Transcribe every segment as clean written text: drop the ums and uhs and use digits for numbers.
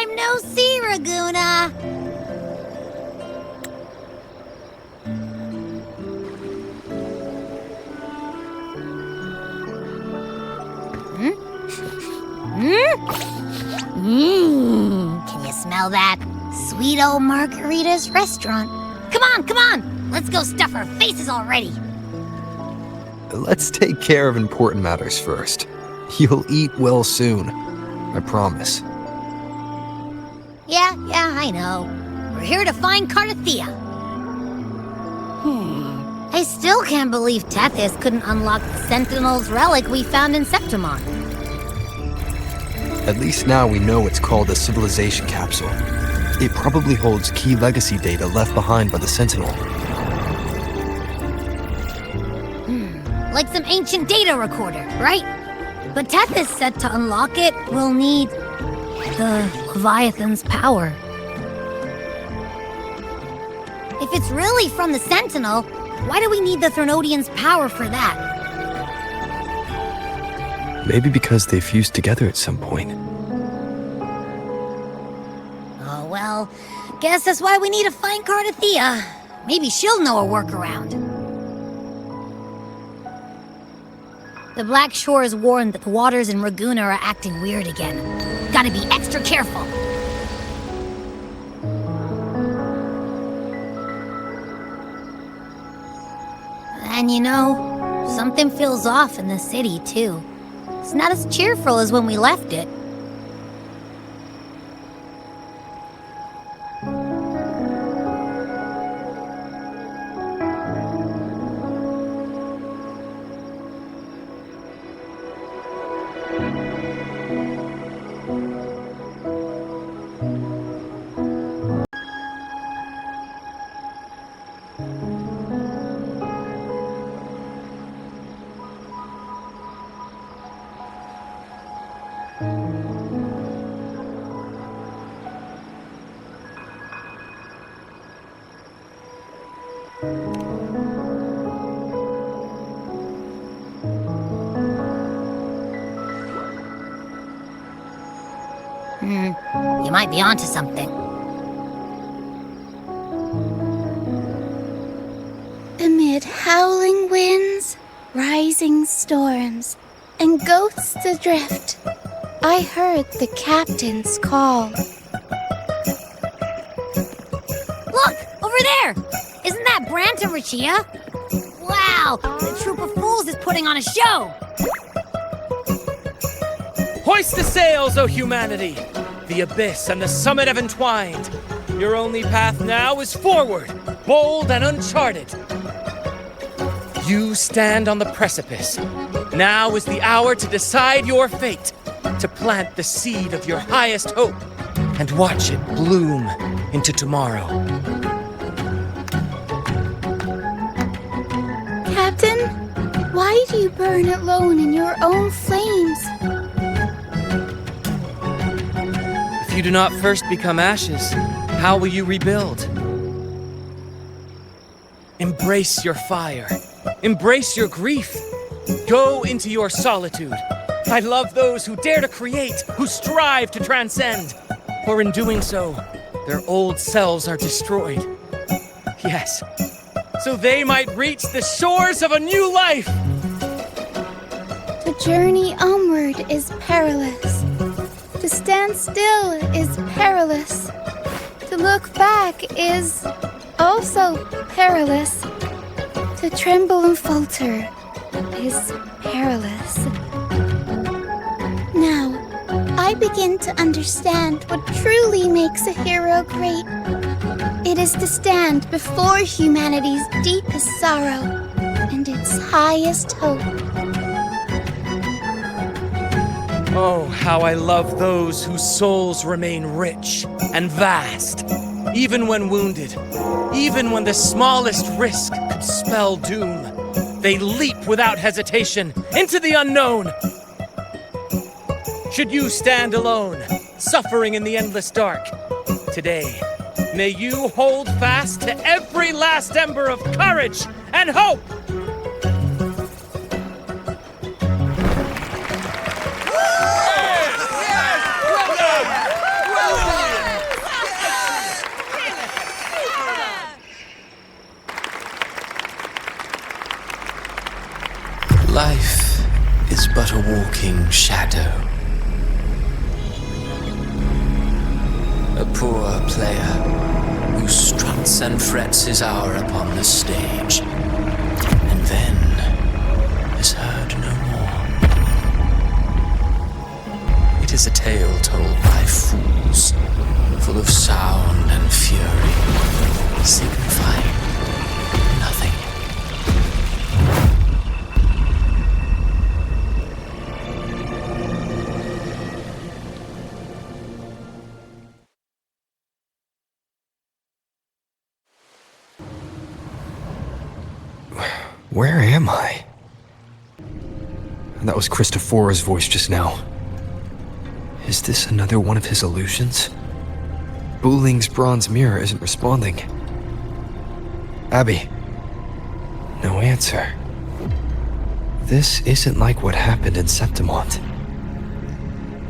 time no see, Raguna. Can you smell that? Sweet old Margarita's restaurant. Come on! Let's go stuff our faces already. Let's take care of important matters first. You'll eat well soon. I promise. Yeah, I know. We're here to find Cardathea. I still can't believe Tethys couldn't unlock the Sentinel's relic we found in Septimon. At least now we know it's called a civilization capsule. It probably holds key legacy data left behind by the Sentinel. Like some ancient data recorder, right? But Tethys said to unlock it, we'll need the Leviathan's power. If it's really from the Sentinel, why do we need the Threnodian's power for that? Maybe because they fused together at some point. Oh, well, guess that's why we need to find Cardathea. Maybe she'll know a workaround. The Black Shores warned that the waters in Raguna are acting weird again. Gotta be extra careful. And you know, something feels off in the city, too. It's not as cheerful as when we left it. You might be onto something. Amid howling winds, rising storms, and ghosts adrift, I heard the captain's call. Look! Over there! Isn't that Brant and Rachia? Wow! The troop of fools is putting on a show! Hoist the sails, O humanity! The abyss and the summit have entwined. Your only path now is forward, bold and uncharted. You stand on the precipice. Now is the hour to decide your fate, to plant the seed of your highest hope, and watch it bloom into tomorrow. Captain, why do you burn alone in your own flames? If you do not first become ashes, how will you rebuild? Embrace your fire. Embrace your grief. Go into your solitude. I love those who dare to create, who strive to transcend. For in doing so, their old selves are destroyed. Yes, so they might reach the shores of a new life. The journey onward is perilous. To stand still is perilous. To look back is also perilous. To tremble and falter is perilous. Now, I begin to understand what truly makes a hero great. It is to stand before humanity's deepest sorrow and its highest hope. Oh, how I love those whose souls remain rich and vast, even when wounded, even when the smallest risk could spell doom. They leap without hesitation into the unknown. Should you stand alone, suffering in the endless dark, today, may you hold fast to every last ember of courage and hope! Life is but a walking shadow. A poor player who struts and frets his hour upon the stage, and then is heard no more. It is a tale told by fools, full of sound and fury, signifying nothing. Where am I? That was Christophora's voice just now. Is this another one of his illusions? Buling's bronze mirror isn't responding. Abby. No answer. This isn't like what happened in Septimont.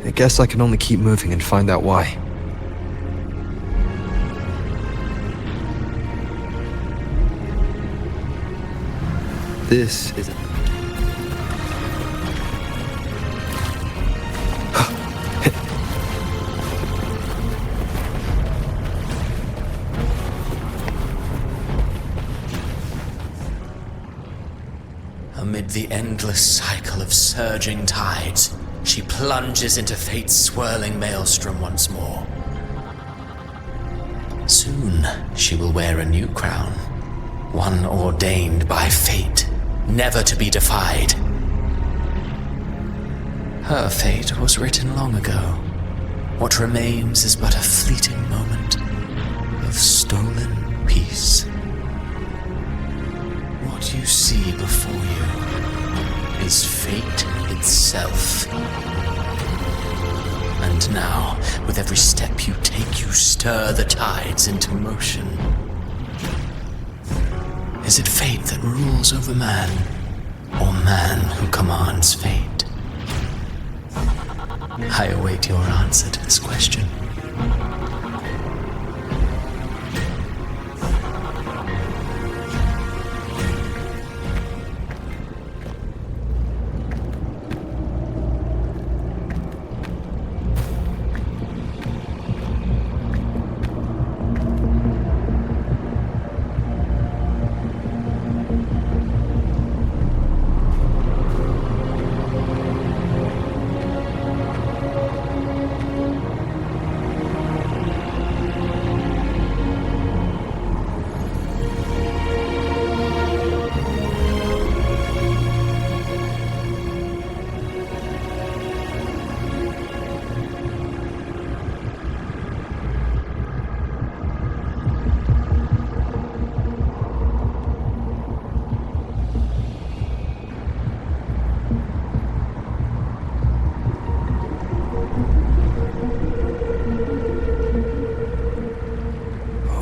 I guess I can only keep moving and find out why. This is Amid the endless cycle of surging tides, she plunges into fate's swirling maelstrom once more. Soon, she will wear a new crown, one ordained by fate, never to be defied. Her fate was written long ago. What remains is but a fleeting moment of stolen peace. What you see before you is fate itself. And now, with every step you take, you stir the tides into motion. Is it fate that rules over man, or man who commands fate? I await your answer to this question.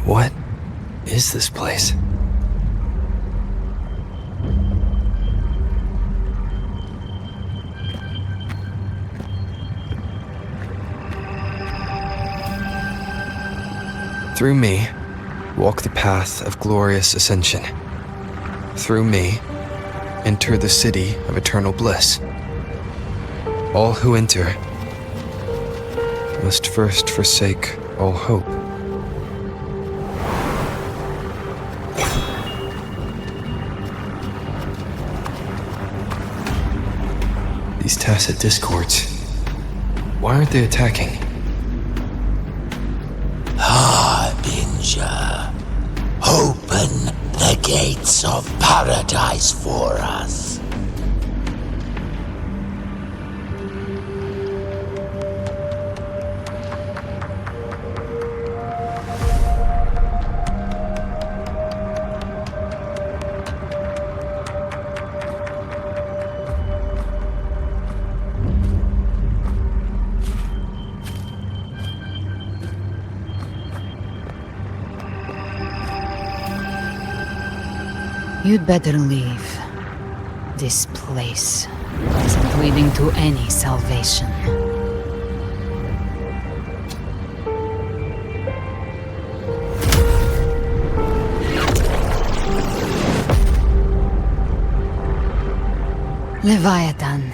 What is this place? Through me, walk the path of glorious ascension. Through me, enter the city of eternal bliss. All who enter must first forsake all hope. These tacit discords, why aren't they attacking? Harbinger, open the gates of paradise for us. You'd better leave. This place isn't leading to any salvation. Leviathan,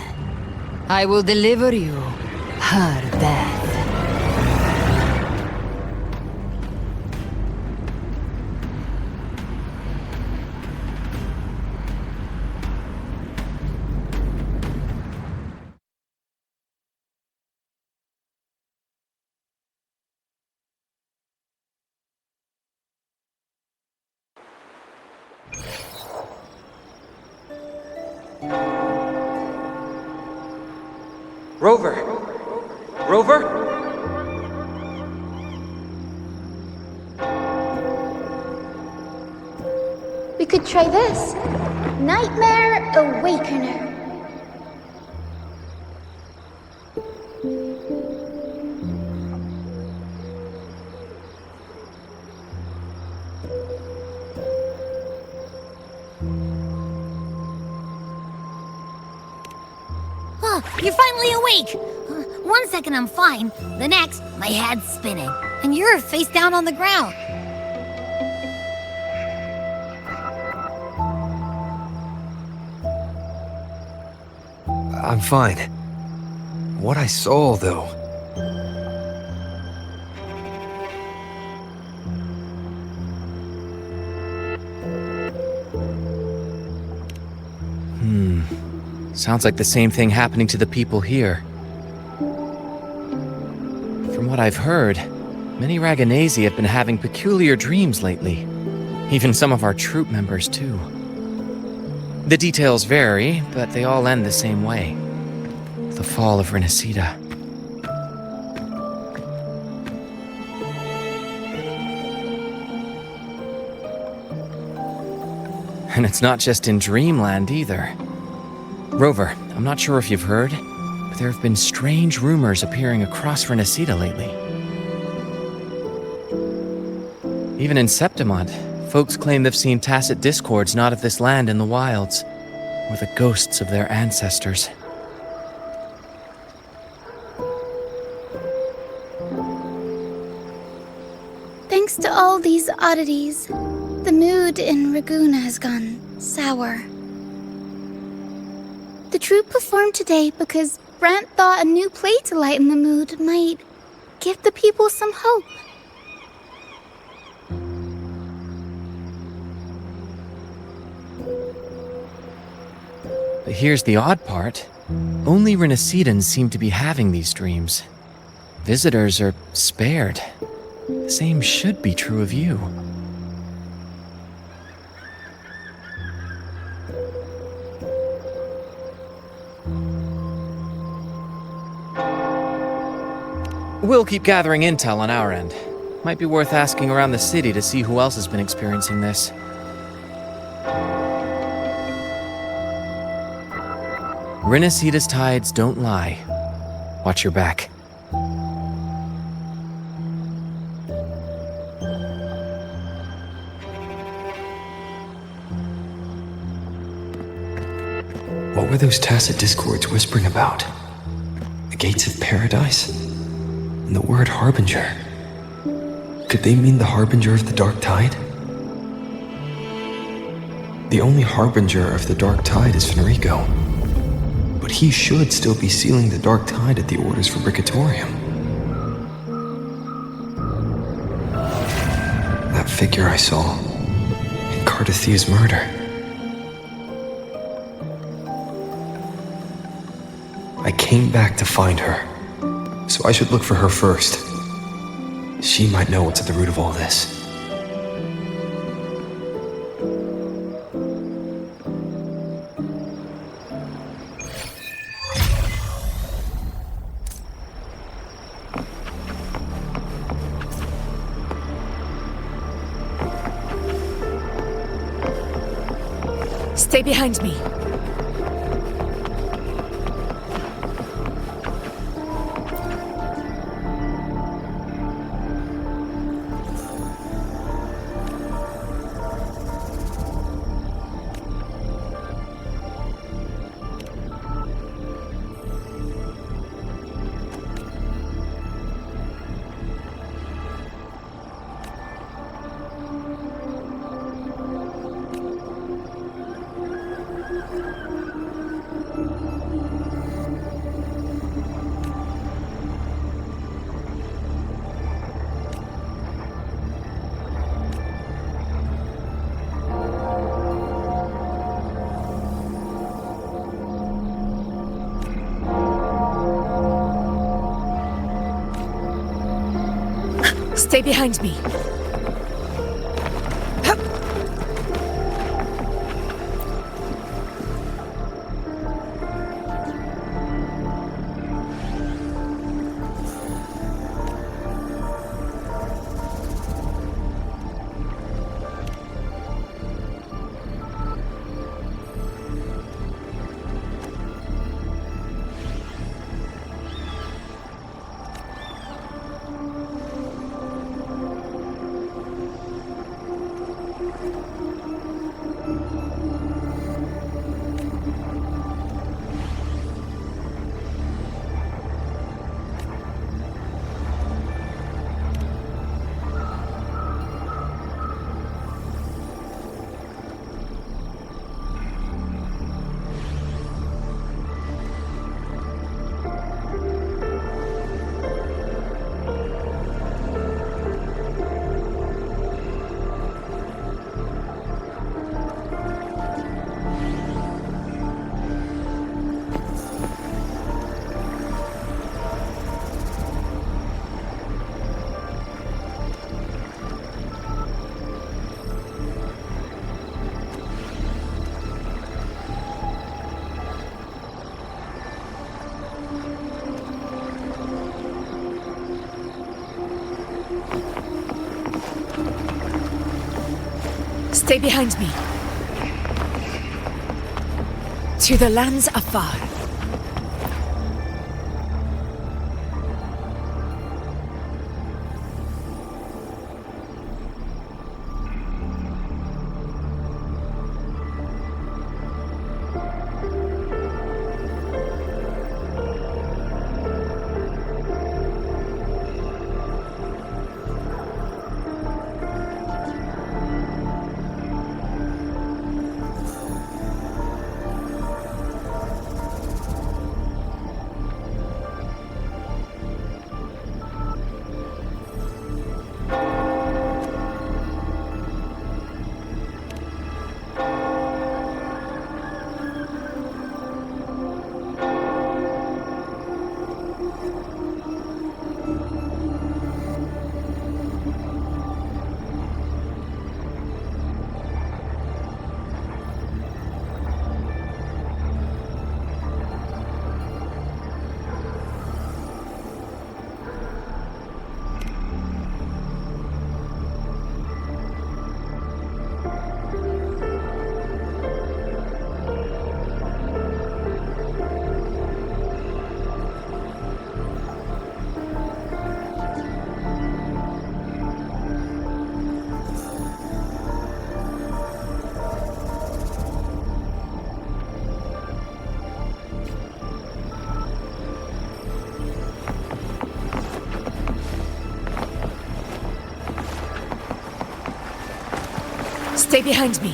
I will deliver you her death. Rover! Rover? We could try this. Nightmare Awakener. You're finally awake! 1 second I'm fine, the next, my head's spinning, and you're face down on the ground. I'm fine. What I saw, though. Sounds like the same thing happening to the people here. From what I've heard, many Raganesi have been having peculiar dreams lately. Even some of our troop members, too. The details vary, but they all end the same way. The fall of Renacida. And it's not just in Dreamland either. Rover, I'm not sure if you've heard, but there have been strange rumors appearing across Renacida lately. Even in Septimont, folks claim they've seen tacit discords not of this land in the wilds, or the ghosts of their ancestors. Thanks to all these oddities, the mood in Raguna has gone sour. The troupe performed today because Brant thought a new play to lighten the mood might give the people some hope. But here's the odd part. Only Renacidans seem to be having these dreams. Visitors are spared. The same should be true of you. We'll keep gathering intel on our end. Might be worth asking around the city to see who else has been experiencing this. Renacida's tides don't lie. Watch your back. What were those tacit discords whispering about? The gates of paradise? And the word harbinger. Could they mean the harbinger of the dark tide? The only harbinger of the dark tide is Fenrico. But he should still be sealing the dark tide at the orders for Bricatorium. That figure I saw in Cardathia's murder. I came back to find her, so I should look for her first. She might know what's at the root of all this. Stay behind me. Stay behind me. Stay behind me. To the lands afar. Stay behind me.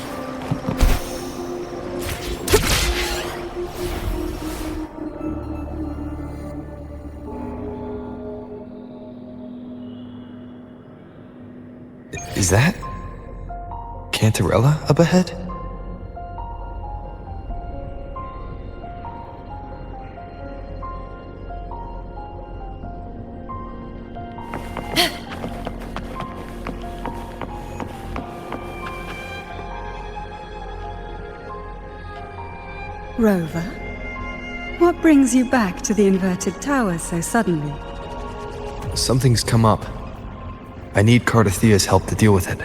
Is that Cantarella up ahead? Rover, what brings you back to the inverted tower so suddenly? Something's come up. I need Cardathea's help to deal with it.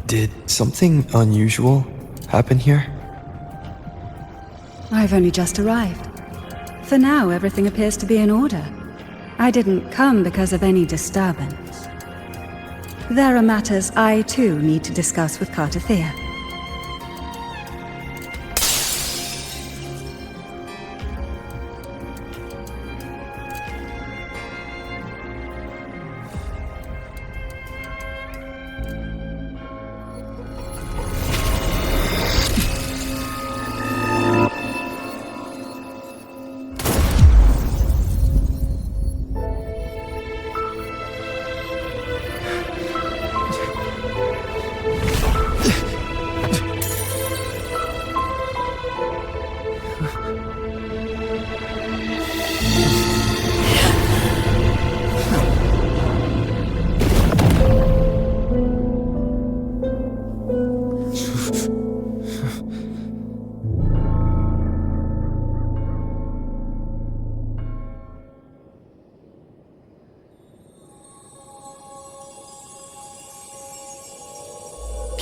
Did something unusual happen here? I've only just arrived. For now, everything appears to be in order. I didn't come because of any disturbance. There are matters I too need to discuss with Cardathea.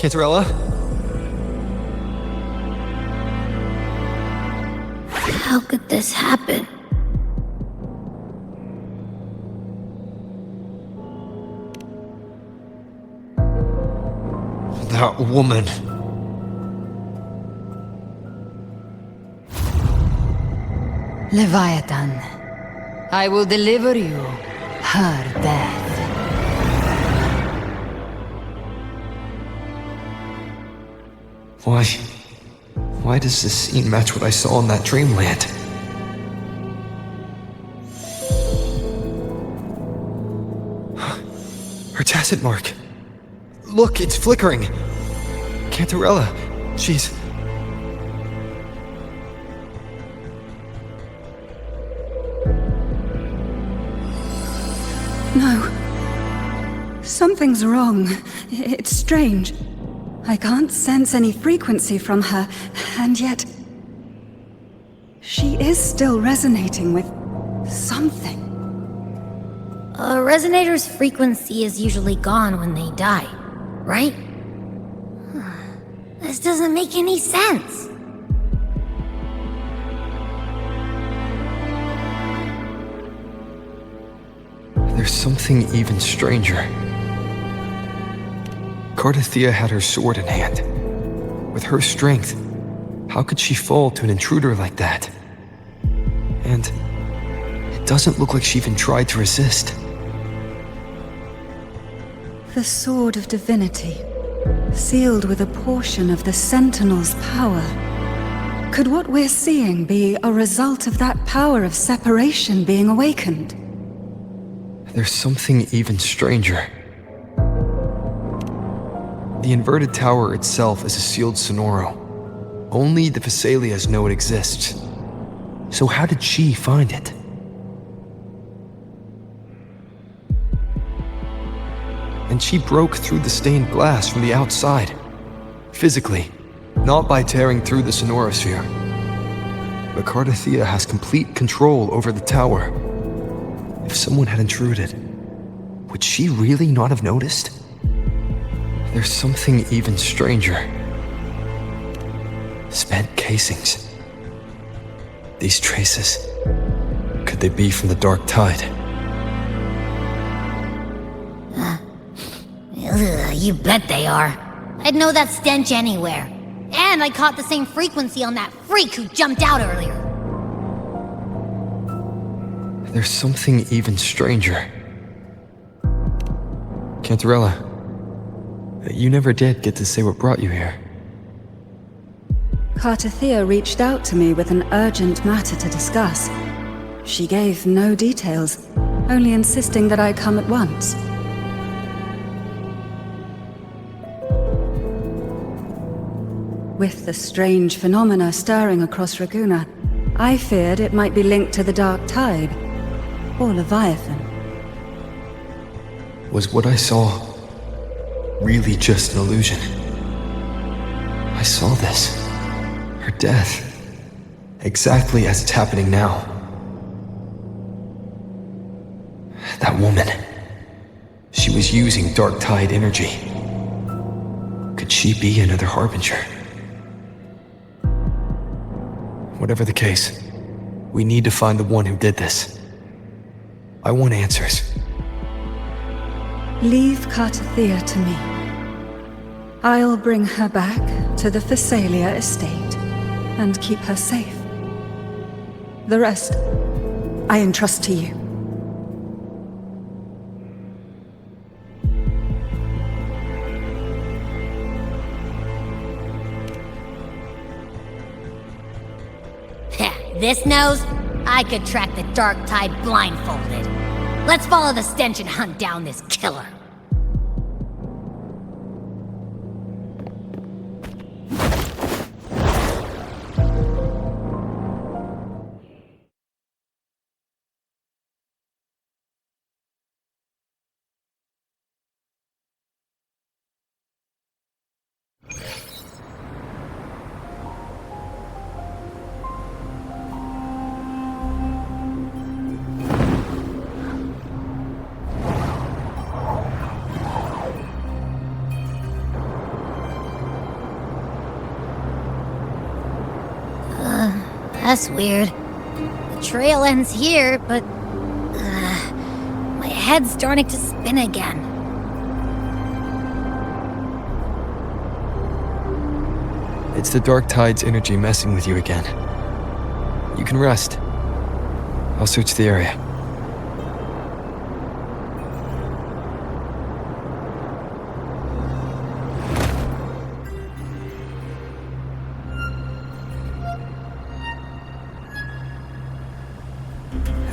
Cantarella? How could this happen? That woman. Leviathan, I will deliver you her death. Why does this scene match what I saw in that dreamland? Her tacit mark. Look, it's flickering. Cantarella, she's... No. Something's wrong. It's strange. I can't sense any frequency from her, and yet... she is still resonating with something. A resonator's frequency is usually gone when they die, right? This doesn't make any sense. There's something even stranger. Cardathea had her sword in hand. With her strength, how could she fall to an intruder like that? And it doesn't look like she even tried to resist. The Sword of Divinity, sealed with a portion of the Sentinel's power. Could what we're seeing be a result of that power of separation being awakened? There's something even stranger. The inverted tower itself is a sealed sonoro. Only the Vesalias know it exists. So how did she find it? And she broke through the stained glass from the outside. Physically, not by tearing through the sonorosphere. But Cardathea has complete control over the tower. If someone had intruded, would she really not have noticed? There's something even stranger. Spent casings. These traces, could they be from the Dark Tide? You bet they are. I'd know that stench anywhere. And I caught the same frequency on that freak who jumped out earlier. There's something even stranger. Cantarella, you never did get to say what brought you here. Cardathea reached out to me with an urgent matter to discuss. She gave no details, only insisting that I come at once. With the strange phenomena stirring across Raguna, I feared it might be linked to the Dark Tide, or Leviathan. Was what I saw really just an illusion? I saw this. Her death. Exactly as it's happening now. That woman. She was using Dark Tide energy. Could she be another Harbinger? Whatever the case, we need to find the one who did this. I want answers. Leave Cardathea to me. I'll bring her back to the Phasalia estate and keep her safe. The rest, I entrust to you. This nose? I could track the Dark Tide blindfolded. Let's follow the stench and hunt down this killer. That's weird. The trail ends here, but... my head's starting to spin again. It's the Dark Tide's energy messing with you again. You can rest. I'll search the area.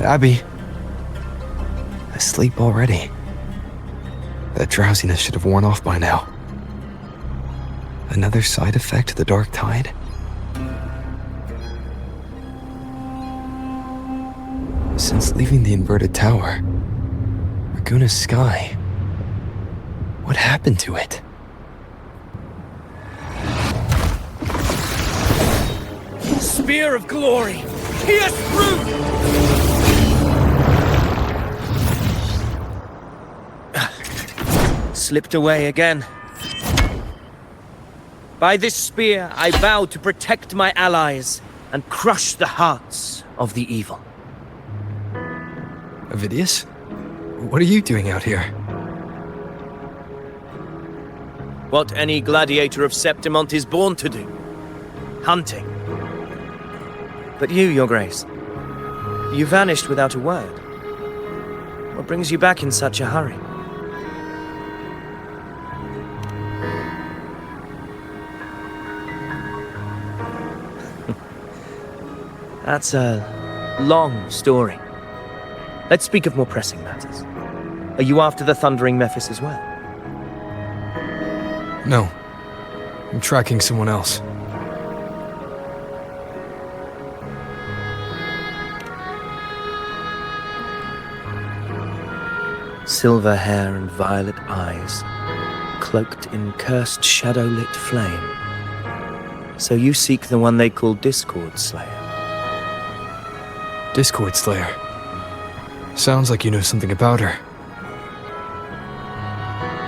Abby. Asleep already. That drowsiness should have worn off by now. Another side effect of the Dark Tide? Since leaving the inverted tower, Raguna's sky, what happened to it? Spear of glory! Pierce through! Slipped away again. By this spear, I vow to protect my allies and crush the hearts of the evil. Avidius? What are you doing out here? What any gladiator of Septimont is born to do. Hunting. But you, Your Grace, you vanished without a word. What brings you back in such a hurry? That's a long story. Let's speak of more pressing matters. Are you after the Thundering Mephis as well? No. I'm tracking someone else. Silver hair and violet eyes, cloaked in cursed shadow-lit flame. So you seek the one they call Discord Slayer. Discord Slayer. Sounds like you know something about her.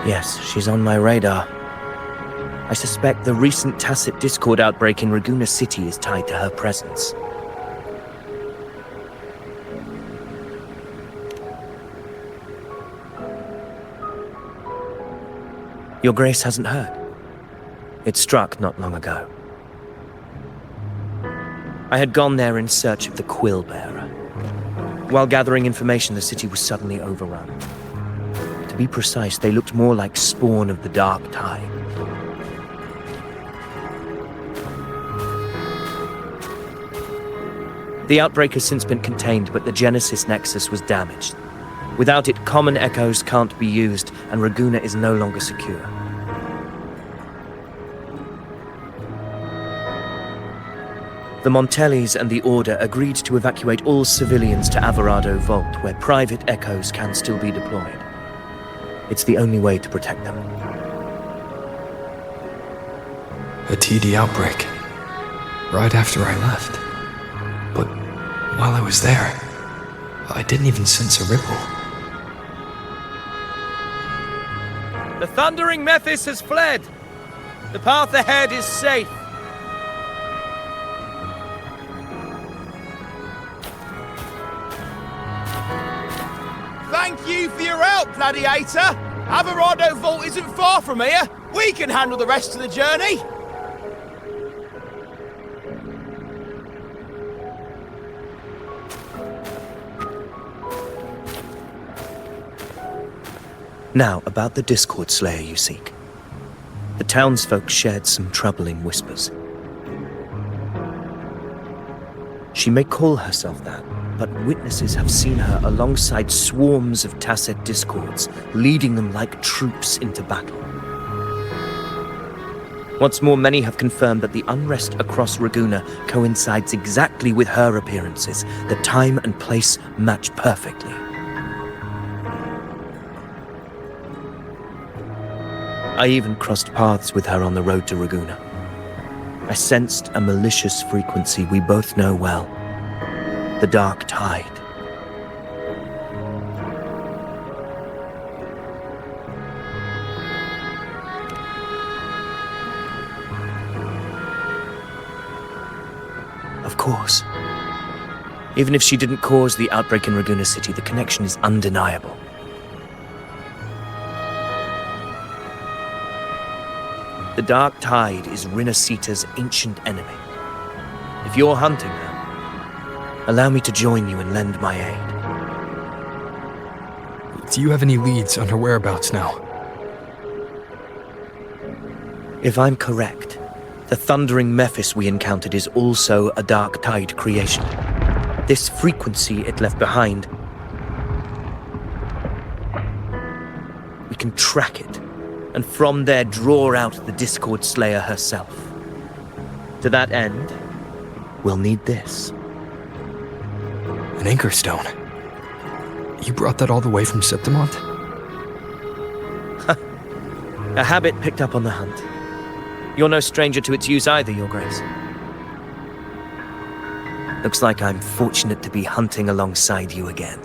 Yes, she's on my radar. I suspect the recent tacit Discord outbreak in Raguna City is tied to her presence. Your Grace hasn't heard. It struck not long ago. I had gone there in search of the Quill Bearer. While gathering information, the city was suddenly overrun. To be precise, they looked more like spawn of the Dark Tide. The outbreak has since been contained, but the Genesis Nexus was damaged. Without it, common echoes can't be used, and Raguna is no longer secure. The Montellis and the Order agreed to evacuate all civilians to Averado Vault, where private echoes can still be deployed. It's the only way to protect them. A TD outbreak. Right after I left. But while I was there, I didn't even sense a ripple. The Thundering Mephis has fled. The path ahead is safe. Thank you for your help, Gladiator. Averado Vault isn't far from here. We can handle the rest of the journey. Now, about the Discord Slayer you seek. The townsfolk shared some troubling whispers. She may call herself that, but witnesses have seen her alongside swarms of tacit discords, leading them like troops into battle. What's more, many have confirmed that the unrest across Raguna coincides exactly with her appearances. The time and place match perfectly. I even crossed paths with her on the road to Raguna. I sensed a malicious frequency we both know well. The Dark Tide. Of course. Even if she didn't cause the outbreak in Raguna City, the connection is undeniable. The Dark Tide is Rinasita's ancient enemy. If you're hunting her, allow me to join you and lend my aid. Do you have any leads on her whereabouts now? If I'm correct, the thundering Mephis we encountered is also a Dark Tide creation. This frequency it left behind, we can track it, and from there draw out the Discord Slayer herself. To that end, we'll need this. An anchor stone. You brought that all the way from Septimont? A habit picked up on the hunt. You're no stranger to its use either, Your Grace. Looks like I'm fortunate to be hunting alongside you again.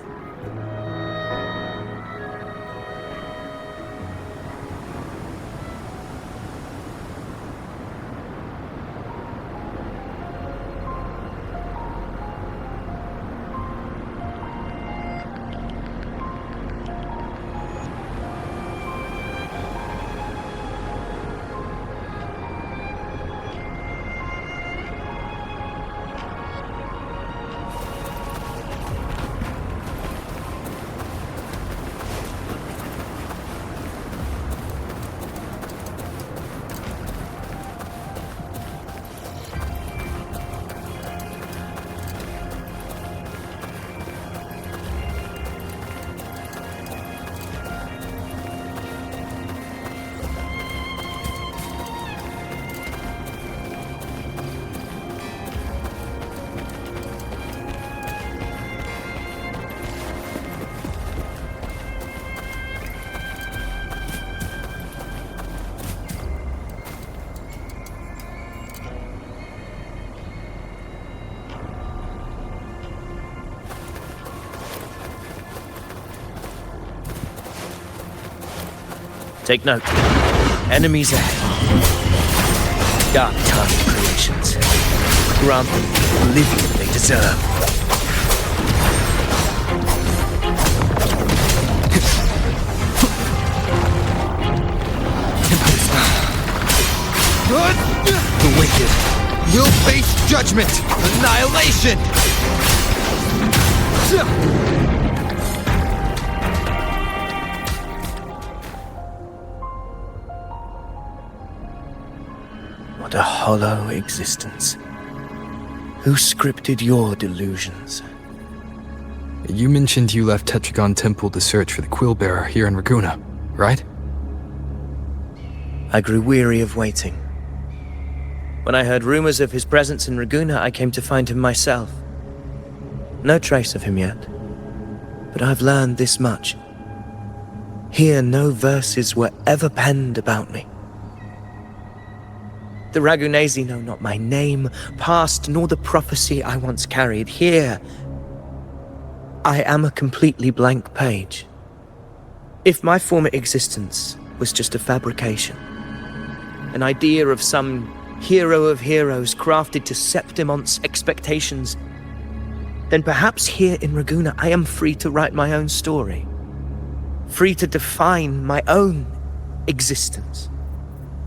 Take note. Enemies ahead. Dark Tide creations. Grant them the oblivion they deserve. The wicked will face judgment! Annihilation! What a hollow existence. Who scripted your delusions? You mentioned you left Tetragon Temple to search for the Quillbearer here in Raguna, right? I grew weary of waiting. When I heard rumors of his presence in Raguna, I came to find him myself. No trace of him yet, but I've learned this much. Here, no verses were ever penned about me. The Ragunesi know not my name, past, nor the prophecy I once carried. Here, I am a completely blank page. If my former existence was just a fabrication, an idea of some hero of heroes crafted to Septimont's expectations, then perhaps here in Raguna I am free to write my own story, free to define my own existence,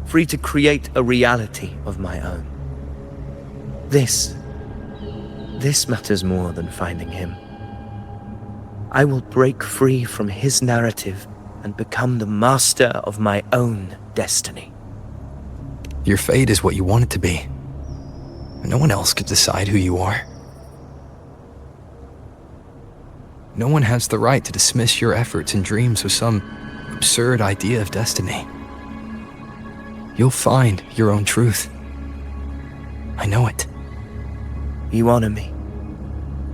free to create a reality of my own. This matters more than finding him. I will break free from his narrative and become the master of my own destiny. Your fate is what you want it to be. No one else could decide who you are. No one has the right to dismiss your efforts and dreams with some absurd idea of destiny. You'll find your own truth. I know it. You honor me.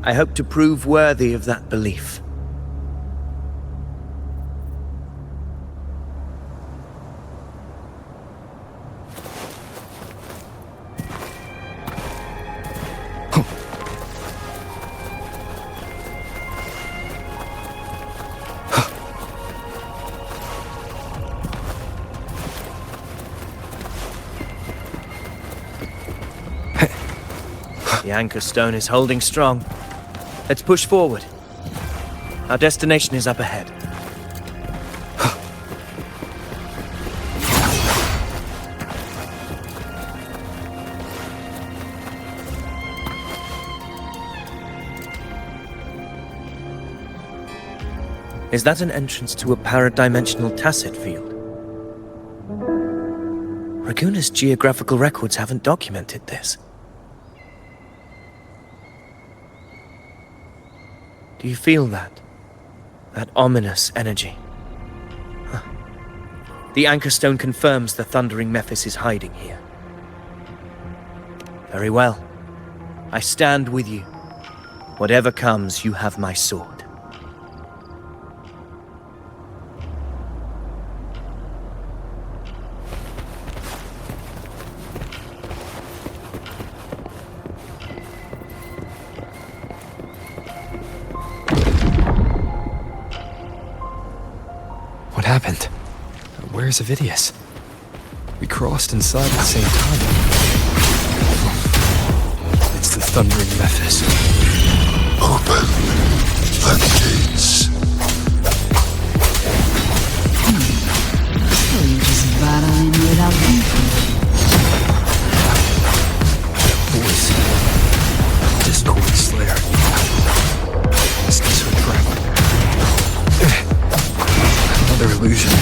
I hope to prove worthy of that belief. The anchor stone is holding strong. Let's push forward. Our destination is up ahead. Is that an entrance to a paradimensional tacit field? Raguna's geographical records haven't documented this. Do you feel that? That ominous energy? Huh. The anchor stone confirms the thundering Mephis is hiding here. Very well. I stand with you. Whatever comes, you have my sword. What happened? Where's Avidius? We crossed inside at the same time. It's the thundering Mephis. Open the gates. So you just battling without thinking. That voice. Discord Slayer. Is this her trap? Another illusion.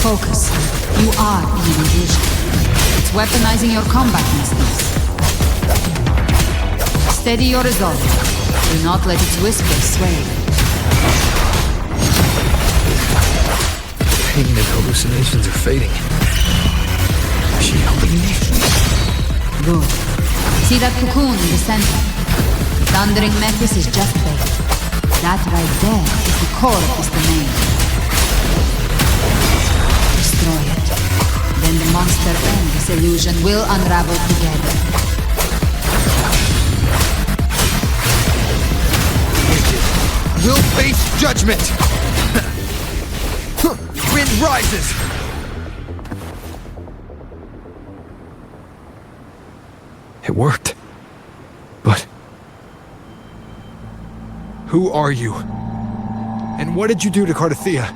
Focus. You are in an illusion. It's weaponizing your combat instincts. Steady your resolve. Do not let its whispers sway. Pain and hallucinations are fading. Is she helping me? Good. See that cocoon in the center? The thundering Mephis is just bait. That right there is the core of this domain. Destroy it. Then the monster and this illusion will unravel together. Will face judgment! Wind rises! It worked. But... who are you? And what did you do to Cardathea?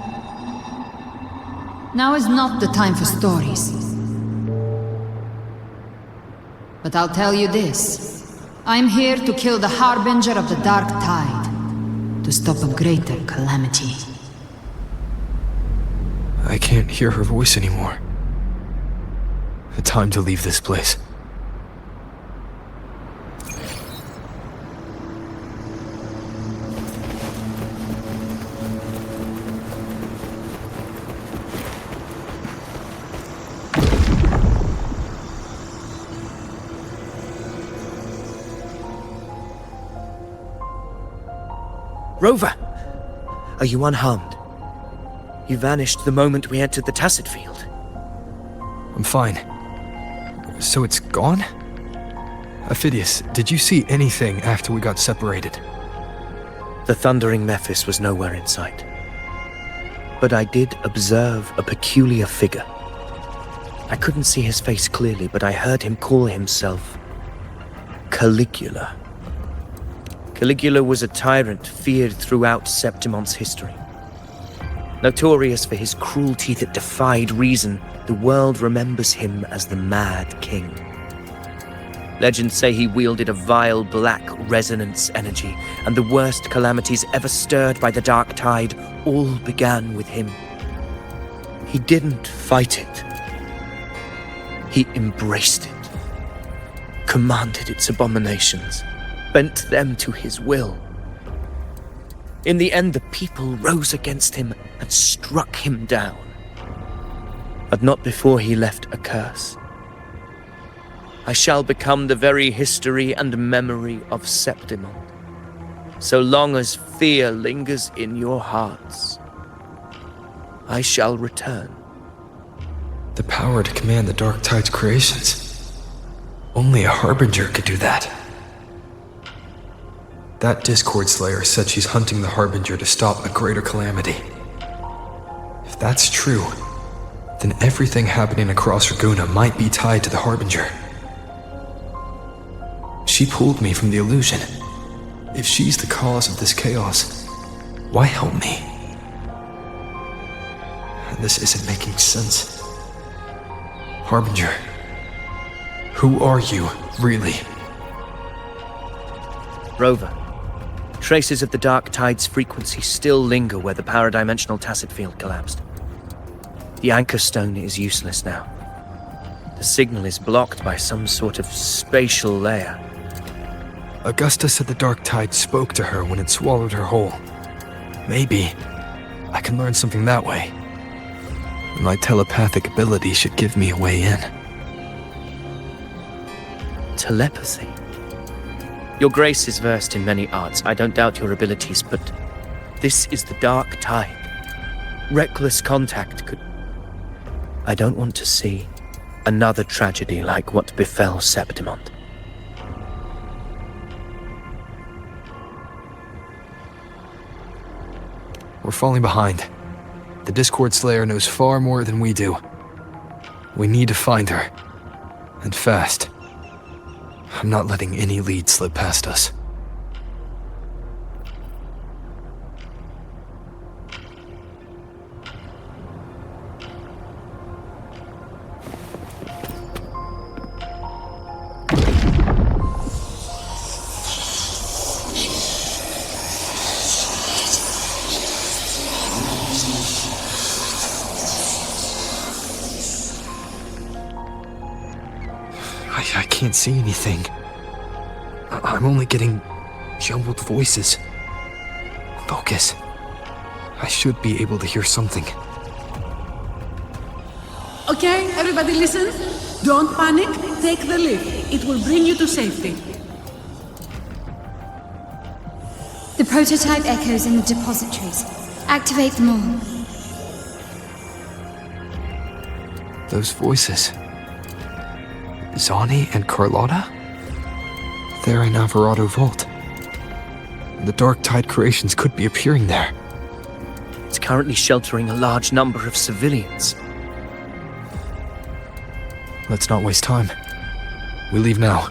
Now is not the time for stories. But I'll tell you this. I'm here to kill the Harbinger of the Dark Tide. To stop a greater calamity. I can't hear her voice anymore. Time to leave this place. Rover! Are you unharmed? You vanished the moment we entered the tacit field. I'm fine. So it's gone? Aphidius, did you see anything after we got separated? The thundering Mephis was nowhere in sight. But I did observe a peculiar figure. I couldn't see his face clearly, but I heard him call himself Caligula. Caligula was a tyrant feared throughout Septimon's history. Notorious for his cruelty that defied reason, the world remembers him as the Mad King. Legends say he wielded a vile black resonance energy, and the worst calamities ever stirred by the Dark Tide all began with him. He didn't fight it. He embraced it, commanded its abominations, bent them to his will. In the end, the people rose against him and struck him down. But not before he left a curse. I shall become the very history and memory of Septimon. So long as fear lingers in your hearts, I shall return. The power to command the Dark Tide's creations. Only a Harbinger could do that. That Discord Slayer said she's hunting the Harbinger to stop a greater calamity. If that's true, then everything happening across Raguna might be tied to the Harbinger. she pulled me from the illusion. If she's the cause of this chaos, why help me? This isn't making sense. Harbinger, who are you, really? Rover, traces of the Dark Tide's frequency still linger where the paradimensional tacit field collapsed. The anchor stone is useless now. The signal is blocked by some sort of spatial layer. Augusta said the Dark Tide spoke to her when it swallowed her whole. Maybe I can learn something that way. My telepathic ability should give me a way in. Telepathy? Your Grace is versed in many arts. I don't doubt your abilities, but this is the Dark Tide. Reckless contact could... I don't want to see another tragedy like what befell Septimond. We're falling behind. The Discord Slayer knows far more than we do. We need to find her. And fast. I'm not letting any lead slip past us. I can't see anything. I'm only getting jumbled voices. Focus. I should be able to hear something. Okay, everybody listen. Don't panic. Take the lift. It will bring you to safety. The prototype echoes in the depositories. Activate them all. Those voices. Zani and Carlotta? They're in Alvarado Vault. The Dark Tide creations could be appearing there. It's currently sheltering a large number of civilians. Let's not waste time. We leave now.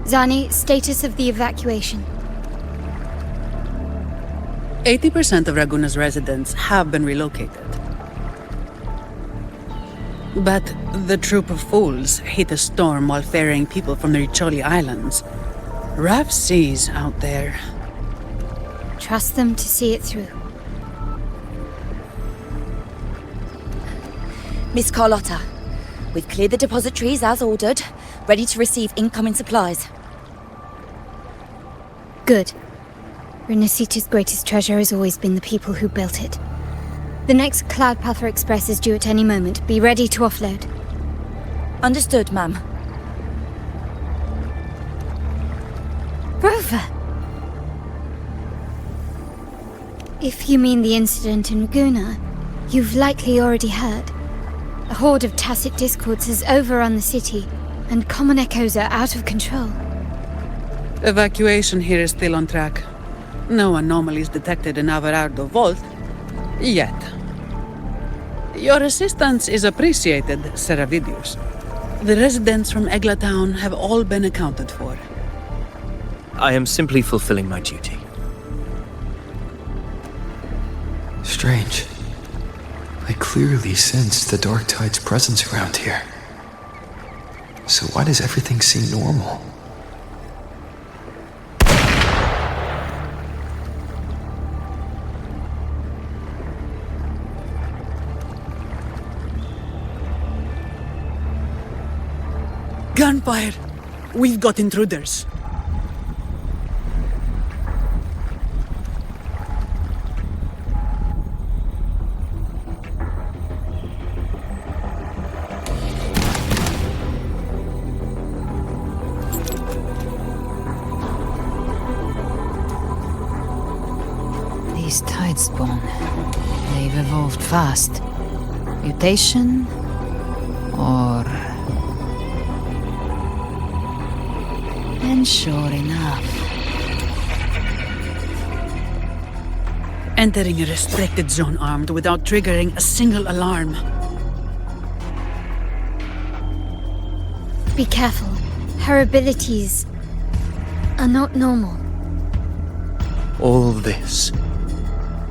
Zani, status of the evacuation. 80% of Raguna's residents have been relocated. But the troop of fools hit a storm while ferrying people from the Riccioli Islands. Rough seas out there. Trust them to see it through. Miss Carlotta, we've cleared the depositories as ordered, ready to receive incoming supplies. Good. Renacita's greatest treasure has always been the people who built it. The next Cloudpather Express is due at any moment. Be ready to offload. Understood, ma'am. Rover! If you mean the incident in Raguna, you've likely already heard. A horde of tacit discords has overrun the city, and common echoes are out of control. Evacuation here is still on track. No anomalies detected in Alvarado Vault. Yet. Your assistance is appreciated, Seravidius. The residents from Egla Town have all been accounted for. I am simply fulfilling my duty. Strange. I clearly sense the Dark Tide's presence around here. So why does everything seem normal? Gunfire! We've got intruders. This Tidespawn, they've evolved fast. Mutation? Or... And sure enough... Entering a restricted zone armed without triggering a single alarm. Be careful. Her abilities are not normal. All this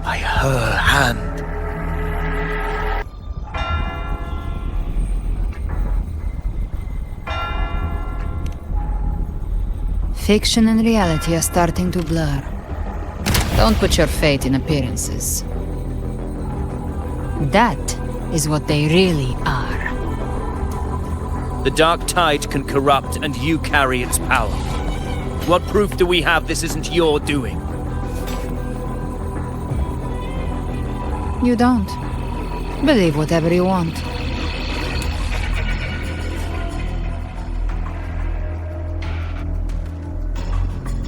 by her hand. Fiction and reality are starting to blur. Don't put your fate in appearances. That is what they really are. The Dark Tide can corrupt, and you carry its power. What proof do we have this isn't your doing? You don't. Believe whatever you want.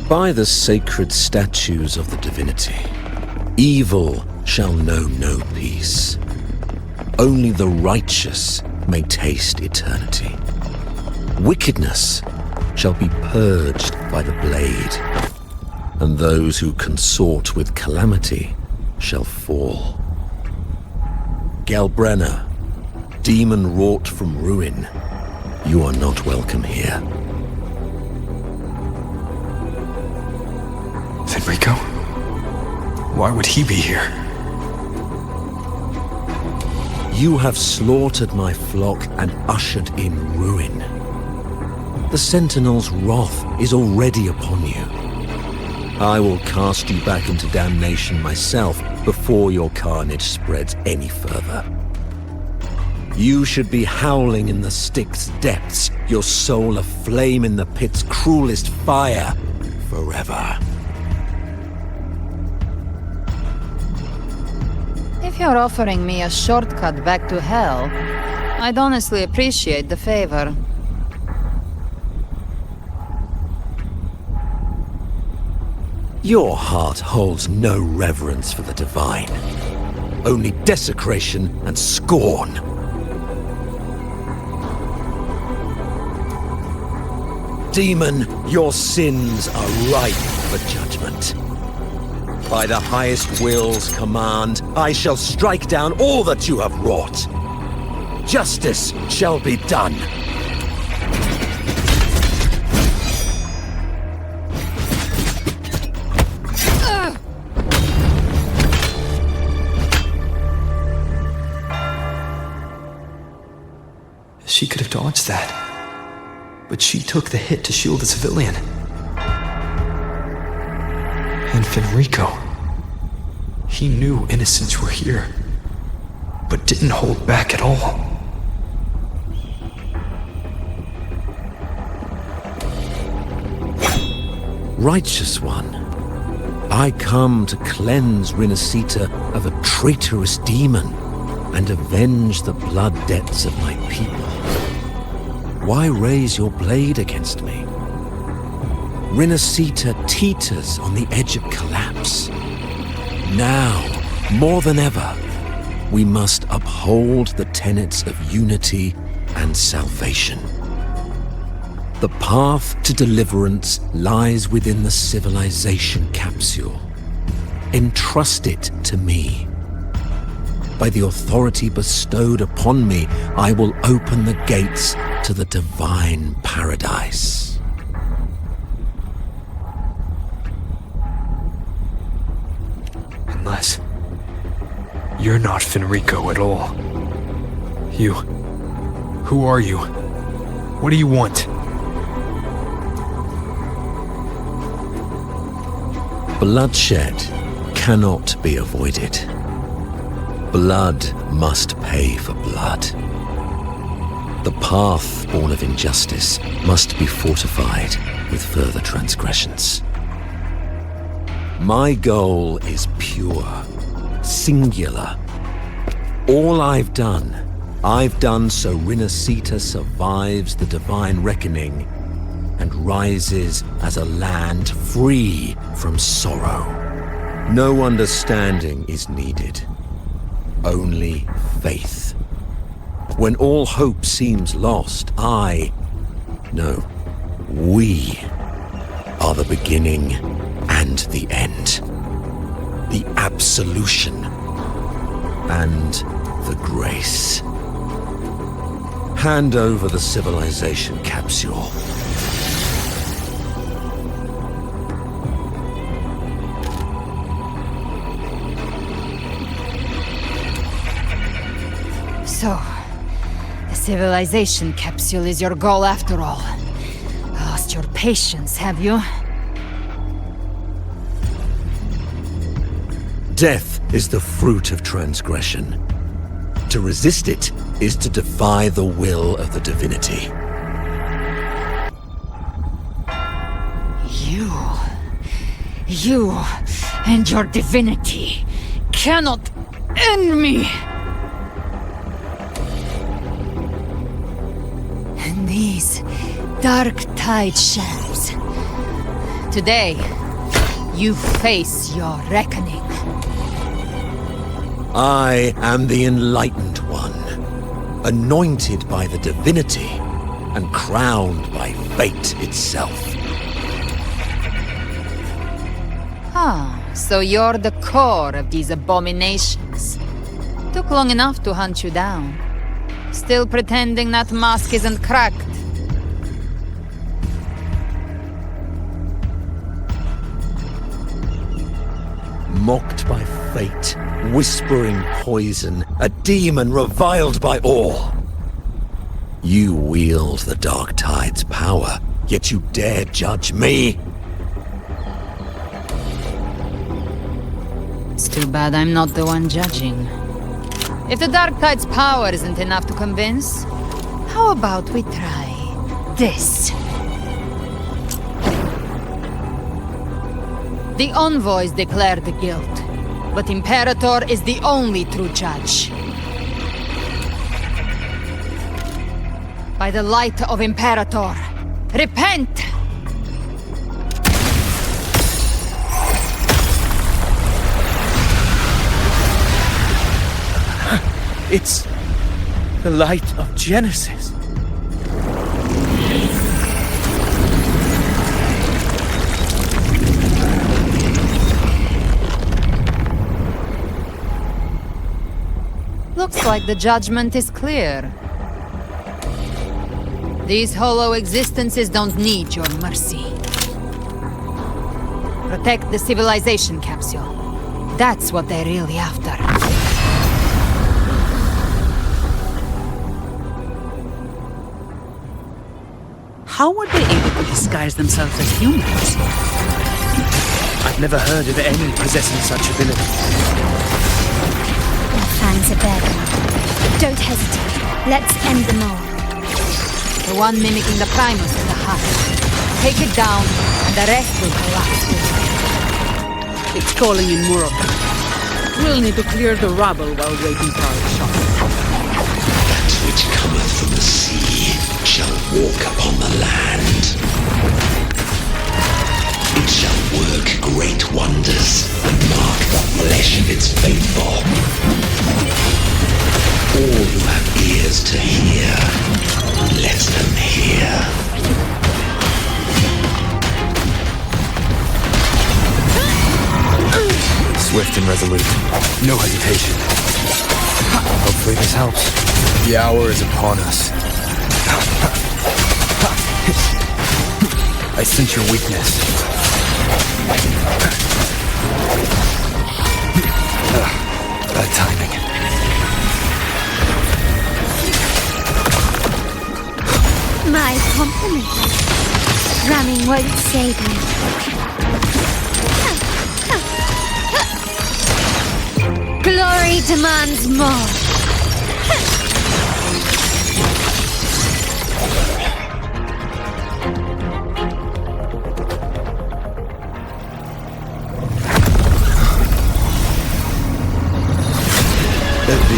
By the sacred statues of the divinity, evil shall know no peace. Only the righteous may taste eternity. Wickedness shall be purged by the blade, and those who consort with calamity shall fall. Galbrenna, demon wrought from ruin, you are not welcome here. Fenrico? Why would he be here? You have slaughtered my flock and ushered in ruin. The Sentinel's wrath is already upon you. I will cast you back into damnation myself before your carnage spreads any further. You should be howling in the Styx's depths, your soul aflame in the pit's cruelest fire, forever. If you're offering me a shortcut back to hell, I'd honestly appreciate the favor. Your heart holds no reverence for the divine, only desecration and scorn. Demon, your sins are ripe for judgment. By the highest will's command, I shall strike down all that you have wrought. Justice shall be done. She could have dodged that. But she took the hit to shield a civilian. And Fenrico. He knew innocents were here, but didn't hold back at all. Righteous One, I come to cleanse Rinascita of a traitorous demon and avenge the blood debts of my people. Why raise your blade against me? Rinascita teeters on the edge of collapse. Now, more than ever, we must uphold the tenets of unity and salvation. The path to deliverance lies within the civilization capsule. Entrust it to me. By the authority bestowed upon me, I will open the gates to the divine paradise. Unless you're not Fenrico at all. You... Who are you? What do you want? Bloodshed cannot be avoided. Blood must pay for blood. The path born of injustice must be fortified with further transgressions. My goal is pure, singular. All I've done so Rinascita survives the divine reckoning and rises as a land free from sorrow. No understanding is needed. Only faith. When all hope seems lost, we are the beginning and the end. The absolution and the grace. Hand over the civilization capsule. So, the civilization capsule is your goal after all. Lost your patience, have you? Death is the fruit of transgression. To resist it is to defy the will of the divinity. You and your divinity cannot end me! And these dark tide shells. Today, you face your reckoning. I am the Enlightened One, anointed by the divinity and crowned by fate itself. So you're the core of these abominations. Took long enough to hunt you down. Still pretending that mask isn't cracked. Mocked by fate, whispering poison, a demon reviled by all. You wield the Dark Tide's power, yet you dare judge me? It's too bad I'm not the one judging. If the Dark Tide's power isn't enough to convince, how about we try this? The envoys declare the guilt, but Imperator is the only true judge. By the light of Imperator, repent! It's the light of Genesis. Looks like the judgment is clear. These hollow existences don't need your mercy. Protect the civilization capsule. That's what they're really after. How were they able to disguise themselves as humans? I've never heard of any possessing such ability. Their fangs are begging. Don't hesitate. Let's end them all. The one mimicking the Primus in the hut. Take it down, and the rest will collapse with it. It's calling in more of them. We'll need to clear the rubble while waiting for our shot. That which cometh from the sea shall walk upon the land. It shall work great wonders and mark the flesh of its faithful. All who have ears to hear, let them hear. Swift and resolute. No hesitation. Hopefully this helps. The hour is upon us. I sense your weakness. Bad timing. My compliments. Ramming won't save me. Glory demands more.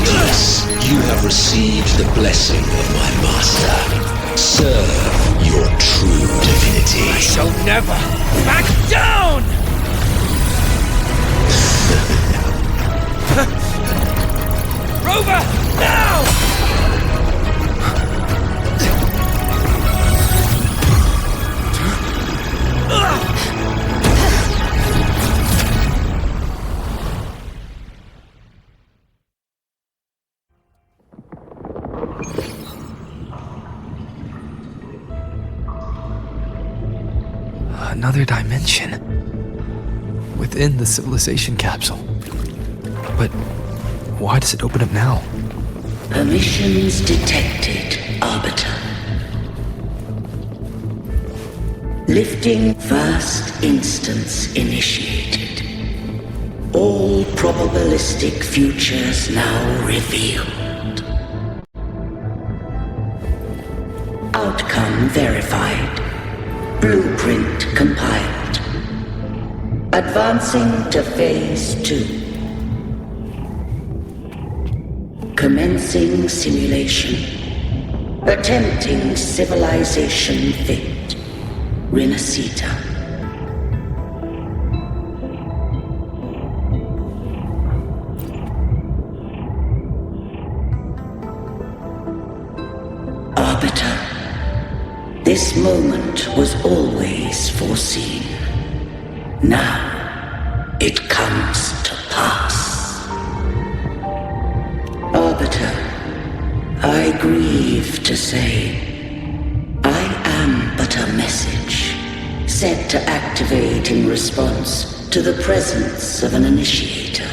Yes, you have received the blessing of my master. Serve your true divinity. I shall never back down! Another dimension. Within the civilization capsule. But why does it open up now? Permissions detected, Arbiter. Lifting first instance initiated. All probabilistic futures now revealed. Outcome verified. Blueprint compiled. Advancing to Phase 2. Commencing simulation. Attempting civilization fit. Renacita. Arbiter. This moment was always foreseen. Now, it comes to pass. Arbiter, I grieve to say, I am but a message, set to activate in response to the presence of an initiator.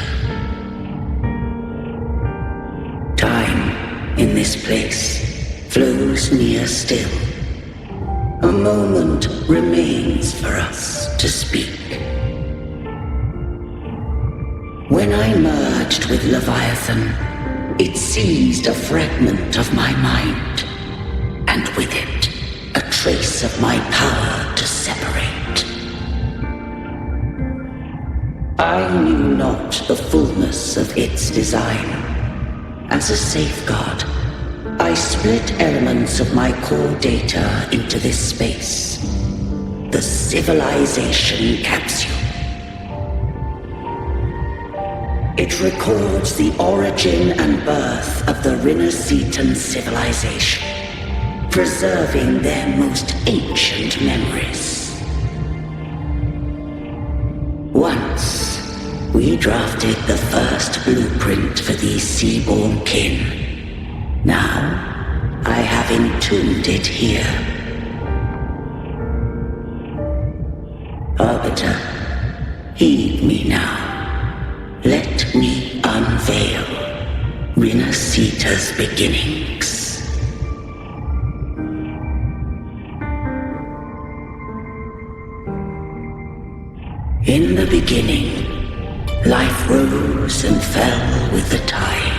Time, in this place, flows near still. A moment remains for us to speak. When I merged with Leviathan, it seized a fragment of my mind, and with it, a trace of my power to separate. I knew not the fullness of its design. As a safeguard, I split elements of my core data into this space, the civilization capsule. It records the origin and birth of the Renacetan civilization, preserving their most ancient memories. Once, we drafted the first blueprint for these seaborn kin. Now, I have entombed it here. Arbiter, heed me now. Let me unveil Renacita's beginnings. In the beginning, life rose and fell with the tide.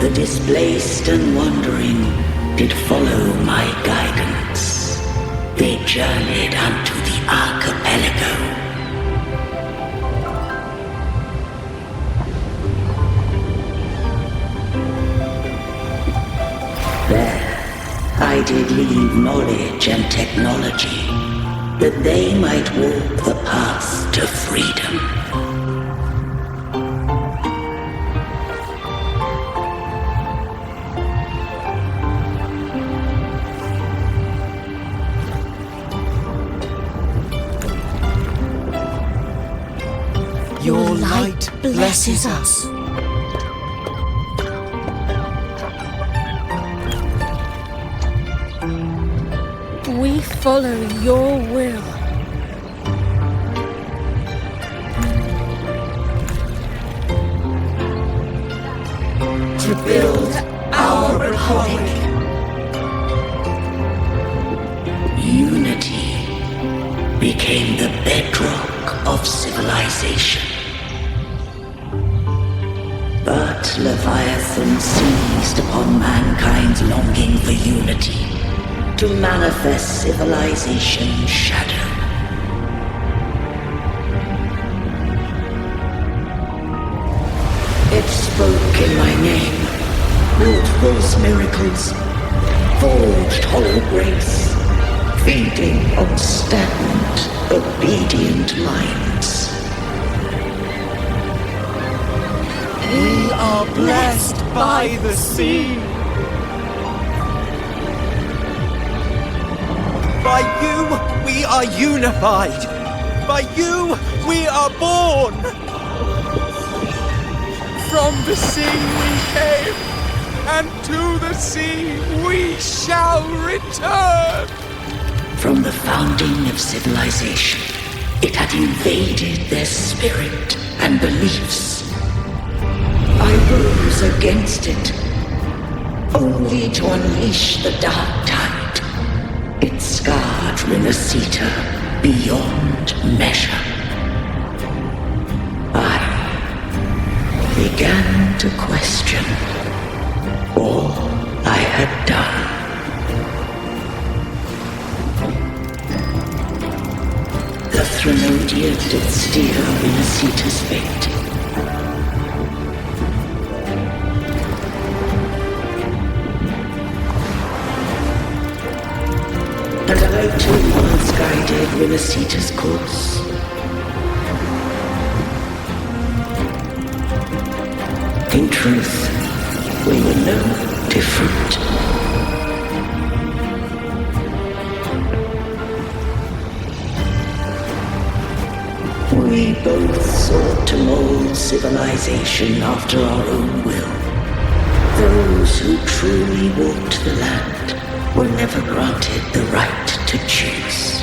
The displaced and wandering did follow my guidance. They journeyed unto the archipelago. There, I did leave knowledge and technology, that they might walk the path to freedom. Your light blesses us. We follow your will. To build our republic. Unity became the bedrock of civilization. But Leviathan seized upon mankind's longing for unity to manifest civilization's shadow. It spoke in my name, wrought false miracles, forged hollow grace, feeding on stagnant, obedient minds. We are blessed by the sea. By you, we are unified. By you, we are born. From the sea we came, and to the sea we shall return. From the founding of civilization, it had invaded their spirit and beliefs. I rose against it, only to unleash the dark tide. It scarred Renacita beyond measure. I began to question all I had done. The Threnodian did steer Renacita's fate. And I too once guided Renacita's course. In truth, we were no different. We both sought to mold civilization after our own will. Those who truly walked the land were never granted the right to choose.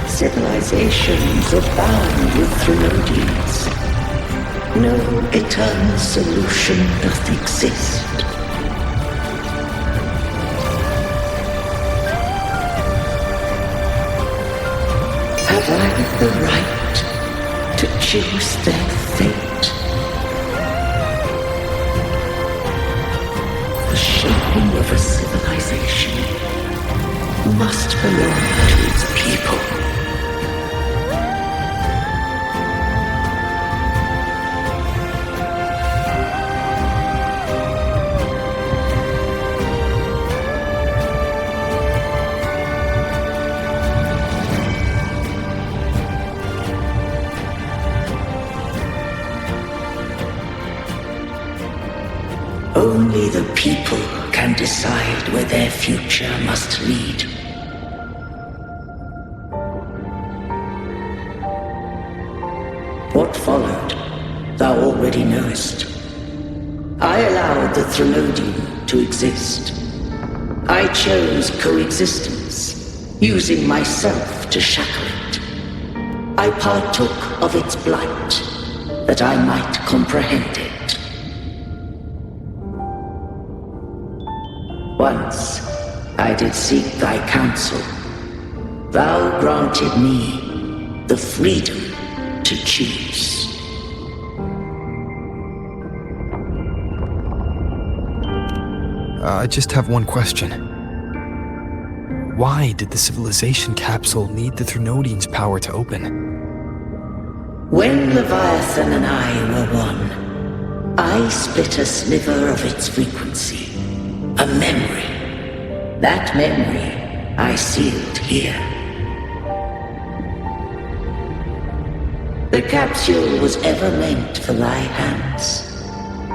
Civilizations abound with Threnodians. No eternal solution doth exist. Have I the right to choose their fate? The shaping of a civilization must belong to its people. Only the people can decide where their future must lead. What followed, thou already knowest. I allowed the Threnodian to exist. I chose coexistence, using myself to shackle it. I partook of its blight, that I might comprehend it. Once I did seek thy counsel. Thou granted me the freedom to choose. I just have one question. Why did the civilization capsule need the Threnodian's power to open? When Leviathan and I were one, I split a sliver of its frequency. A memory. That memory I sealed here. The capsule was ever meant for thy hands.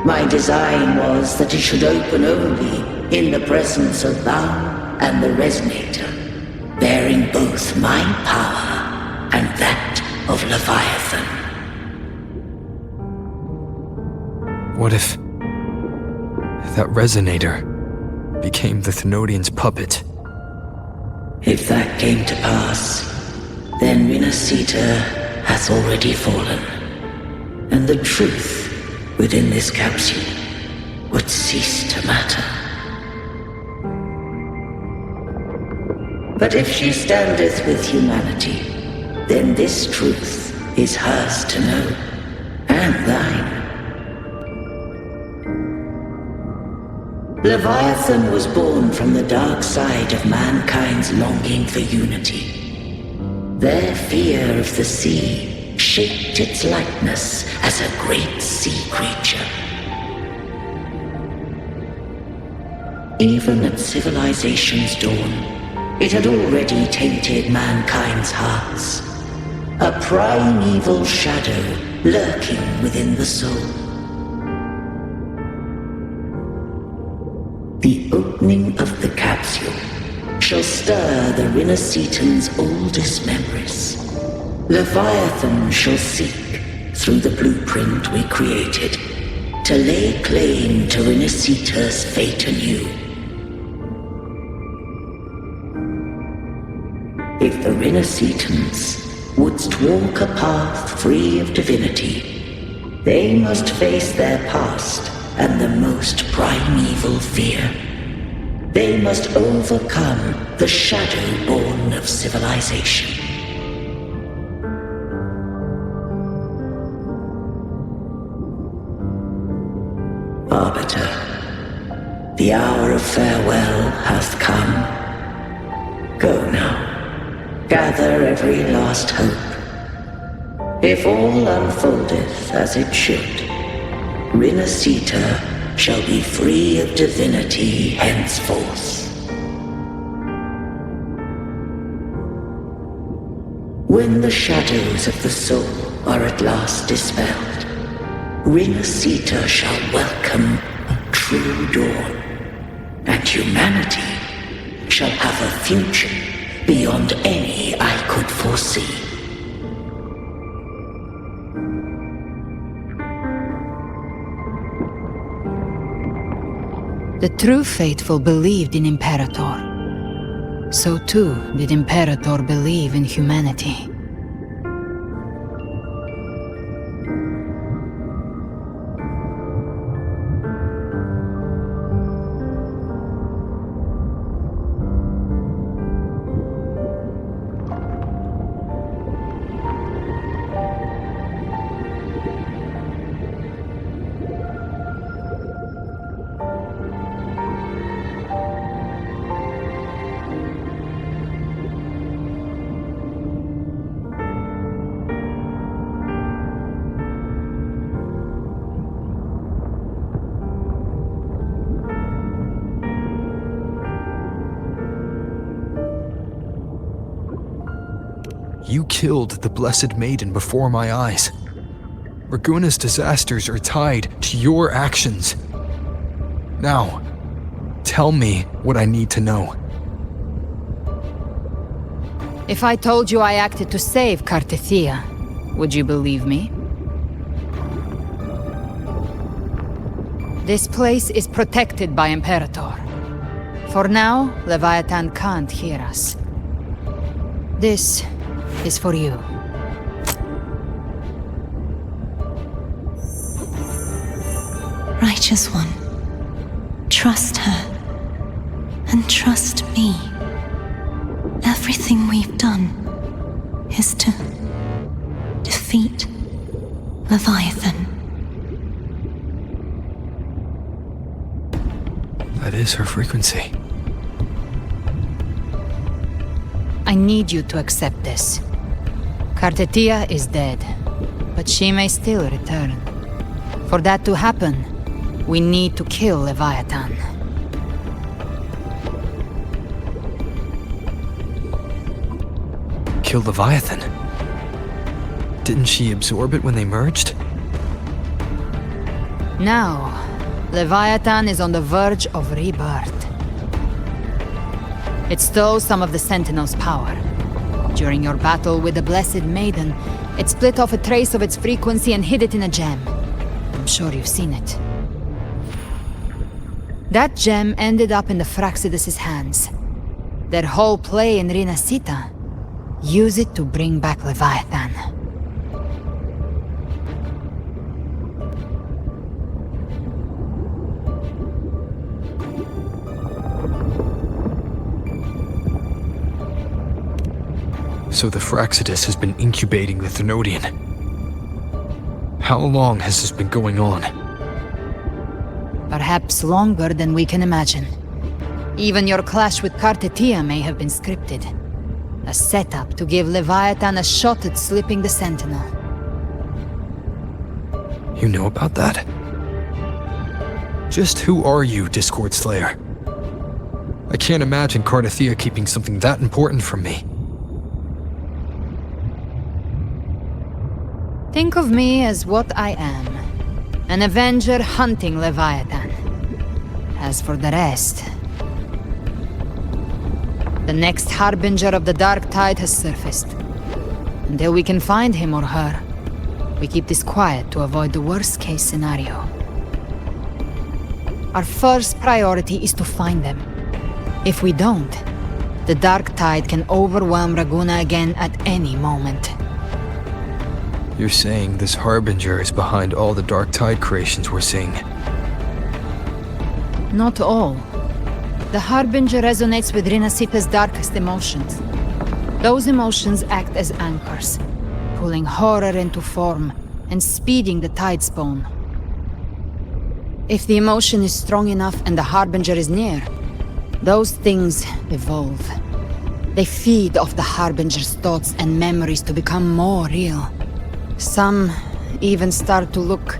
My design was that it should open only in the presence of thou and the resonator, bearing both my power and that of Leviathan. What if that resonator became the Thenodian's puppet? If that came to pass, then Renacita hath already fallen, and the truth within this capsule would cease to matter. But if she standeth with humanity, then this truth is hers to know, and thine. Leviathan was born from the dark side of mankind's longing for unity. Their fear of the sea shaped its likeness as a great sea creature. Even at civilization's dawn, it had already tainted mankind's hearts. A primeval shadow lurking within the soul. The opening of the capsule shall stir the Rinascitan's oldest memories. Leviathan shall seek, through the blueprint we created, to lay claim to Rinascita's fate anew. If the Rinascitans wouldst walk a path free of divinity, they must face their past and the most primeval fear. They must overcome the shadow born of civilization. Arbiter, the hour of farewell hath come. Go now. Gather every last hope. If all unfoldeth as it should, Rinascita shall be free of divinity henceforth. When the shadows of the soul are at last dispelled, Rinascita shall welcome a true dawn, and humanity shall have a future beyond any I could foresee. The true faithful believed in Imperator. So too did Imperator believe in humanity. You killed the Blessed Maiden before my eyes. Raguna's disasters are tied to your actions. Now, tell me what I need to know. If I told you I acted to save Cartethia, would you believe me? This place is protected by Imperator. For now, Leviathan can't hear us. This is for you. Righteous One, trust her, and trust me. Everything we've done is to defeat Leviathan. That is her frequency. I need you to accept this. Cartethia is dead, but she may still return. For that to happen, we need to kill Leviathan. Kill Leviathan? Didn't she absorb it when they merged? Now, Leviathan is on the verge of rebirth. It stole some of the Sentinel's power. During your battle with the Blessed Maiden, it split off a trace of its frequency and hid it in a gem. I'm sure you've seen it. That gem ended up in the Fraxidus' hands. Their whole play in Rinascita, use it to bring back Leviathan. So the Fraxidus has been incubating the Thenodian. How long has this been going on? Perhaps longer than we can imagine. Even your clash with Cartethia may have been scripted. A setup to give Leviathan a shot at slipping the Sentinel. You know about that? Just who are you, Discord Slayer? I can't imagine Cartethia keeping something that important from me. Think of me as what I am. An Avenger hunting Leviathan. As for the rest... The next Harbinger of the Dark Tide has surfaced. Until we can find him or her, we keep this quiet to avoid the worst-case scenario. Our first priority is to find them. If we don't, the Dark Tide can overwhelm Raguna again at any moment. You're saying this Harbinger is behind all the Dark Tide creations we're seeing? Not all. The Harbinger resonates with Rinasita's darkest emotions. Those emotions act as anchors, pulling horror into form and speeding the tide spawn. If the emotion is strong enough and the Harbinger is near, those things evolve. They feed off the Harbinger's thoughts and memories to become more real. Some even start to look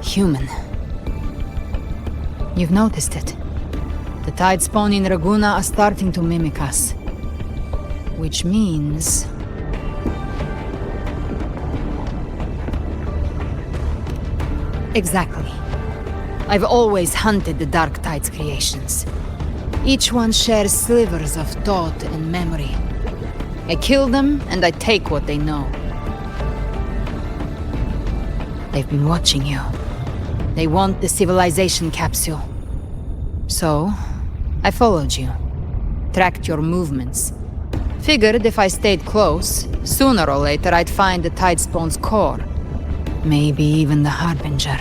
human. You've noticed it. The tide spawn in Raguna are starting to mimic us. Which means... Exactly. I've always hunted the Dark Tide's creations. Each one shares slivers of thought and memory. I kill them, and I take what they know. They've been watching you. They want the civilization capsule. So, I followed you. Tracked your movements. Figured if I stayed close, sooner or later I'd find the tide spawn's core. Maybe even the Harbinger.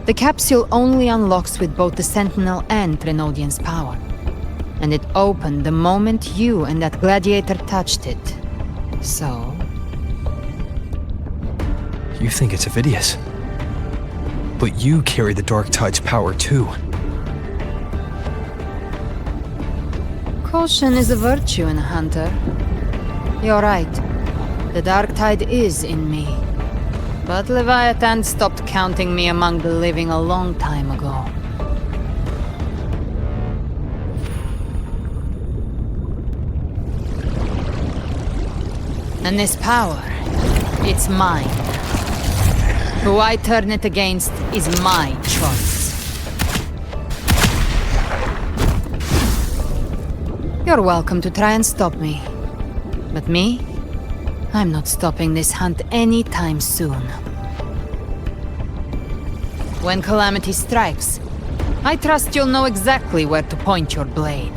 The capsule only unlocks with both the Sentinel and Trinodian's power. And it opened the moment you and that gladiator touched it. So... You think it's Avidius. But you carry the Dark Tide's power too. Caution is a virtue in a hunter. You're right. The Dark Tide is in me. But Leviathan stopped counting me among the living a long time ago. And this power, it's mine. Who I turn it against is my choice. You're welcome to try and stop me. But me? I'm not stopping this hunt anytime soon. When calamity strikes, I trust you'll know exactly where to point your blade.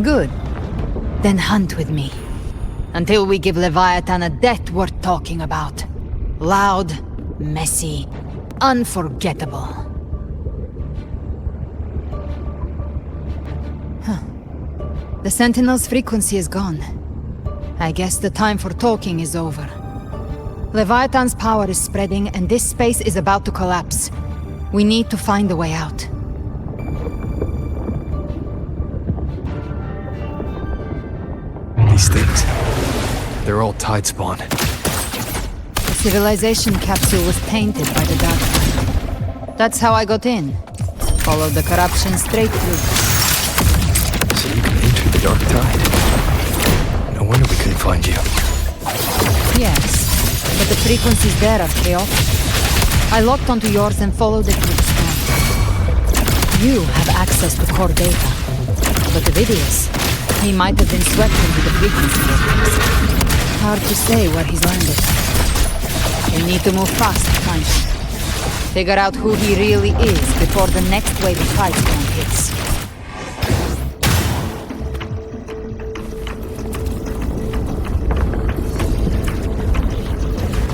Good. Then hunt with me. Until we give Leviathan a death worth talking about. Loud, messy, unforgettable. The Sentinel's frequency is gone. I guess the time for talking is over. Leviathan's power is spreading and this space is about to collapse. We need to find a way out. These things, they're all tide spawn. The civilization capsule was tainted by the Dark Tide. That's how I got in. Followed the corruption straight through. So you can enter the Dark Tide. No wonder we couldn't find you. Yes, but the frequencies there are chaotic. I locked onto yours and followed it through the storm. You have access to core data, but Avidius, he might have been swept into the frequency waves. Hard to say where he's landed. We need to move fast to find him. Figure out who he really is before the next wave of tide storm hits.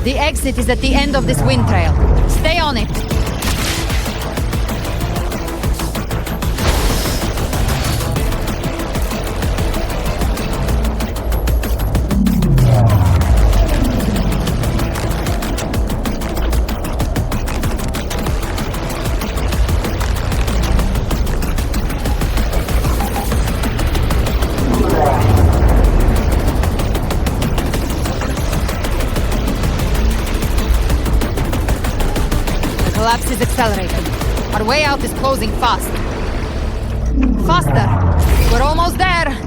The exit is at the end of this wind trail. Stay on it! collapse is accelerating. Our way out is closing fast. Faster! We're almost there!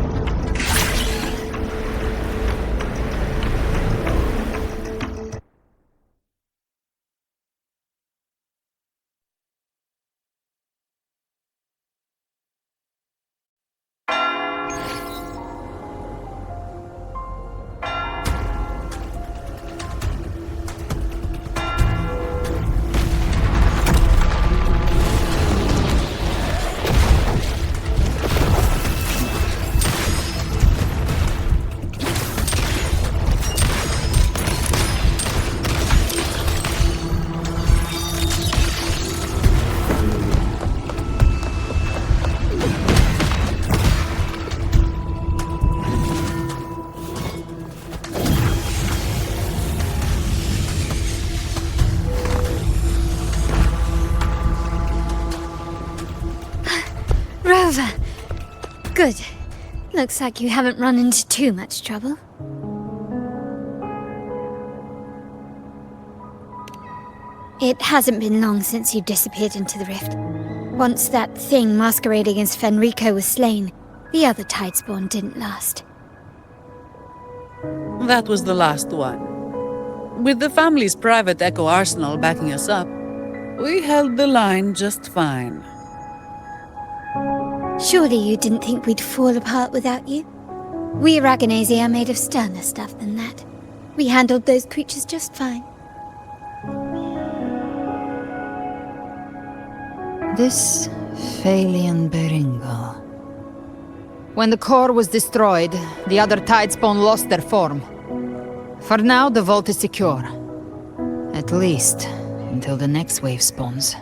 Rover! Good. Looks like you haven't run into too much trouble. It hasn't been long since you disappeared into the rift. Once that thing masquerading as Fenrico was slain, the other Tidespawn didn't last. That was the last one. With the family's private Echo arsenal backing us up, we held the line just fine. Surely you didn't think we'd fall apart without you? We Aragonese are made of sterner stuff than that. We handled those creatures just fine. This Phalian Beringal. When the core was destroyed, the other Tidespawn lost their form. For now, the vault is secure. At least, until the next wave spawns.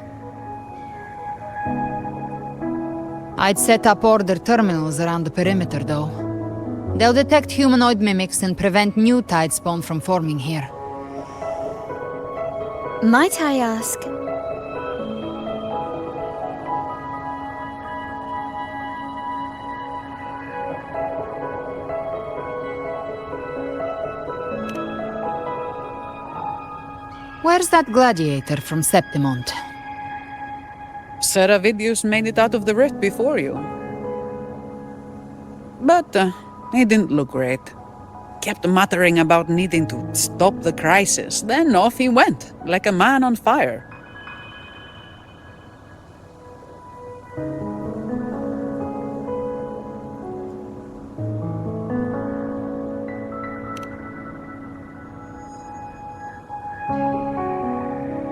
I'd set up order terminals around the perimeter, though. They'll detect humanoid mimics and prevent new Tidespawn from forming here. Might I ask? Where's that gladiator from Septimont? Seravidius made it out of the rift before you. But he didn't look great. Kept muttering about needing to stop the crisis, then off he went, like a man on fire.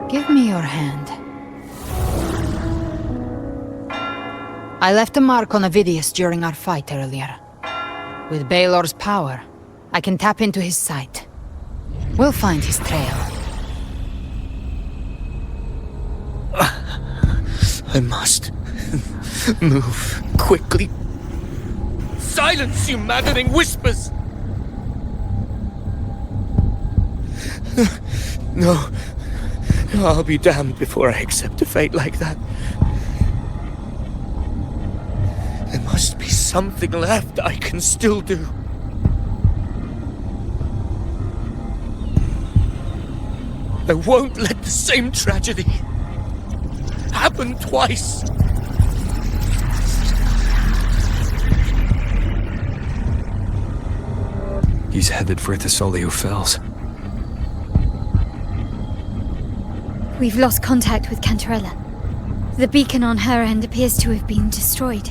Give me your hand. I left a mark on Avidius during our fight earlier. With Baelor's power, I can tap into his sight. We'll find his trail. I must move quickly. Silence, you maddening whispers! No, I'll be damned before I accept a fate like that. There must be something left I can still do. I won't let the same tragedy happen twice. He's headed for Thessalio Fells. We've lost contact with Cantarella. The beacon on her end appears to have been destroyed.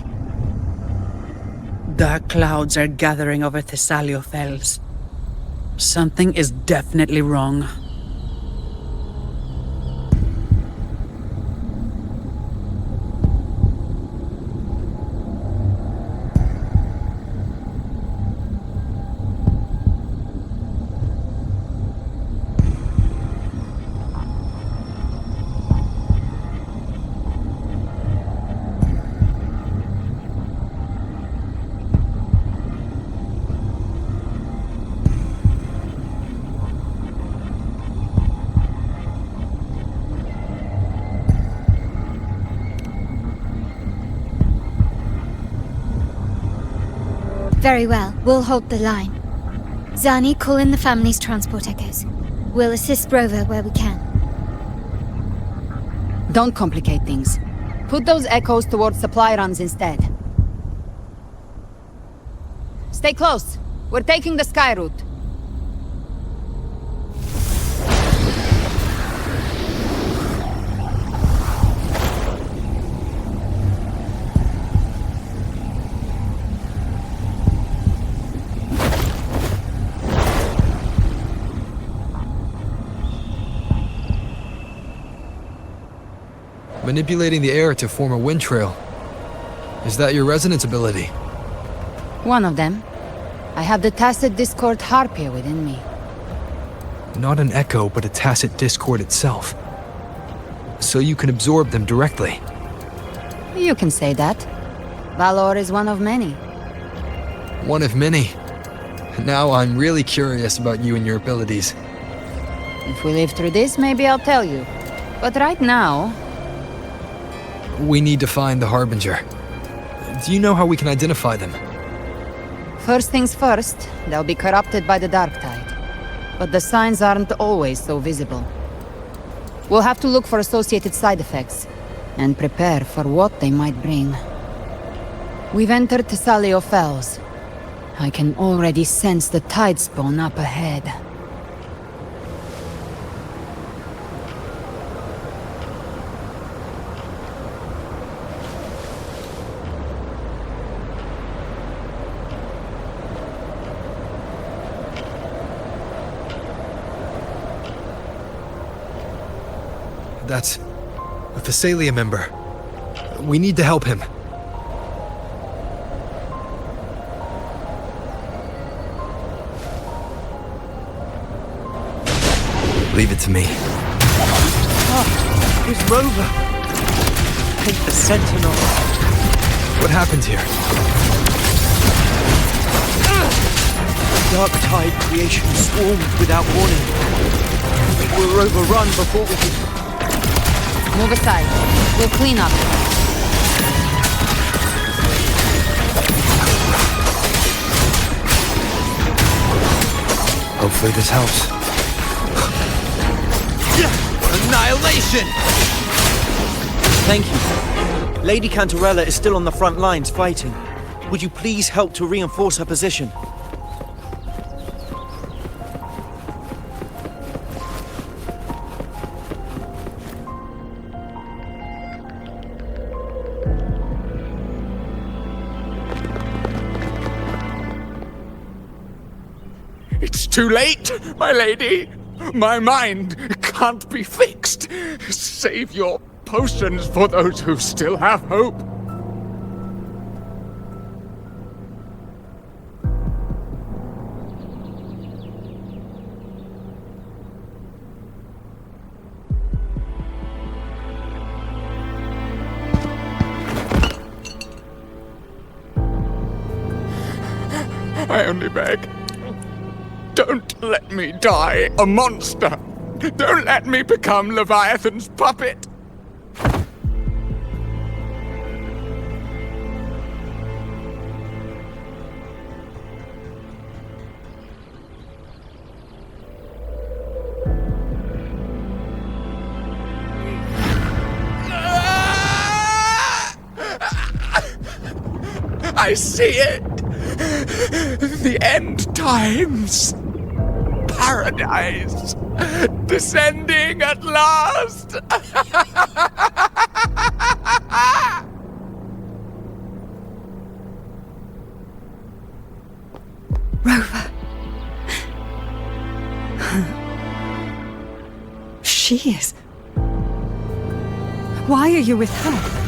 Dark clouds are gathering over Thessalio Fells. Something is definitely wrong. Very well, we'll hold the line. Zani, call in the family's transport echoes. We'll assist Rover where we can. Don't complicate things. Put those echoes towards supply runs instead. Stay close. We're taking the sky route. Manipulating the air to form a wind trail. Is that your resonance ability? One of them. I have the Tacit Discord Harpia within me. Not an echo, but a tacit discord itself. So you can absorb them directly. You can say that. Valor is one of many. One of many. Now I'm really curious about you and your abilities. If we live through this, maybe I'll tell you. But right now... We need to find the Harbinger. Do you know how we can identify them? First things first, they'll be corrupted by the dark tide. But the signs aren't always so visible. We'll have to look for associated side effects, and prepare for what they might bring. We've entered Thessalio Fells. I can already sense the tide spawn up ahead. That's a Thessalia member. We need to help him. Leave it to me. Oh, it's Rover. Hate the Sentinel. What happened here? Dark tide creation swarmed without warning. We were overrun before we could... Move aside. We'll clean up. Hopefully this helps. Annihilation! Thank you. Lady Cantarella is still on the front lines fighting. Would you please help to reinforce her position? It's too late, my lady. My mind can't be fixed. Save your potions for those who still have hope. I only beg. Don't let me die a monster! Don't let me become Leviathan's puppet! I see it! The end times! Paradise! Descending at last! Rover. She is. Why are you with her?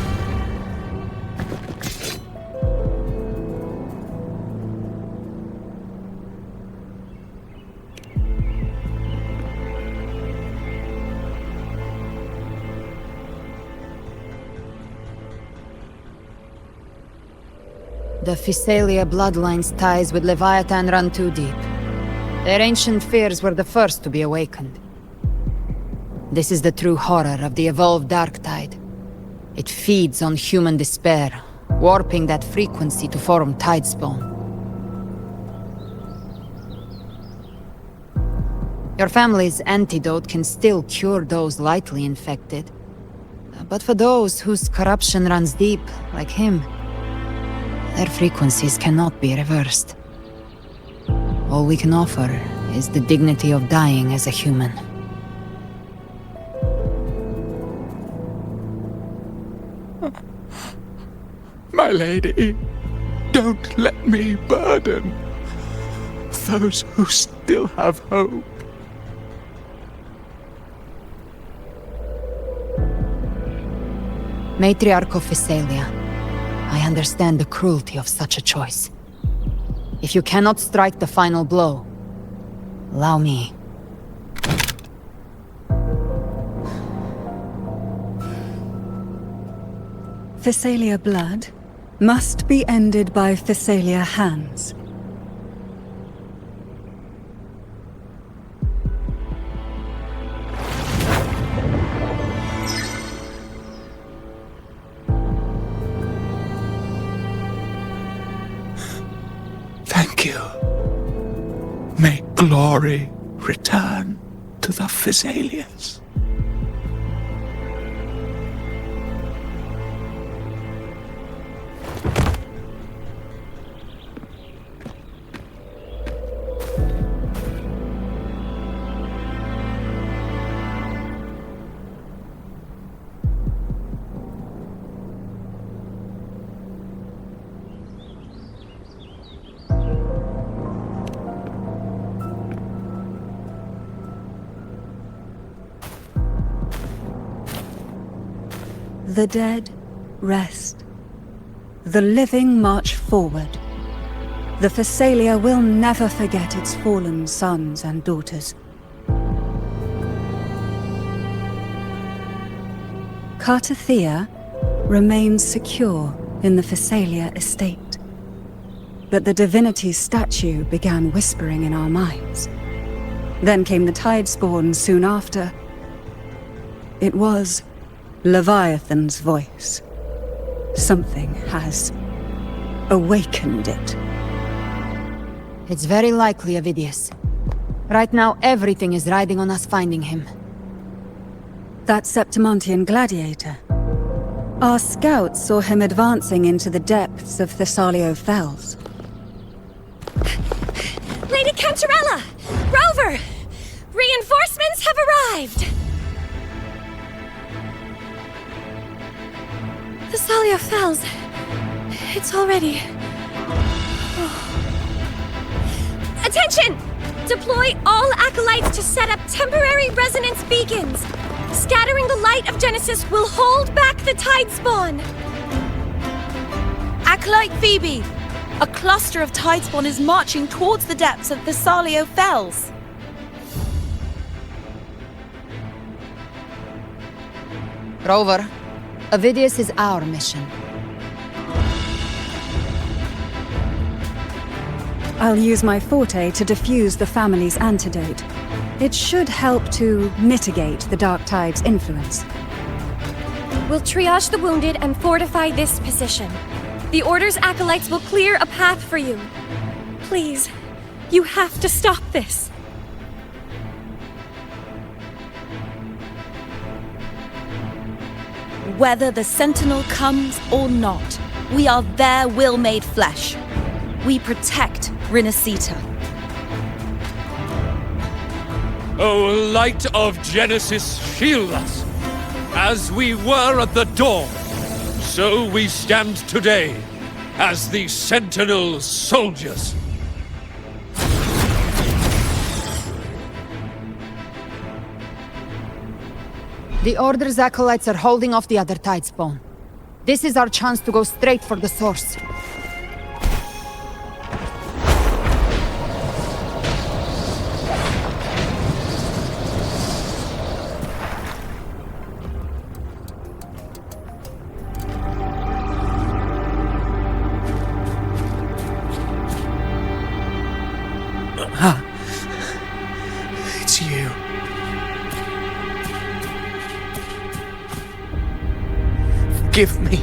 The Thessalia bloodline's ties with Leviathan run too deep. Their ancient fears were the first to be awakened. This is the true horror of the evolved dark tide. It feeds on human despair, warping that frequency to form tidespawn. Your family's antidote can still cure those lightly infected, But for those whose corruption runs deep, like him, their frequencies cannot be reversed. All we can offer is the dignity of dying as a human. My lady, don't let me burden those who still have hope. Matriarch of Physalia, I understand the cruelty of such a choice. If you cannot strike the final blow, allow me. Physalia blood must be ended by Physalia hands. Thank you. May glory return to the Physalians. The dead rest. The living march forward. The Physalia will never forget its fallen sons and daughters. Cartathea remains secure in the Physalia estate. But the divinity's statue began whispering in our minds. Then came the Tidespawn soon after. It was Leviathan's voice. Something has awakened it. It's very likely, Avidius. Right now, everything is riding on us finding him. That Septimontian gladiator. Our scouts saw him advancing into the depths of Thessalio Fells. Lady Cantarella! Rover! Reinforcements have arrived! Thessalio Fells. It's already... Attention! Deploy all acolytes to set up temporary resonance beacons. Scattering the light of Genesis will hold back the Tidespawn. Acolyte Phoebe! A cluster of Tidespawn is marching towards the depths of Thessalio Fells. Rover, Avidius is our mission. I'll use my forte to diffuse the family's antidote. It should help to mitigate the Dark Tide's influence. We'll triage the wounded and fortify this position. The Order's acolytes will clear a path for you. Please, you have to stop this. Whether the Sentinel comes or not, we are their will made flesh. We protect Rinasita. O light of Genesis, shield us! As we were at the dawn, so we stand today, as the Sentinel soldiers. The Order's acolytes are holding off the other Tidespawn. This is our chance to go straight for the source. It's you. Forgive me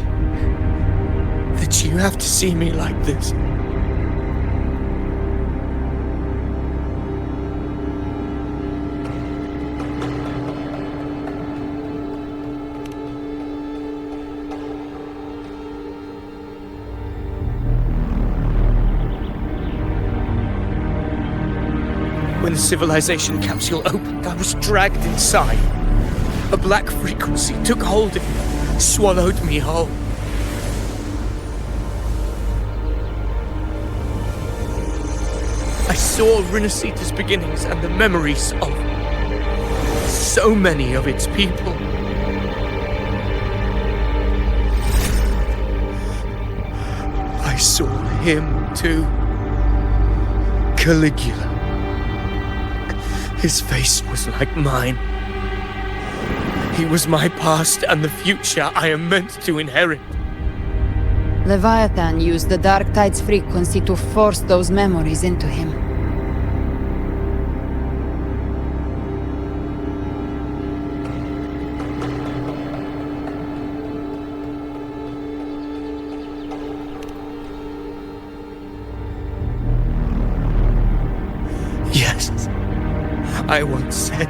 that you have to see me like this. When the civilization capsule opened, I was dragged inside. A black frequency took hold of me, swallowed me whole. I saw Rinasita's beginnings and the memories of so many of its people. I saw him too. Caligula. His face was like mine. He was my past and the future I am meant to inherit. Leviathan used the Dark Tide's frequency to force those memories into him. Yes, I once said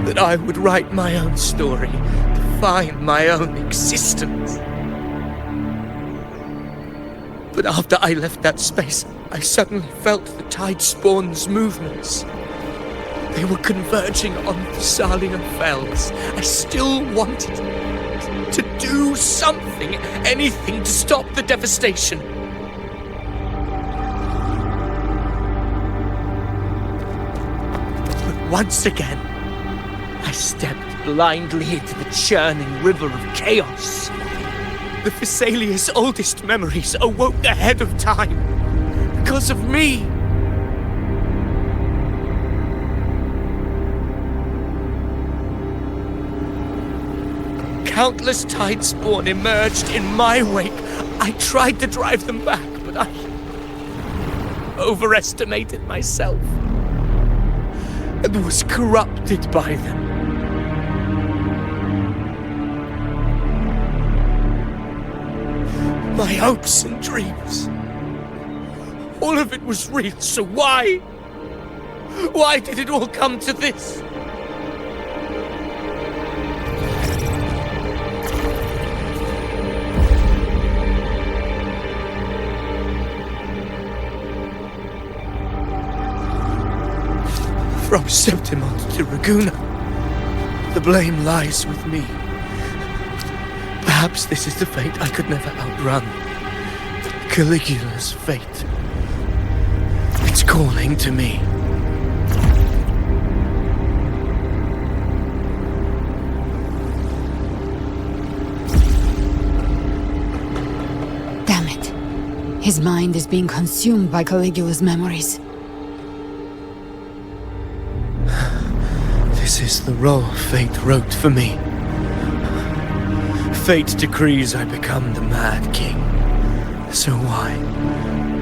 that I would write my own story, define my own existence. But after I left that space, I suddenly felt the Tidespawn's movements. They were converging on Thessalia Fells. I still wanted to do something, anything to stop the devastation. But once again, I stepped blindly into the churning river of chaos. The Thessalia's oldest memories awoke ahead of time because of me. Countless Tidespawn emerged in my wake. I tried to drive them back, but I overestimated myself and was corrupted by them. My hopes and dreams. All of it was real, so why? Why did it all come to this? From Septimont to Raguna, the blame lies with me. Perhaps this is the fate I could never outrun. Caligula's fate. It's calling to me. Damn it. His mind is being consumed by Caligula's memories. This is the role fate wrote for me. Fate decrees I become the Mad King. So why?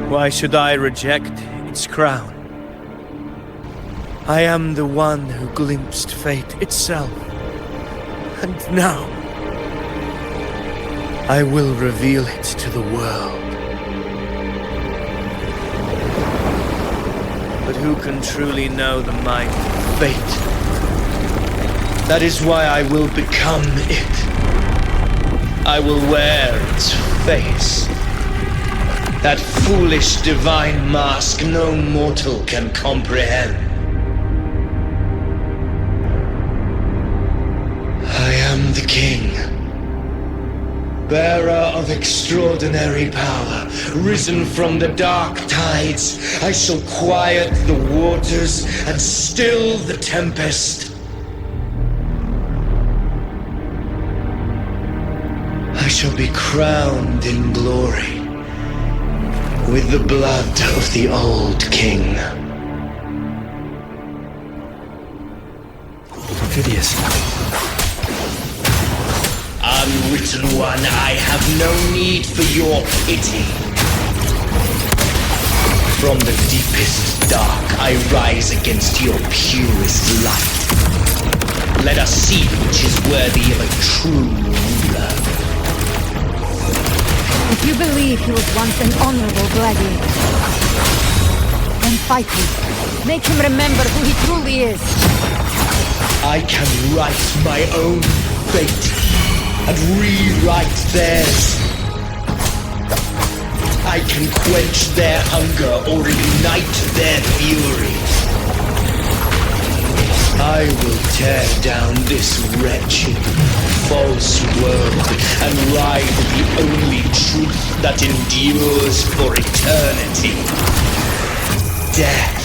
Why should I reject its crown? I am the one who glimpsed fate itself. And now, I will reveal it to the world. But who can truly know the mind of fate? That is why I will become it. I will wear its face. That foolish divine mask no mortal can comprehend. I am the king, bearer of extraordinary power, risen from the dark tides. I shall quiet the waters and still the tempest. I shall be crowned in glory with the blood of the old king. Phidias. Unwritten one, I have no need for your pity. From the deepest dark, I rise against your purest light. Let us see which is worthy of a true ruler. If you believe he was once an honorable gladiator, then fight him. Make him remember who he truly is. I can write my own fate and rewrite theirs. I can quench their hunger or ignite their fury. I will tear down this wretched, false world and ride the only truth that endures for eternity. Death.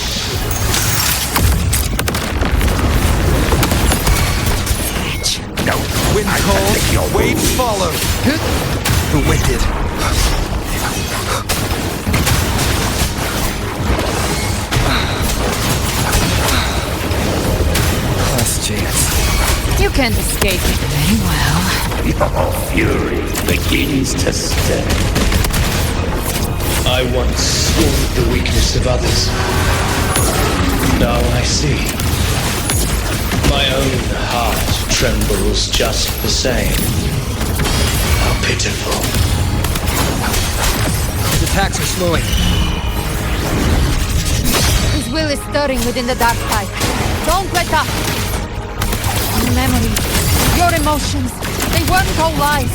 No. Wind calls, waves follow. The wicked. Last chance. You can't escape it very well. Your fury begins to stir. I once scorned the weakness of others. Now I see. My own heart trembles just the same. How pitiful. His attacks are slowing. His will is stirring within the dark tide. Don't let up! Your memories, your emotions, they weren't all lies.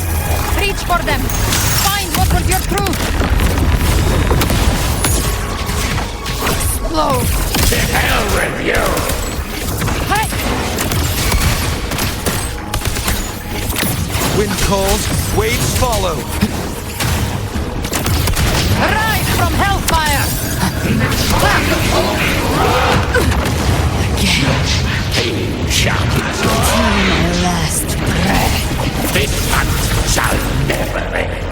Reach for them. Find what was your truth. Explode. To hell with you! Hey! Wind calls, waves follow. Rise from hellfire! Again. My last breath. This hunt shall never end.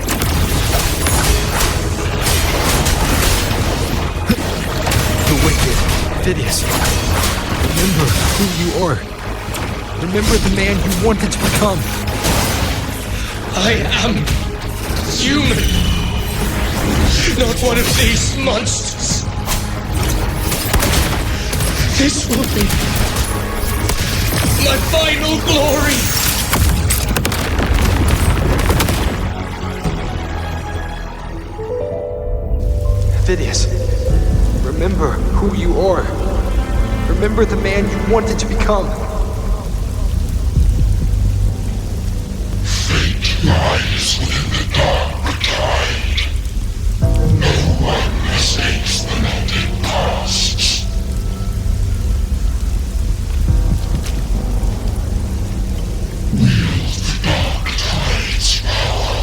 The wicked. Phidias. Remember who you are. Remember the man you wanted to become. I am human. Not one of these monsters. This will be my final glory. Phidias, remember who you are. Remember the man you wanted to become. Fate lies within the dark tide. No one escapes the melting pasts. Wield the dark tide's power,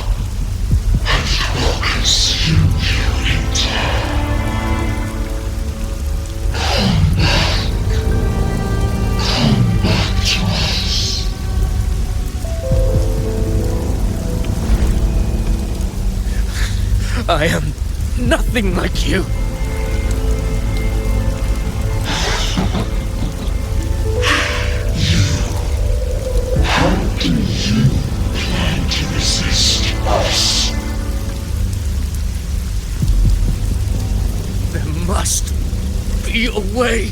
and it will consume you in time. Come back to us. I am nothing like you. How do you plan to resist us? There must be a way.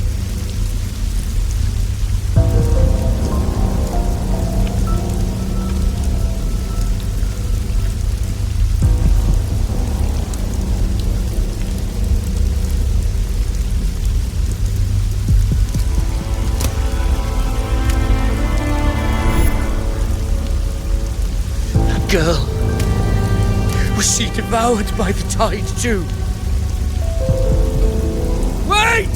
Girl, was she devoured by the tide too? Wait!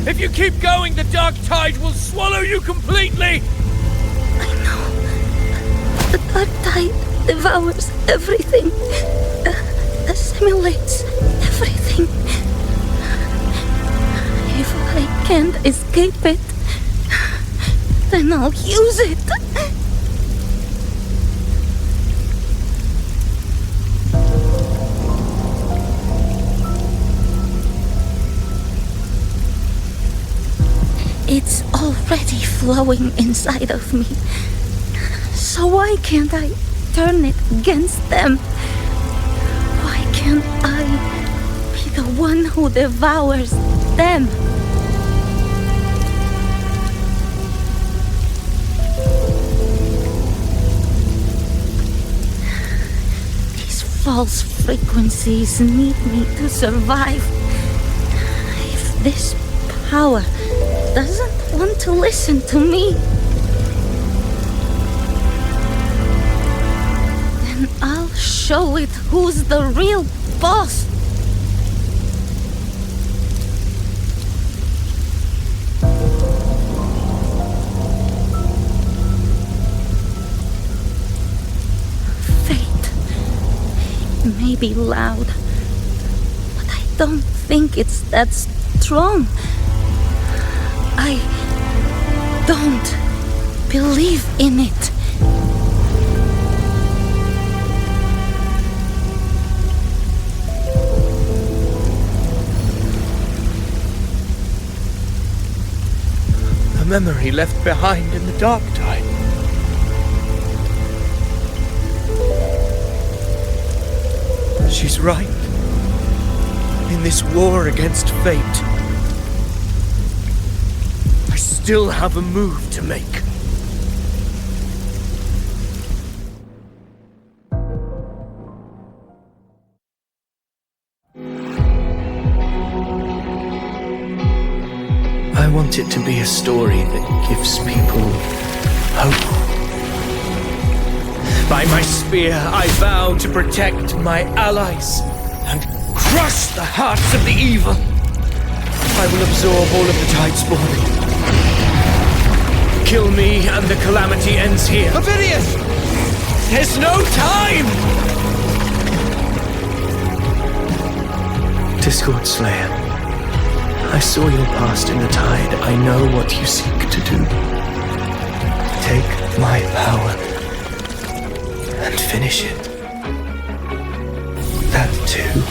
If you keep going, the dark tide will swallow you completely! I know. The dark tide devours everything. Assimilates everything. If I can't escape it, then I'll use it. It's already flowing inside of me. So why can't I turn it against them? Why can't I be the one who devours them? These false frequencies need me to survive. If this power doesn't want to listen to me, then I'll show it who's the real boss. may be loud, but I don't think it's that strong. I don't believe in it. A memory left behind in the dark tide. She's right. In this war against fate, I still have a move to make. I want it to be a story that gives people hope. By my spear, I vow to protect my allies and crush the hearts of the evil. I will absorb all of the Tidespawn. Kill me and the calamity ends here. Ovidius! There's no time! Discord Slayer, I saw your past in the tide. I know what you seek to do. Take my power and finish it. That, too,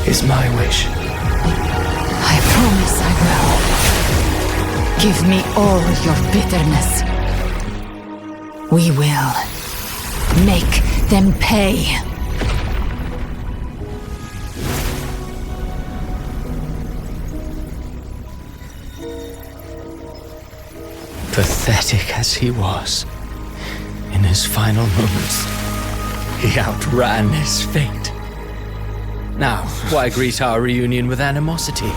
is my wish. I promise I will. Give me all your bitterness. We will make them pay. Pathetic as he was, in his final moments, he outran his fate. Now, why greet our reunion with animosity?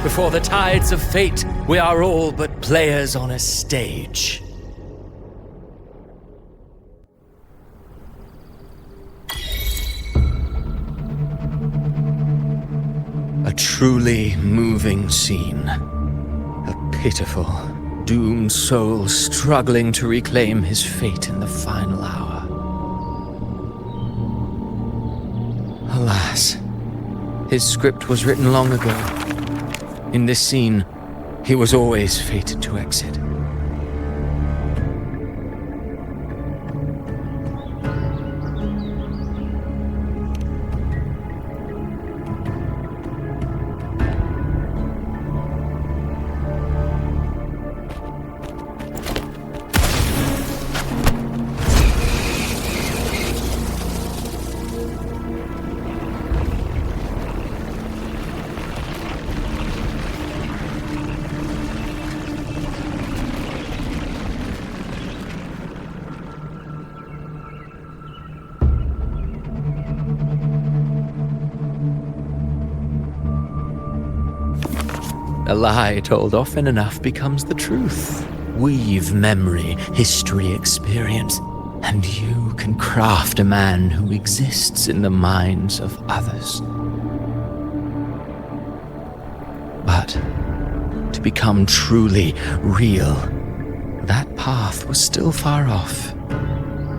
Before the tides of fate, we are all but players on a stage. A truly moving scene. A pitiful, doomed soul struggling to reclaim his fate in the final hour. Alas, his script was written long ago. In this scene, he was always fated to exit. A lie told often enough becomes the truth. Weave memory, history, experience, and you can craft a man who exists in the minds of others. But to become truly real, that path was still far off.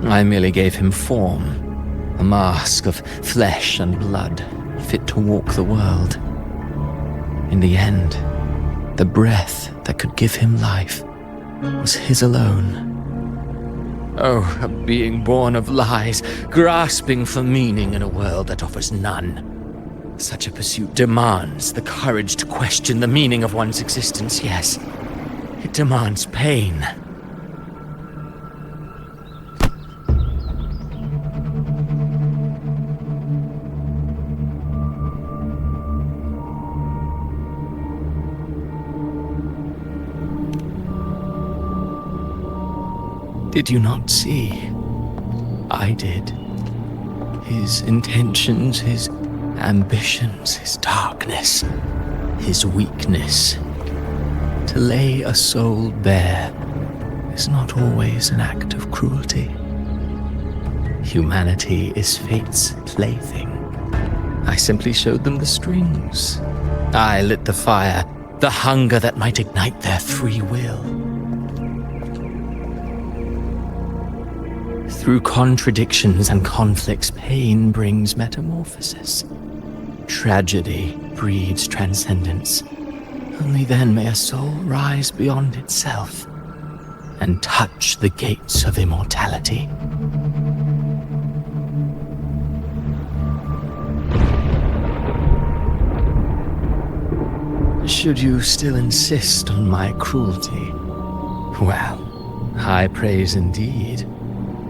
I merely gave him form, a mask of flesh and blood, fit to walk the world. In the end, the breath that could give him life was his alone. Oh, a being born of lies, grasping for meaning in a world that offers none. Such a pursuit demands the courage to question the meaning of one's existence, yes. It demands pain. Did you not see? I did. His intentions, his ambitions, his darkness, his weakness. To lay a soul bare is not always an act of cruelty. Humanity is fate's plaything. I simply showed them the strings. I lit the fire, the hunger that might ignite their free will. Through contradictions and conflicts, pain brings metamorphosis. Tragedy breeds transcendence. Only then may a soul rise beyond itself and touch the gates of immortality. Should you still insist on my cruelty, well, high praise indeed.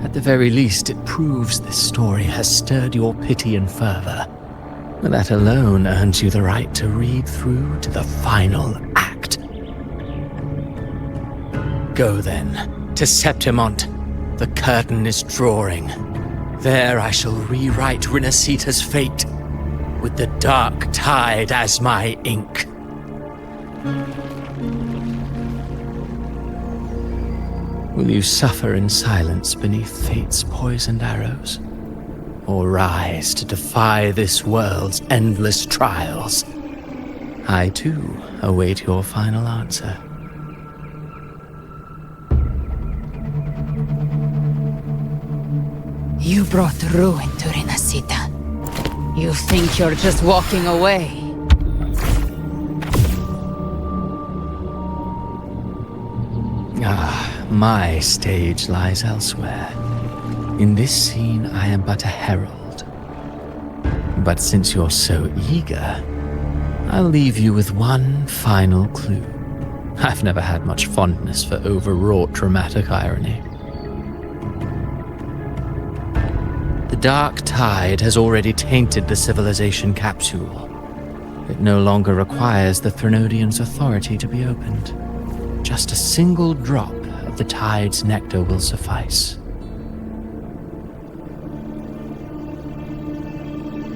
At the very least, it proves this story has stirred your pity and fervor. That alone earns you the right to read through to the final act. Go then, to Septimont. The curtain is drawing. There I shall rewrite Rinasita's fate, with the dark tide as my ink. Will you suffer in silence beneath fate's poisoned arrows? Or rise to defy this world's endless trials? I, too, await your final answer. You brought ruin to Rinasita. You think you're just walking away? My stage lies elsewhere. In this scene, I am but a herald. But since you're so eager, I'll leave you with one final clue. I've never had much fondness for overwrought dramatic irony. The dark tide has already tainted the civilization capsule. It no longer requires the Threnodians' authority to be opened. Just a single drop of the tide's nectar will suffice.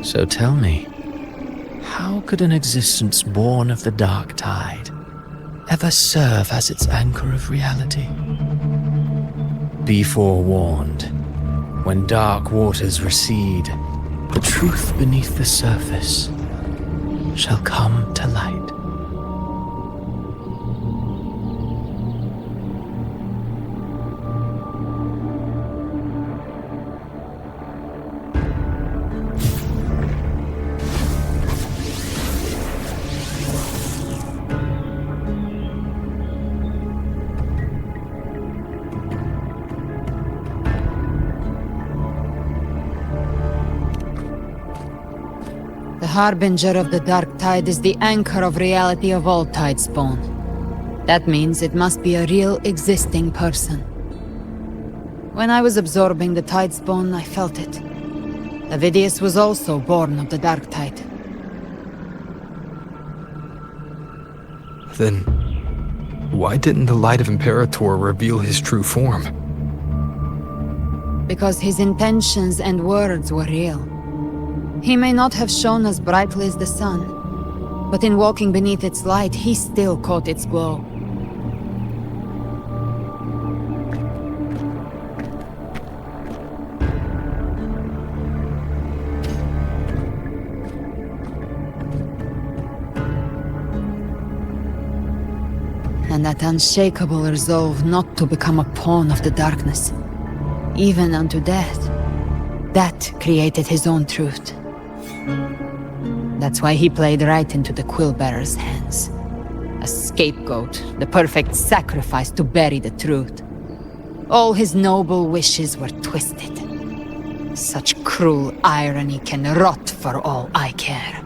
So tell me, how could an existence born of the dark tide ever serve as its anchor of reality? Be forewarned, when dark waters recede, the truth beneath the surface shall come to light. The harbinger of the dark tide is the anchor of reality of all tidespawn. That means it must be a real existing person. When I was absorbing the tidespawn, I felt it. Avidius was also born of the dark tide. Then, why didn't the light of Imperator reveal his true form? Because his intentions and words were real. He may not have shone as brightly as the sun, but in walking beneath its light, he still caught its glow. And that unshakable resolve not to become a pawn of the darkness, even unto death, that created his own truth. That's why he played right into the Quill-Bearer's hands. A scapegoat, the perfect sacrifice to bury the truth. All his noble wishes were twisted. Such cruel irony can rot for all I care.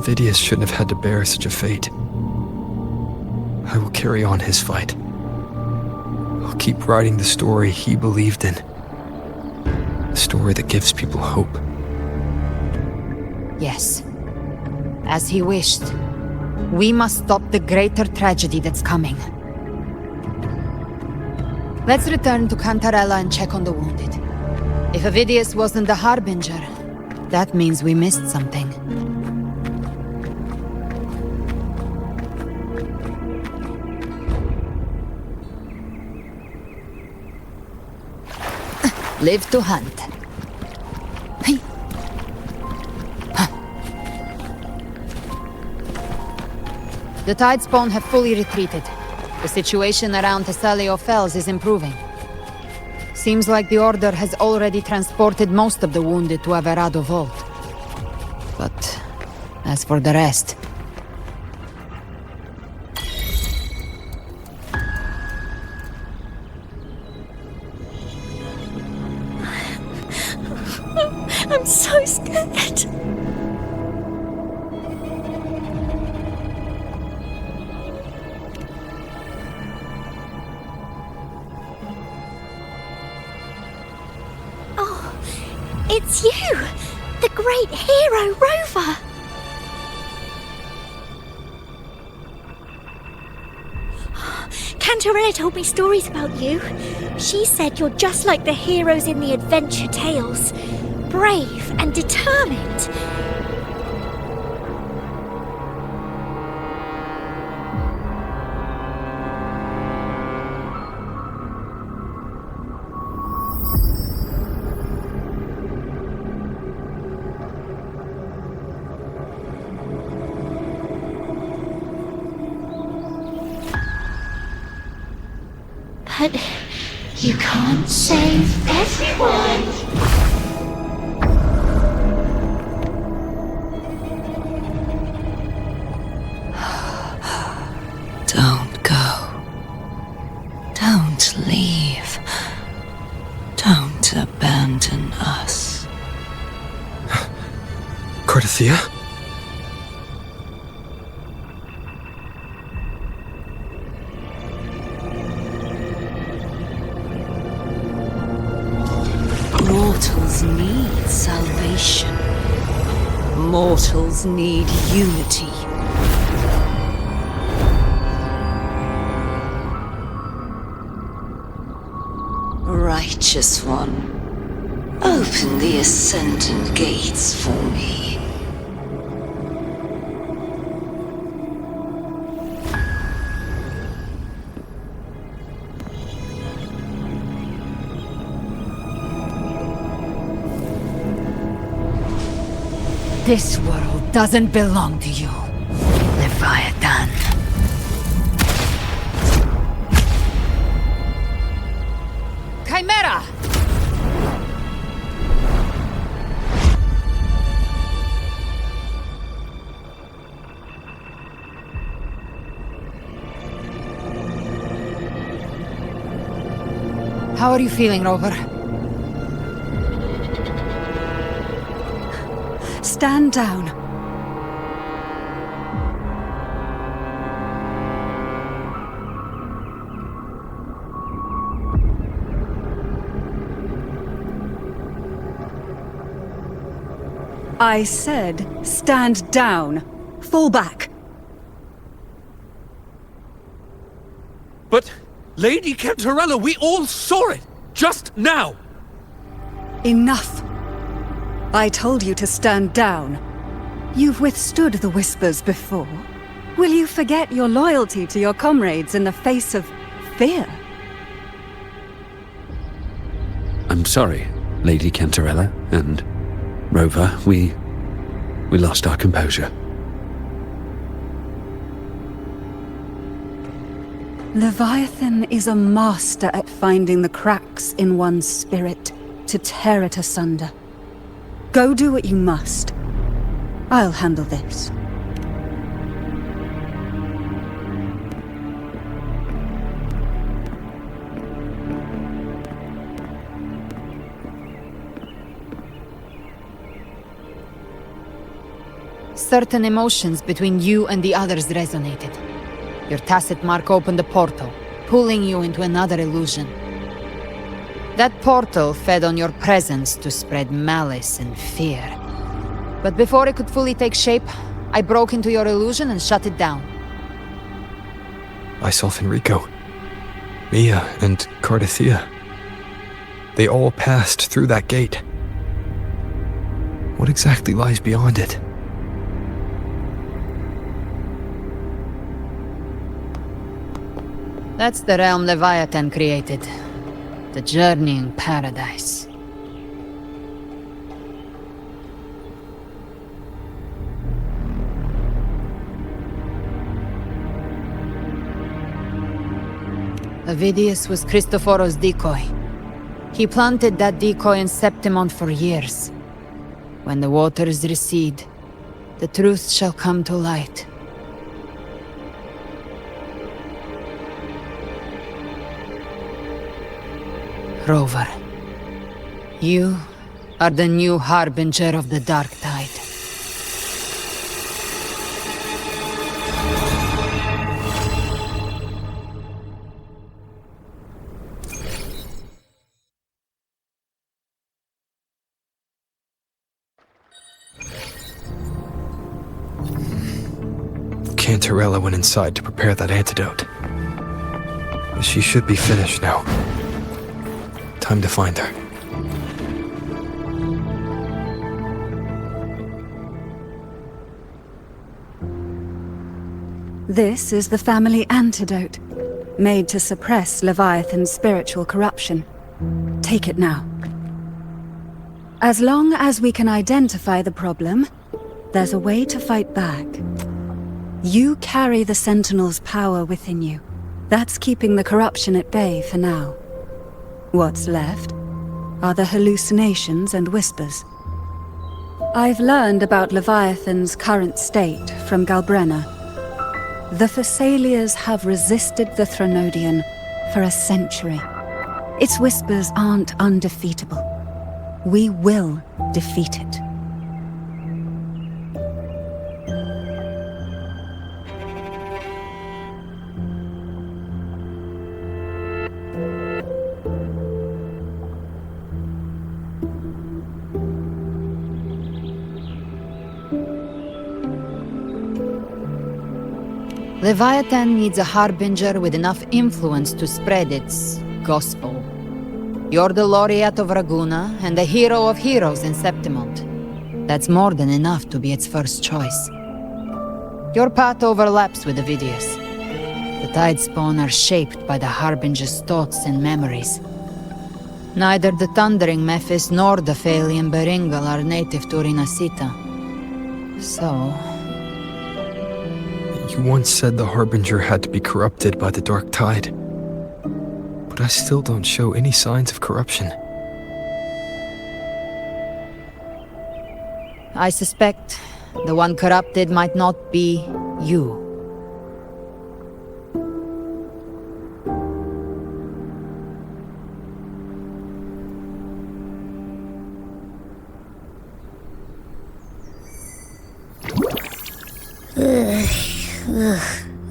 Avidius shouldn't have had to bear such a fate. I will carry on his fight. I'll keep writing the story he believed in. The story that gives people hope. Yes. As he wished. We must stop the greater tragedy that's coming. Let's return to Cantarella and check on the wounded. If Avidius wasn't the harbinger, that means we missed something. Live to hunt. The Tidespawn have fully retreated. The situation around Thessalio Fells is improving. Seems like the Order has already transported most of the wounded to Averado Vault. But as for the rest... I'm so scared. Oh, it's you! The great hero, Rover! Cantarella told me stories about you. She said you're just like the heroes in the adventure tales. Brave and determined. But you can't save everyone. Don't go. Don't leave. Don't abandon us. Cardathia? Mortals need salvation. Mortals need unity. Righteous One, open the Ascendant gates for me. This world doesn't belong to you, Leviathan. Chimera! How are you feeling, Rover? Stand down. I said, stand down. Fall back. But, Lady Cantarella, we all saw it! Just now! Enough. I told you to stand down. You've withstood the whispers before. Will you forget your loyalty to your comrades in the face of fear? I'm sorry, Lady Cantarella and Rover. We lost our composure. Leviathan is a master at finding the cracks in one's spirit to tear it asunder. Go do what you must. I'll handle this. Certain emotions between you and the others resonated. Your tacit mark opened a portal, pulling you into another illusion. That portal fed on your presence to spread malice and fear. But before it could fully take shape, I broke into your illusion and shut it down. Myself and Rico, Mia and Cardathia. They all passed through that gate. What exactly lies beyond it? That's the realm Leviathan created. The journeying paradise. Avidius was Cristoforo's decoy. He planted that decoy in Septimont for years. When the waters recede, the truth shall come to light. Rover, you are the new harbinger of the Dark Tide. Cantarella went inside to prepare that antidote. She should be finished now. Time to find her. This is the family antidote, made to suppress Leviathan's spiritual corruption. Take it now. As long as we can identify the problem, there's a way to fight back. You carry the Sentinel's power within you. That's keeping the corruption at bay for now. What's left are the hallucinations and whispers. I've learned about Leviathan's current state from Galbrenna. The Thessalians have resisted the Threnodian for a century. Its whispers aren't undefeatable. We will defeat it. Leviathan needs a harbinger with enough influence to spread its gospel. You're the laureate of Raguna and the hero of heroes in Septimont. That's more than enough to be its first choice. Your path overlaps with Avidius. The Tidespawn are shaped by the harbinger's thoughts and memories. Neither the Thundering Mephis nor the Phalian Beringal are native to Rinasita. So... You once said the Harbinger had to be corrupted by the Dark Tide. But I still don't show any signs of corruption. I suspect the one corrupted might not be you.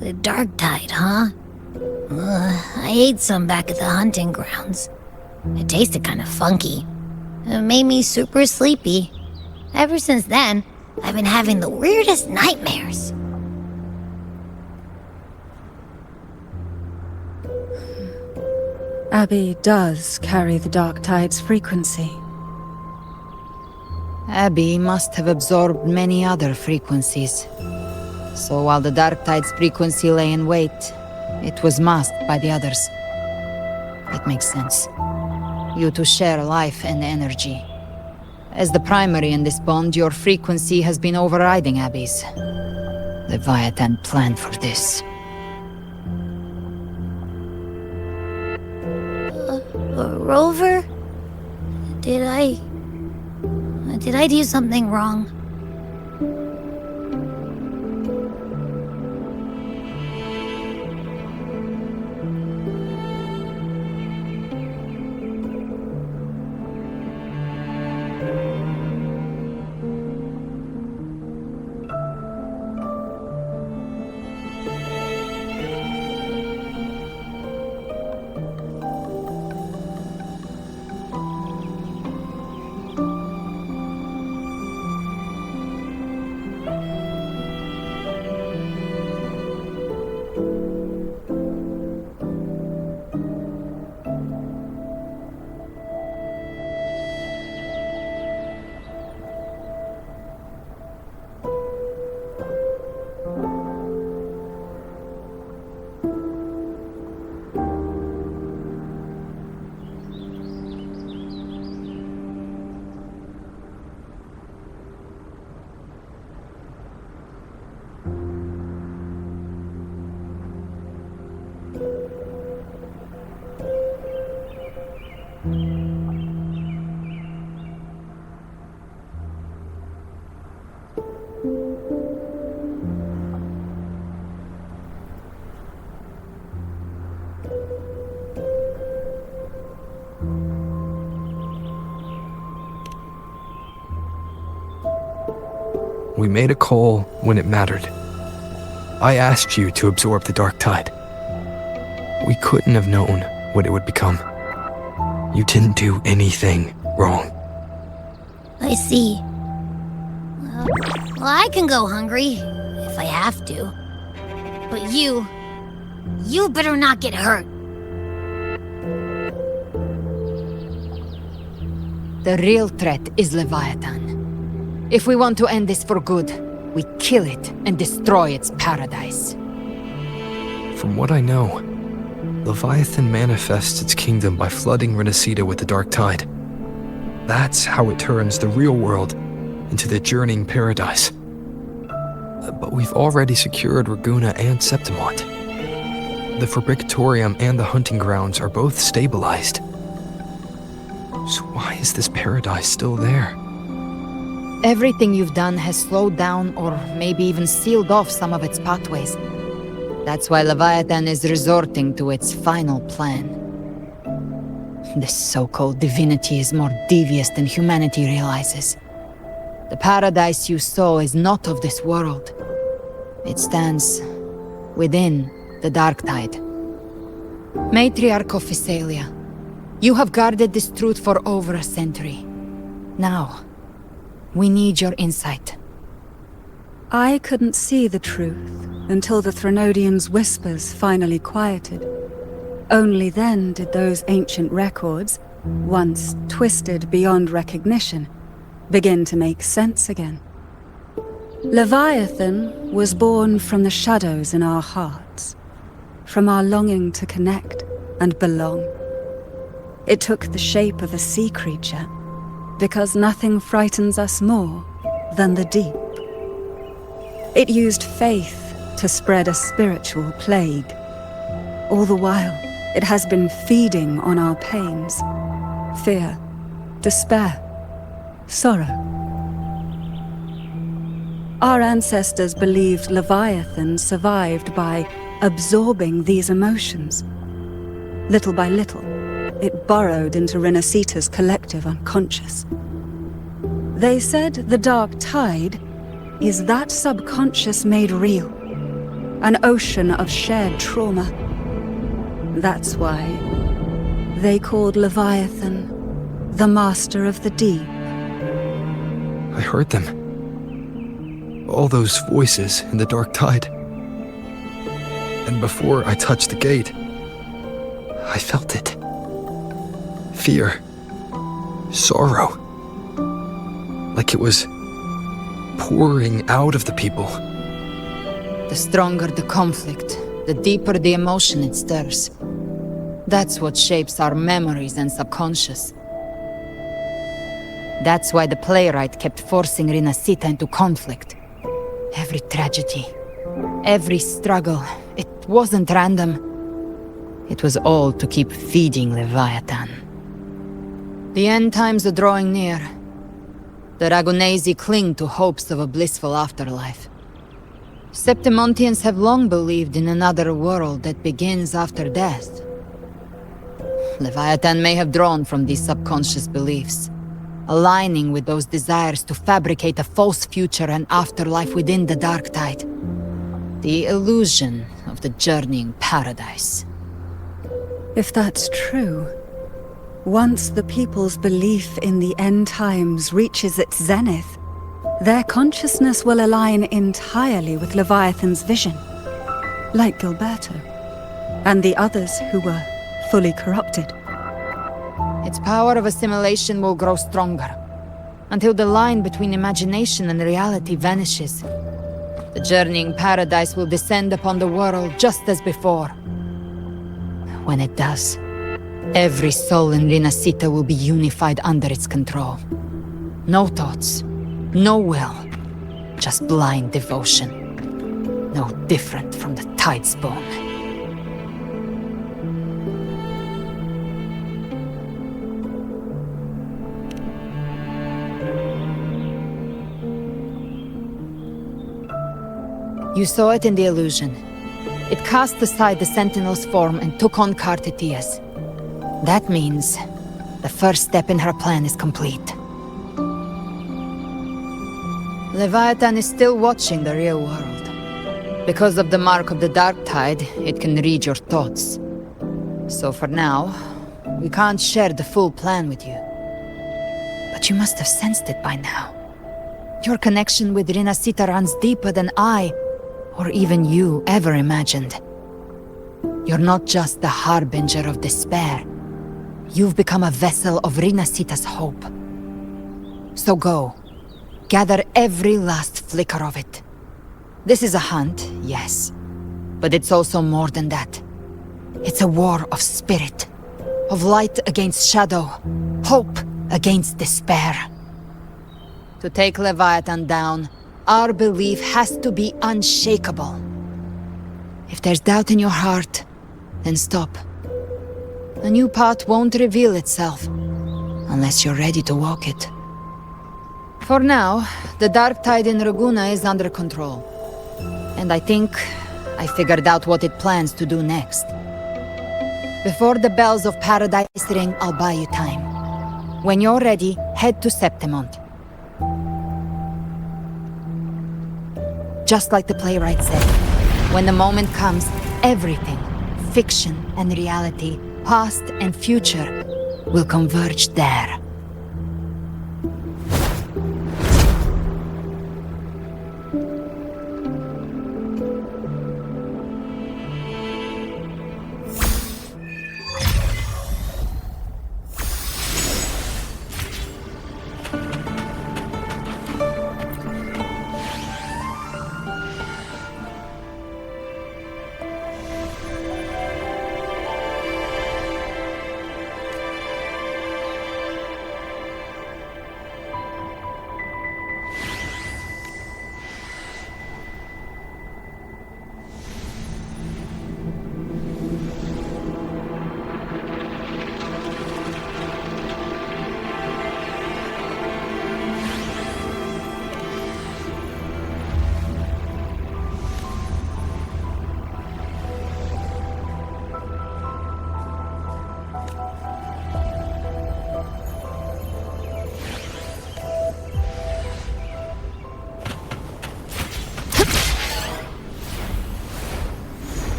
The Dark Tide, huh? I ate some back at the hunting grounds. It tasted kind of funky. It made me super sleepy. Ever since then, I've been having the weirdest nightmares. Abby does carry the Dark Tide's frequency. Abby must have absorbed many other frequencies. So while the Dark Tide's frequency lay in wait, it was masked by the others. It makes sense. You two share life and energy. As the primary in this bond, your frequency has been overriding Abby's. Leviathan planned for this. Rover? Did I do something wrong? We made a call when it mattered. I asked you to absorb the dark tide. We couldn't have known what it would become. You didn't do anything wrong. I see. Well, I can go hungry, if I have to. But you better not get hurt. The real threat is Leviathan. If we want to end this for good, we kill it and destroy its paradise. From what I know, Leviathan manifests its kingdom by flooding Renacita with the dark tide. That's how it turns the real world into the journeying paradise. But we've already secured Ragunna and Septimont. The Fabricatorium and the hunting grounds are both stabilized. So why is this paradise still there? Everything you've done has slowed down or maybe even sealed off some of its pathways. That's why Leviathan is resorting to its final plan. This so-called divinity is more devious than humanity realizes. The paradise you saw is not of this world. It stands within the dark tide. Matriarch of Physalia, you have guarded this truth for over a century. Now, we need your insight. I couldn't see the truth until the Threnodians' whispers finally quieted. Only then did those ancient records, once twisted beyond recognition, begin to make sense again. Leviathan was born from the shadows in our hearts, from our longing to connect and belong. It took the shape of a sea creature, because nothing frightens us more than the deep. It used faith to spread a spiritual plague. All the while, it has been feeding on our pains, fear, despair, sorrow. Our ancestors believed Leviathan survived by absorbing these emotions. Little by little, it burrowed into Renacita's collective unconscious. They said the dark tide is that subconscious made real, an ocean of shared trauma. That's why they called Leviathan the Master of the Deep. I heard them. All those voices in the dark tide. And before I touched the gate, I felt it. Fear. Sorrow. Like it was pouring out of the people. The stronger the conflict, the deeper the emotion it stirs. That's what shapes our memories and subconscious. That's why the playwright kept forcing Renacita into conflict. Every tragedy, every struggle, it wasn't random. It was all to keep feeding Leviathan. The end times are drawing near. The Ragunesi cling to hopes of a blissful afterlife. Septimontians have long believed in another world that begins after death. Leviathan may have drawn from these subconscious beliefs, aligning with those desires to fabricate a false future and afterlife within the dark tide. The illusion of the journeying paradise. If that's true, once the people's belief in the end times reaches its zenith, their consciousness will align entirely with Leviathan's vision, like Gilberto, and the others who were fully corrupted. Its power of assimilation will grow stronger, until the line between imagination and reality vanishes. The journeying paradise will descend upon the world just as before. When it does, every soul in Renacita will be unified under its control. No thoughts, no will, just blind devotion. No different from the Tidespawn. You saw it in the illusion. It cast aside the Sentinel's form and took on Cartetia's. That means the first step in her plan is complete. Leviathan is still watching the real world. Because of the mark of the Dark Tide, it can read your thoughts. So for now, we can't share the full plan with you. But you must have sensed it by now. Your connection with Rinasita runs deeper than I, or even you, ever imagined. You're not just the harbinger of despair. You've become a vessel of Rinasita's hope. So go. Gather every last flicker of it. This is a hunt, yes. But it's also more than that. It's a war of spirit. Of light against shadow. Hope against despair. To take Leviathan down, our belief has to be unshakable. If there's doubt in your heart, then stop. A new path won't reveal itself, unless you're ready to walk it. For now, the Dark Tide in Raguna is under control. And I think I figured out what it plans to do next. Before the bells of Paradise ring, I'll buy you time. When you're ready, head to Septimont. Just like the playwright said, when the moment comes, everything, fiction and reality, past and future, will converge there.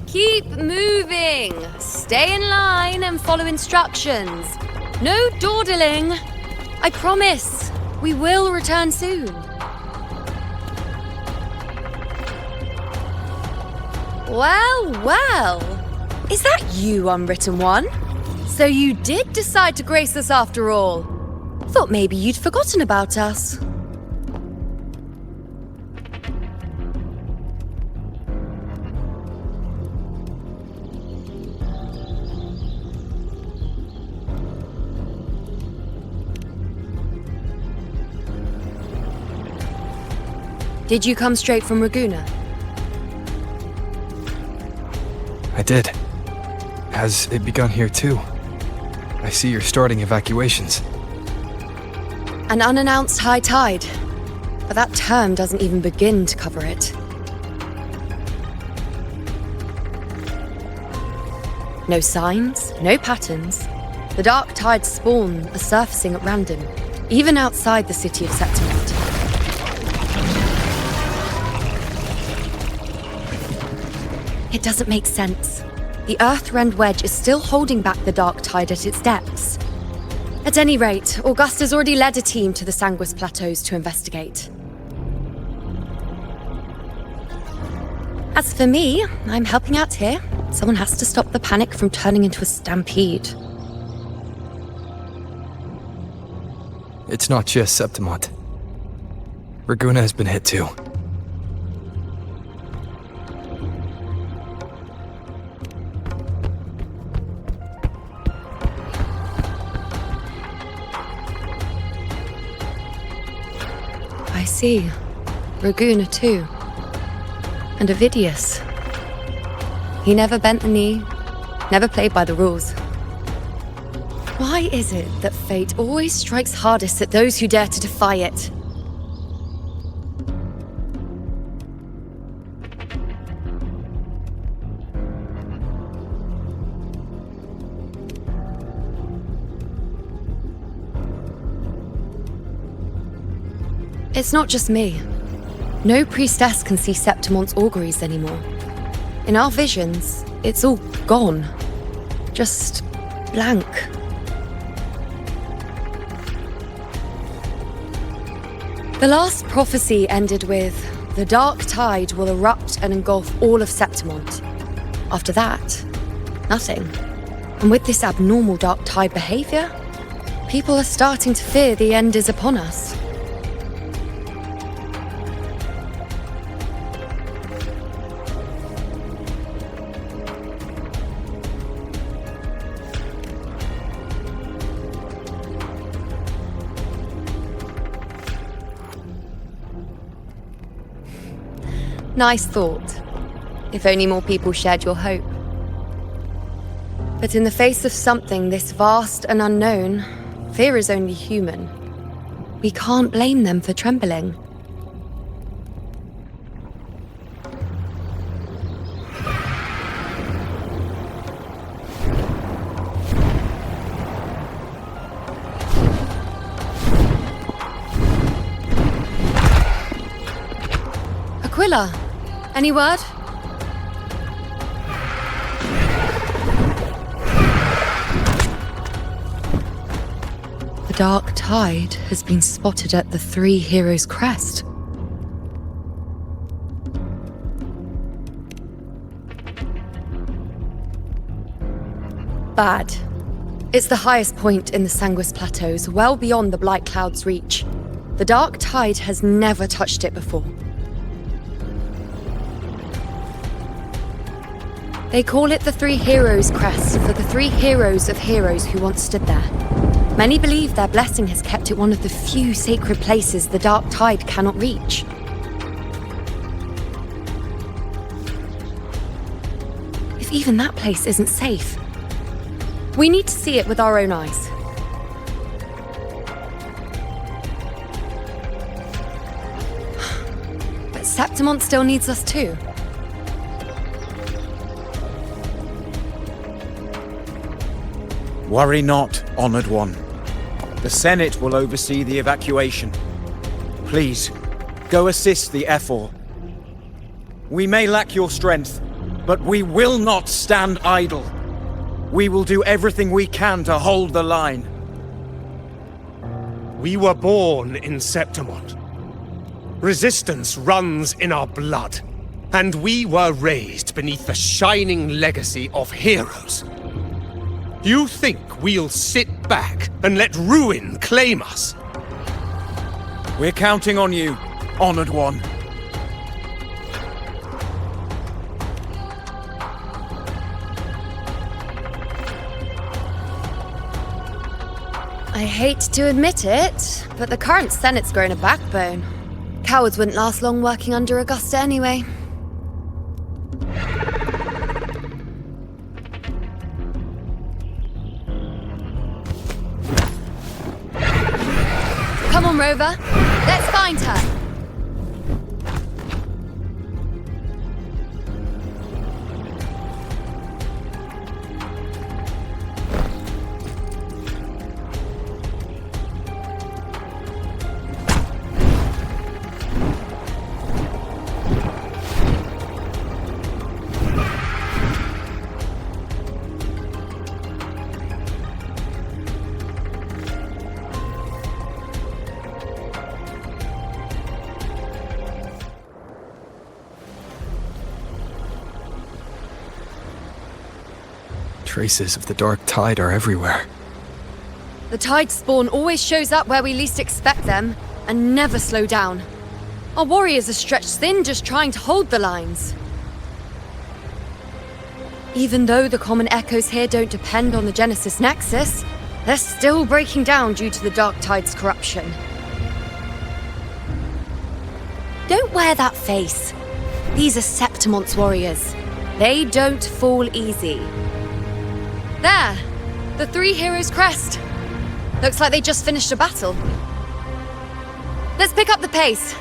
Keep moving! Stay in line and follow instructions. No dawdling! I promise, we will return soon. Well, well. Is that you, Unwritten One? So you did decide to grace us after all. Thought maybe you'd forgotten about us. Did you come straight from Raguna? I did. Has it begun here too? I see you're starting evacuations. An unannounced high tide. But that term doesn't even begin to cover it. No signs, no patterns. The dark tide's spawn are surfacing at random, even outside the city of Septimont. It doesn't make sense. The Earthrend Wedge is still holding back the dark tide at its depths. At any rate, Augusta's already led a team to the Sanguis Plateaus to investigate. As for me, I'm helping out here. Someone has to stop the panic from turning into a stampede. It's not just Septimont. Raguna has been hit too. see. Raguna too. And Ovidius. He never bent the knee, never played by the rules. Why is it that fate always strikes hardest at those who dare to defy it? It's not just me. No priestess can see Septimon's auguries anymore. In our visions, it's all gone. Just blank. The last prophecy ended with, the dark tide will erupt and engulf all of Septimont. After that, nothing. And with this abnormal dark tide behavior, people are starting to fear the end is upon us. Nice thought. If only more people shared your hope. But in the face of something this vast and unknown, fear is only human. We can't blame them for trembling. Aquila, any word? The dark tide has been spotted at the Three Heroes' crest. Bad. It's the highest point in the Sanguis Plateaus, well beyond the Blight Cloud's reach. The dark tide has never touched it before. They call it the Three Heroes' Crest for the three heroes of heroes who once stood there. Many believe their blessing has kept it one of the few sacred places the dark tide cannot reach. If even that place isn't safe, we need to see it with our own eyes. But Septimont still needs us too. Worry not, Honored One. The Senate will oversee the evacuation. Please, go assist the Ephor. We may lack your strength, but we will not stand idle. We will do everything we can to hold the line. We were born in Septimont. Resistance runs in our blood, and we were raised beneath the shining legacy of heroes. You think we'll sit back and let ruin claim us? We're counting on you, Honored One. I hate to admit it, but the current Senate's grown a backbone. Cowards wouldn't last long working under Augusta anyway. Come on, Rover. Let's find her. Traces of the dark tide are everywhere. The tide spawn always shows up where we least expect them, and never slow down. Our warriors are stretched thin just trying to hold the lines. Even though the common echoes here don't depend on the Genesis Nexus, they're still breaking down due to the dark tide's corruption. Don't wear that face. These are Septimon's warriors. They don't fall easy. There! The 3 heroes' crest. Looks like they just finished a battle. Let's pick up the pace.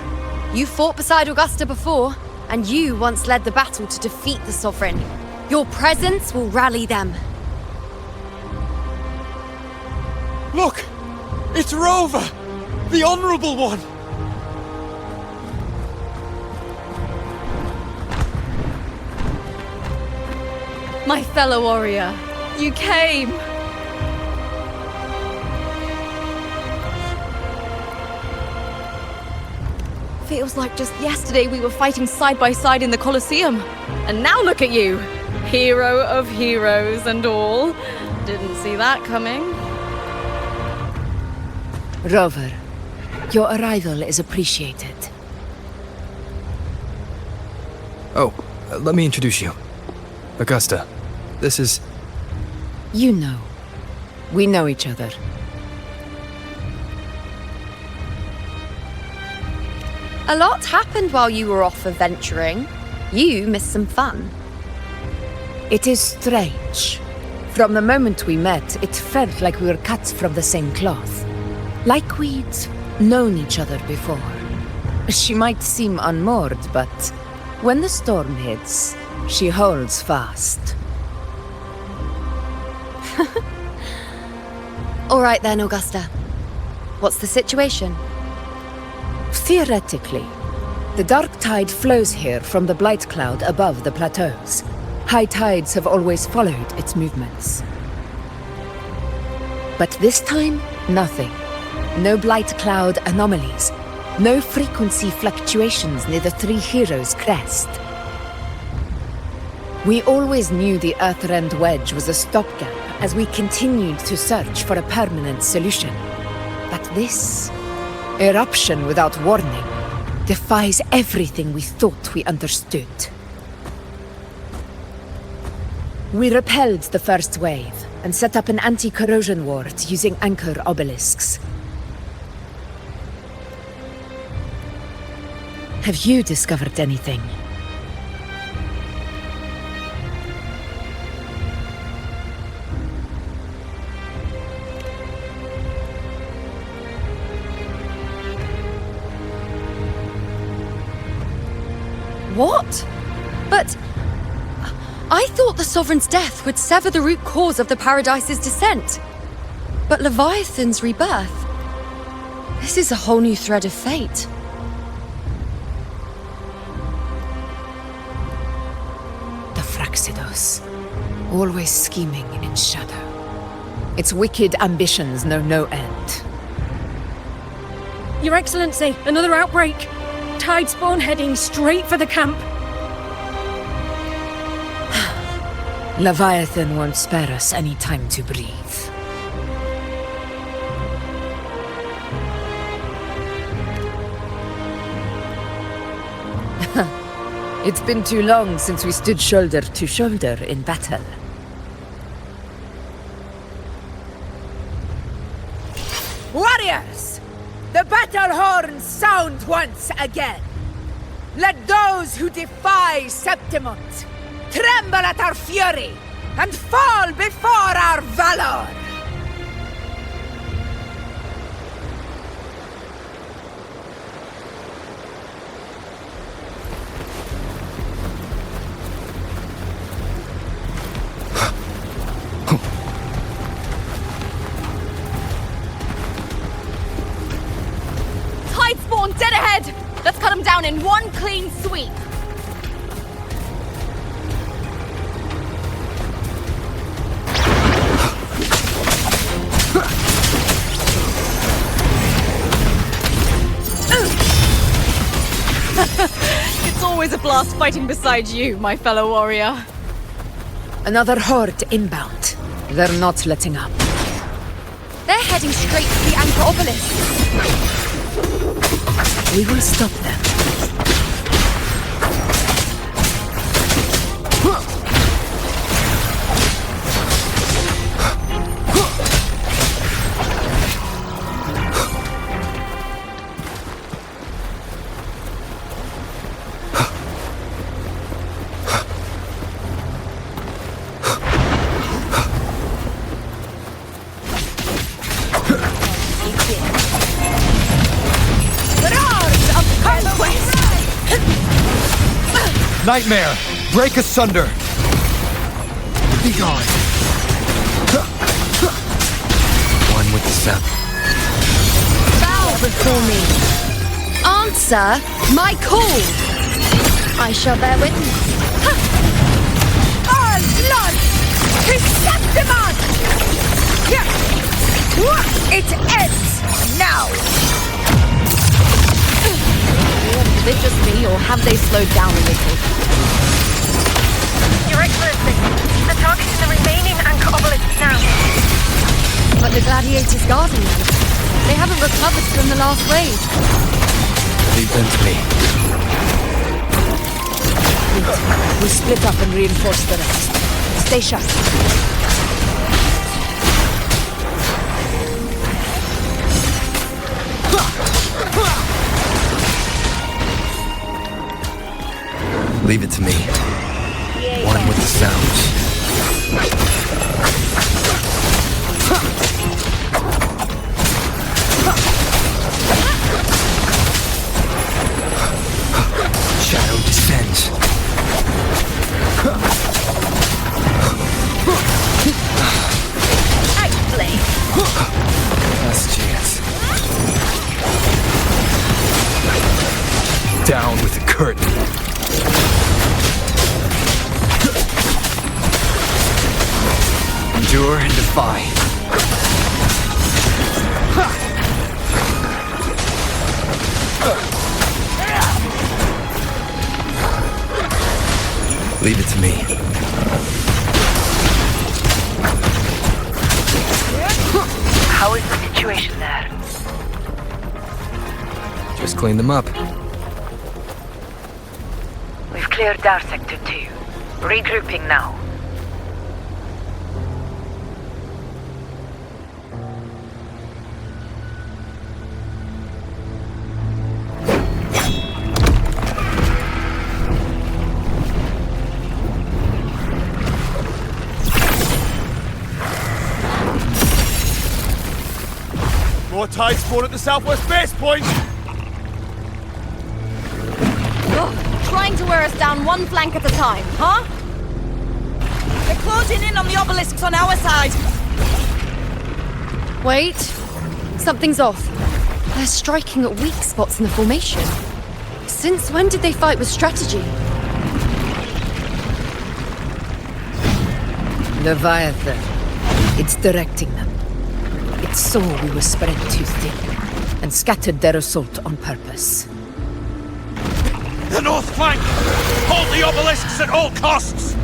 You fought beside Augusta before, and you once led the battle to defeat the Sovereign. Your presence will rally them. Look! It's Rover! The Honorable One! My fellow warrior, you came! Feels like just yesterday we were fighting side by side in the Colosseum. And now look at you! Hero of heroes and all. Didn't see that coming. Rover, your arrival is appreciated. Oh, let me introduce you. Augusta, this is... You know. We know each other. A lot happened while you were off adventuring. You missed some fun. It is strange. From the moment we met, it felt like we were cut from the same cloth. Like we'd known each other before. She might seem unmoored, but when the storm hits, she holds fast. All right then, Augusta. What's the situation? Theoretically, the dark tide flows here from the blight cloud above the plateaus. High tides have always followed its movements. But this time, nothing. No blight cloud anomalies. No frequency fluctuations near the 3 heroes' crest. We always knew the Earthrend Wedge was a stopgap as we continued to search for a permanent solution. But this eruption without warning defies everything we thought we understood. We repelled the first wave and set up an anti-corrosion ward using anchor obelisks. Have you discovered anything? What? But... I thought the Sovereign's death would sever the root cause of the Paradise's descent. But Leviathan's rebirth... This is a whole new thread of fate. The Fraxidos. Always scheming in shadow. Its wicked ambitions know no end. Your Excellency, another outbreak! Tide spawn heading straight for the camp. Leviathan won't spare us any time to breathe. It's been too long since we stood shoulder to shoulder in battle. Warriors! The battle horns sound once again. Let those who defy Septimont tremble at our fury and fall before our valor! Tide spawn dead ahead! Let's cut them down in one clean sweep! It's always a blast fighting beside you, my fellow warrior. Another horde inbound. They're not letting up. They're heading straight for the anchor obelisk. We will stop them. Nightmare, break asunder! Be gone! One with the sound. Bow before me! Answer my call! I shall bear witness. All blood! Septimon! It ends now! Is it just me, or have they slowed down a little? Your Excellency, the target is the remaining anchor obelisk now. But the gladiators guarding them, they haven't recovered from the last wave. Leave them to me. We'll split up and reinforce the rest. Stay sharp. Leave it to me. One with the sounds. Shadow descends. Actually. Last chance. Down with the curtain. Endure and defy. Leave it to me. How is the situation there? Just clean them up. We've cleared our Sector 2. Regrouping now. More tide spawn at the southwest base point! Trying to wear us down one flank at a time, huh? They're closing in on the obelisks on our side. Wait. Something's off. They're striking at weak spots in the formation. Since when did they fight with strategy? Leviathan. It's directing them. It saw we were spread too thin, and scattered their assault on purpose. The north flank! Hold the obelisks at all costs!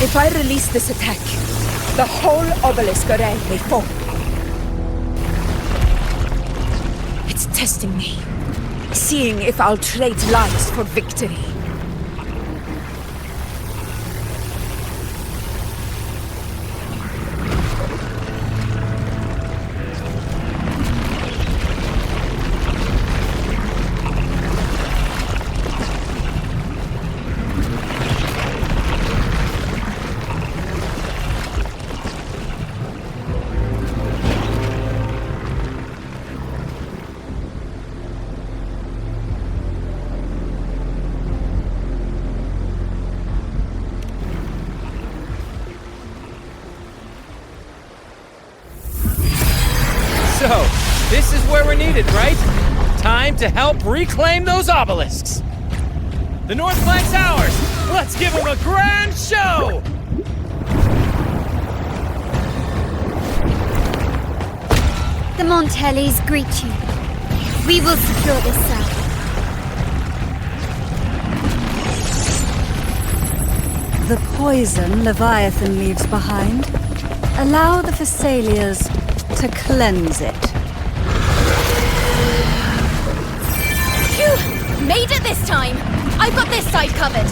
If I release this attack, the whole obelisk array may fall. It's testing me, seeing if I'll trade lives for victory. So, this is where we're needed, right? Time to help reclaim those obelisks. The north flank's ours. Let's give them a grand show! The Montellis greet you. We will secure this cell. The poison Leviathan leaves behind, allow the Thessalians to cleanse it. Phew! Made it this time! I've got this side covered!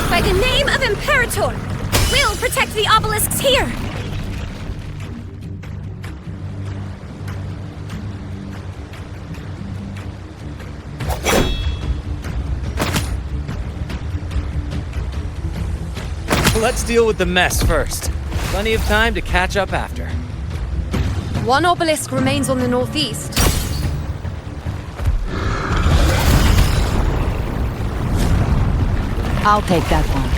By the name of Imperator, we'll protect the obelisks here! let's deal with the mess first. Plenty of time to catch up after. One obelisk remains on the northeast. I'll take that one.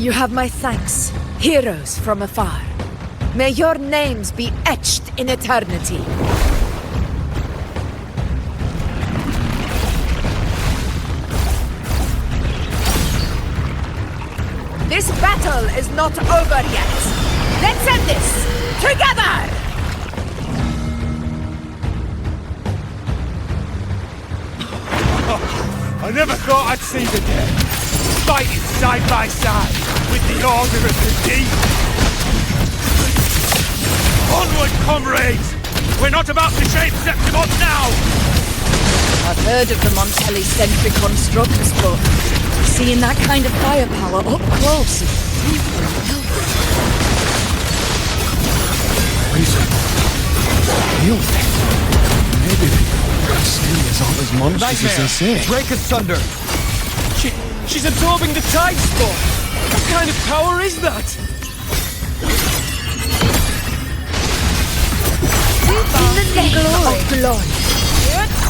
You have my thanks, heroes from afar. May your names be etched in eternity. This battle is not over yet. Let's end this together! I never thought I'd see the day. Fighting side by side with the Order of the Deep. Onward, comrades! We're not about to shape Septimon now! I've heard of the Montelli-centric constructs, but seeing that kind of firepower up close is super helpful. Real thing. Maybe the Stelias aren't as monstrous as they say. Break asunder! She's absorbing the tide spawn! What kind of power is that? In the name of glory,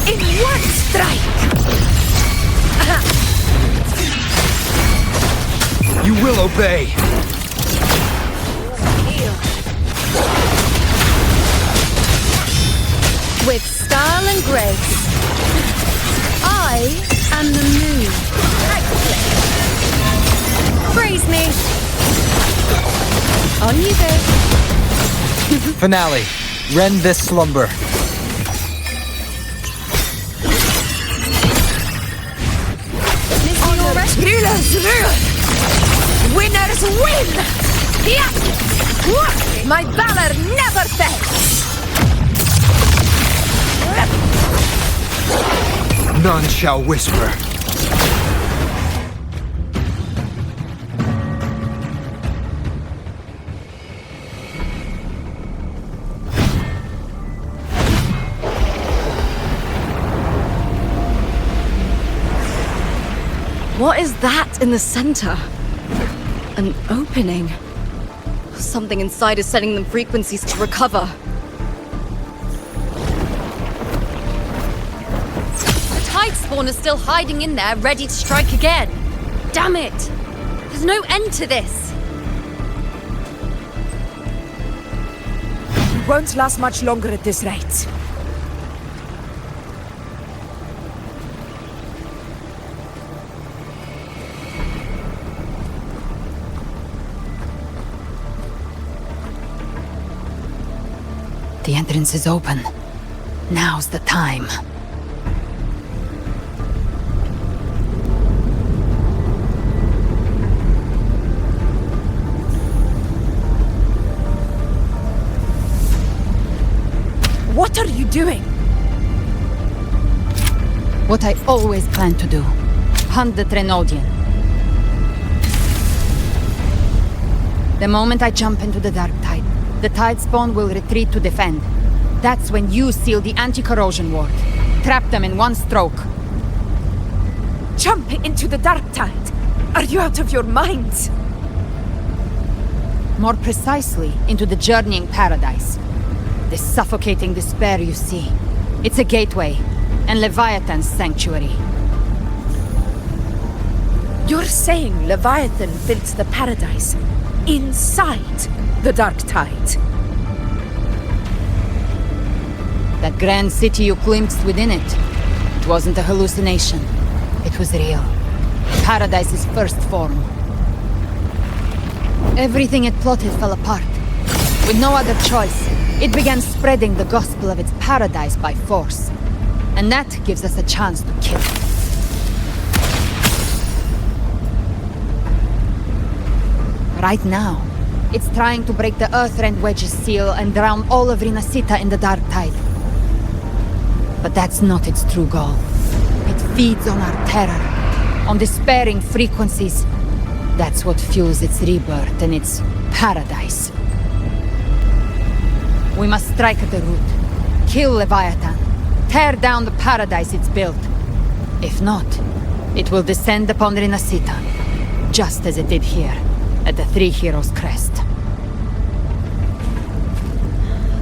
in one strike! You will obey! With style and grace, I am the moon. Praise me. On you go. Finale. Rend this slumber. Rulers rule! Winners win! Yeah! My valor never fails! None shall whisper. What is that in the center? An opening. Something inside is sending them frequencies to recover. The tide spawn is still hiding in there, ready to strike again. Damn it! There's no end to this. We won't last much longer at this rate. The entrance is open. Now's the time. What are you doing? What I always planned to do. Hunt the Trenodian. The moment I jump into the dark tide, the tide spawn will retreat to defend. That's when you seal the anti-corrosion ward. Trap them in one stroke. Jump into the dark tide? Are you out of your mind? More precisely, into the journeying paradise. This suffocating despair you see. It's a gateway, and Leviathan's sanctuary. You're saying Leviathan built the paradise inside the dark tide? That grand city you glimpsed within it wasn't a hallucination. It was real. Paradise's first form. Everything it plotted fell apart. With no other choice, it began spreading the gospel of its paradise by force. And that gives us a chance to kill it. Right now, it's trying to break the Earthrend Wedge's seal and drown all of Rinasita in the dark tide. But that's not its true goal. It feeds on our terror, on despairing frequencies. That's what fuels its rebirth and its paradise. We must strike at the root, kill Leviathan, tear down the paradise it's built. If not, it will descend upon Rinasita, just as it did here, at the Three Heroes Crest.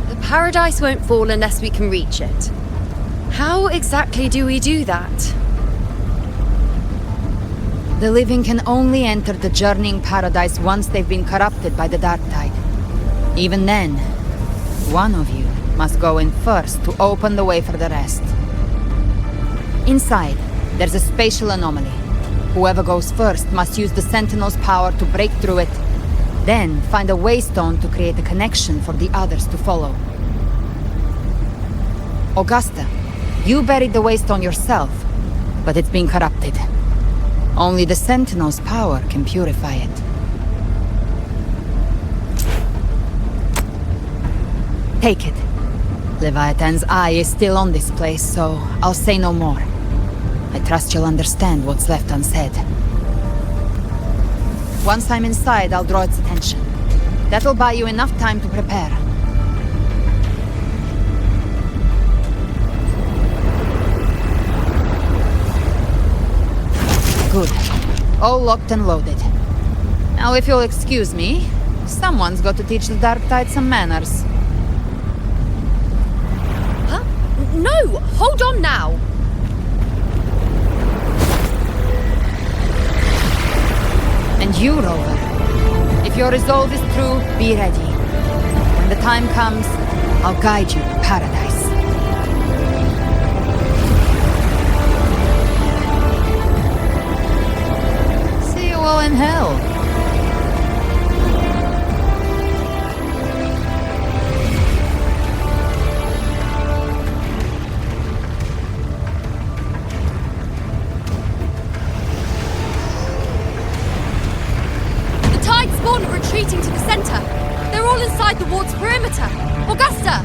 The paradise won't fall unless we can reach it. How exactly do we do that? The living can only enter the journeying paradise once they've been corrupted by the dark tide. Even then, one of you must go in first to open the way for the rest. Inside, there's a spatial anomaly. Whoever goes first must use the Sentinel's power to break through it, then find a waystone to create a connection for the others to follow. Augusta, you buried the waystone yourself, but it's been corrupted. Only the Sentinel's power can purify it. Take it. Leviathan's eye is still on this place, so I'll say no more. I trust you'll understand what's left unsaid. Once I'm inside, I'll draw its attention. That'll buy you enough time to prepare. Good. All locked and loaded. Now, if you'll excuse me, someone's got to teach the Dark Tide some manners. Huh? No! Hold on now! And you, Rover. If your resolve is true, be ready. When the time comes, I'll guide you to paradise. See you all in hell. Retreating to the center. They're all inside the ward's perimeter. Augusta!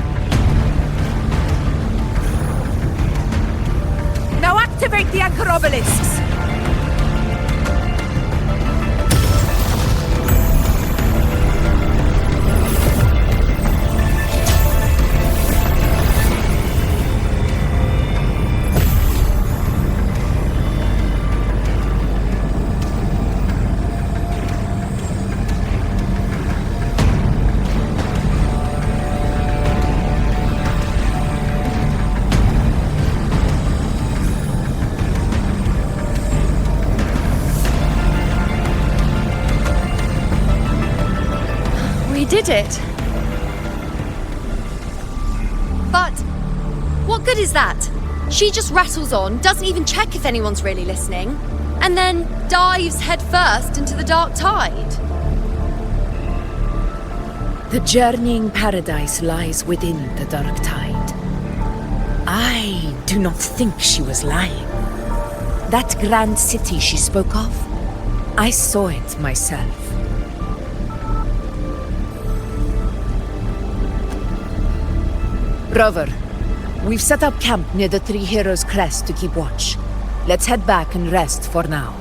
Now activate the anchor obelisks. Did it. But what good is that? She just rattles on, doesn't even check if anyone's really listening, and then dives headfirst into the dark tide. The journeying paradise lies within the dark tide. I do not think she was lying. That grand city she spoke of, I saw it myself. Rover, we've set up camp near the Three Heroes Crest to keep watch. Let's head back and rest for now.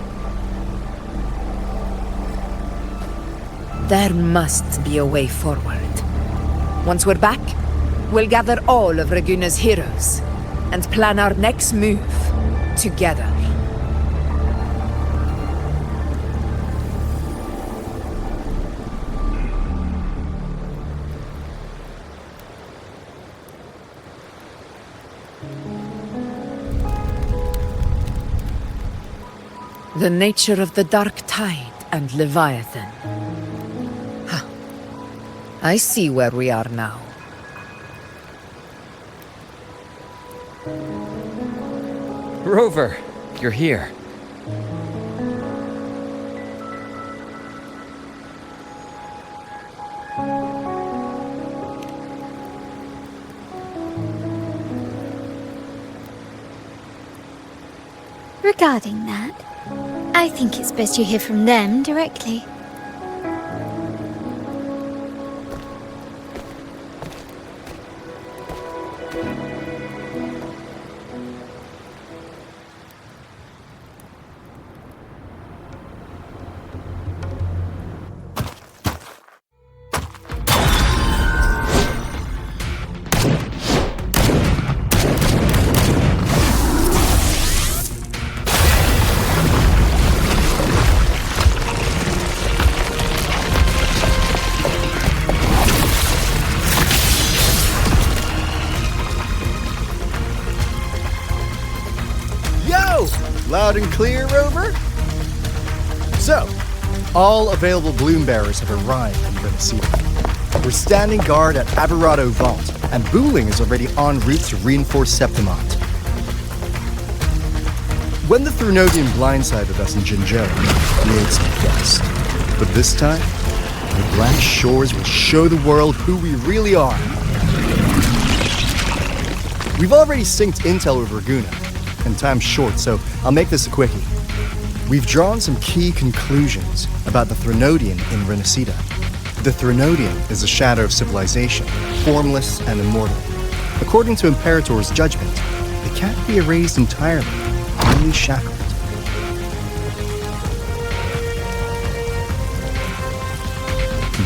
There must be a way forward. Once we're back, we'll gather all of Raguna's heroes and plan our next move together. The nature of the Dark Tide and Leviathan. Huh. I see where we are now. Rover, you're here. Regarding that, I think it's best you hear from them directly. loud and clear, Rover? So, all available bloom bearers have arrived in Renacida. We're standing guard at Aberrado Vault, and Booling is already en route to reinforce Septimont. When the Threnodian blindsided us in Jinzhou, we ate some dust. But this time, the Black Shores will show the world who we really are. We've already synced intel with Raguna, and time's short, so I'll make this a quickie. We've drawn some key conclusions about the Threnodian in Renacida. The Threnodian is a shadow of civilization, formless and immortal. According to Imperator's judgment, it can't be erased entirely, only shackled.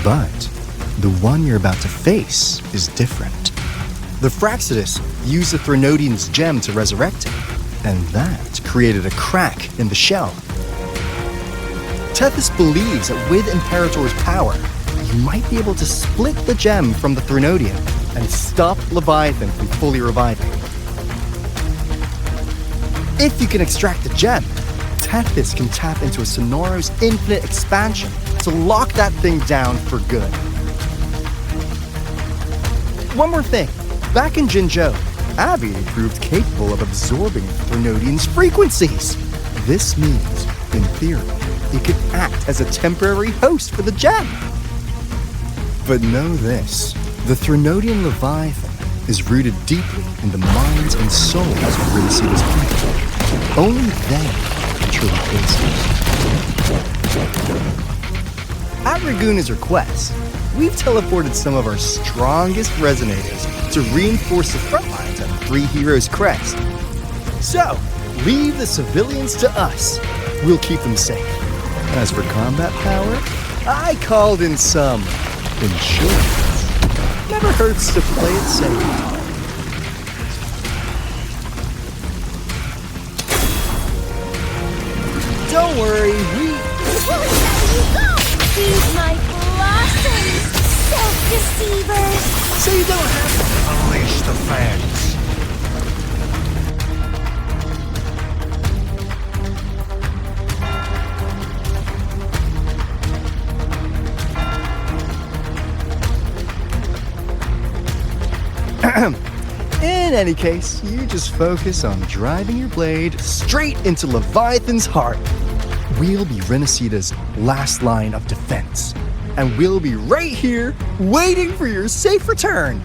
But the one you're about to face is different. The Fraxidus used the Threnodian's gem to resurrect him, and that created a crack in the shell. Tethys believes that with Imperator's power, you might be able to split the gem from the Threnodian and stop Leviathan from fully reviving. If you can extract the gem, Tethys can tap into a Sonoro's infinite expansion to lock that thing down for good. One more thing. Back in Jinzhou, Abby proved capable of absorbing Threnodian's frequencies. This means, in theory, it could act as a temporary host for the gem. But know this, the Threnodian Leviathan is rooted deeply in the minds and souls of Renacida's people. Only they can truly face it. At Raguna's request, we've teleported some of our strongest resonators to reinforce the front lines at the Three Heroes Crest. So, leave the civilians to us. We'll keep them safe. As for combat power, I called in some insurance. Never hurts to play it safe. Don't worry, Feed my blossoms, self-deceivers! So you don't have to unleash the fans. In any case, you just focus on driving your blade straight into Leviathan's heart. We'll be Renacida's last line of defense, and we'll be right here waiting for your safe return.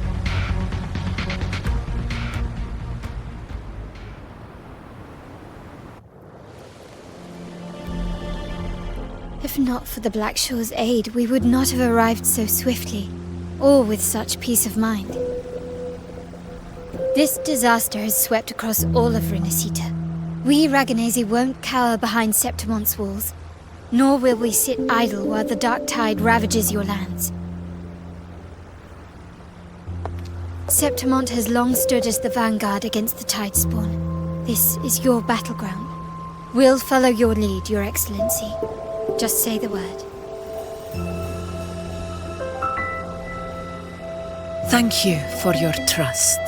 If not for the Black Shore's aid, we would not have arrived so swiftly, or with such peace of mind. This disaster has swept across all of Renacida. We Raganese won't cower behind Septimont's walls, nor will we sit idle while the dark tide ravages your lands. Septimont has long stood as the vanguard against the Tidespawn. This is your battleground. We'll follow your lead, Your Excellency. Just say the word. Thank you for your trust.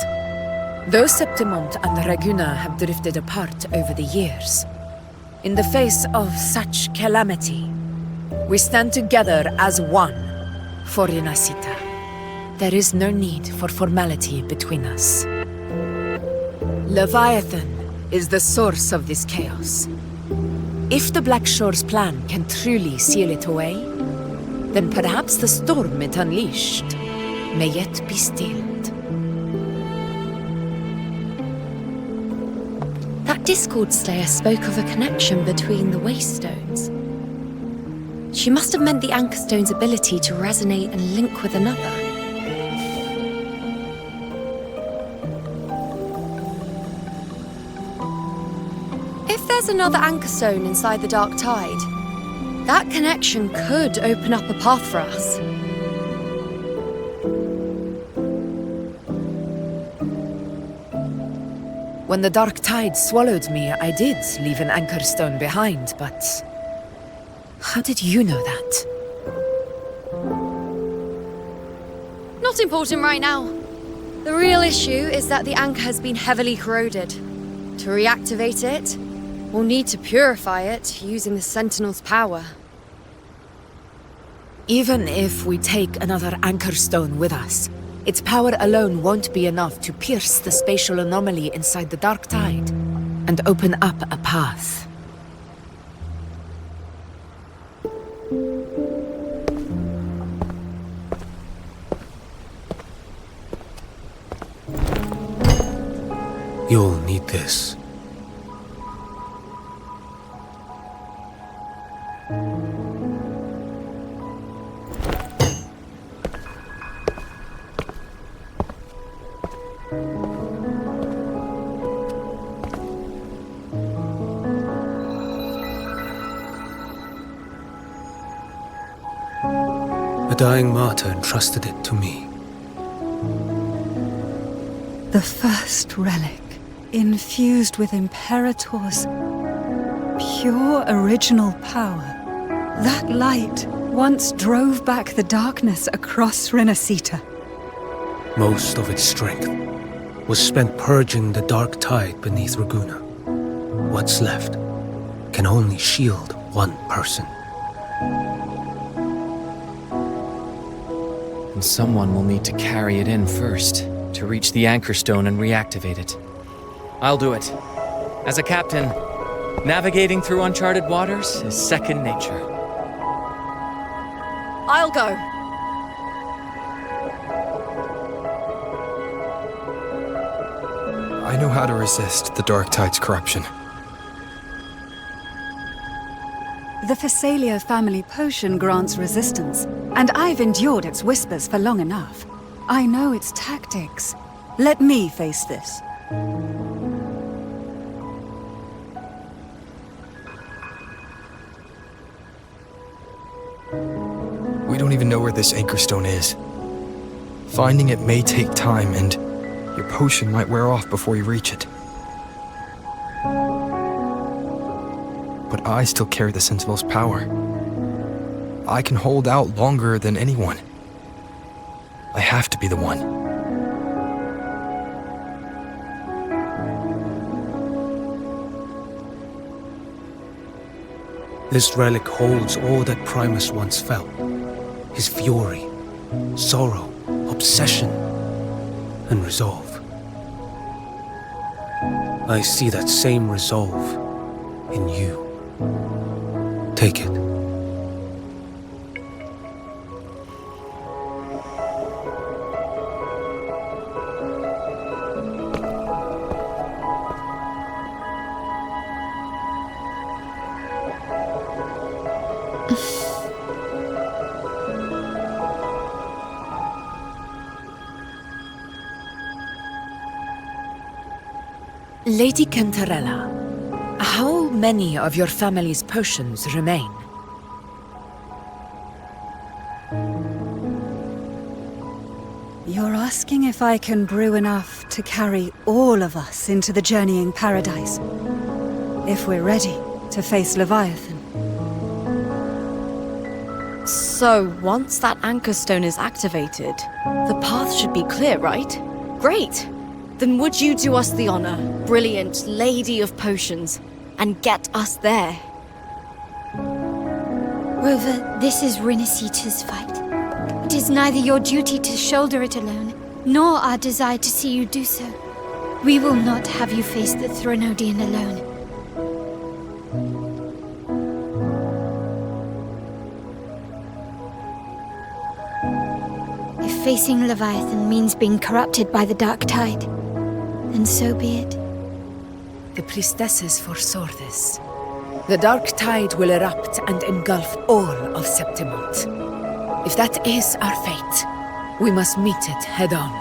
Though Septimont and Raguna have drifted apart over the years, in the face of such calamity, we stand together as one for Renacida. There is no need for formality between us. Leviathan is the source of this chaos. If the Black Shore's plan can truly seal it away, then perhaps the storm it unleashed may yet be stilled. That Discord Slayer spoke of a connection between the Waystones. She must have meant the Anchorstone's ability to resonate and link with another. If there's another Anchorstone inside the Dark Tide, that connection could open up a path for us. When the dark tide swallowed me, I did leave an Anchorstone behind, but... how did you know that? Not important right now. The real issue is that the anchor has been heavily corroded. To reactivate it, We'll need to purify it using the Sentinel's power. Even if we take another Anchor Stone with us, its power alone won't be enough to pierce the spatial anomaly inside the Dark Tide and open up a path. You'll need this. A dying martyr entrusted it to me. The first relic, infused with Imperator's pure original power. That light once drove back the darkness across Renacita. Most of its strength was spent purging the dark tide beneath Raguna. What's left can only shield one person. And someone will need to carry it in first, to reach the Anchor Stone and reactivate it. I'll do it. As a captain, navigating through uncharted waters is second nature. I'll go. I know how to resist the Dark Tide's corruption. The Phasalia family potion grants resistance, and I've endured its whispers for long enough. I know its tactics. Let me face this. We don't even know where this Anchor Stone is. Finding it may take time, and your potion might wear off before you reach it. But I still carry the Sentinel's power. I can hold out longer than anyone. I have to be the one. This relic holds all that Primus once felt. His fury, sorrow, obsession, and resolve. I see that same resolve in you. Take it. Lady Cantarella, how many of your family's potions remain? You're asking if I can brew enough to carry all of us into the journeying paradise. If we're ready to face Leviathan. So, once that Anchor Stone is activated, the path should be clear, right? Great! Then would you do us the honor, brilliant Lady of Potions, and get us there? Rover, this is Renacita's fight. It is neither your duty to shoulder it alone, nor our desire to see you do so. We will not have you face the Thronodian alone. If facing Leviathan means being corrupted by the Dark Tide, then so be it. The priestesses foresaw this. The Dark Tide will erupt and engulf all of Septimont. If that is our fate, we must meet it head-on.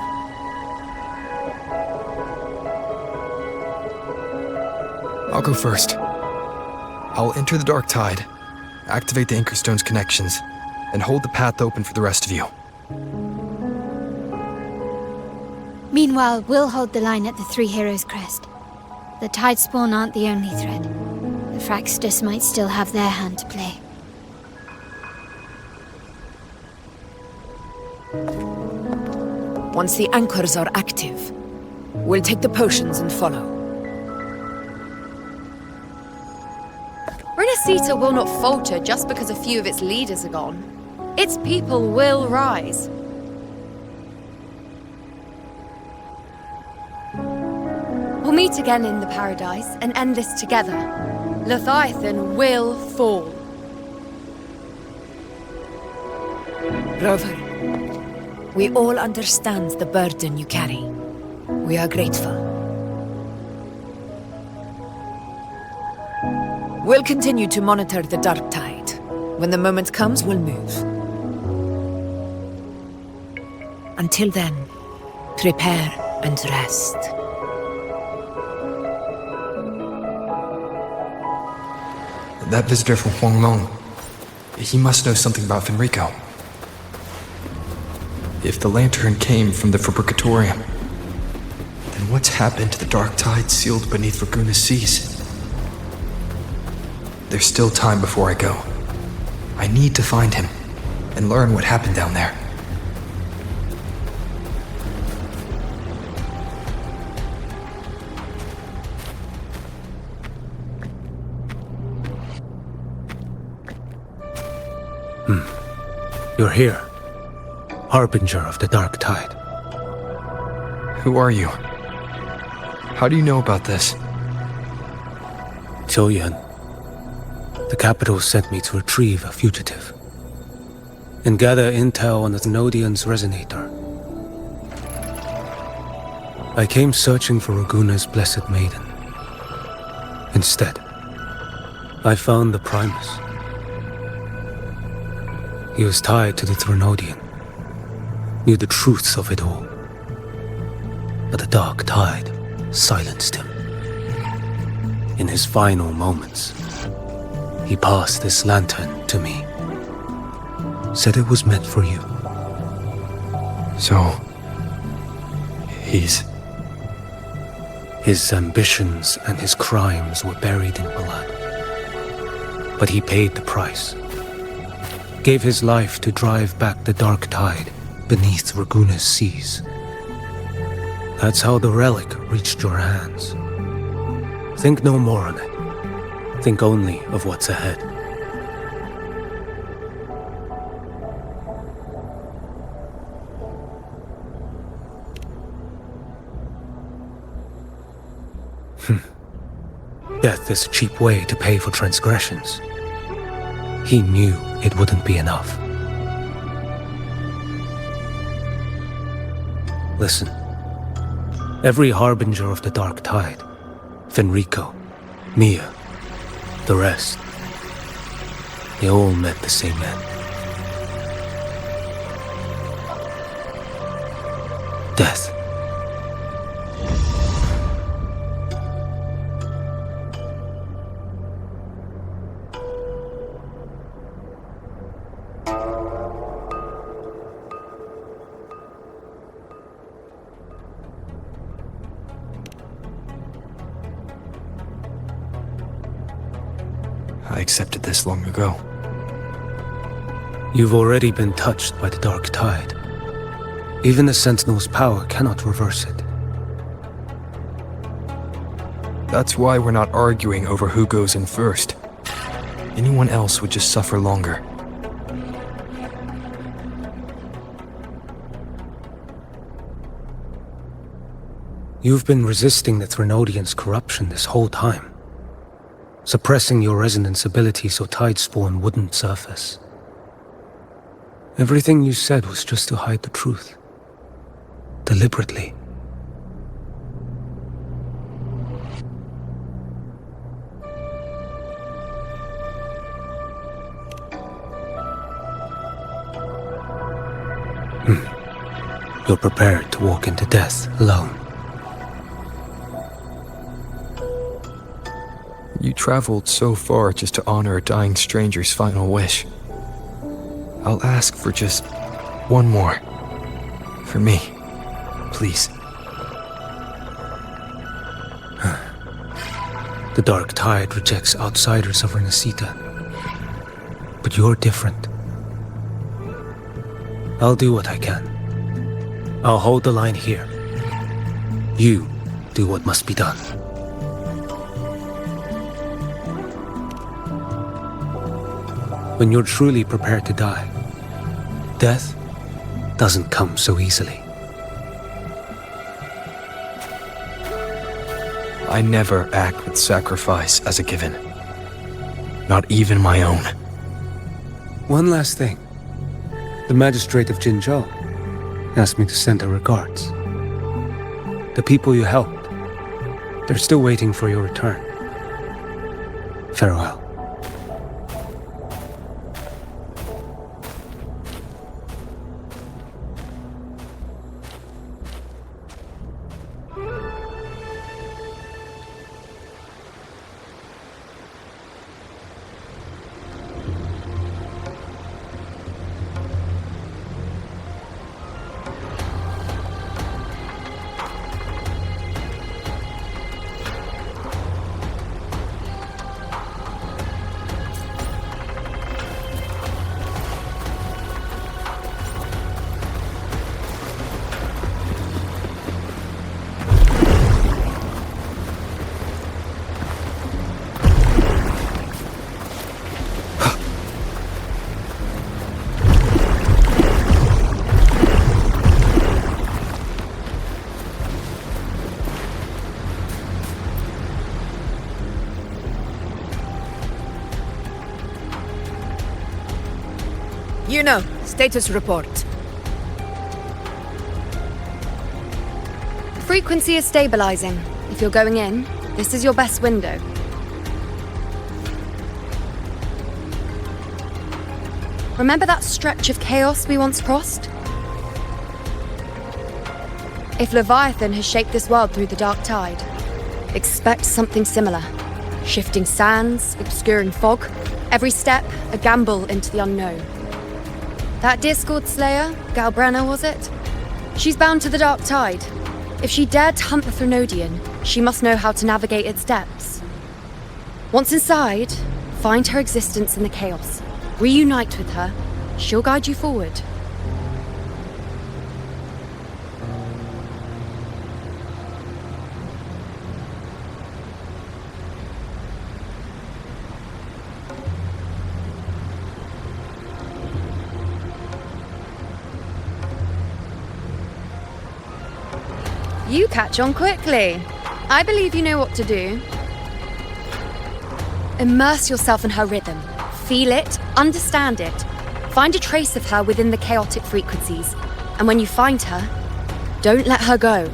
I'll go first. I'll enter the Dark Tide, activate the Anchor Stone's connections, and hold the path open for the rest of you. Meanwhile, we'll hold the line at the Three Heroes Crest. The Tide Spawn aren't the only threat. The Fraxtus might still have their hand to play. Once the anchors are active, we'll take the potions and follow. Nisita will not falter just because a few of its leaders are gone. Its people will rise. We'll meet again in the paradise and end this together. Leviathan will fall. Grover, we all understand the burden you carry. We are grateful. We'll continue to monitor the dark tide. When the moment comes, we'll move. Until then, prepare and rest. That visitor from Huanglong, he must know something about Fenrico. If the lantern came from the Fabricatorium, then what's happened to the dark tide sealed beneath Raguna's seas? There's still time before I go. I need to find him and learn what happened down there. You're here. Harbinger of the dark tide. Who are you? How do you know about this? Choyan. The capital sent me to retrieve a fugitive and gather intel on the Thenodian's resonator. I came searching for Raguna's blessed maiden. Instead, I found the Primus. He was tied to the Thenodian, knew the truths of it all. But the dark tide silenced him. In his final moments, he passed this lantern to me. Said it was meant for you. So, his ambitions and his crimes were buried in blood. But he paid the price. Gave his life to drive back the dark tide beneath Raguna's seas. That's how the relic reached your hands. Think no more on it. Think only of what's ahead. Death is a cheap way to pay for transgressions. He knew it wouldn't be enough. Listen. Every harbinger of the dark tide, Fenrico, Mia, the rest, they all met the same end. Death. I accepted this long ago. You've already been touched by the dark tide. Even the Sentinel's power cannot reverse it. That's why we're not arguing over who goes in first. Anyone else would just suffer longer. You've been resisting the Thenodian's corruption this whole time. Suppressing your resonance ability so Tidespawn wouldn't surface. Everything you said was just to hide the truth. Deliberately. You're prepared to walk into death alone. You traveled so far just to honor a dying stranger's final wish. I'll ask for just one more. For me. Please. The dark tide rejects outsiders of Renacita. But you're different. I'll do what I can. I'll hold the line here. You do what must be done. when you're truly prepared to die, death doesn't come so easily. I never act with sacrifice as a given. Not even my own. One last thing. The magistrate of Jinzhou asked me to send her regards. The people you helped, they're still waiting for your return. Farewell. You know, status report. Frequency is stabilizing. If you're going in, this is your best window. Remember that stretch of chaos we once crossed? If Leviathan has shaped this world through the dark tide, expect something similar. Shifting sands, obscuring fog, every step a gamble into the unknown. That Discord Slayer, Galbrenna was it? She's bound to the dark tide. If she dared to hunt the Threnodian, she must know how to navigate its depths. Once inside, find her existence in the chaos. Reunite with her. She'll guide you forward. You catch on quickly. I believe you know what to do. Immerse yourself in her rhythm. Feel it, understand it. Find a trace of her within the chaotic frequencies. And when you find her, don't let her go.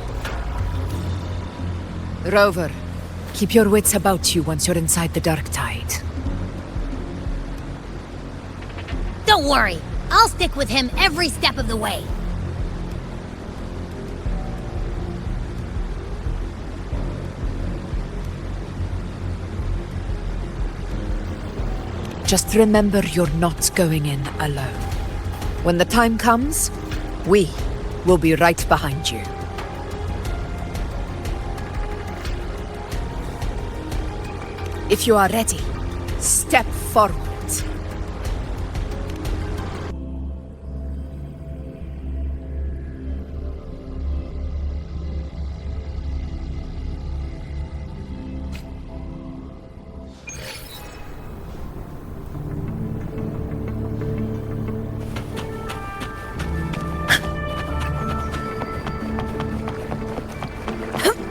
Rover, keep your wits about you once you're inside the dark tide. Don't worry, I'll stick with him every step of the way. Just remember you're not going in alone. When the time comes, we will be right behind you. If you are ready, step forward.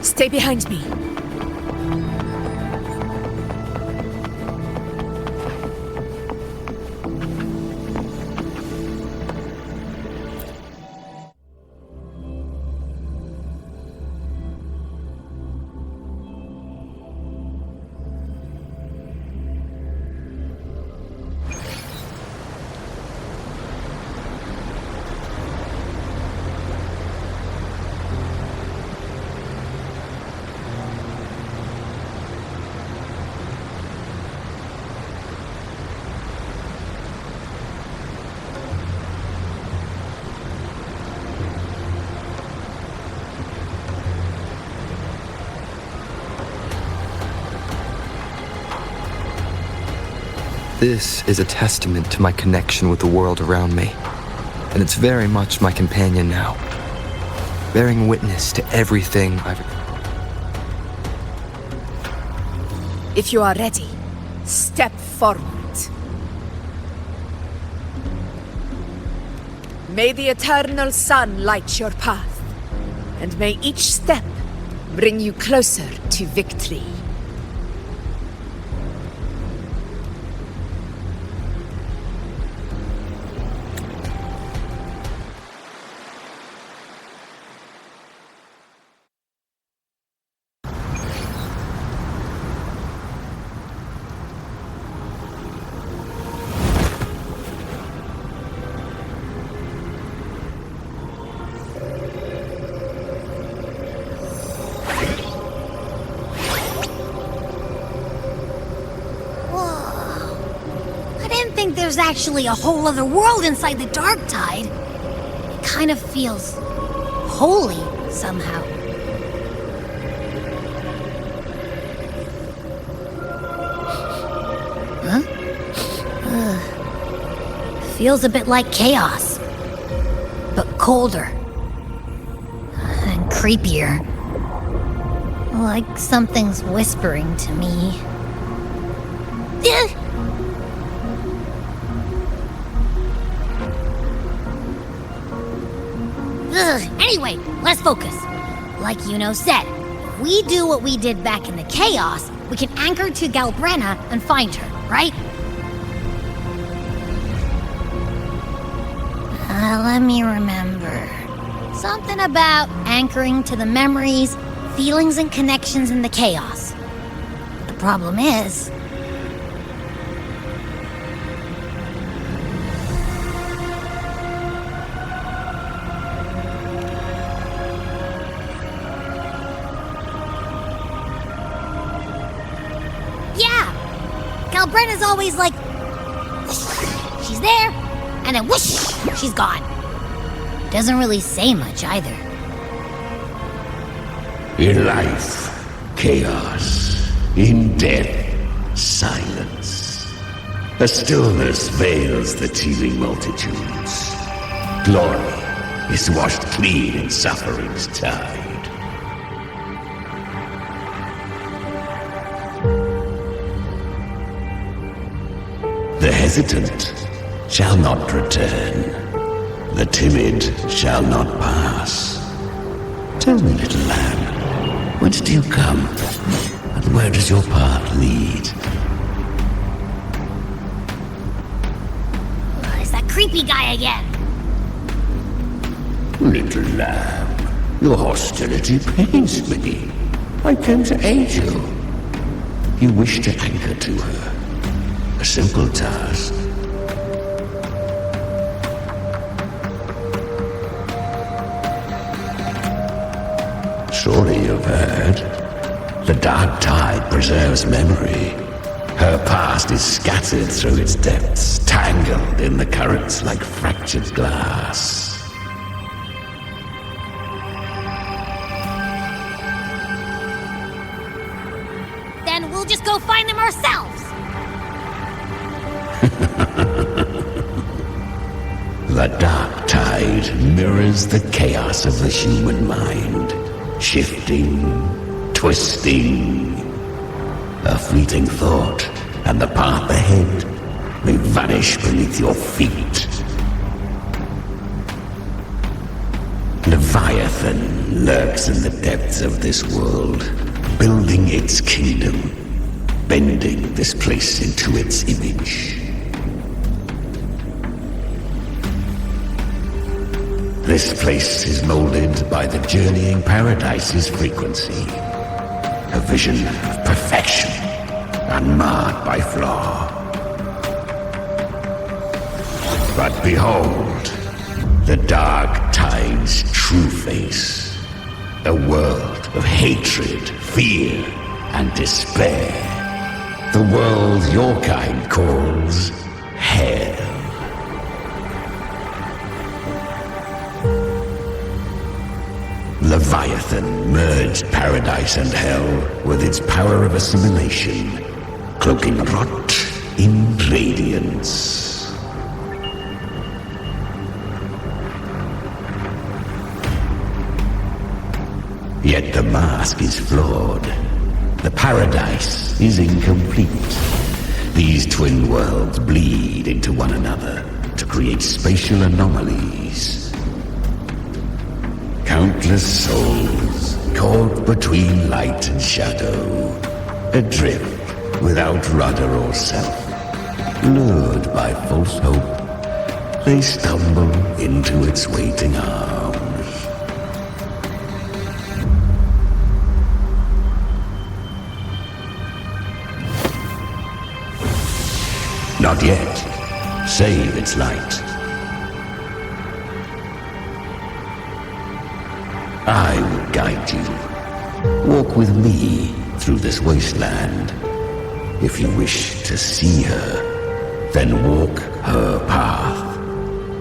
Stay behind me. This is a testament to my connection with the world around me, and it's very much my companion now, bearing witness to everything I've... If you are ready, step forward. May the eternal sun light your path, and may each step bring you closer to victory. There's actually a whole other world inside the Dark Tide. It kind of feels holy somehow. Huh? Feels a bit like chaos, but colder and creepier. Like something's whispering to me. Anyway, let's focus. Like Yuno said, if we do what we did back in the chaos, we can anchor to Galbrenna and find her, right? Let me remember. Something about anchoring to the memories, feelings, and connections in the chaos. The problem is... Galbrenna's always like, whoosh, she's there, and then whoosh, she's gone. Doesn't really say much either. In life, chaos. In death, silence. A stillness veils the teeming multitudes. Glory is washed clean in suffering's tide. The hesitant shall not return. The timid shall not pass. Tell me, little lamb, whence do you come? And where does your path lead? It's that creepy guy again. Little lamb, your hostility pains me. I came to aid you. You wish to anchor to her. A simple task. Surely you've heard. The Dark Tide preserves memory. Her past is scattered through its depths, tangled in the currents like fractured glass. Then we'll just go find them ourselves. The Dark Tide mirrors the chaos of the human mind, shifting, twisting. A fleeting thought, and the path ahead may vanish beneath your feet. Leviathan lurks in the depths of this world, building its kingdom, bending this place into its image. This place is molded by the journeying paradise's frequency. A vision of perfection, unmarred by flaw. But behold, the Dark Tide's true face. A world of hatred, fear, and despair. The world your kind calls hell. Leviathan merged paradise and hell with its power of assimilation, cloaking rot in radiance. Yet the mask is flawed. The paradise is incomplete. These twin worlds bleed into one another to create spatial anomalies. Countless souls caught between light and shadow, adrift without rudder or self, lured by false hope, they stumble into its waiting arms. Not yet. Save its light. I will guide you. Walk with me through this wasteland. If you wish to see her, then walk her path.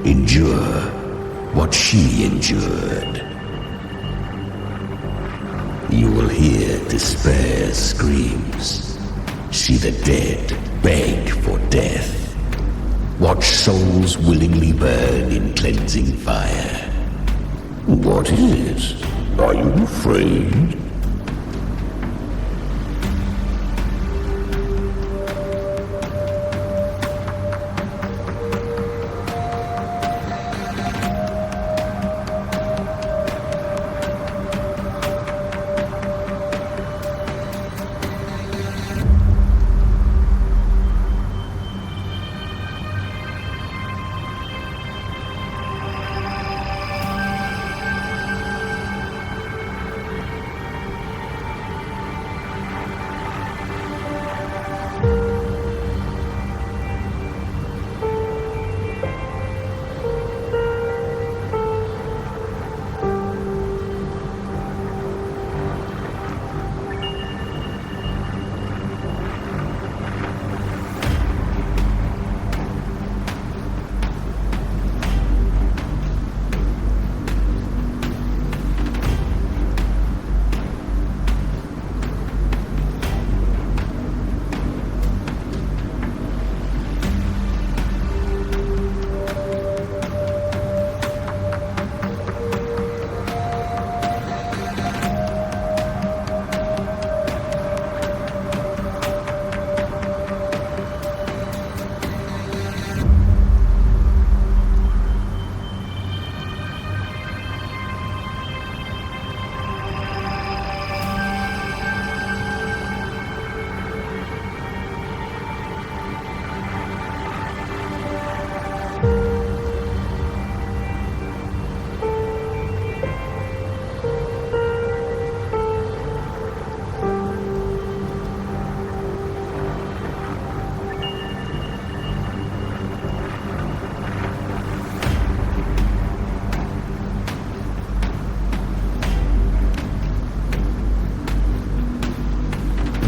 Endure what she endured. You will hear despair's screams. See the dead beg for death. Watch souls willingly burn in cleansing fire. What is it? Are you afraid?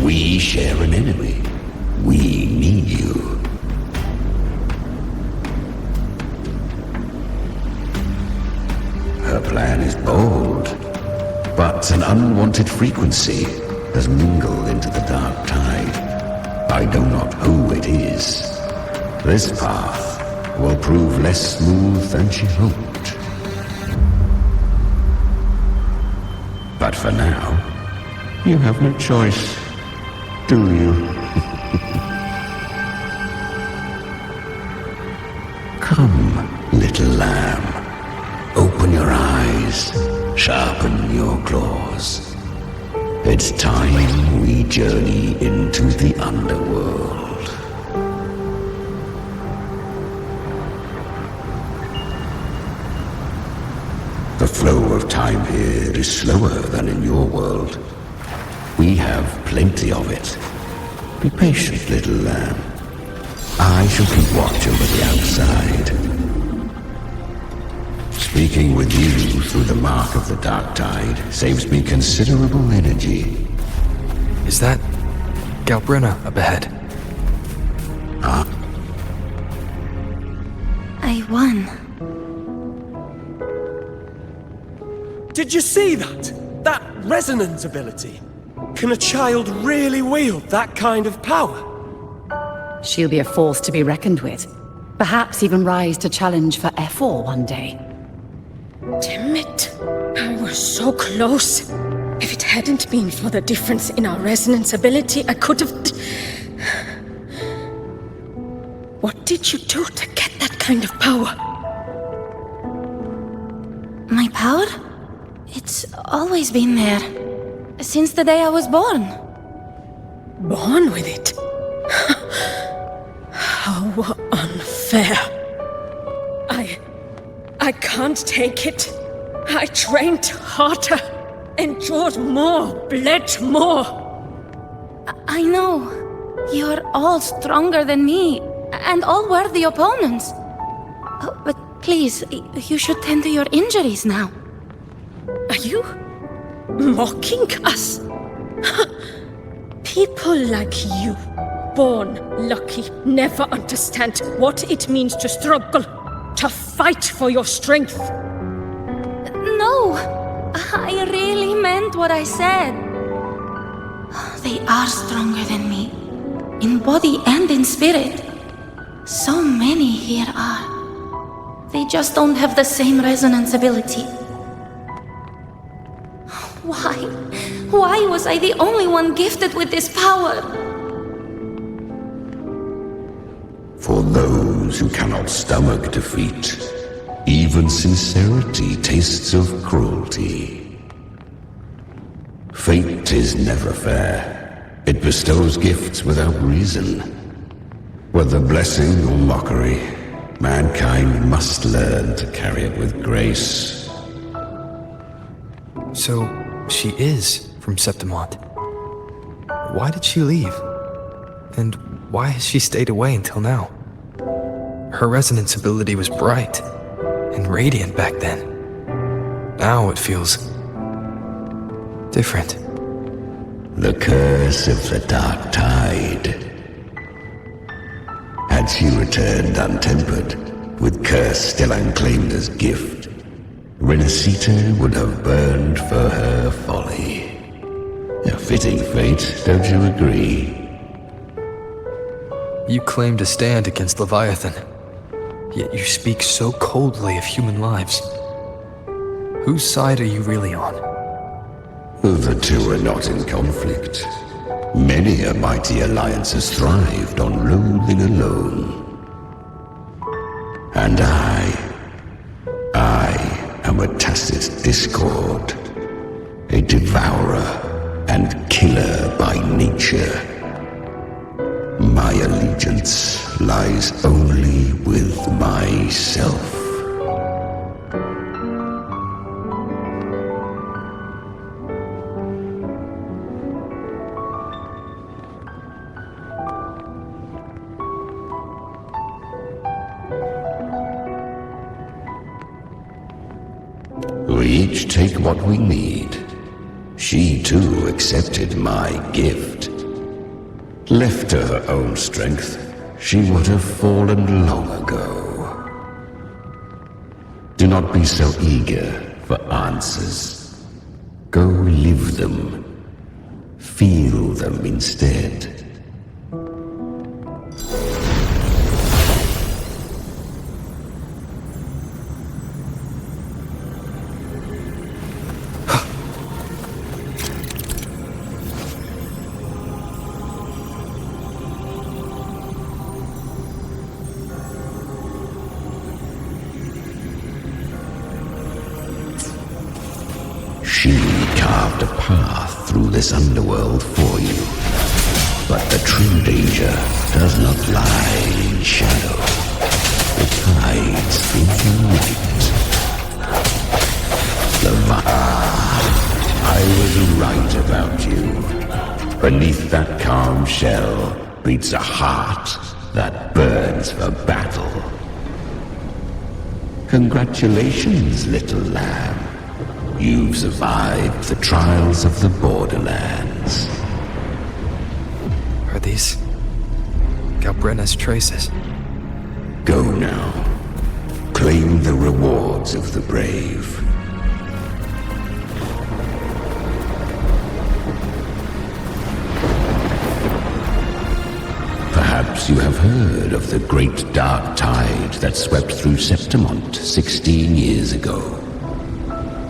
We share an enemy. We need you. Her plan is bold, but an unwanted frequency has mingled into the dark tide. I know not who it is. This path will prove less smooth than she hoped. But for now, you have no choice. Do you? Come, little lamb. Open your eyes. Sharpen your claws. It's time we journey into the underworld. The flow of time here is slower than in your world. We have plenty of it. Be patient, little lamb. I shall keep watch over the outside. Speaking with you through the mark of the dark tide saves me considerable energy. Is that Galbrenna up ahead? Huh? I won. Did you see that? That resonance ability? Can a child really wield that kind of power? She'll be a force to be reckoned with. Perhaps even rise to challenge for F4 one day. Damn it. I was so close. If it hadn't been for the difference in our resonance ability, I could have... What did you do to get that kind of power? My power? It's always been there. Since the day I was born. Born with it? How unfair. I can't take it. I trained harder, endured more, bled more. I know. You're all stronger than me, and all worthy opponents. But please, you should tend to your injuries now. Are you mocking us? People like you, born lucky, never understand what it means to struggle, to fight for your strength. No, I really meant what I said. They are stronger than me, in body and in spirit. So many here are. They just don't have the same resonance ability. Why? Why was I the only one gifted with this power? For those who cannot stomach defeat, even sincerity tastes of cruelty. Fate is never fair. It bestows gifts without reason. Whether blessing or mockery, mankind must learn to carry it with grace. So, she is from Septimont. Why did she leave? And why has she stayed away until now? Her resonance ability was bright and radiant back then. Now it feels different. The curse of the Dark Tide. Had she returned untempered, with curse still unclaimed as gift, Renacita would have burned for her folly. A fitting fate, don't you agree? You claim to stand against Leviathan, yet you speak so coldly of human lives. Whose side are you really on? The two are not in conflict. Many a mighty alliance has thrived on loathing alone. And I am a tacit discord, a devourer and killer by nature. My allegiance lies only with myself. We each take what we need. She too accepted my gift. Left to her own strength, she would have fallen long ago. Do not be so eager for answers. Go live them. Feel them instead. She carved a path through this underworld for you. But the true danger does not lie in shadow. It hides in the light. I was right about you. Beneath that calm shell beats a heart that burns for battle. Congratulations, little lamb. You've survived the trials of the Borderlands. Are these Galbrenna's traces? Go now. Claim the rewards of the brave. Perhaps you have heard of the great dark tide that swept through Septimont 16 years ago.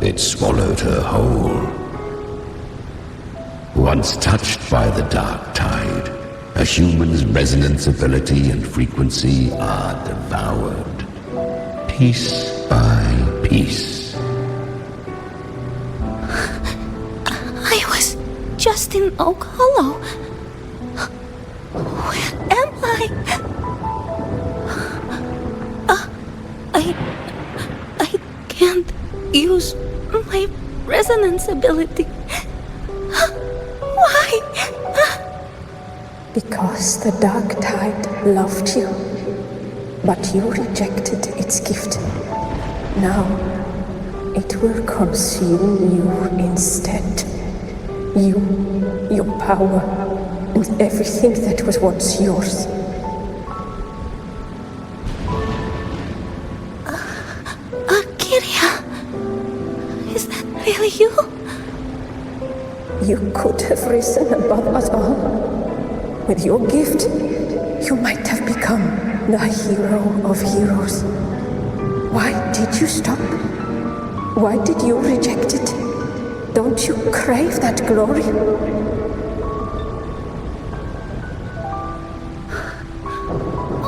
It swallowed her whole. Once touched by the dark tide, a human's resonance ability and frequency are devoured. piece by piece. I was just in Oak Hollow. Where am I? I can't use my resonance ability. Why? Because the Dark Tide loved you, but you rejected its gift. Now, it will consume you instead. You, your power, and everything that was once yours. Kiria, is that really you? You could have risen above us all. With your gift, you might have become the hero of heroes. Why did you stop? Why did you reject it? Don't you crave that glory?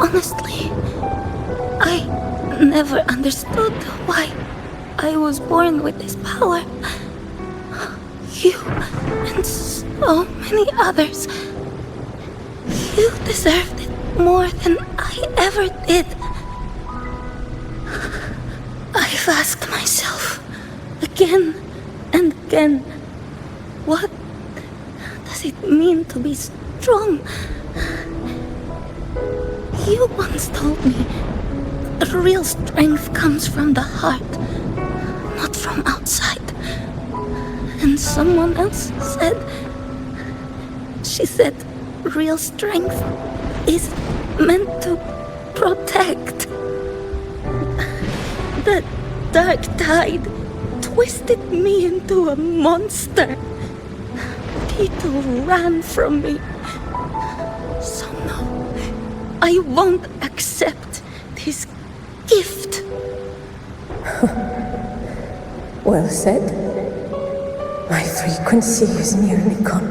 Honestly, I never understood why I was born with this power. You and so many others. You deserved it more than I ever did. I've asked myself again and again, what does it mean to be strong? You once told me real strength comes from the heart, not from outside. And someone else said, she said, real strength is meant to protect. The Dark Tide twisted me into a monster. People ran from me. So no, I won't accept this gift. Well said. My frequency is nearly gone.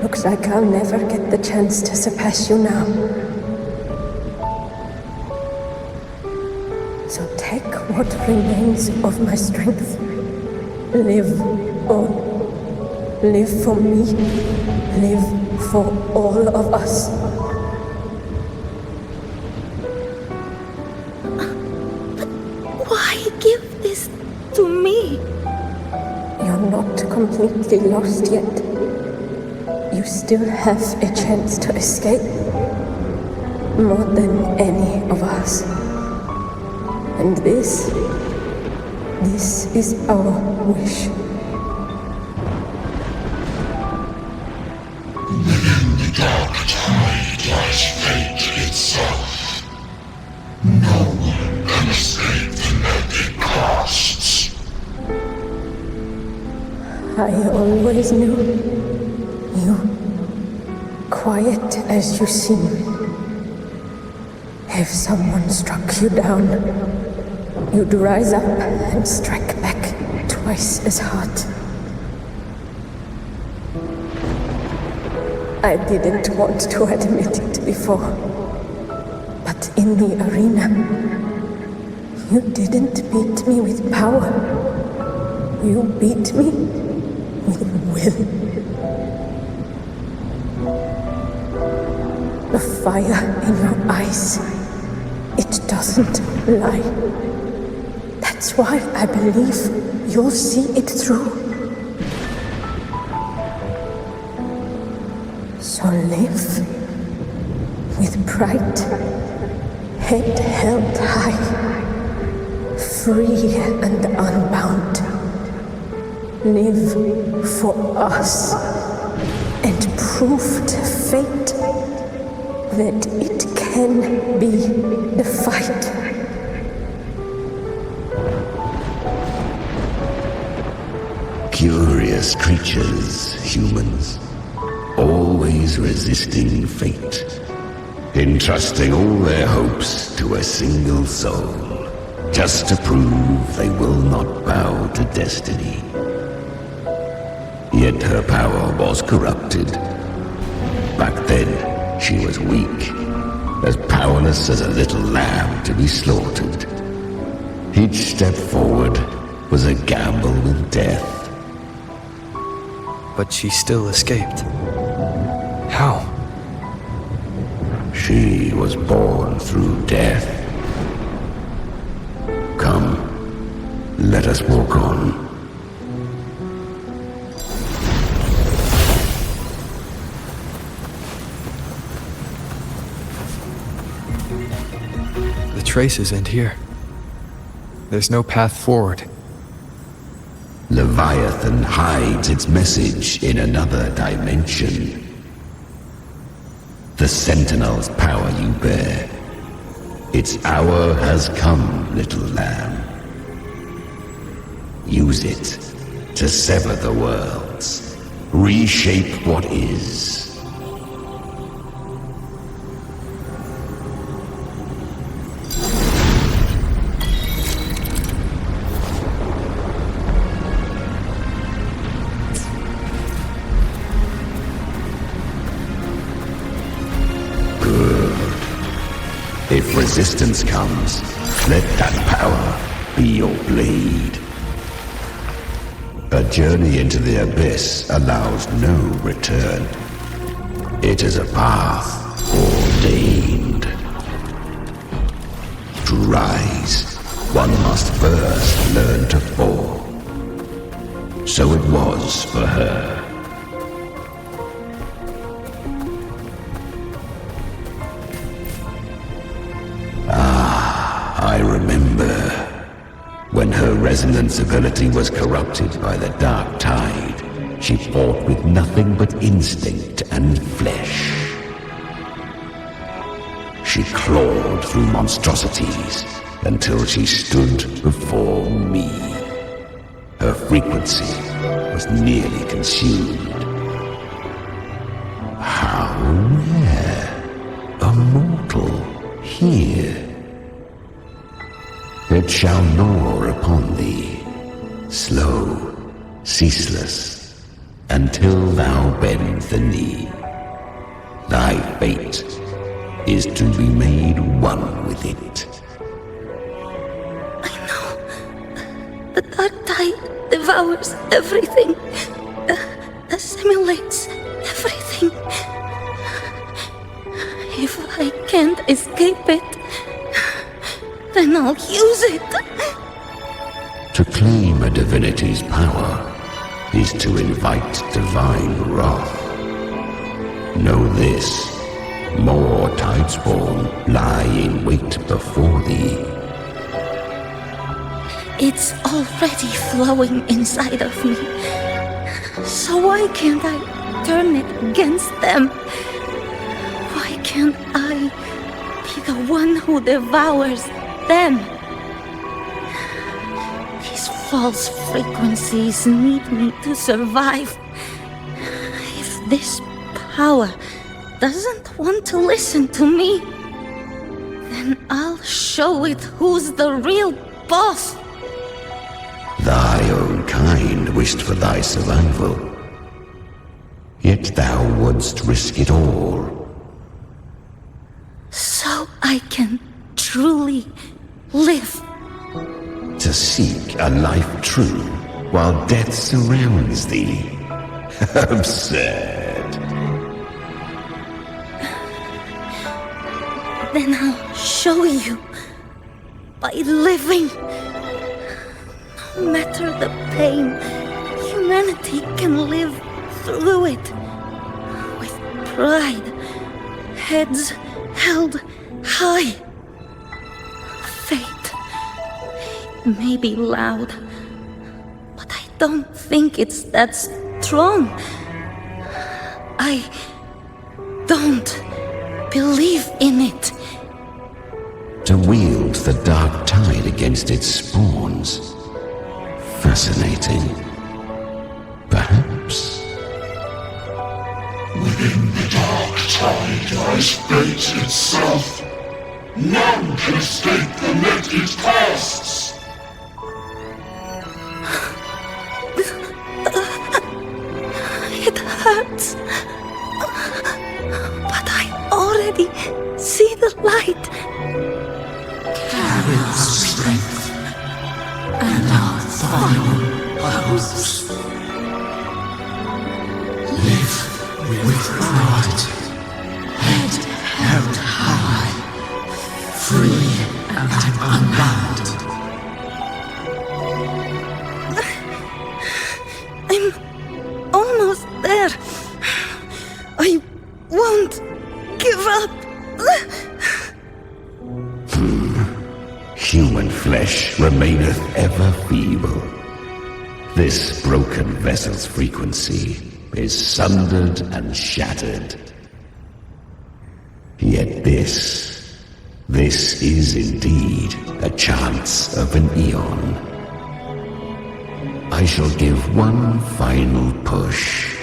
Looks like I'll never get the chance to surpass you now. So take what remains of my strength. Live on. Live for me. Live for all of us. But why give this to me? You're not completely lost yet. You still have a chance to escape. More than any of us. And this is our wish. Within the Dark Tide lies fate itself. No one can escape the net it casts. I always knew you, quiet as you seem. If someone struck you down, you'd rise up and strike back twice as hard. I didn't want to admit it before, but in the arena, you didn't beat me with power. You beat me with will. The fire in your eyes, it doesn't lie. That's why I believe you'll see it through. So live with pride, head held high, free and unbound. Live for us and prove to fate that it can be defied. Curious creatures, humans, always resisting fate, entrusting all their hopes to a single soul, just to prove they will not bow to destiny. Yet her power was corrupted. Back then, she was weak, as powerless as a little lamb to be slaughtered. Each step forward was a gamble with death. But she still escaped. How? She was born through death. Come, let us walk on. The traces end here. There's no path forward. Leviathan hides its message in another dimension. The Sentinel's power you bear. Its hour has come, little lamb. Use it to sever the worlds. Reshape what is. If resistance comes, let that power be your blade. A journey into the abyss allows no return. It is a path ordained. To rise, one must first learn to fall. So it was for her. I remember when her resonance ability was corrupted by the dark tide. She fought with nothing but instinct and flesh. She clawed through monstrosities until she stood before me. Her frequency was nearly consumed. How rare! A mortal here. It shall gnaw upon thee, slow, ceaseless, until thou bend the knee. Thy fate is to be made one with it. I know. The dark tide devours everything, assimilates everything. If I can't escape it, then I'll use it. To claim a divinity's power is to invite divine wrath. Know this, more tidespawn lie in wait before thee. It's already flowing inside of me. So why can't I turn it against them? Why can't I be the one who devours them? These false frequencies need me to survive. If this power doesn't want to listen to me, then I'll show it who's the real boss. Thy own kind wished for thy survival, yet thou wouldst risk it all. So I can truly live. To seek a life true while death surrounds thee. Absurd. Then I'll show you by living. No matter the pain, humanity can live through it with pride, heads held high. Fate, it may be loud, but I don't think it's that strong. I don't believe in it. To wield the dark tide against its spawns. Fascinating. Perhaps. Within the dark tide lies fate itself. None can escape the net it casts. It hurts. But I already see the light. Carry the strength hopes. Live with pride, head held high, free and unbound. I'm almost there. I won't give up. Human flesh remaineth ever feeble. This broken vessel's frequency is sundered and shattered. Yet this is indeed a chance of an eon. I shall give one final push.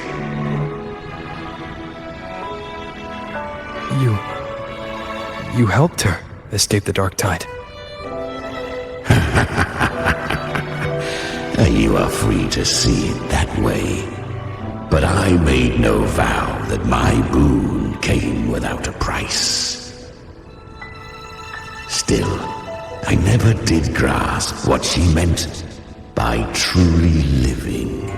You helped her escape the dark tide. You are free to see it that way. But I made no vow that my boon came without a price. Still, I never did grasp what she meant by truly living.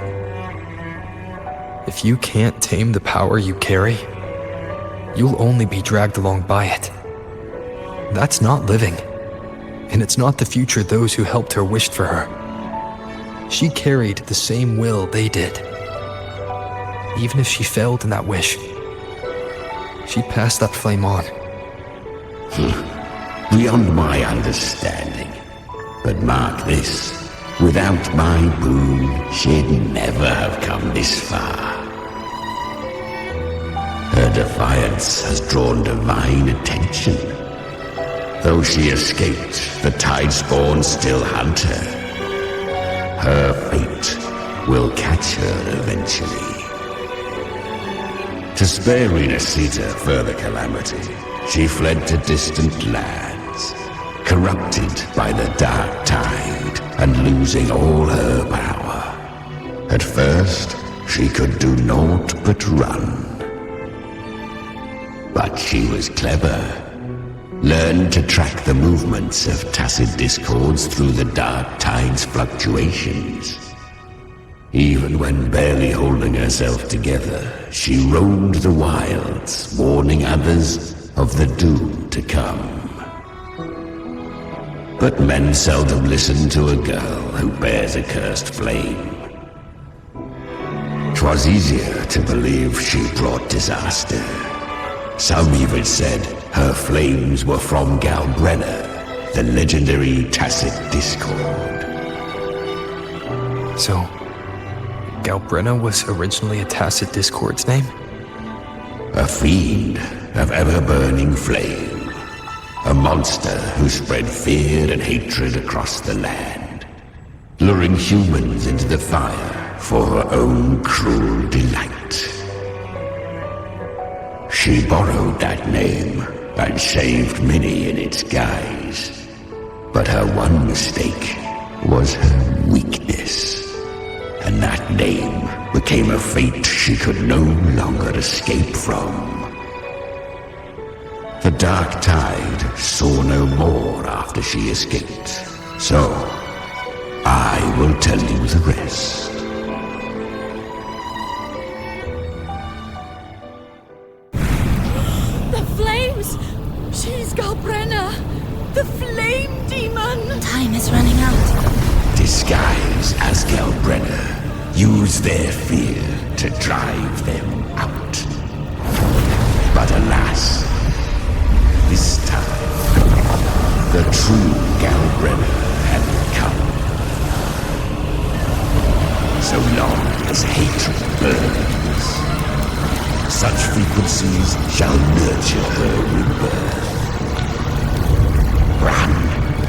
If you can't tame the power you carry, you'll only be dragged along by it. That's not living. And it's not the future those who helped her wished for her. She carried the same will they did. Even if she failed in that wish, she passed that flame on. Beyond my understanding. But mark this, without my boon, she'd never have come this far. Her defiance has drawn divine attention. Though she escaped, the Tidespawn still hunt her. Her fate will catch her eventually. To spare Renacita further calamity, she fled to distant lands, corrupted by the dark tide and losing all her power. At first, she could do naught but run. But she was clever. Learned to track the movements of tacit discords through the dark tide's fluctuations. Even when barely holding herself together, she roamed the wilds, warning others of the doom to come. But men seldom listen to a girl who bears a cursed flame. 'Twas easier to believe she brought disaster. Some even said her flames were from Galbrenna, the legendary tacit discord. So, Galbrenna was originally a tacit discord's name? A fiend of ever-burning flame. A monster who spread fear and hatred across the land, luring humans into the fire for her own cruel delight. She borrowed that name and saved many in its guise. But her one mistake was her weakness. And that name became a fate she could no longer escape from. The dark tide saw no more after she escaped. So, I will tell you the rest. She's Galbrenna, the flame demon! Time is running out. Disguise as Galbrenna. Use their fear to drive them out. But alas, this time, the true Galbrenna had come. So long as hatred burns, such frequencies shall nurture her rebirth. Run,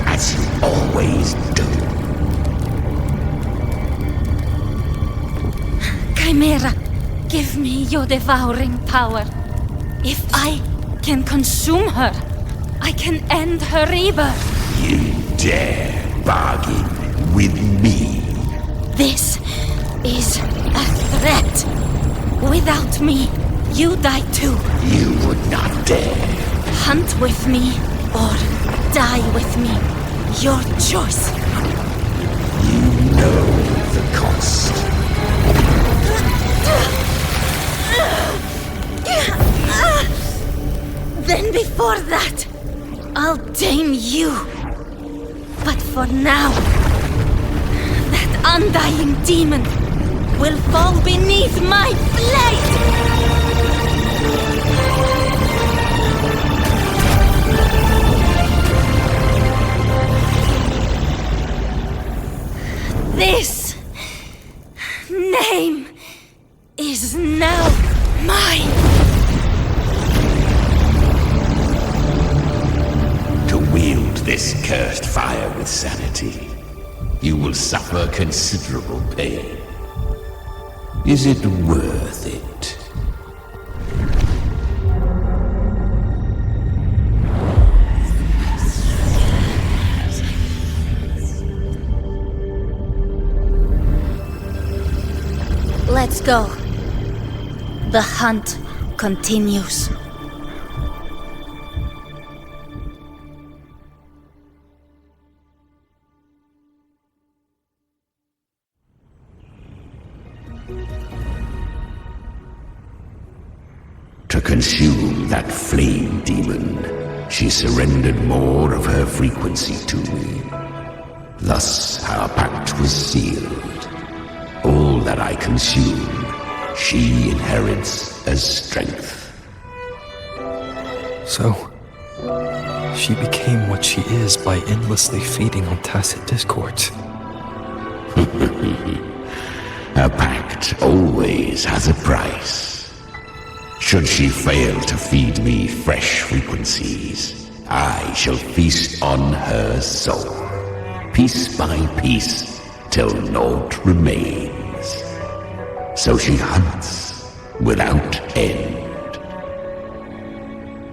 as you always do. Chimera, give me your devouring power. If I can consume her, I can end her rebirth. You dare bargain with me? This is a threat. Without me, you die too. You would not dare. Hunt with me, or die with me. Your choice. You know the cost. Then before that, I'll tame you. But for now, that undying demon will fall beneath my blade! This name is now mine. To wield this cursed fire with sanity, you will suffer considerable pain. Is it worth it? Let's go. The hunt continues. To consume that flame demon, she surrendered more of her frequency to me. Thus our pact was sealed. All that I consume, she inherits as strength. So, she became what she is by endlessly feeding on tacit discords. A pact always has a price. Should she fail to feed me fresh frequencies, I shall feast on her soul, piece by piece, till naught remains. So she hunts without end.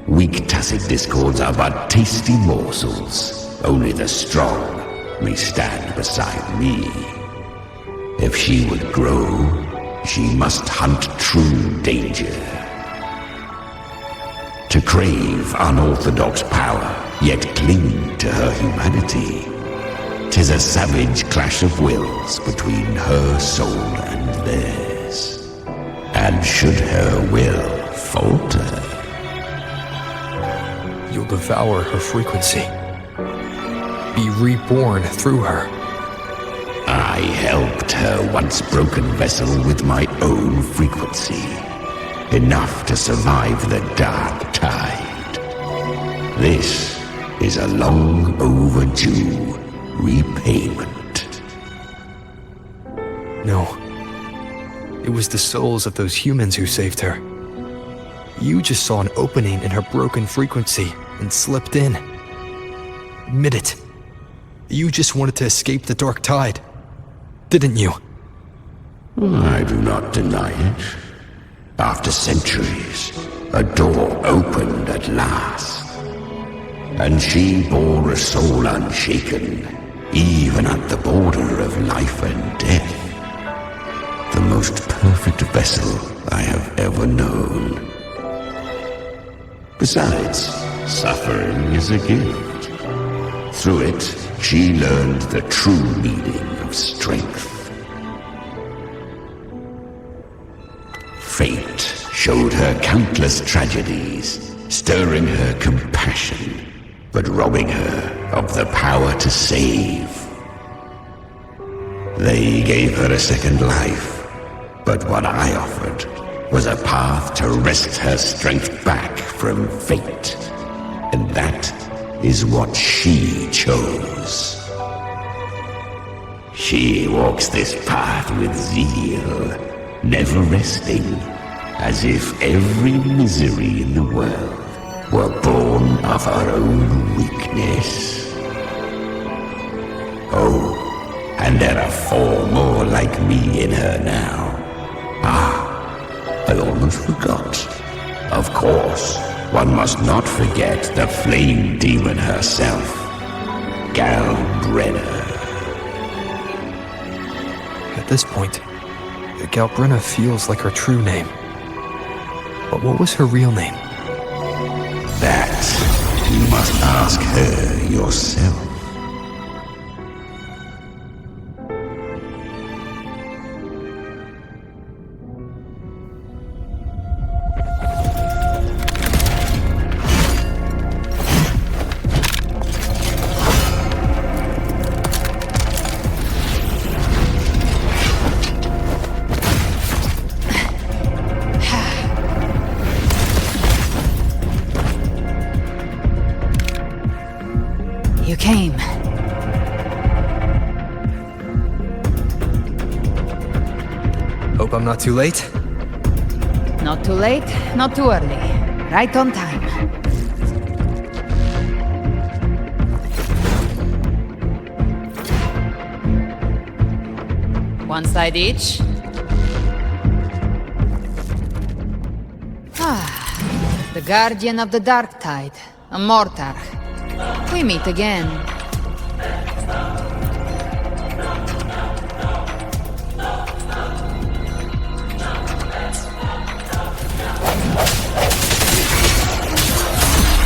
Weak tacit discords are but tasty morsels. Only the strong may stand beside me. If she would grow, she must hunt true danger. To crave unorthodox power, yet cling to her humanity, 'tis a savage clash of wills between her soul and theirs. And should her will falter, You'll devour her frequency. Be reborn through her. I helped her once broken vessel with my own frequency. Enough to survive the dark tide. This is a long overdue repayment. No. It was the souls of those humans who saved her. You just saw an opening in her broken frequency and slipped in. Admit it. You just wanted to escape the dark tide, didn't you? I do not deny it. After centuries, a door opened at last. And she bore a soul unshaken, even at the border of life and death. The most perfect vessel I have ever known. Besides, suffering is a gift. Through it, she learned the true meaning of strength. Fate showed her countless tragedies, stirring her compassion, but robbing her of the power to save. They gave her a second life, but what I offered was a path to wrest her strength back from fate. And that is what she chose. She walks this path with zeal, never resting, as if every misery in the world were born of her own weakness. Oh, and there are 4 more like me in her now. I almost forgot. Of course, one must not forget the flame demon herself, Galbrenna. At this point, Galbrenna feels like her true name. But what was her real name? That you must ask her yourself. I'm not too late. Not too late, not too early. Right on time. One side each. The Guardian of the Dark Tide, a mortar. We meet again.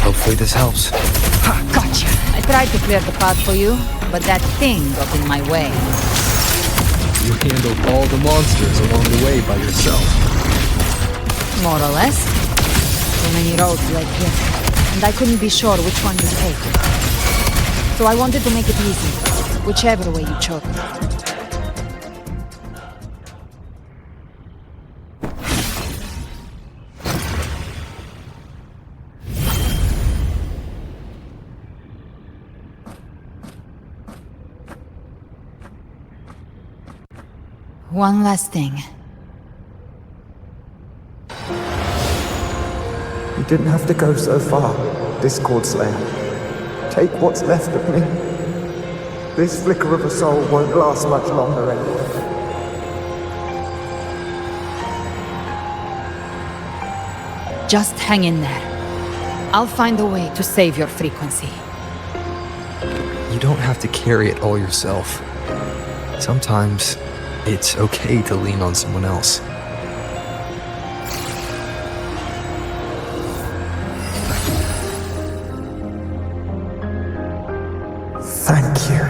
Hopefully this helps. Ha! Gotcha! I tried to clear the path for you, but that thing got in my way. You handled all the monsters along the way by yourself. More or less. So many roads led here, and I couldn't be sure which one to take. So I wanted to make it easy, whichever way you chose. One last thing. You didn't have to go so far, Discord Slayer. Take what's left of me. This flicker of a soul won't last much longer anyway. Just hang in there. I'll find a way to save your frequency. You don't have to carry it all yourself. Sometimes it's okay to lean on someone else. Thank you.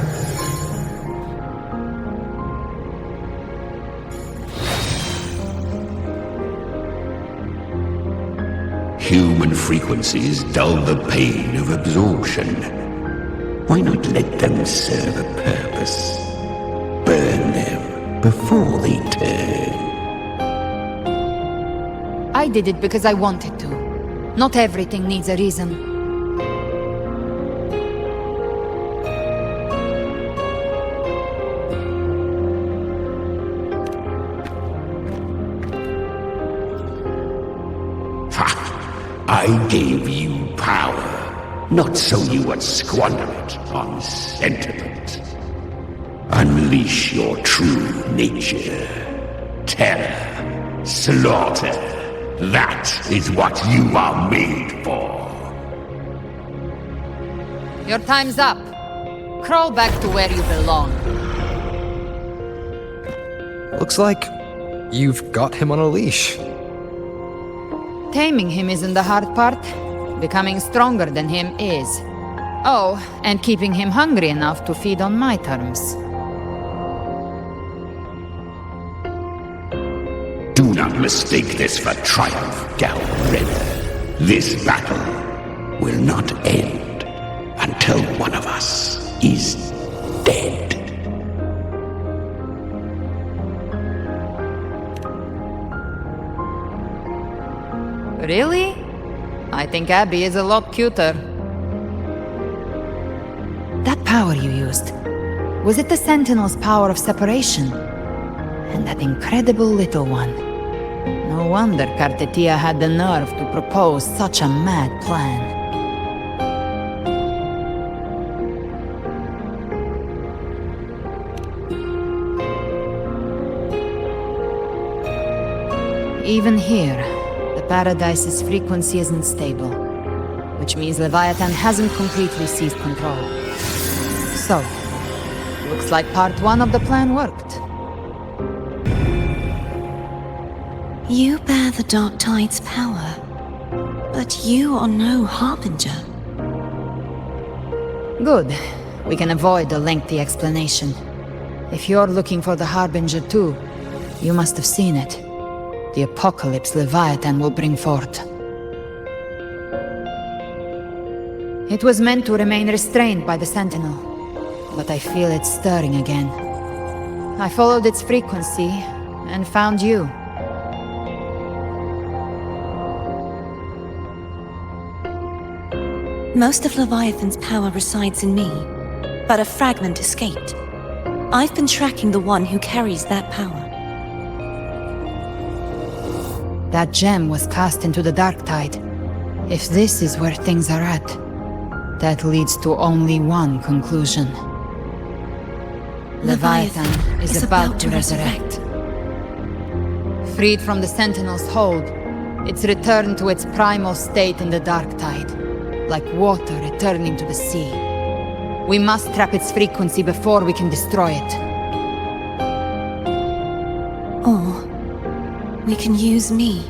Human frequencies dull the pain of absorption. Why not let them serve a purpose? Burn them before they turn. I did it because I wanted to. Not everything needs a reason. I gave you power, not so you would squander it on sentiment. Unleash your true nature. Terror, slaughter. That is what you are made for. Your time's up. Crawl back to where you belong. Looks like you've got him on a leash. Taming him isn't the hard part. Becoming stronger than him is. Oh, and keeping him hungry enough to feed on my terms. Do not mistake this for triumph, Galred. This battle will not end until one of us is dead. Really? I think Abby is a lot cuter. That power you used, was it the Sentinel's power of separation? And that incredible little one. No wonder Cartetia had the nerve to propose such a mad plan. Even here, the Paradise's frequency isn't stable, which means Leviathan hasn't completely seized control. So, looks like part one of the plan worked. You bear the Dark Tide's power, but you are no Harbinger. Good. We can avoid a lengthy explanation. If you're looking for the Harbinger too, you must have seen it. The apocalypse Leviathan will bring forth. It was meant to remain restrained by the Sentinel, but I feel it stirring again. I followed its frequency and found you. Most of Leviathan's power resides in me, but a fragment escaped. I've been tracking the one who carries that power. That gem was cast into the dark tide. If this is where things are at, that leads to only one conclusion. Leviathan is about to resurrect. Freed from the Sentinel's hold, it's returned to its primal state in the dark tide, like water returning to the sea. We must trap its frequency before we can destroy it. Or we can use me.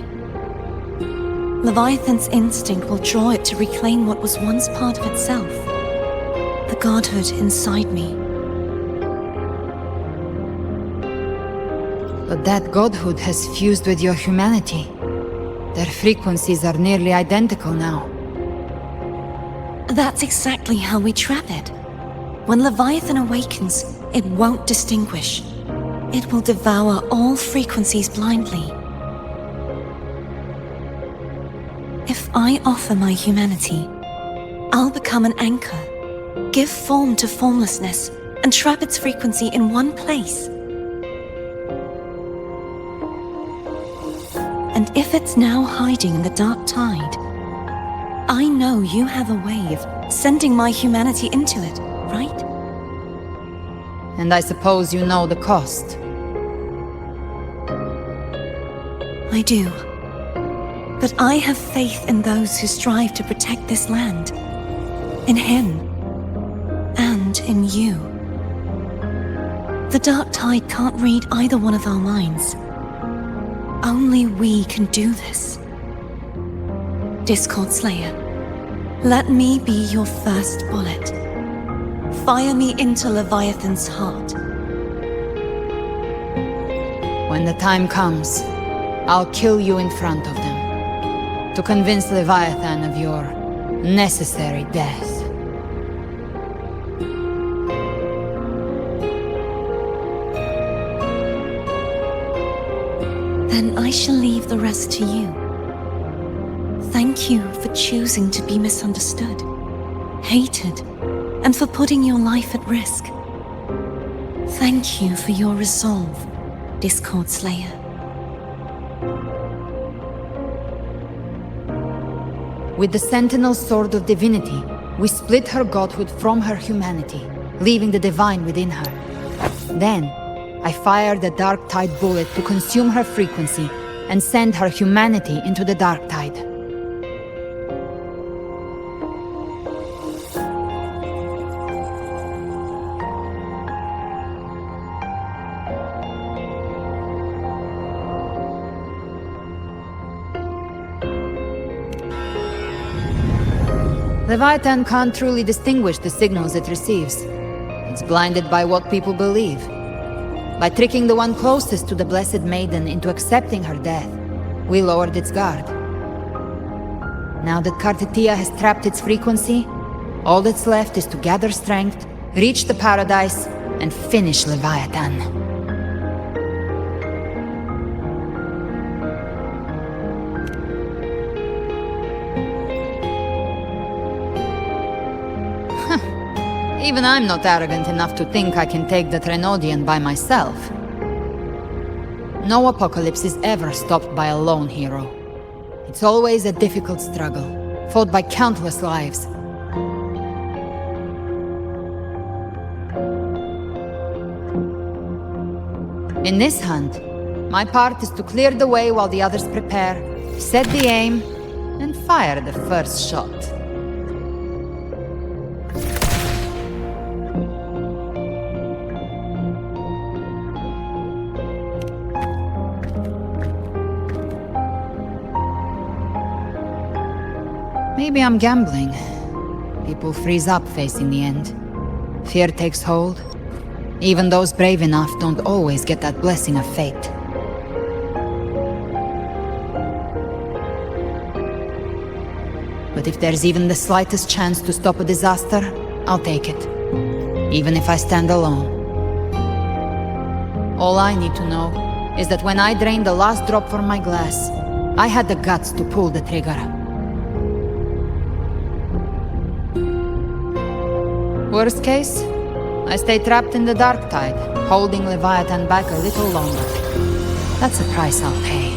Leviathan's instinct will draw it to reclaim what was once part of itself. The godhood inside me. But that godhood has fused with your humanity. Their frequencies are nearly identical now. That's exactly how we trap it. When Leviathan awakens, it won't distinguish. It will devour all frequencies blindly. If I offer my humanity, I'll become an anchor, give form to formlessness, and trap its frequency in one place. And if it's now hiding in the dark tide, I know you have a way of sending my humanity into it, right? And I suppose you know the cost. I do. But I have faith in those who strive to protect this land. In him. And in you. The dark tide can't read either one of our minds. Only we can do this. Discord Slayer, let me be your first bullet. Fire me into Leviathan's heart. When the time comes, I'll kill you in front of them, to convince Leviathan of your necessary death. Then I shall leave the rest to you. Thank you for choosing to be misunderstood, hated, and for putting your life at risk. Thank you for your resolve, Discord Slayer. With the Sentinel's Sword of Divinity, we split her godhood from her humanity, leaving the divine within her. Then, I fired a dark tide bullet to consume her frequency and send her humanity into the dark tide. Leviathan can't truly distinguish the signals it receives. It's blinded by what people believe. By tricking the one closest to the Blessed Maiden into accepting her death, we lowered its guard. Now that Kartetia has trapped its frequency, all that's left is to gather strength, reach the paradise, and finish Leviathan. Even I'm not arrogant enough to think I can take the Trenodian by myself. No apocalypse is ever stopped by a lone hero. It's always a difficult struggle, fought by countless lives. In this hunt, my part is to clear the way while the others prepare, set the aim, and fire the first shot. Maybe I'm gambling. People freeze up facing the end. Fear takes hold. Even those brave enough don't always get that blessing of fate. But if there's even the slightest chance to stop a disaster, I'll take it. Even if I stand alone. All I need to know is that when I drained the last drop from my glass, I had the guts to pull the trigger. Worst case, I stay trapped in the dark tide, holding Leviathan back a little longer. That's a price I'll pay.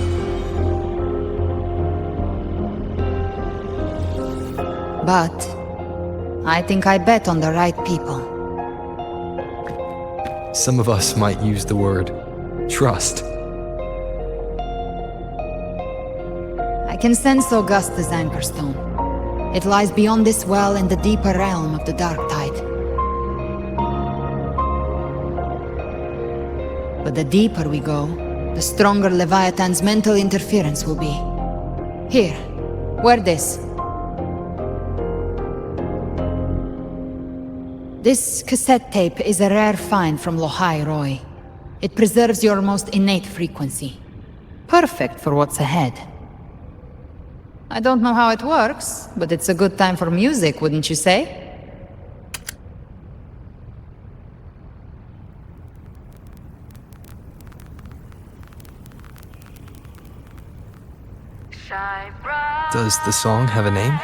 But I think I bet on the right people. Some of us might use the word trust. I can sense Augusta's anchor stone. It lies beyond this well in the deeper realm of the Dark Tide. But the deeper we go, the stronger Leviathan's mental interference will be. Here, wear this. This cassette tape is a rare find from Lohai Roy. It preserves your most innate frequency. Perfect for what's ahead. I don't know how it works, but it's a good time for music, wouldn't you say? Does the song have a name?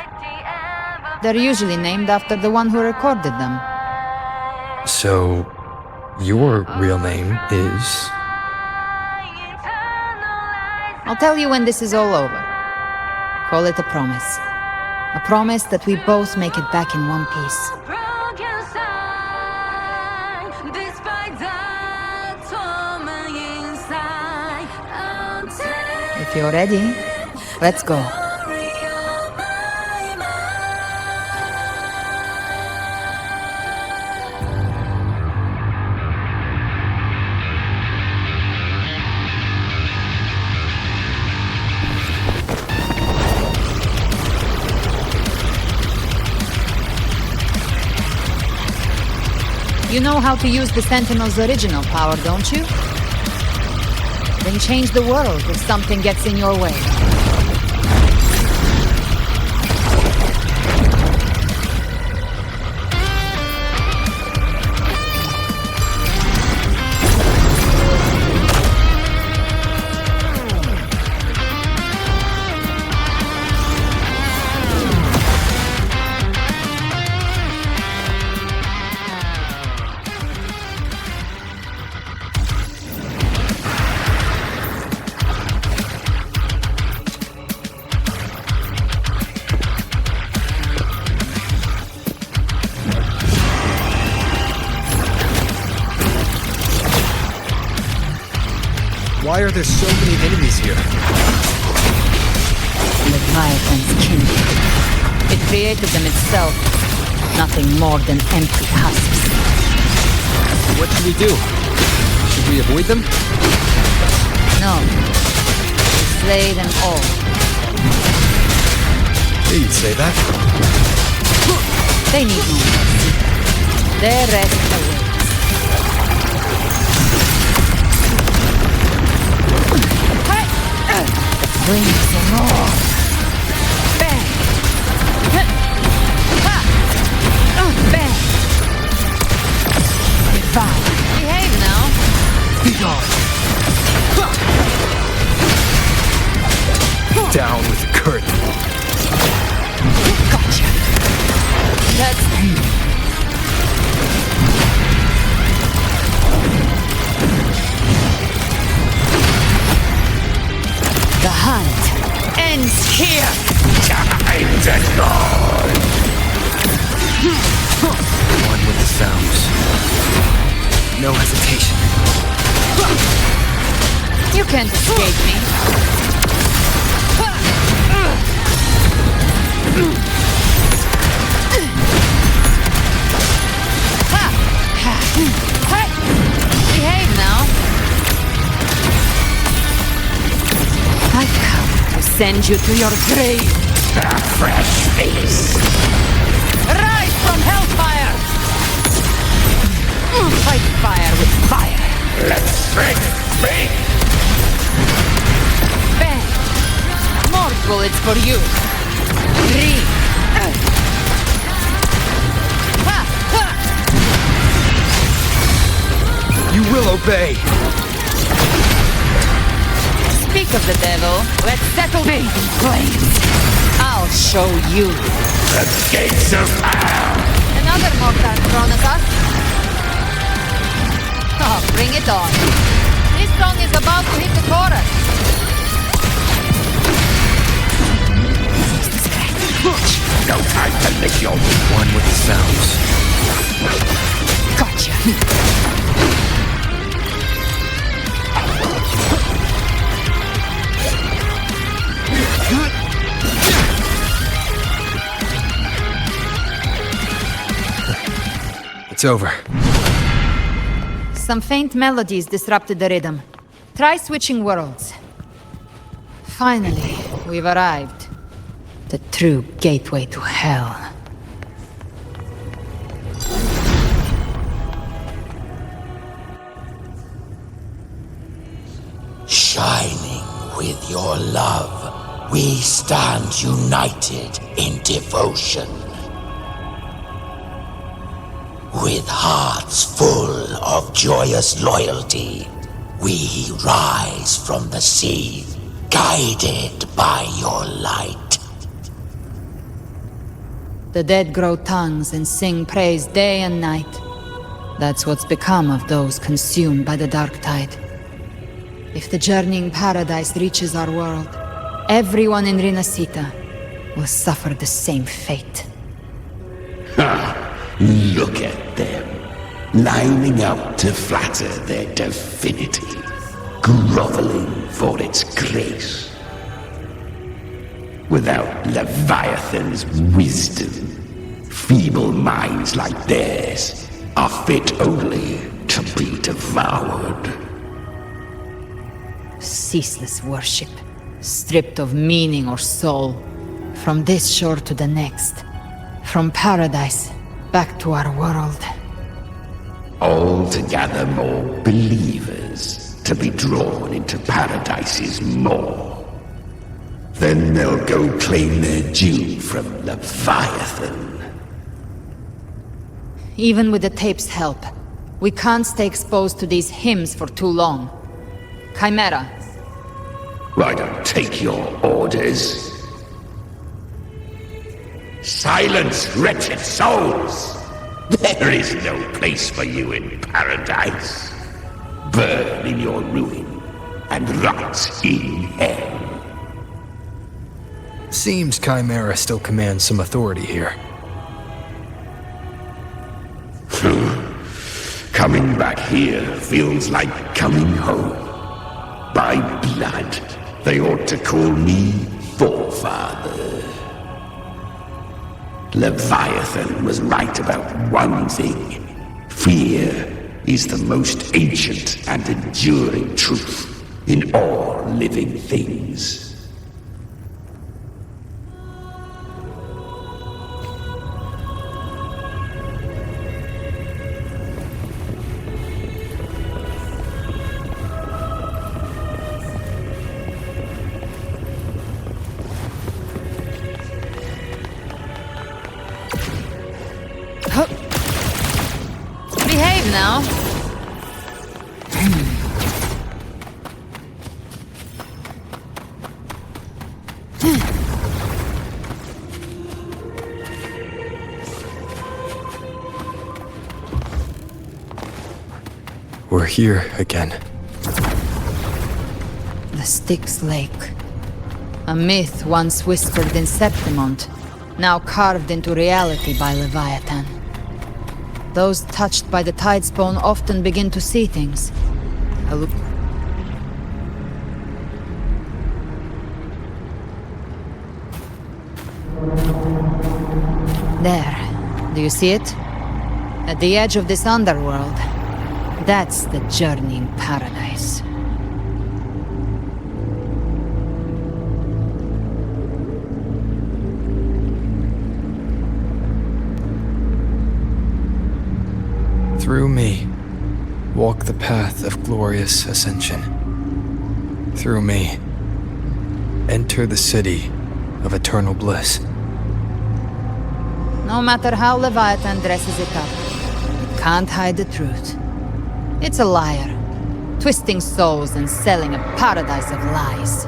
They're usually named after the one who recorded them. So, your real name is... I'll tell you when this is all over. Call it a promise. A promise that we both make it back in one piece. If you're ready, let's go. You know how to use the Sentinel's original power, don't you? Then change the world if something gets in your way. Why are there so many enemies here? Leviathan's kindred. It created them itself. Nothing more than empty husks. What should we do? Should we avoid them? No. We slay them all. Yeah, you'd say that. They need no mercy. Their rest awaits. Bring some more. Bang! Bang! Fine. Behave now. Be gone. Down with the curtain. Gotcha. That's you. The hunt ends here! Time to gone! One with the sounds. No hesitation. You can't escape me. Behave now. I've come to send you to your grave. A fresh face. Rise from hellfire! Fight fire with fire. Let strength speak. Bang! More bullets for you. 3. You will obey. Speak of the devil. Let's settle this in flames. I'll show you. The gates of hell. Another mortar thrown at us. Oh, bring it on. This song is about to hit the chorus. No time to lick your one with the sounds. Gotcha. It's over. Some faint melodies disrupted the rhythm. Try switching worlds. Finally, we've arrived. The true gateway to hell. Shining with your love, we stand united in devotion. With hearts full of joyous loyalty, we rise from the sea, guided by your light. The dead grow tongues and sing praise day and night. That's what's become of those consumed by the dark tide. If the journeying paradise reaches our world, everyone in Rinasita will suffer the same fate. Ha! Look at them, lining up to flatter their divinity, groveling for its grace. Without Leviathan's wisdom, feeble minds like theirs are fit only to be devoured. Ceaseless worship, stripped of meaning or soul, from this shore to the next, from paradise back to our world. All to gather more believers to be drawn into Paradise's maw. Then they'll go claim their due from Leviathan. Even with the tape's help, we can't stay exposed to these hymns for too long. Chimera. I don't take your orders. Silence, wretched souls! There is no place for you in paradise. Burn in your ruin and rot in hell. Seems Chimera still commands some authority here. Coming back here feels like coming home. By blood, they ought to call me Forefather. Leviathan was right about one thing. Fear is the most ancient and enduring truth in all living things. Behave now. We're here again. The Styx Lake. A myth once whispered in Septimont, now carved into reality by Leviathan. Those touched by the Tidespawn often begin to see things. There. Do you see it? At the edge of this underworld. That's the journeying paradise. Through me, walk the path of glorious ascension. Through me, enter the city of eternal bliss. No matter how Leviathan dresses it up, it can't hide the truth. It's a liar, twisting souls and selling a paradise of lies.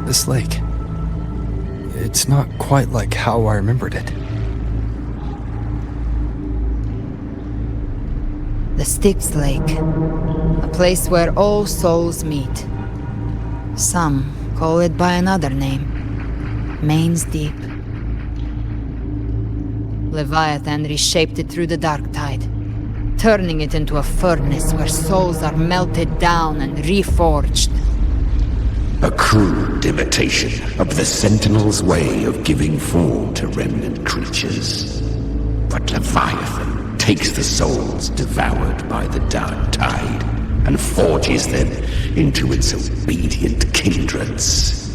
This lake, it's not quite like how I remembered it. The Styx Lake, a place where all souls meet. Some call it by another name. Mains deep. Leviathan reshaped it through the dark tide, turning it into a furnace where souls are melted down and reforged. A crude imitation of the Sentinel's way of giving form to remnant creatures. But Leviathan takes the souls devoured by the dark tide and forges them into its obedient kindreds.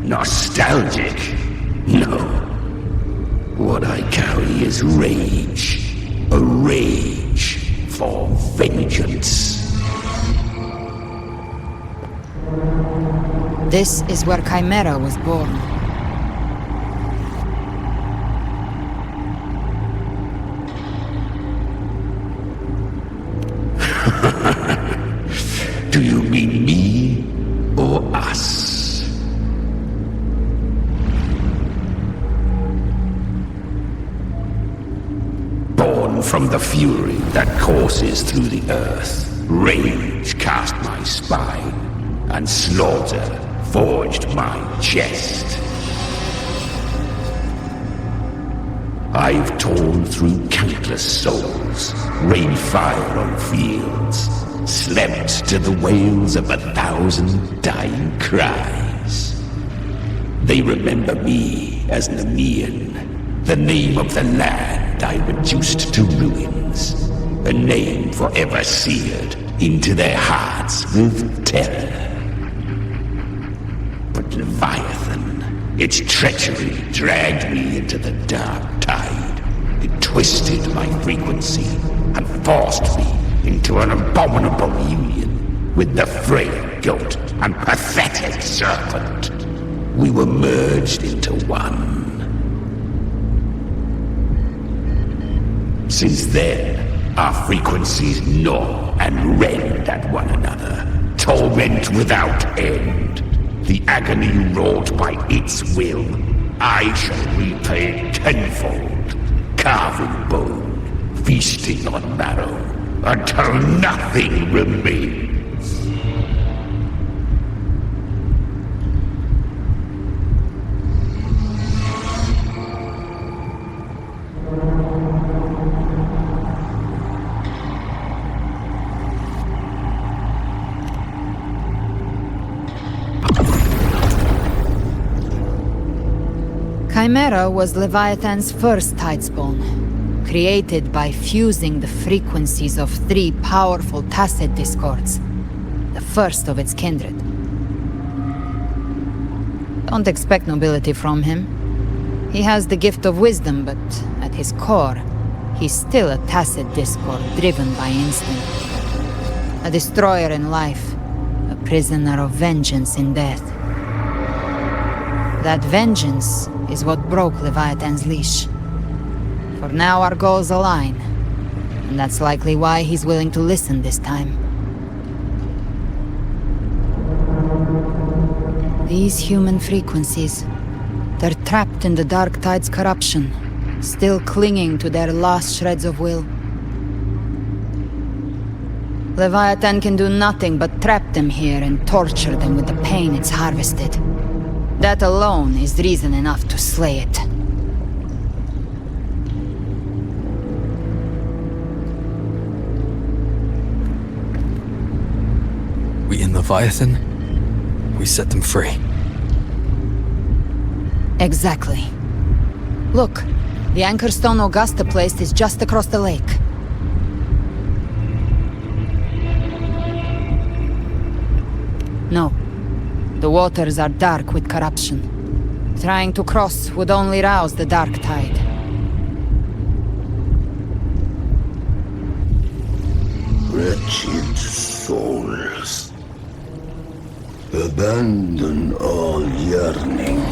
Nostalgic? No. What I carry is rage. A rage for vengeance. This is where Chimera was born. Do you mean me or us? Born from the fury that courses through the earth, rage cast my spine, and slaughter forged my chest. I've torn through countless souls, rained fire on fields, slept to the wails of 1,000 dying cries. They remember me as Nemean, the name of the land I reduced to ruins, a name forever seared into their hearts with terror. But Leviathan, its treachery dragged me into the dark tide. It twisted my frequency and forced me into an abominable union with the frail goat and pathetic serpent. We were merged into one. Since then, our frequencies gnaw and rend at one another, torment without end. The agony wrought by its will, I shall repay tenfold, carving bone, feasting on marrow, until nothing remains. Chimera was Leviathan's first tidespawn, created by fusing the frequencies of 3 powerful tacet discords, the first of its kindred. Don't expect nobility from him. He has the gift of wisdom, but at his core, he's still a tacet discord driven by instinct. A destroyer in life, a prisoner of vengeance in death. That vengeance is what broke Leviathan's leash. For now our goals align, and that's likely why he's willing to listen this time. These human frequencies, they're trapped in the Dark Tide's corruption, still clinging to their last shreds of will. Leviathan can do nothing but trap them here and torture them with the pain it's harvested. That alone is reason enough to slay it. We in Leviathan? We set them free. Exactly. Look, the anchor stone Augusta placed is just across the lake. No. The waters are dark with corruption. Trying to cross would only rouse the dark tide. Wretched souls, abandon all yearning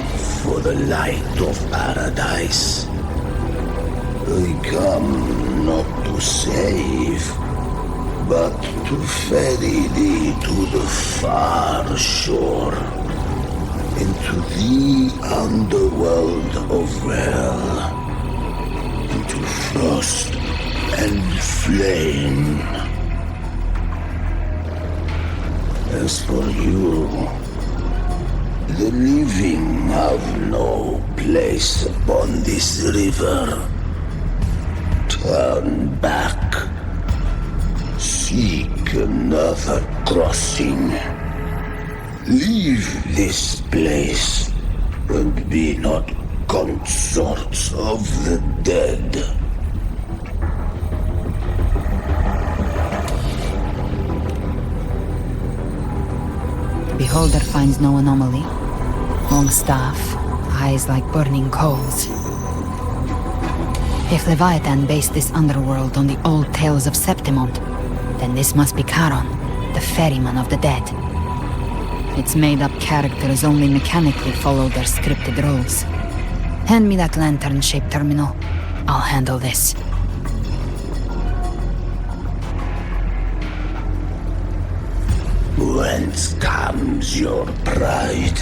for the light of paradise. I come not to save, but to ferry thee to the far shore, into the underworld of hell, to frost and flame. As for you, the living have no place upon this river. Turn back. Seek another crossing. Leave this place, and be not consorts of the dead. The beholder finds no anomaly. Long staff, eyes like burning coals. If Leviathan based this underworld on the old tales of Septimont, then this must be Charon, the ferryman of the dead. Its made-up characters only mechanically follow their scripted roles. Hand me that lantern-shaped terminal. I'll handle this. Whence comes your pride?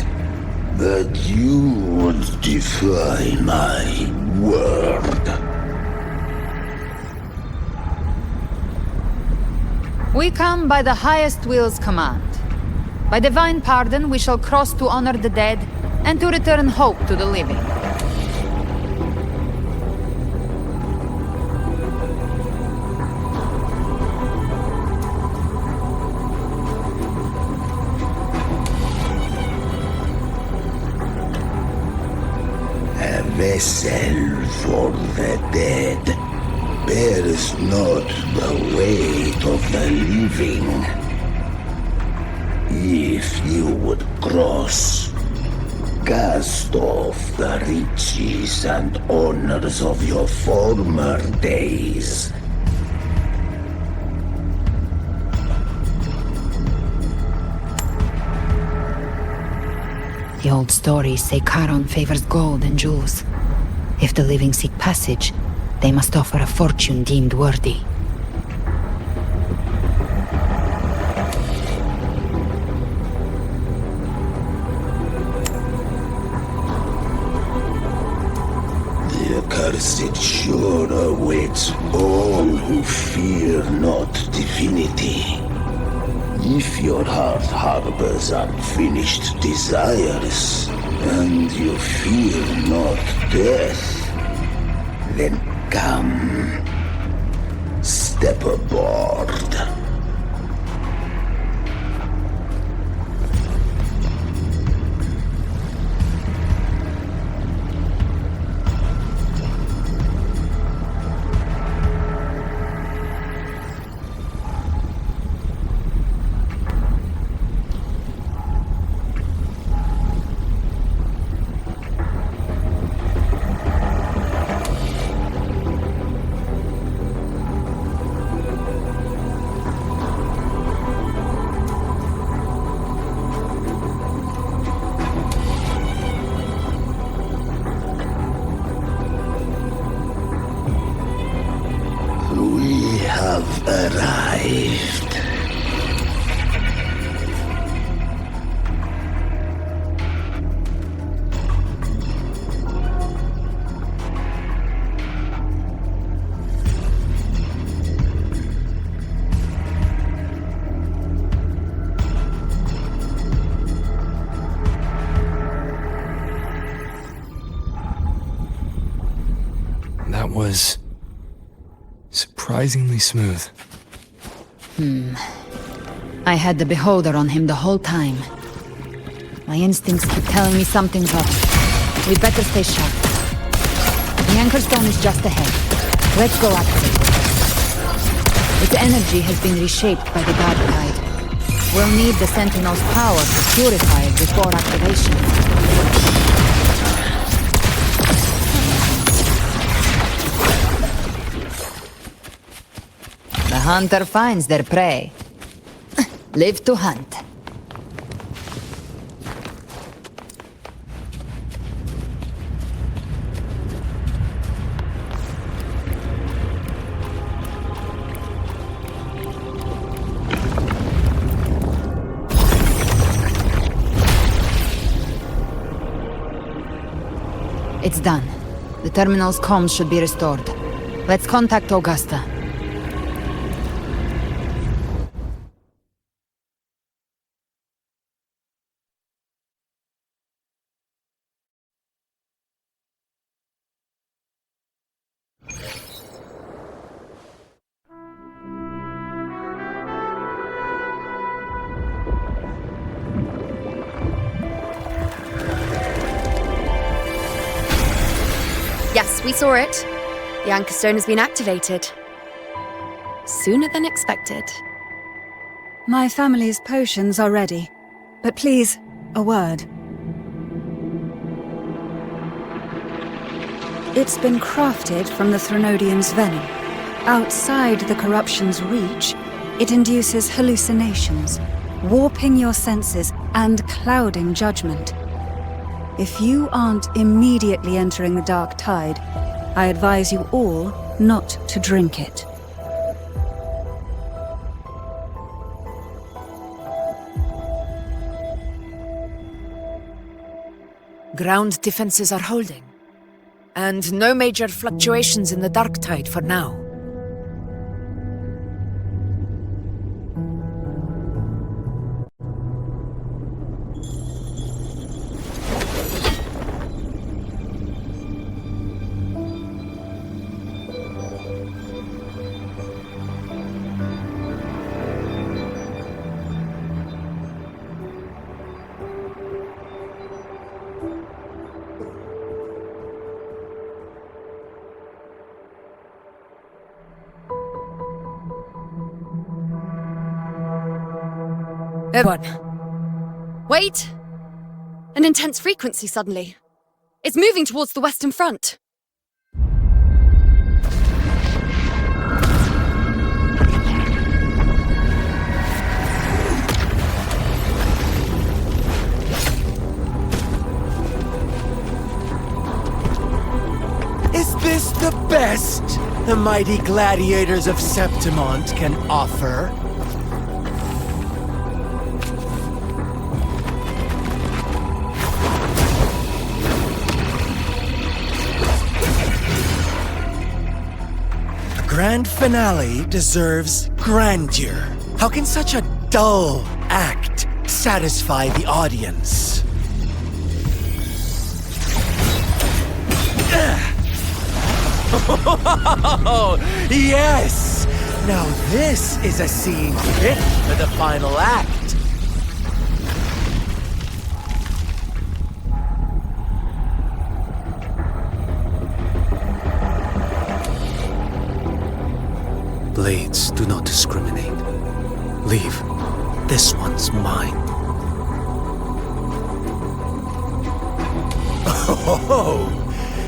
That you would defy my word. We come by the highest will's command. By divine pardon, we shall cross to honor the dead and to return hope to the living. A vessel for the dead bears not the weight of the living. If you would cross, cast off the riches and honors of your former days. The old stories say Charon favors gold and jewels. If the living seek passage, they must offer a fortune deemed worthy. The accursed sure awaits all who fear not divinity. If your heart harbors unfinished desires, and you fear not death, then come, step aboard. We have arrived. That was surprisingly smooth. I had the beholder on him the whole time. My instincts keep telling me something's up. We'd better stay sharp. The anchor stone is just ahead. Let's go activate it. Its energy has been reshaped by the dark tide. We'll need the Sentinel's power to purify it before activation. The hunter finds their prey. Live to hunt. It's done. The terminal's comms should be restored. Let's contact Augusta. Yes, we saw it. The Anchor Stone has been activated. Sooner than expected. My family's potions are ready. But please, a word. It's been crafted from the Threnodian's venom. Outside the corruption's reach, it induces hallucinations, warping your senses and clouding judgment. If you aren't immediately entering the dark tide, I advise you all not to drink it. Ground defenses are holding. And no major fluctuations in the dark tide for now. Everyone. Wait! An intense frequency suddenly. It's moving towards the Western Front. Is this the best the mighty gladiators of Septimont can offer? Grand finale deserves grandeur. How can such a dull act satisfy the audience? Oh, yes! Now this is a scene fit for the final act. Blades do not discriminate. Leave. This one's mine. Oh,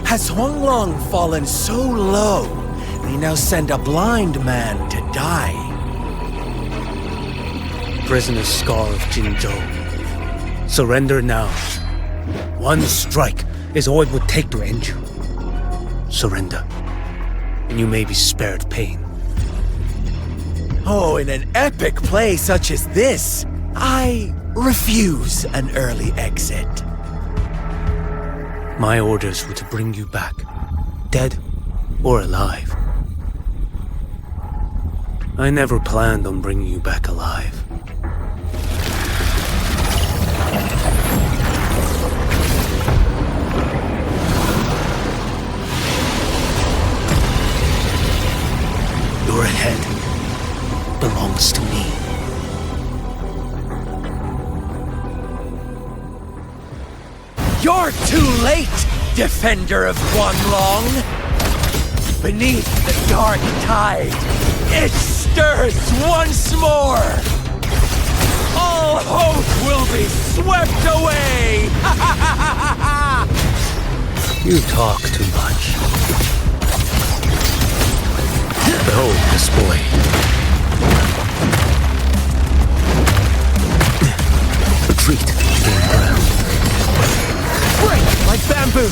has Huanglong fallen so low, they now send a blind man to die? Prisoner's Scar of Jinzhou. Surrender now. One strike is all it would take to end you. Surrender, and you may be spared pain. Oh, in an epic play such as this, I refuse an early exit. My orders were to bring you back, dead or alive. I never planned on bringing you back alive. Your head belongs to me. You're too late, defender of Huanglong! Beneath the dark tide, it stirs once more! All hope will be swept away! You talk too much. Behold this boy. Retreat to gain ground. Break like bamboo!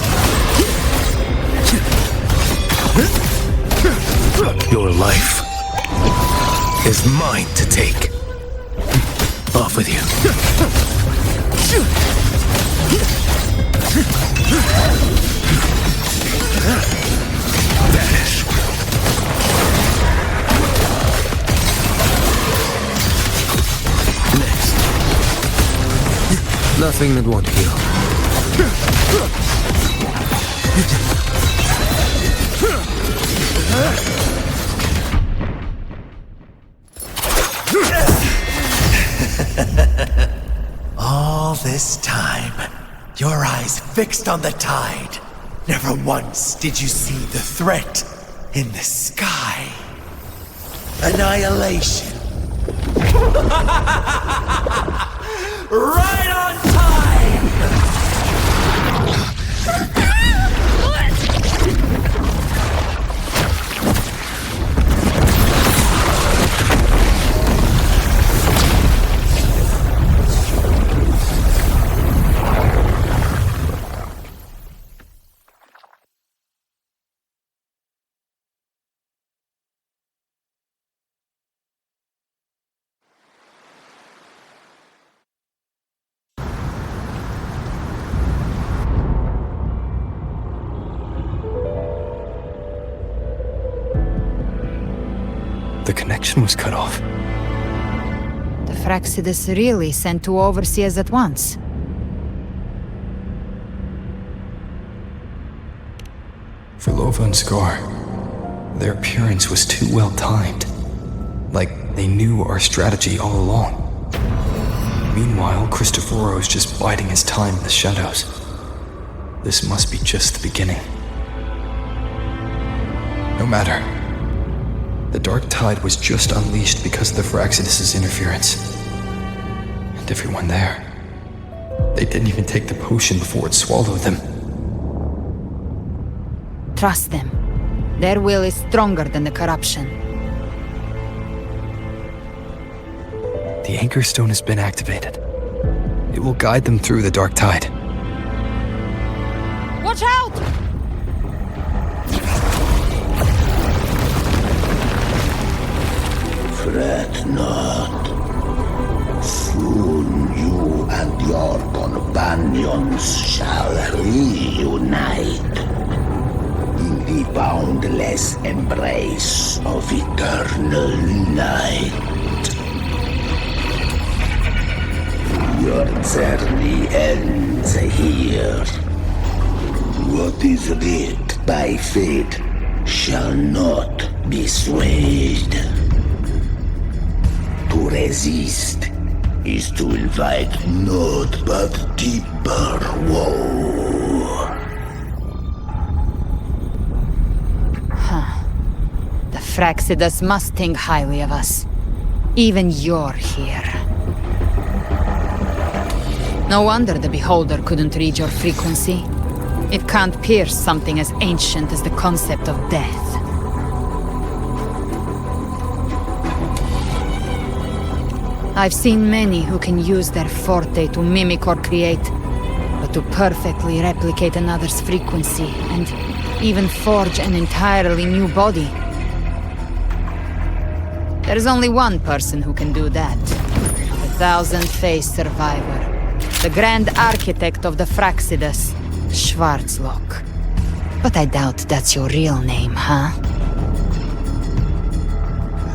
Your life is mine to take. Off with you. Vanish. Nothing that won't heal. All this time, your eyes fixed on the tide. Never once did you see the threat in the sky. Annihilation. Right on time! The connection was cut off. The Fraxidus really sent two overseers at once. For Lova and Scar, their appearance was too well timed. Like they knew our strategy all along. Meanwhile, Cristoforo's just biding his time in the shadows. This must be just the beginning. No matter. The Dark Tide was just unleashed because of the Fraxidus' interference. And everyone there, they didn't even take the potion before it swallowed them. Trust them. Their will is stronger than the corruption. The Anchor Stone has been activated. It will guide them through the Dark Tide. Watch out! Fret not. Soon you and your companions shall reunite in the boundless embrace of eternal night. Your journey ends here. What is writ by fate shall not be swayed. To resist is to invite naught but deeper woe. The Fraxidus must think highly of us. Even you're here. No wonder the Beholder couldn't read your frequency. It can't pierce something as ancient as the concept of death. I've seen many who can use their forte to mimic or create, but to perfectly replicate another's frequency and even forge an entirely new body. There's only one person who can do that. The thousand-faced survivor. The Grand Architect of the Fraxidus, Schwarzlock. But I doubt that's your real name, huh?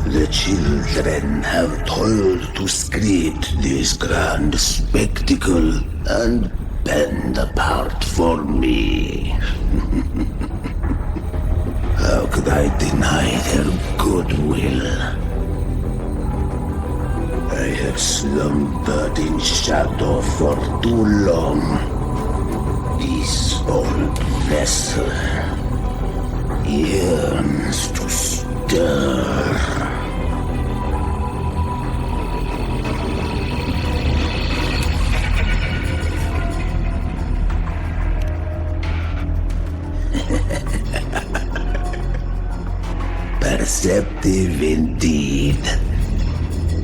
The children have toiled to script this grand spectacle and bend apart for me. How could I deny their goodwill? I have slumbered in shadow for too long. This old vessel yearns to stir. Perceptive indeed.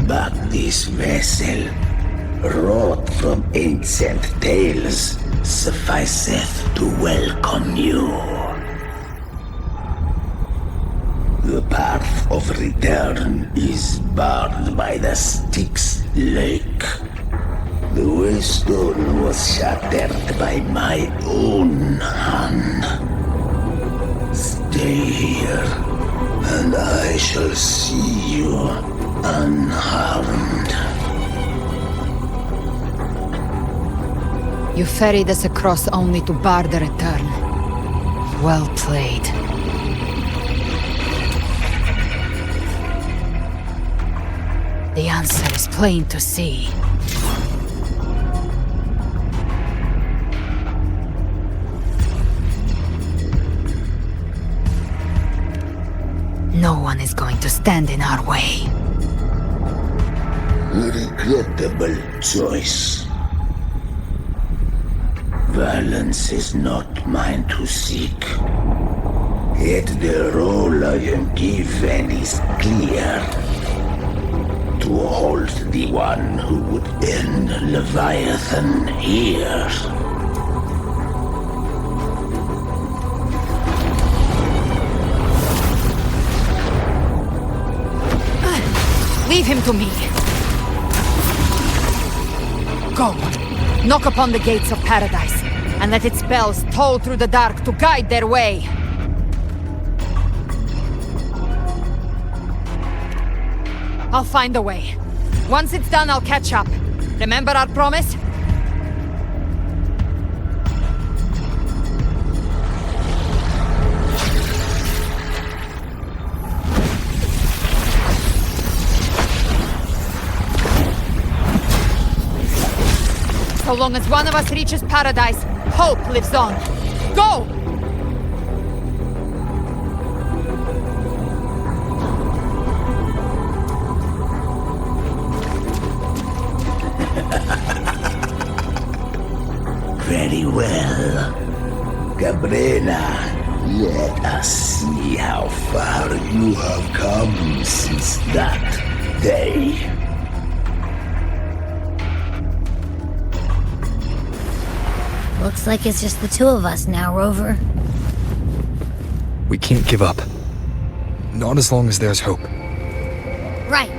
But this vessel, wrought from ancient tales, sufficeth to welcome you. The path of return is barred by the Styx Lake. The waystone was shattered by my own hand. Stay here, and I shall see you unharmed. You ferried us across only to bar the return. Well played. The answer is plain to see. No one is going to stand in our way. Regrettable choice. Violence is not mine to seek. Yet the role I am given is clear. To hold the one who would end Leviathan here. Leave him to me. Go. Knock upon the gates of paradise, and let its bells toll through the dark to guide their way. I'll find a way. Once it's done, I'll catch up. Remember our promise? So long as one of us reaches paradise, hope lives on. Go! Very well. Gabrina, let us see how far you have come since that day. Looks like it's just the two of us now, Rover. We can't give up. Not as long as there's hope. Right.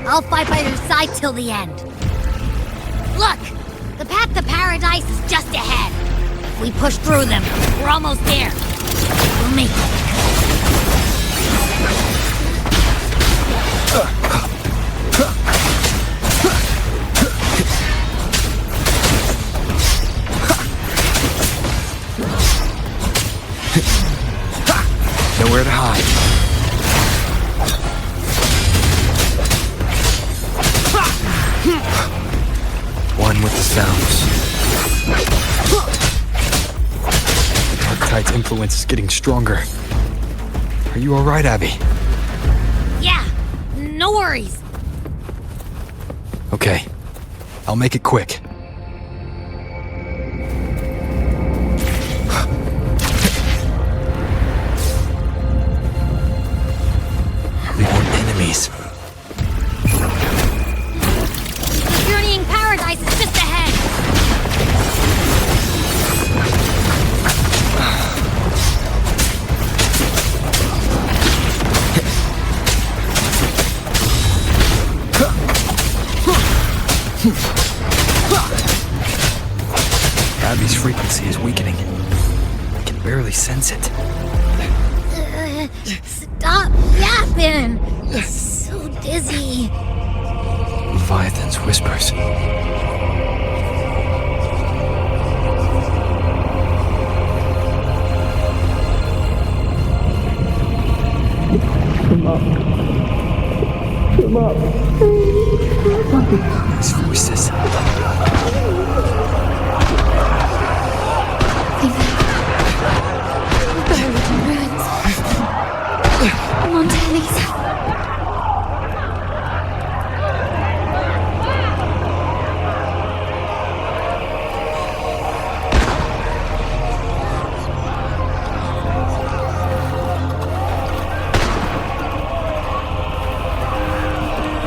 I'll fight by your side till the end. Look! The path to paradise is just ahead. If we push through them, we're almost there. We'll make it. Nowhere to hide. One with the sounds. The Dark Tide's influence is getting stronger. Are you alright, Abby? Yeah, no worries. Okay. I'll make it quick. Enemies. Journeying paradise is just ahead. Abby's frequency is weakening. I can barely sense it. Stop yapping. It's so dizzy. Leviathan's whispers. Come up. Come up. These voices. Come on, Dennis.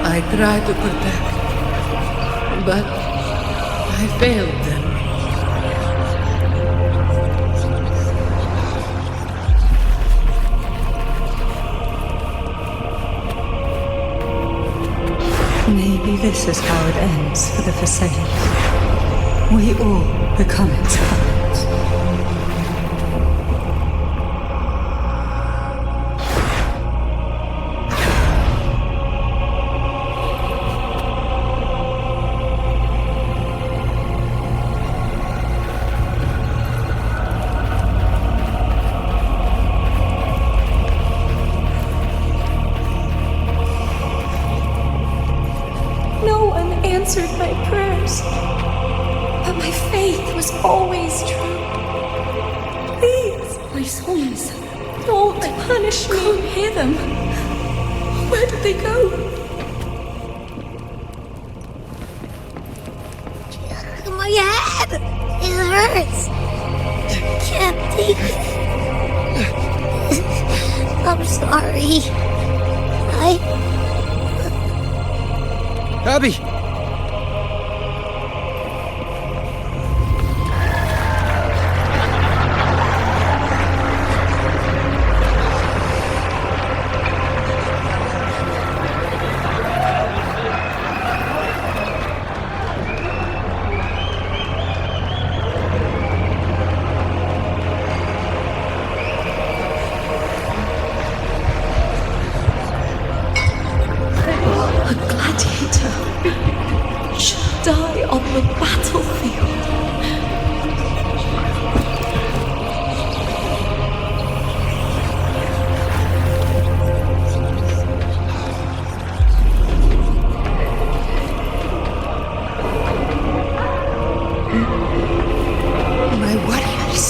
I tried to protect, but I failed them. Maybe this is how it ends for the Forsaken. We all become its puppets. But my faith was always true. Please, my souls, don't punish me. Can't hear them. Where did they go? My head! It hurts! Can't take it. I'm sorry. Abby! Die on the battlefield. My warriors.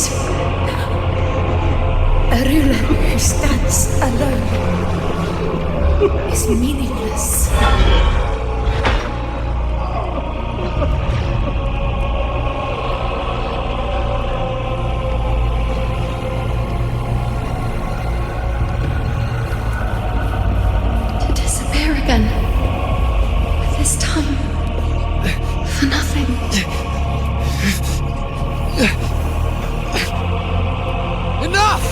A ruler who stands alone is meaningless. This time, for nothing. Enough!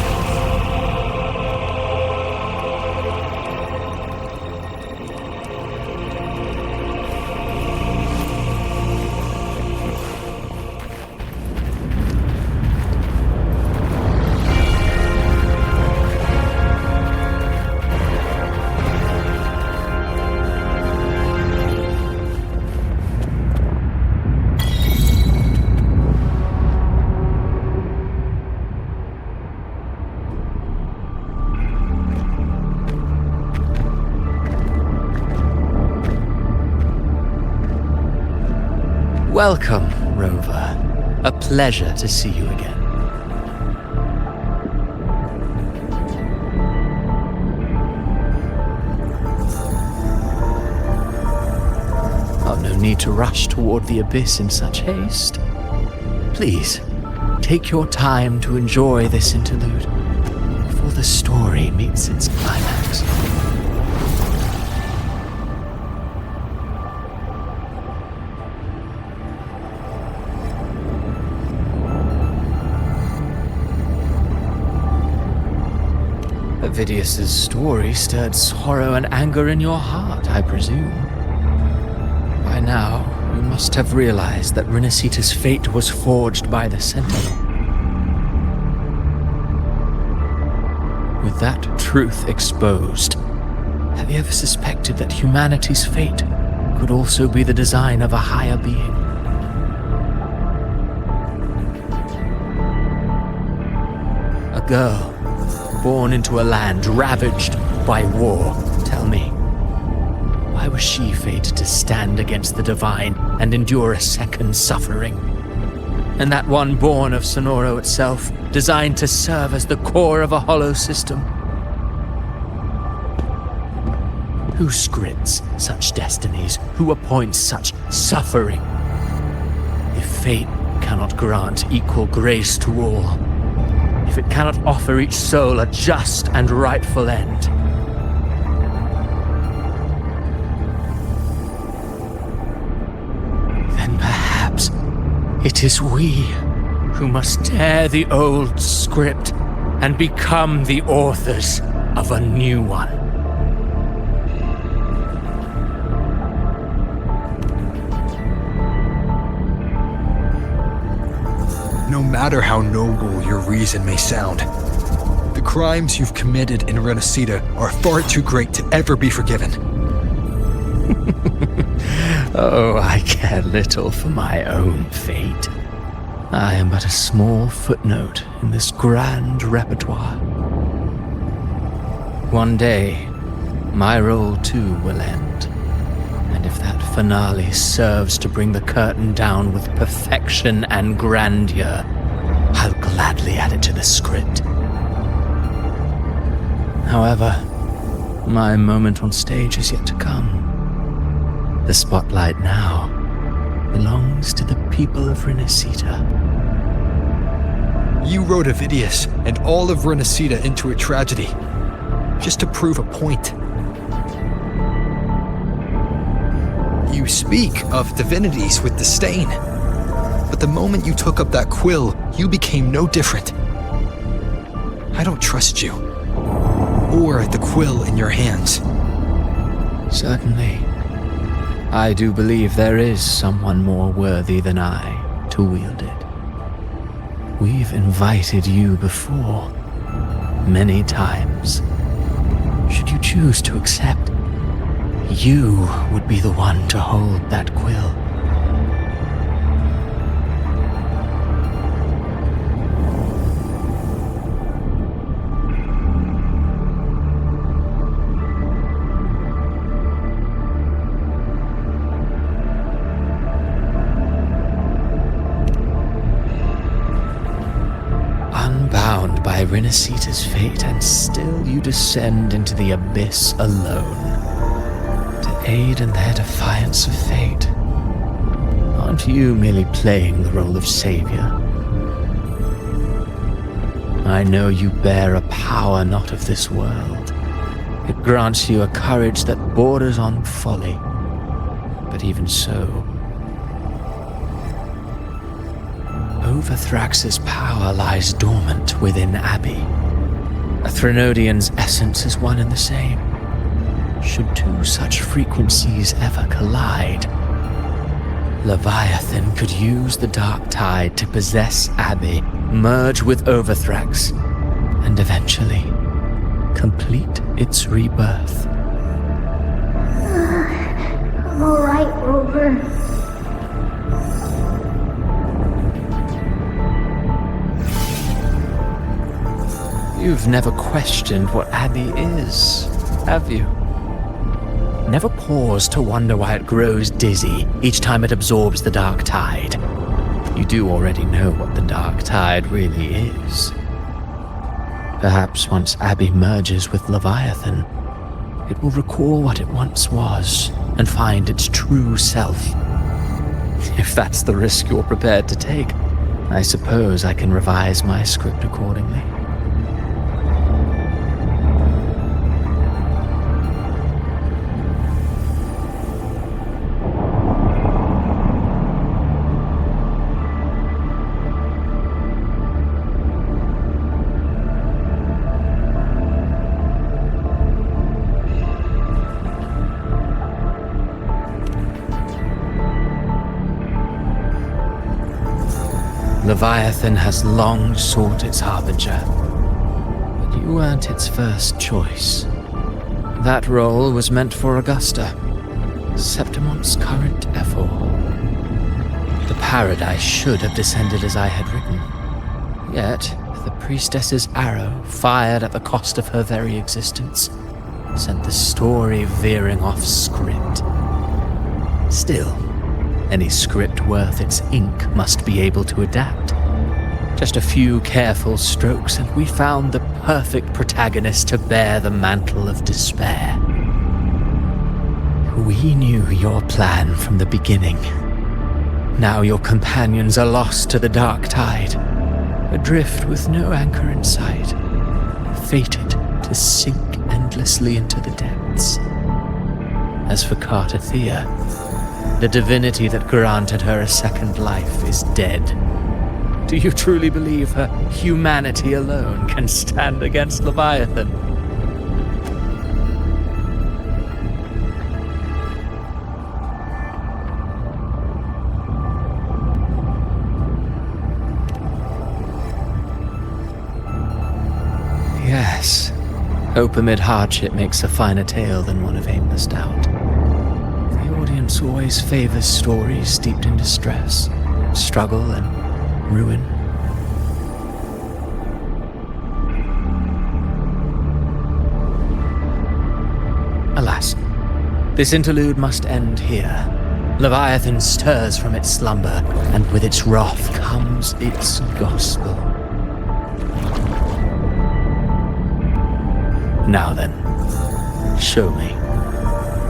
Welcome, Rover. A pleasure to see you again. Oh, no need to rush toward the abyss in such haste. Please, take your time to enjoy this interlude before the story meets its climax. Avidius's story stirred sorrow and anger in your heart, I presume. By now, you must have realized that Renacita's fate was forged by the Sentinel. With that truth exposed, have you ever suspected that humanity's fate could also be the design of a higher being? A girl born into a land ravaged by war. Tell me, why was she fated to stand against the divine and endure a second suffering? And that one born of Sonoro itself, designed to serve as the core of a hollow system? Who scripts such destinies? Who appoints such suffering? If fate cannot grant equal grace to all, if it cannot offer each soul a just and rightful end, then perhaps it is we who must tear the old script and become the authors of a new one. No matter how noble your reason may sound, the crimes you've committed in Renacita are far too great to ever be forgiven. Oh, I care little for my own fate. I am but a small footnote in this grand repertoire. One day, my role too will end, and And if that finale serves to bring the curtain down with perfection and grandeur, I'll gladly add it to the script. However, my moment on stage is yet to come. The spotlight now belongs to the people of Renacita. You wrote Avidius and all of Renacita into a tragedy, just to prove a point. You speak of divinities with disdain, but the moment you took up that quill, you became no different. I don't trust you, or the quill in your hands. Certainly. I do believe there is someone more worthy than I to wield it. We've invited you before, many times. Should you choose to accept, you would be the one to hold that quill. Unbound by Renacita's fate, and still you descend into the abyss alone. Aid in their defiance of fate. Aren't you merely playing the role of savior? I know you bear a power not of this world. It grants you a courage that borders on folly. But even so, Overthrax's power lies dormant within Abby. A Threnodian's essence is one and the same. Should two such frequencies ever collide, Leviathan could use the dark tide to possess Abby, merge with Overthrax, and eventually complete its rebirth. I'm alright, Rover. You've never questioned what Abby is, have you? Never pause to wonder why it grows dizzy each time it absorbs the dark tide. You do already know what the dark tide really is. Perhaps once Abby merges with Leviathan, it will recall what it once was and find its true self. If that's the risk you're prepared to take, I suppose I can revise my script accordingly. Leviathan has long sought its harbinger, but you weren't its first choice. That role was meant for Augusta, Septimon's current Ephor. The paradise should have descended as I had written. Yet, the priestess's arrow, fired at the cost of her very existence, sent the story veering off script. Still, any script worth its ink must be able to adapt. Just a few careful strokes and we found the perfect protagonist to bear the mantle of despair. We knew your plan from the beginning. Now your companions are lost to the dark tide, adrift with no anchor in sight, fated to sink endlessly into the depths. As for Cartathea, the divinity that granted her a second life is dead. Do you truly believe her humanity alone can stand against Leviathan? Yes, hope amid hardship makes a finer tale than one of aimless doubt. The audience always favors stories steeped in distress, struggle, and ruin. Alas, This interlude must end here. Leviathan stirs from its slumber, and with its wrath comes its gospel. Now then, show me.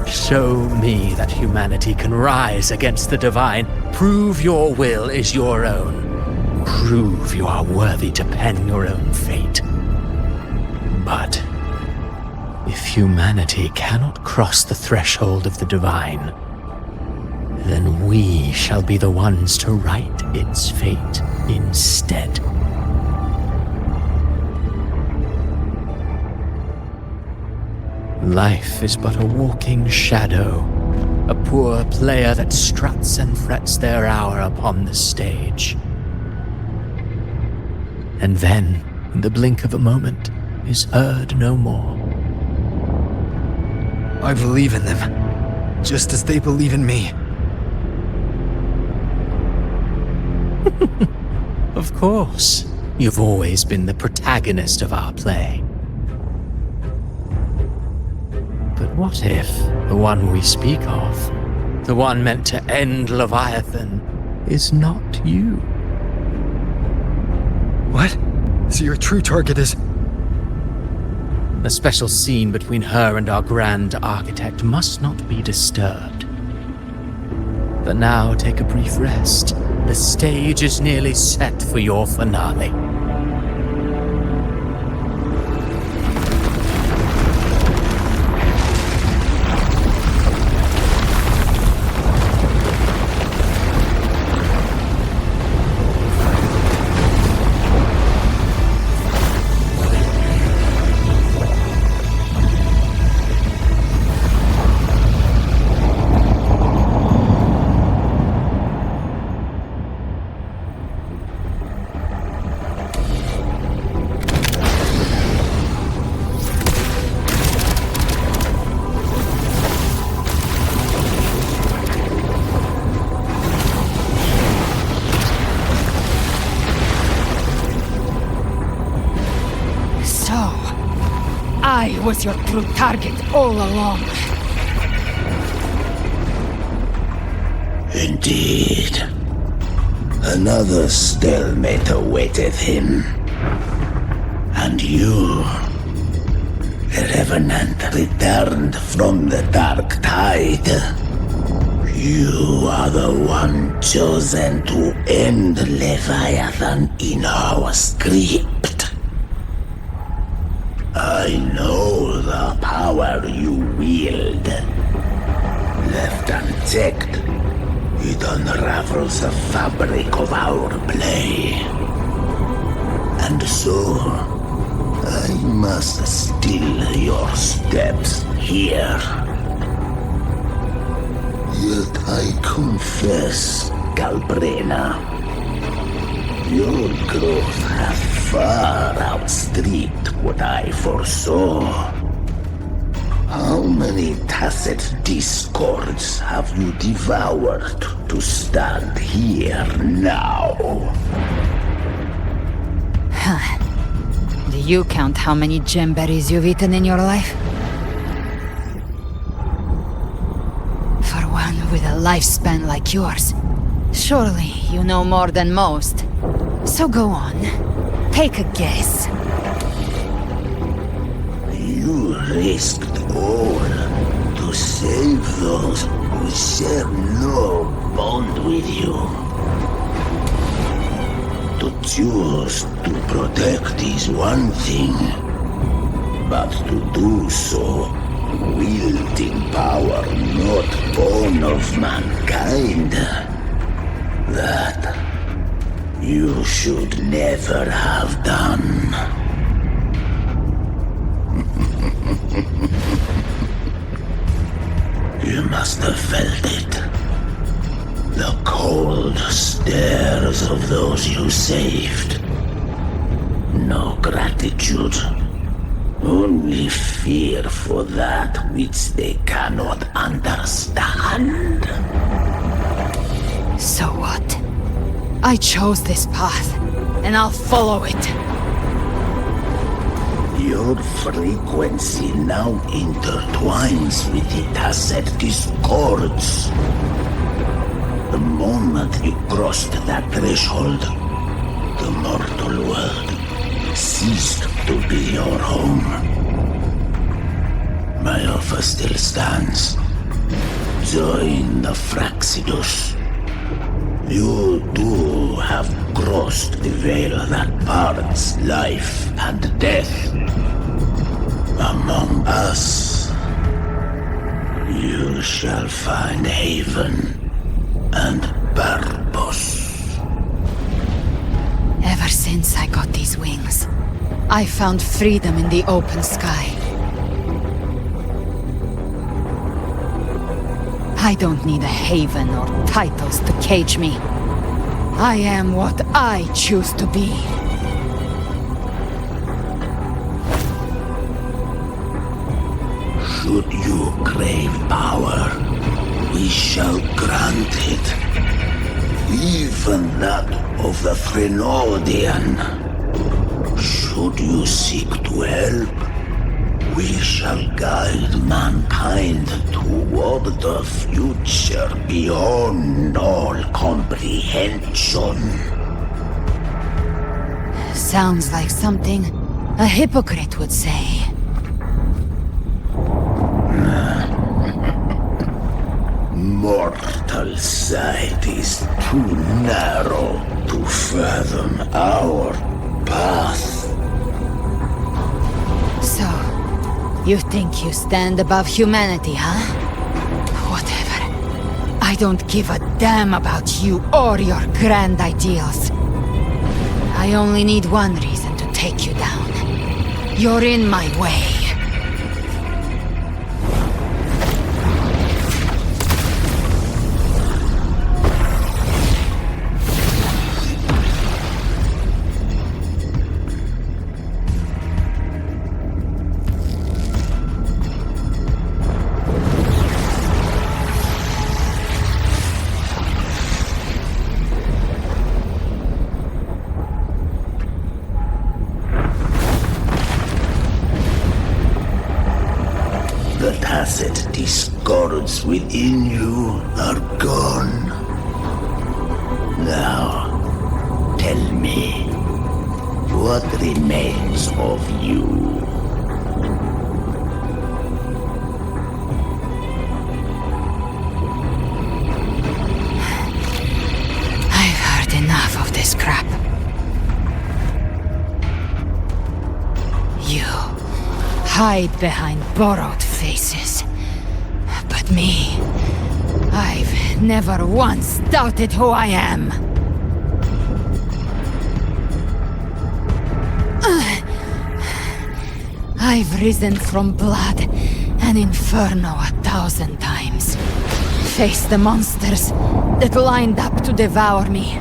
Show me that humanity can rise against the divine. Prove your will is your own. Prove you are worthy to pen your own fate. But if humanity cannot cross the threshold of the divine, then we shall be the ones to write its fate instead. Life is but a walking shadow, a poor player that struts and frets their hour upon the stage. And then, in the blink of a moment, is heard no more. I believe in them, just as they believe in me. Of course, you've always been the protagonist of our play. But what if the one we speak of, the one meant to end Leviathan, is not you? What? So your true target is... The special scene between her and our grand architect must not be disturbed. But now take a brief rest. The stage is nearly set for your finale. I was your true target all along. Indeed. Another stalemate awaited him. And you, the Revenant, returned from the Dark Tide. You are the one chosen to end Leviathan in our script. I know the power you wield. Left unchecked, it unravels the fabric of our play. And so, I must still your steps here. Yet I confess, Galbrena, your growth hath far outstripped what I foresaw. How many tacit discords have you devoured to stand here now? Do you count how many gemberries you've eaten in your life? For one with a lifespan like yours, surely you know more than most. So go on, take a guess. You risked all to save those who share no bond with you. To choose to protect is one thing, but to do so wielding power not born of mankind, that you should never have done. You must have felt it. The cold stares of those you saved. No gratitude. Only fear for that which they cannot understand. So what? I chose this path, and I'll follow it. Your Your frequency now intertwines with the Tacet discords. The moment you crossed that threshold, the mortal world ceased to be your home. My offer still stands. Join the Fraxidus. You too have crossed the veil that parts life and death. Among us, you shall find haven and purpose. Ever since I got these wings, I found freedom in the open sky. I don't need a haven or titles to cage me. I am what I choose to be. Should you crave power, we shall grant it. Even that of the Threnodian. Should you seek to help, we shall guide mankind toward the future beyond all comprehension. Sounds like something a hypocrite would say. Mortal sight is too narrow to fathom our path. So, you think you stand above humanity, huh? Whatever. I don't give a damn about you or your grand ideals. I only need one reason to take you down. You're in my way. The tacit discords within you are gone. Now, tell me, what remains of you? I've heard enough of this crap. You hide behind borrowed faces. But me, I've never once doubted who I am. I've risen from blood and inferno 1,000 times. Faced the monsters that lined up to devour me,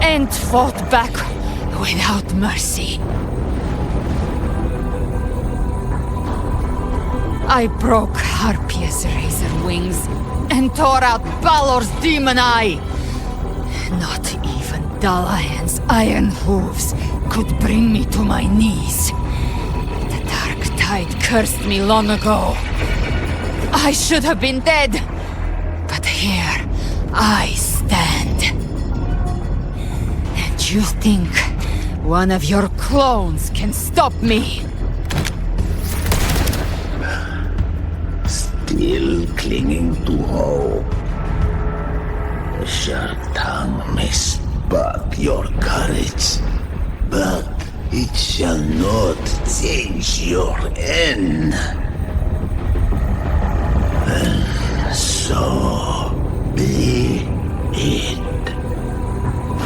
and fought back without mercy. I broke Harpia's razor wings and tore out Balor's demon eye. Not even Dalahan's iron hooves could bring me to my knees. The dark tide cursed me long ago. I should have been dead, but here I stand. And you think one of your clones can stop me? Still clinging to hope. The sharp tongue may spark your courage, but it shall not change your end. And so be it.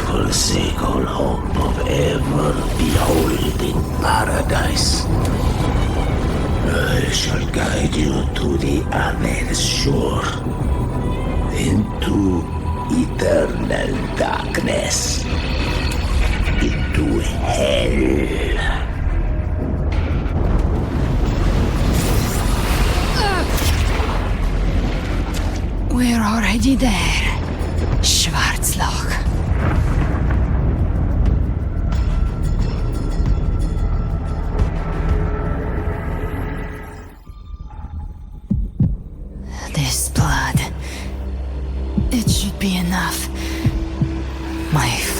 Forsake all hope of ever beholding paradise. I shall guide you to the other shore, into eternal darkness, into hell. We're already there, Schwarzloch.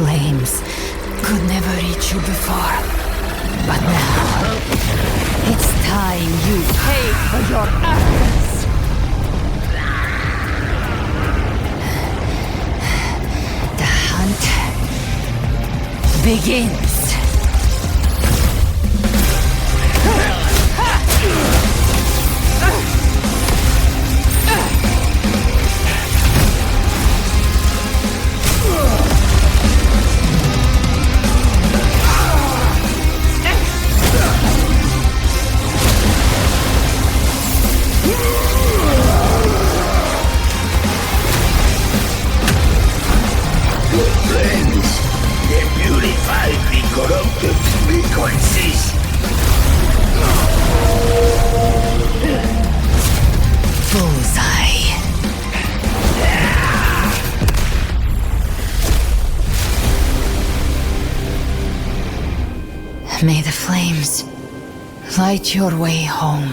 flames could never reach you before. But now, it's time you pay for your actions. The hunt begins. May the flames light your way home.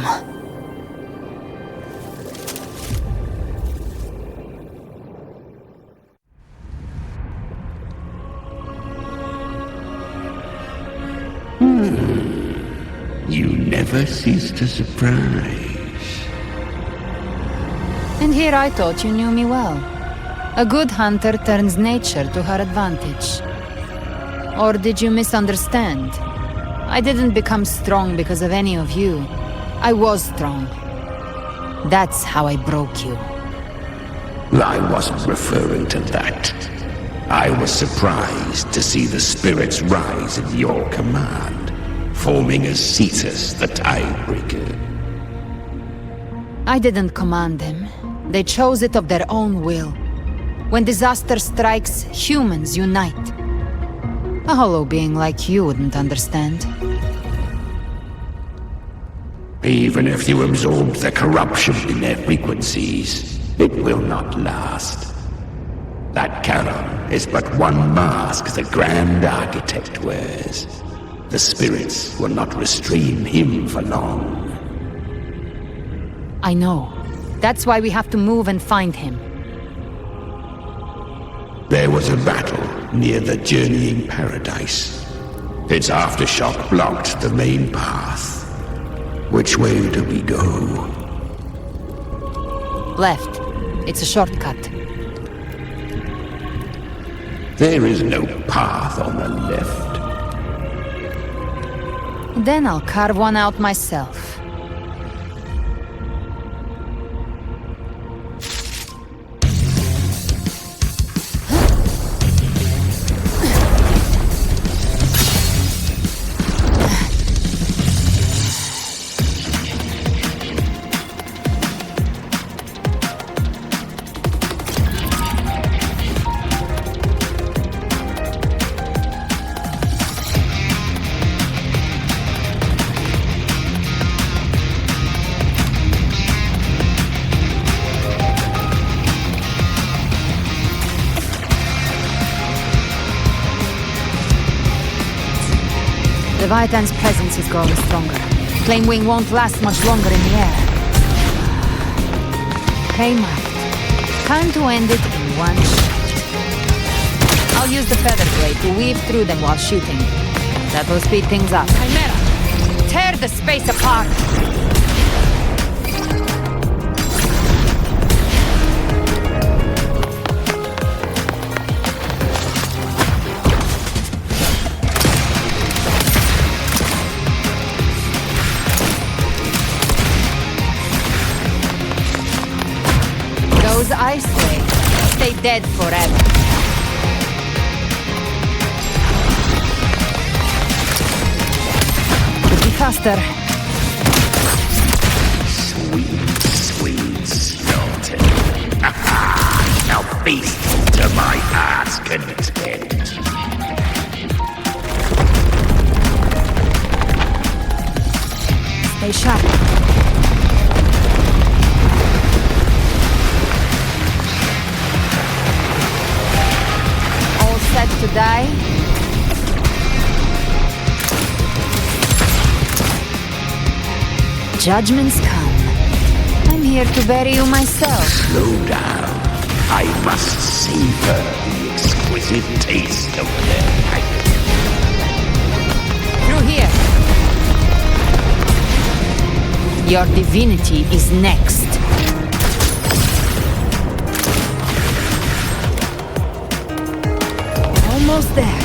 You never cease to surprise. And here I thought you knew me well. A good hunter turns nature to her advantage. Or did you misunderstand? I didn't become strong because of any of you. I was strong. That's how I broke you. I wasn't referring to that. I was surprised to see the spirits rise at your command, forming as Cetus the Tidebreaker. I didn't command them. They chose it of their own will. When disaster strikes, humans unite. A hollow being like you wouldn't understand. Even if you absorb the corruption in their frequencies, it will not last. That Charon is but one mask the Grand Architect wears. The spirits will not restrain him for long. I know. That's why we have to move and find him. There was a battle near the Journeying Paradise. Its aftershock blocked the main path. Which way do we go? Left. It's a shortcut. There is no path on the left. Then I'll carve one out myself. Leviathan's presence is growing stronger. Flame Wing won't last much longer in the air. Prey marked. Time to end it in one shot. I'll use the feather blade to weave through them while shooting. That will speed things up. Chimera! Tear the space apart! I stay dead forever. Could be faster. Sweet skeleton. Now feast to my heart's content. Stay sharp. To die? Judgments come. I'm here to bury you myself. Slow down. I must savor the experience. exquisite taste of their life. Through here. Your divinity is next. Almost there.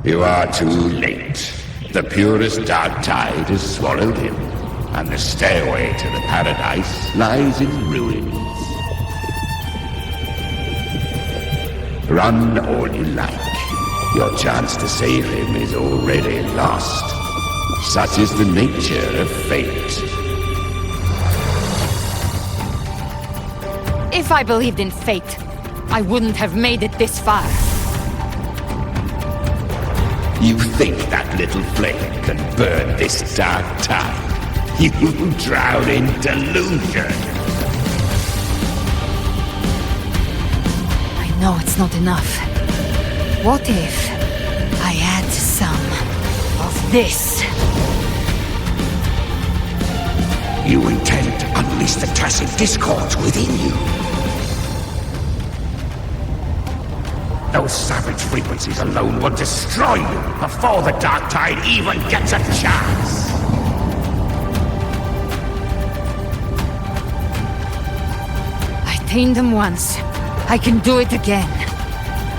You are too late. The purest dark tide has swallowed him, and the stairway to the paradise lies in ruins. Run all you like. Your chance to save him is already lost. Such is the nature of fate. If I believed in fate, I wouldn't have made it this far. You think that little flame can burn this dark tide? You drown in delusion. I know it's not enough. What if I add some of this? You intend to unleash the tacit discords within you. Those savage frequencies alone will destroy you before the dark tide even gets a chance. I tamed them once. I can do it again.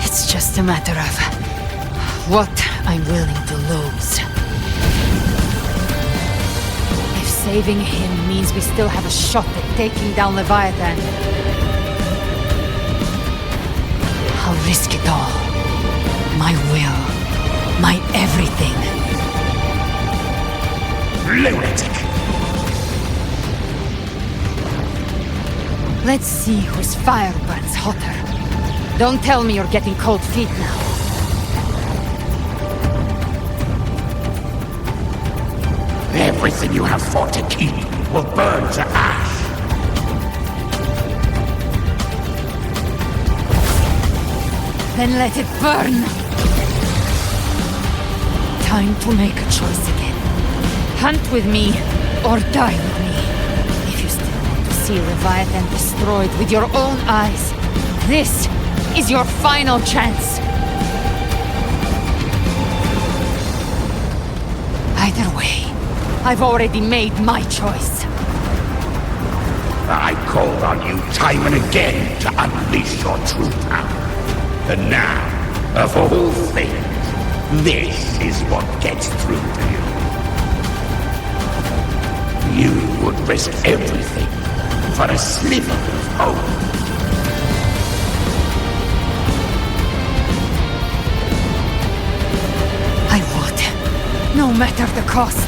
It's just a matter of what I'm willing to lose. If saving him means we still have a shot at taking down Leviathan, I'll risk it all. My will. My everything. Lunatic! Let's see whose fire burns hotter. Don't tell me you're getting cold feet now. Everything you have fought to keep will burn to ash. Then let it burn! Time to make a choice again. Hunt with me, or die with me. If you still want to see Leviathan destroyed with your own eyes, this is your final chance. Either way, I've already made my choice. I called on you time and again to unleash your true power. And now, of all things, this is what gets through to you. You would risk everything for a sliver of hope. I would, no matter the cost.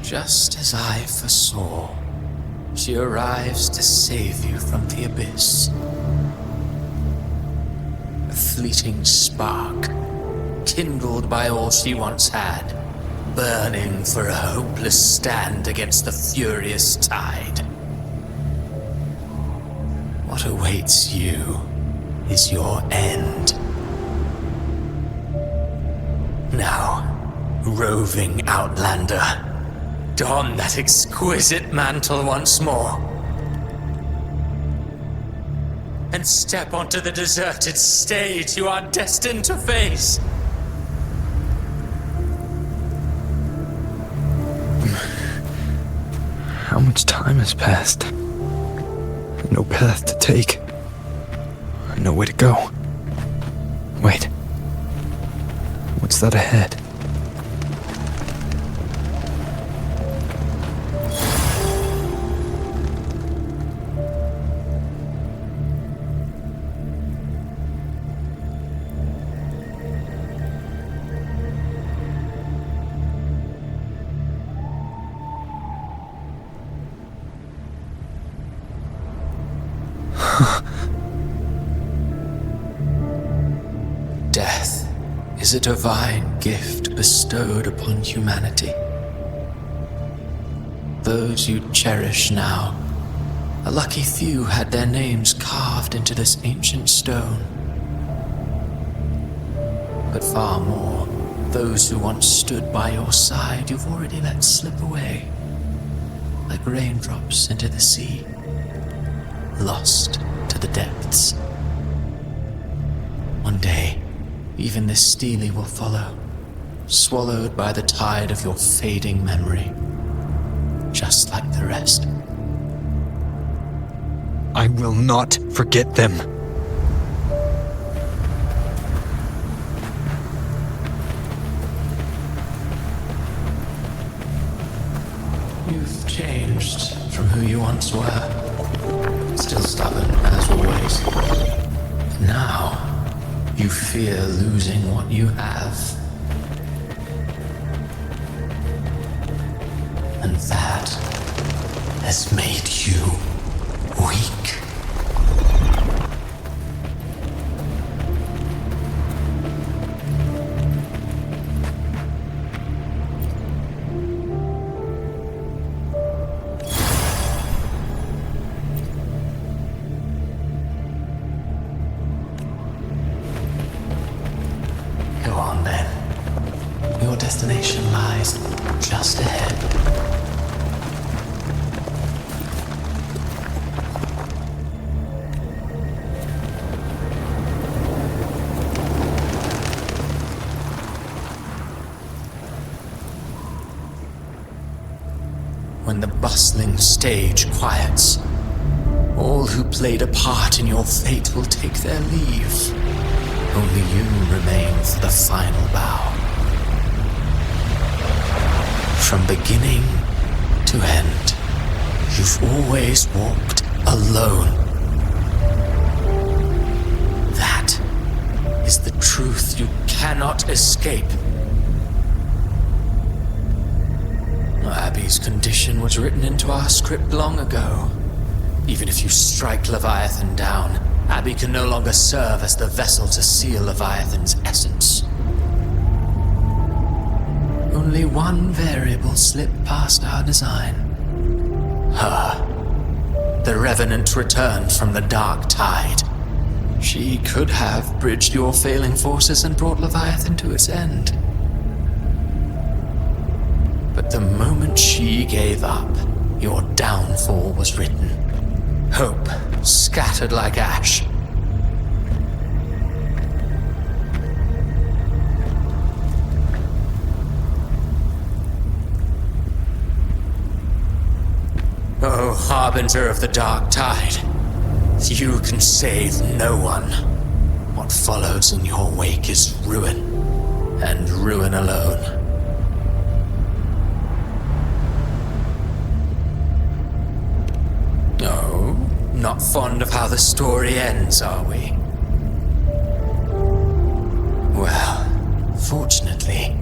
Just as I foresaw, she arrives to save you from the abyss. A fleeting spark, kindled by all she once had, burning for a hopeless stand against the furious tide. What awaits you is your end. Now, roving outlander, don that exquisite mantle once more. And step onto the deserted stage you are destined to face. How much time has passed? No path to take. Nowhere to go. Wait. What's that ahead? Death is a divine gift bestowed upon humanity. Those you cherish now, a lucky few had their names carved into this ancient stone. But far more, those who once stood by your side you've already let slip away, like raindrops into the sea, lost to the depths. One day, even this Steely will follow, swallowed by the tide of your fading memory, just like the rest. I will not forget them. You've changed from who you once were. Still stubborn, as always. But now, you fear losing what you have. And that has made you weak. Go on then. Your destination lies just ahead. When the bustling stage quiets, all who played a part in your fate will take their leave. Only you remain for the final bow. From beginning to end, you've always walked alone. That is the truth you cannot escape. Abby's condition was written into our script long ago. Even if you strike Leviathan down, Abby can no longer serve as the vessel to seal Leviathan's essence. Only one variable slipped past our design. Her. The Revenant returned from the dark tide. She could have bridged your failing forces and brought Leviathan to its end. But the moment she gave up, your downfall was written. Hope scattered like ash. Oh, harbinger of the dark tide, you can save no one. What follows in your wake is ruin, and ruin alone. No, not fond of how the story ends, are we? Well, fortunately,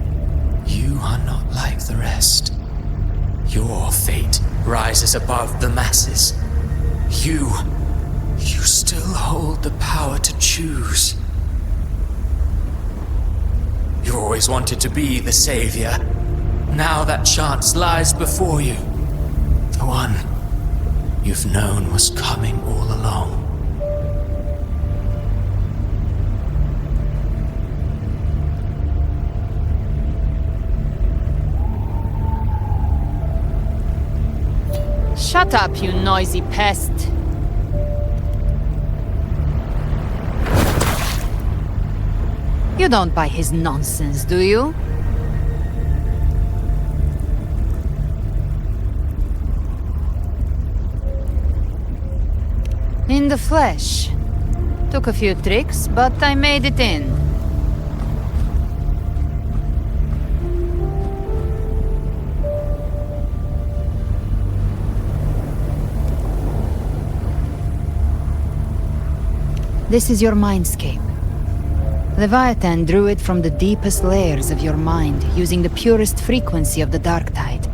you are not like the rest. Your fate rises above the masses. You still hold the power to choose. You always wanted to be the savior. Now that chance lies before you. The one you've known was coming all along. Shut up, you noisy pest. You don't buy his nonsense, do you? In the flesh. Took a few tricks, but I made it in. This is your mindscape. Leviathan drew it from the deepest layers of your mind, using the purest frequency of the dark tide.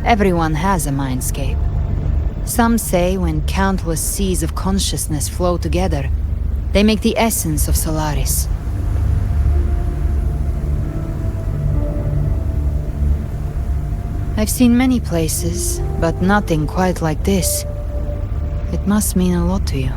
Everyone has a mindscape. Some say when countless seas of consciousness flow together, they make the essence of Solaris. I've seen many places, but nothing quite like this. It must mean a lot to you.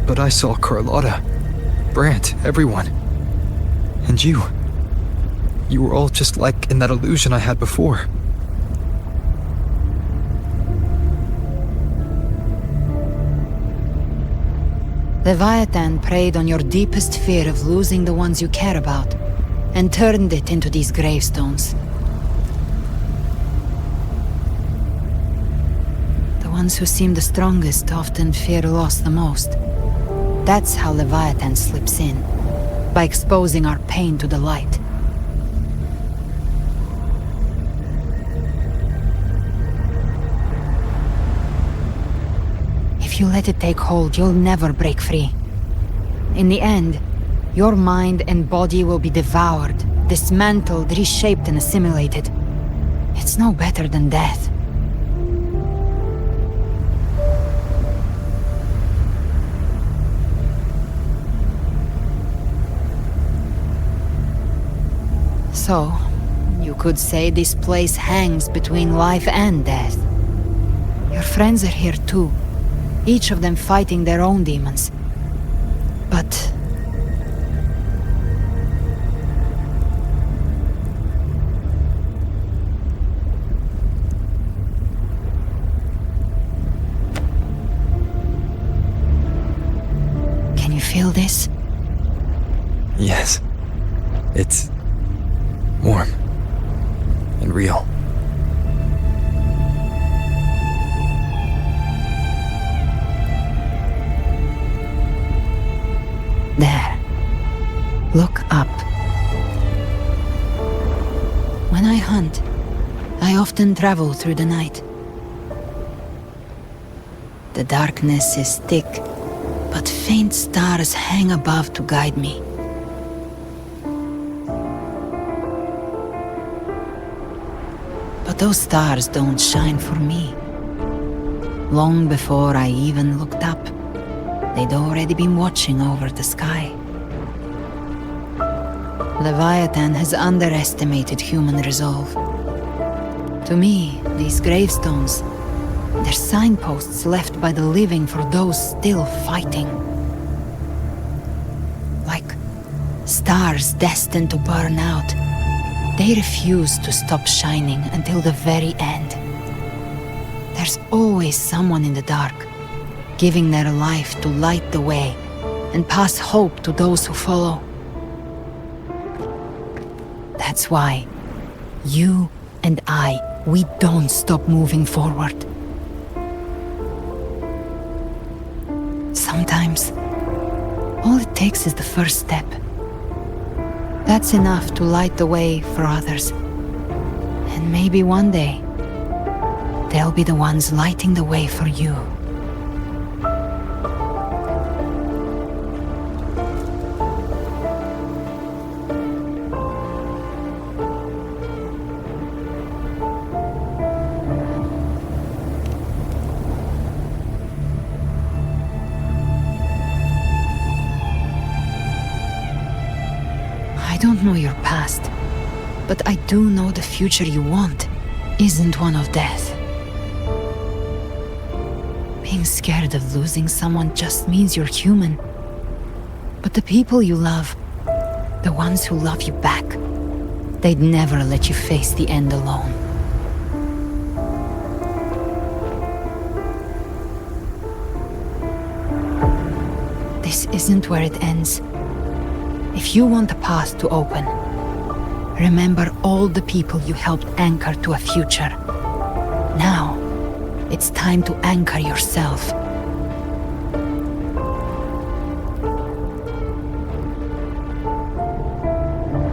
But I saw Carlotta, Brant, everyone. And you. You were all just like in that illusion I had before. Leviathan preyed on your deepest fear of losing the ones you care about, and turned it into these gravestones. The ones who seem the strongest often fear loss the most. That's how Leviathan slips in, by exposing our pain to the light. If you let it take hold, you'll never break free. In the end, your mind and body will be devoured, dismantled, reshaped, and assimilated. It's no better than death. So, you could say this place hangs between life and death. Your friends are here too, each of them fighting their own demons. But... can you feel this? Yes. It's warm and real. There. Look up. When I hunt, I often travel through the night. The darkness is thick, but faint stars hang above to guide me. But those stars don't shine for me. Long before I even looked up, they'd already been watching over the sky. Leviathan has underestimated human resolve. To me, these gravestones, they're signposts left by the living for those still fighting. Like stars destined to burn out. They refuse to stop shining until the very end. There's always someone in the dark, giving their life to light the way and pass hope to those who follow. That's why you and I, we don't stop moving forward. Sometimes, all it takes is the first step. That's enough to light the way for others. And maybe one day, they'll be the ones lighting the way for you. I don't know your past, but I do know the future you want isn't one of death. Being scared of losing someone just means you're human. But the people you love, the ones who love you back, they'd never let you face the end alone. This isn't where it ends. If you want a path to open, remember all the people you helped anchor to a future. Now, it's time to anchor yourself.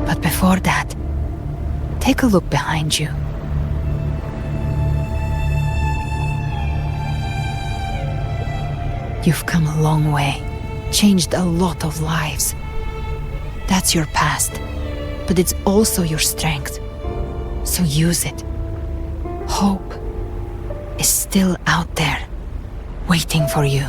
But before that, Take a look behind you. You've come a long way, changed a lot of lives. That's your past, but it's also your strength. So use it. Hope is still out there, waiting for you.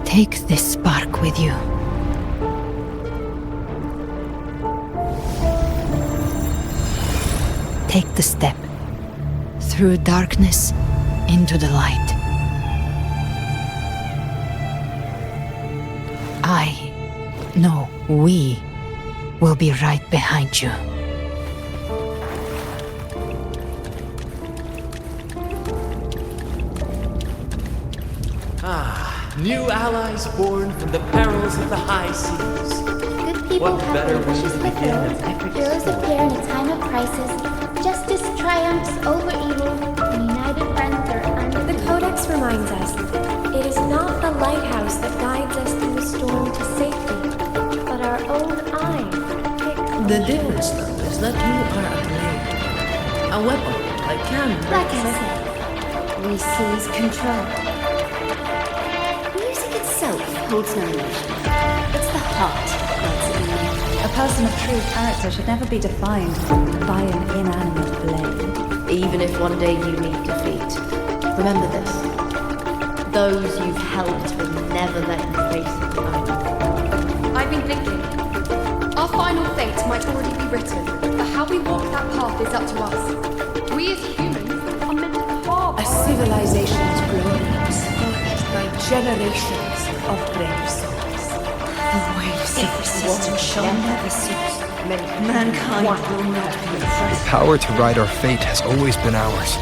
Take this spark with you. Take the step through darkness into the light. We will be right behind you. New allies born from the perils of the high seas. Good people What have better their way wishes to begin fulfilled. than every Heroes appear in a time of crisis. Justice triumphs over evil, and united friends are under The Codex reminds us, it is not the lighthouse that guides us through the storm to safety, but our own eyes. The difference, though, is that you are a blade. A weapon that can break. Like I said, we seize control. Music itself holds no emotion. It's the heart that makes it unique. A person of true character should never be defined by an inanimate blade. Even if one day you meet defeat, remember this. Those you've helped will never let you face it alone. I've been thinking. Our final fate might already be written, but how we walk that path is up to us. We as humans are meant to carve A civilization's glorious, forged by generations of brave souls. The waves of resistance shall never cease. Mankind will not be The oppressed. power to ride our fate has always been ours.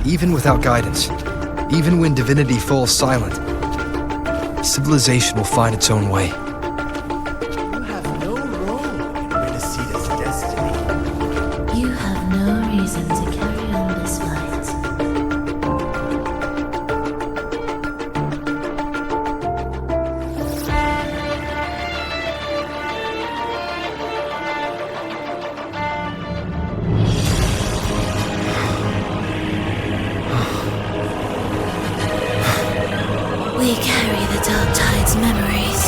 Even without guidance, even when divinity falls silent, civilization will find its own way. You have no reason to carry on this fight. We carry the Dark Tide's memories.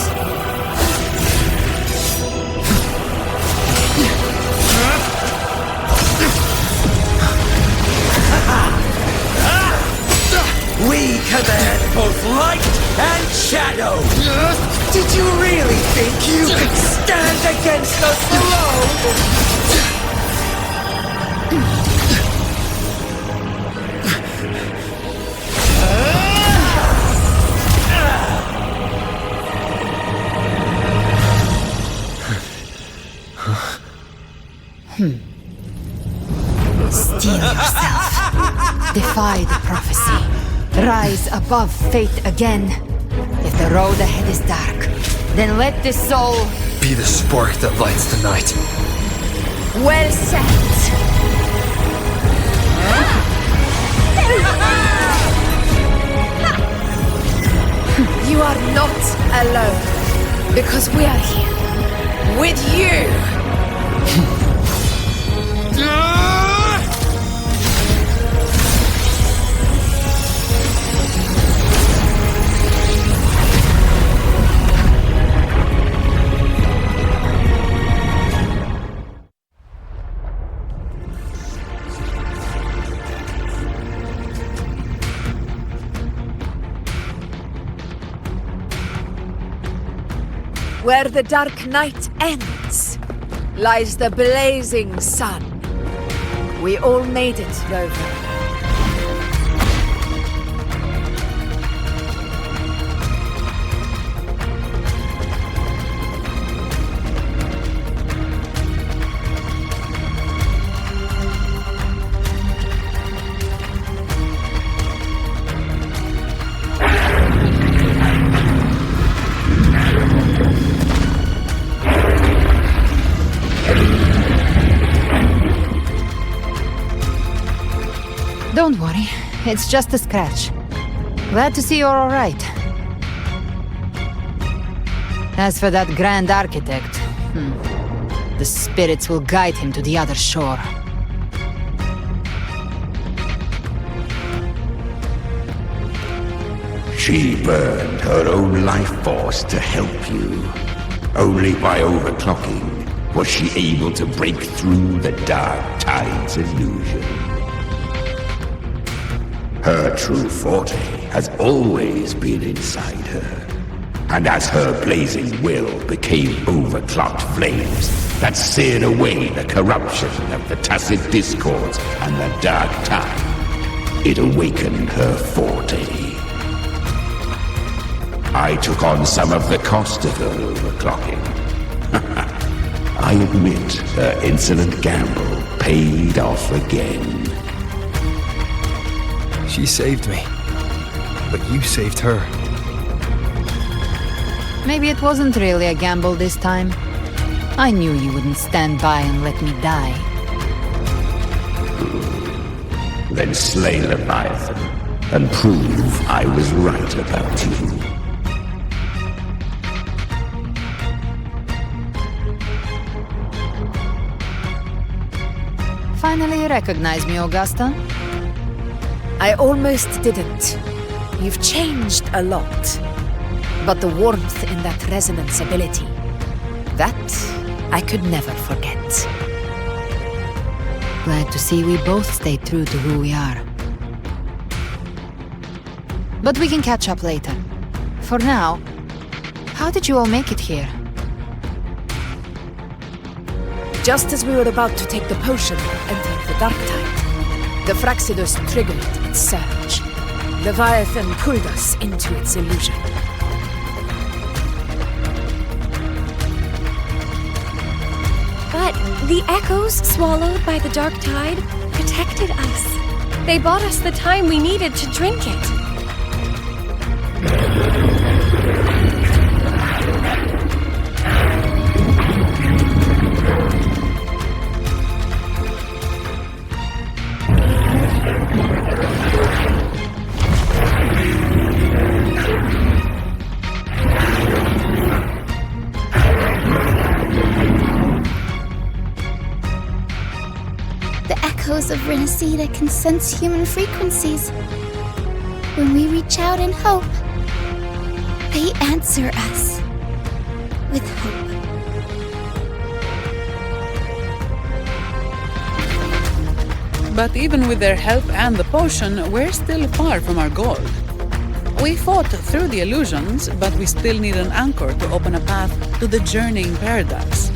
We command both light and shadow! Did you really think you could stand against us alone? Steel yourself. Defy the prophecy. Rise above fate again. If the road ahead is dark, then let this soul Be the spark that lights the night. Well said. You are not alone, because we are here with you. Where the dark night ends, lies the blazing sun. We all made it, Rover. it's just a scratch. Glad to see you're alright. As for that Grand Architect, the spirits will guide him to the other shore. She burned her own life force to help you. Only by overclocking was she able to break through the Dark Tide's illusion. Her true forte has always been inside her. And as her blazing will became overclocked flames that seared away the corruption of the tacit discords and the Dark Tide, it awakened her forte. I took on some of the cost of her overclocking. I admit her insolent gamble paid off again. She saved me, but you saved her. Maybe it wasn't really a gamble this time. I knew you wouldn't stand by and let me die. Then slay Leviathan and prove I was right about you. Finally you recognize me, Augusta? I almost didn't. You've changed a lot. But the warmth in that resonance ability, that I could never forget. Glad to see we both stayed true to who we are. But we can catch up later. For now, how did you all make it here? Just as we were about to take the potion and enter the Dark Tide, the Fraxidus triggered its surge. Leviathan pulled us into its illusion. But the echoes swallowed by the Dark Tide protected us. They bought us the time we needed to drink it. Of Renacida can sense human frequencies. When we reach out in hope, they answer us with hope. But even with their help and the potion, we're still far from our goal. We fought through the illusions, but we still need an anchor to open a path to the journeying paradise.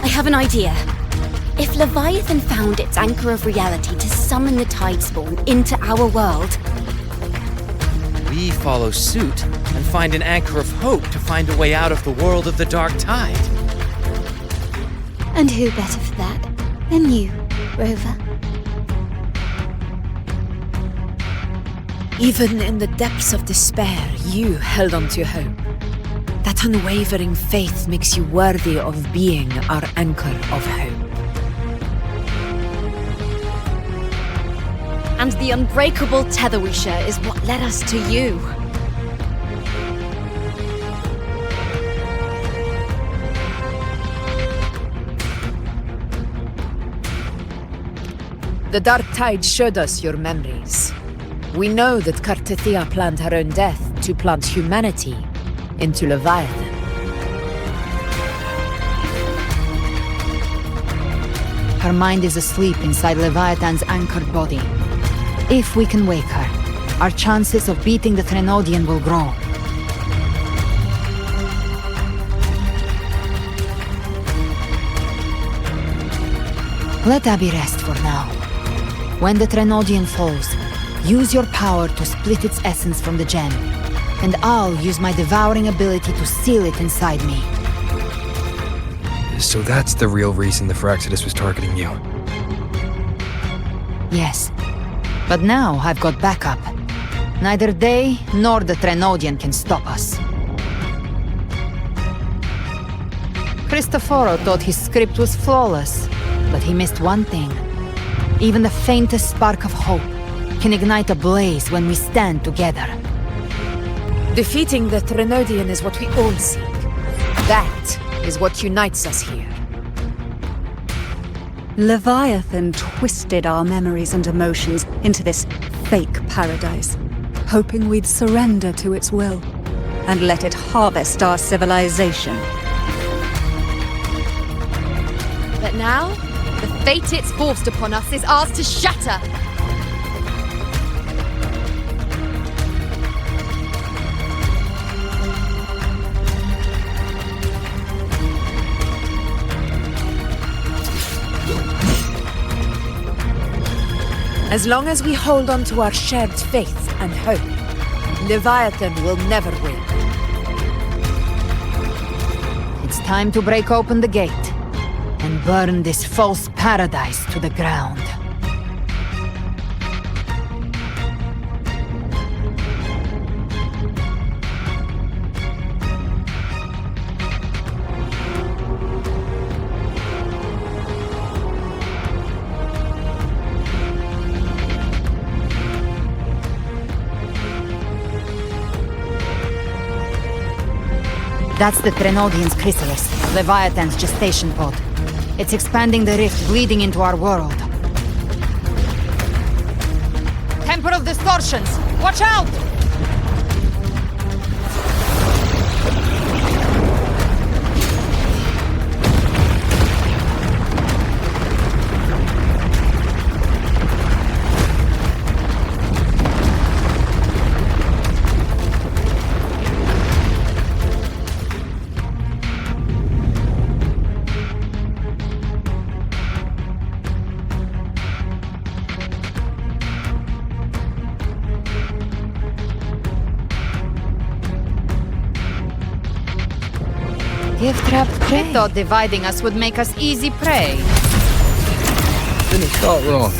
I have an idea. If Leviathan found its anchor of reality to summon the Tidespawn into our world, we follow suit and find an anchor of hope to find a way out of the world of the Dark Tide. And who better for that than you, Rover? Even in the depths of despair, you held on to hope. That unwavering faith makes you worthy of being our anchor of hope. and the unbreakable tether we share is what led us to you. The Dark Tide showed us your memories. We know that Kartithia planned her own death to plant humanity into Leviathan. Her mind is asleep inside Leviathan's anchored body. If we can wake her, our chances of beating the Threnodian will grow. Let Abby rest for now. When the Threnodian falls, use your power to split its essence from the gem, and I'll use my devouring ability to seal it inside me. So that's the real reason the Fraxidus was targeting you. Yes. But now I've got backup. Neither they nor the Threnodian can stop us. Cristoforo thought his script was flawless, but he missed one thing. Even the faintest spark of hope can ignite a blaze when we stand together. Defeating the Trinodian is what we all seek. That is what unites us here. Leviathan twisted our memories and emotions into this fake paradise, hoping we'd surrender to its will and let it harvest our civilization. But now, the fate it's forced upon us is ours to shatter. As long as we hold on to our shared faith and hope, Leviathan will never win. It's time to break open the gate and burn this false paradise to the ground. That's the Trinodian's chrysalis, Leviathan's gestation pod. It's expanding the rift, bleeding into our world. Temporal distortions! Watch out! Gift-wrapped prey. I thought dividing us would make us easy prey. Didn't start wrong.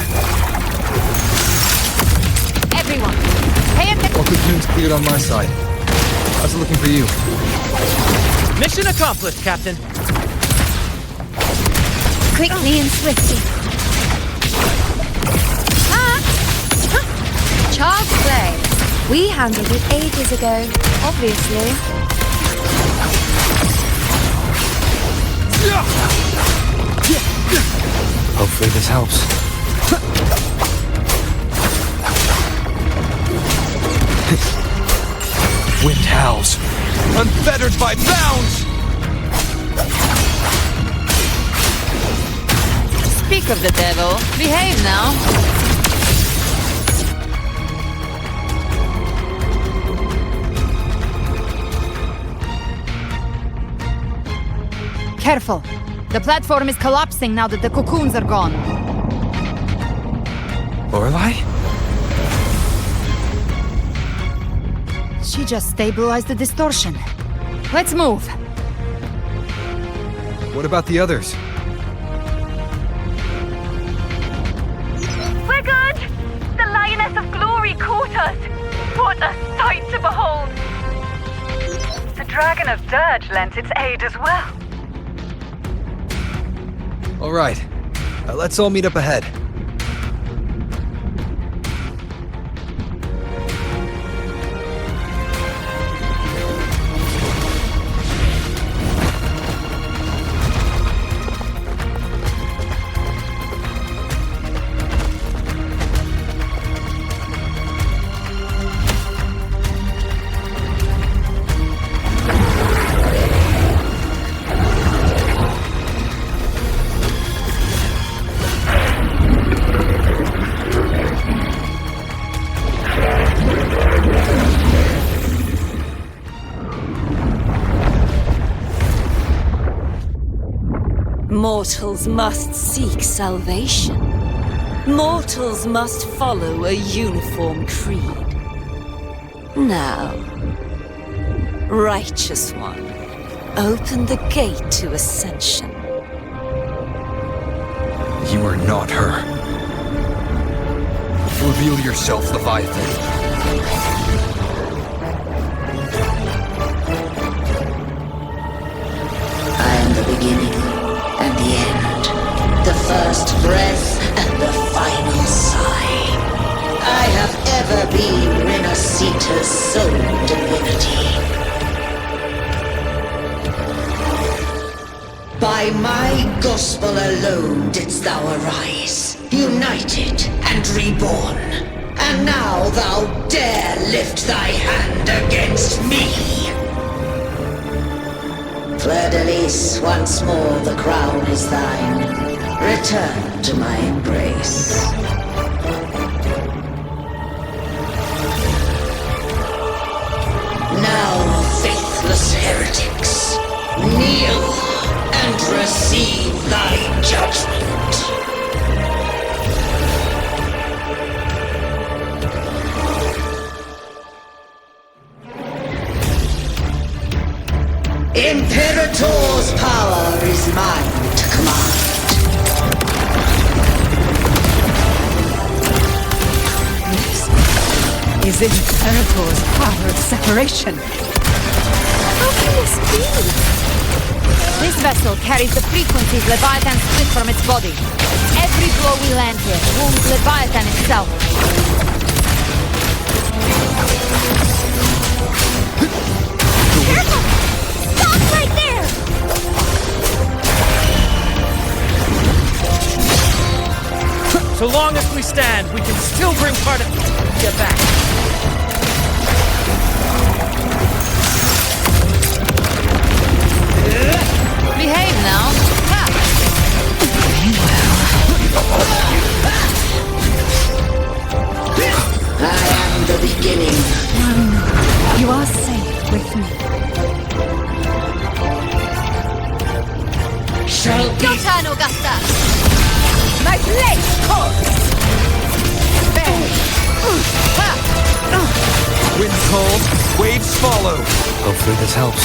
Everyone, pay attention. All cocoons cleared on my side. I was looking for you. Mission accomplished, Captain. Quickly and swiftly. Child's play. We handled it ages ago, obviously. Hopefully this helps. Wind howls, unfettered by bounds! Speak of the devil, behave now. Careful. The platform is collapsing now that the cocoons are gone. Lorelei? She just stabilized the distortion. Let's move. What about the others? We're good! The Lioness of Glory caught us! What a sight to behold! The Dragon of Dirge lent its aid as well. All right, let's all meet up ahead. Mortals must seek salvation. Mortals must follow a uniform creed. Now, Righteous One, open the gate to ascension. You are not her. Reveal yourself, Leviathan. I am the beginning and the end, the first breath and the final. never be Renasita's sole divinity. By my gospel alone didst thou arise, united and reborn. And now thou dare lift thy hand against me! Fleur-de-Lis, once more the crown is thine. Return to my embrace. Now, faithless heretics, kneel and receive thy judgment. Imperator's power is mine to command. Is Imperator's power of separation? How can this be? This vessel carries the frequencies Leviathan split from its body. Every blow we land here wounds Leviathan itself. Careful! Stop right there! So long as we stand, we can still bring part of it back. Behave now. Ha! I am the beginning. No, you are safe with me. Shall be. Your turn, Augusta! My blade calls! Wind calls, waves follow. Hopefully this helps.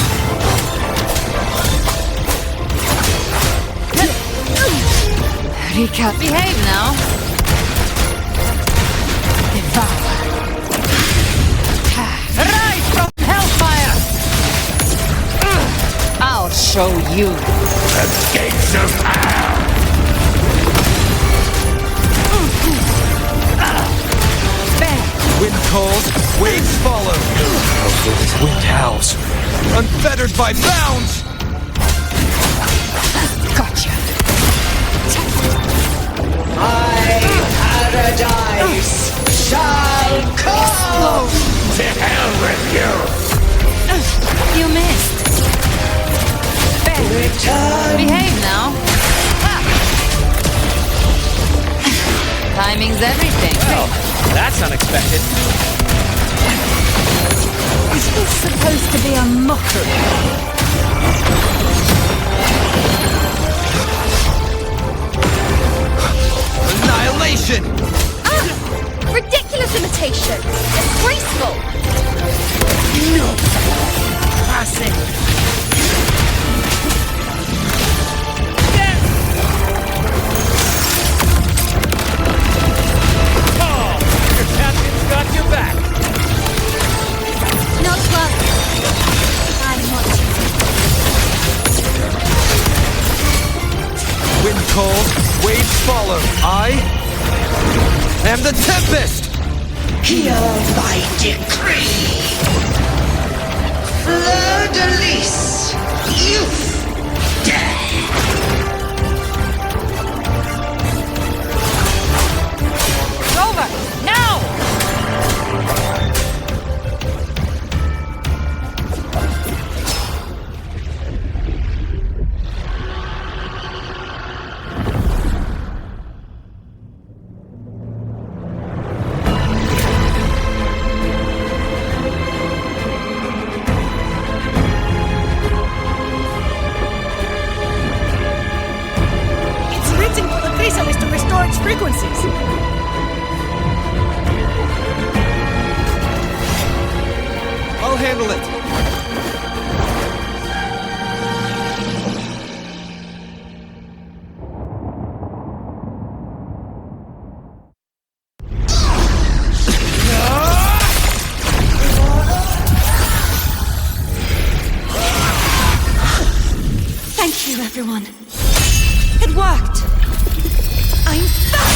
Rika, behave now. Devour. Rise from hellfire! I'll show you. The gates of hell! Wind calls, waves follow. Hopefully this wind howls. Unfettered by bounds! Gotcha. My paradise shall come! To hell with you! You missed. Return! Behave now. Ha! Timing's everything. Well, that's unexpected. Is this supposed to be a mockery? Annihilation! Ridiculous imitation! Disgraceful! No! Passing! Oh! Your captain's got your back! Not well. I'm watching. Wind calls, waves follow. I am the Tempest! Hear my decree! Fleur-de-Lis, youth, death! It's over! Now! I'll handle it. Thank you, everyone. It worked. I'm back!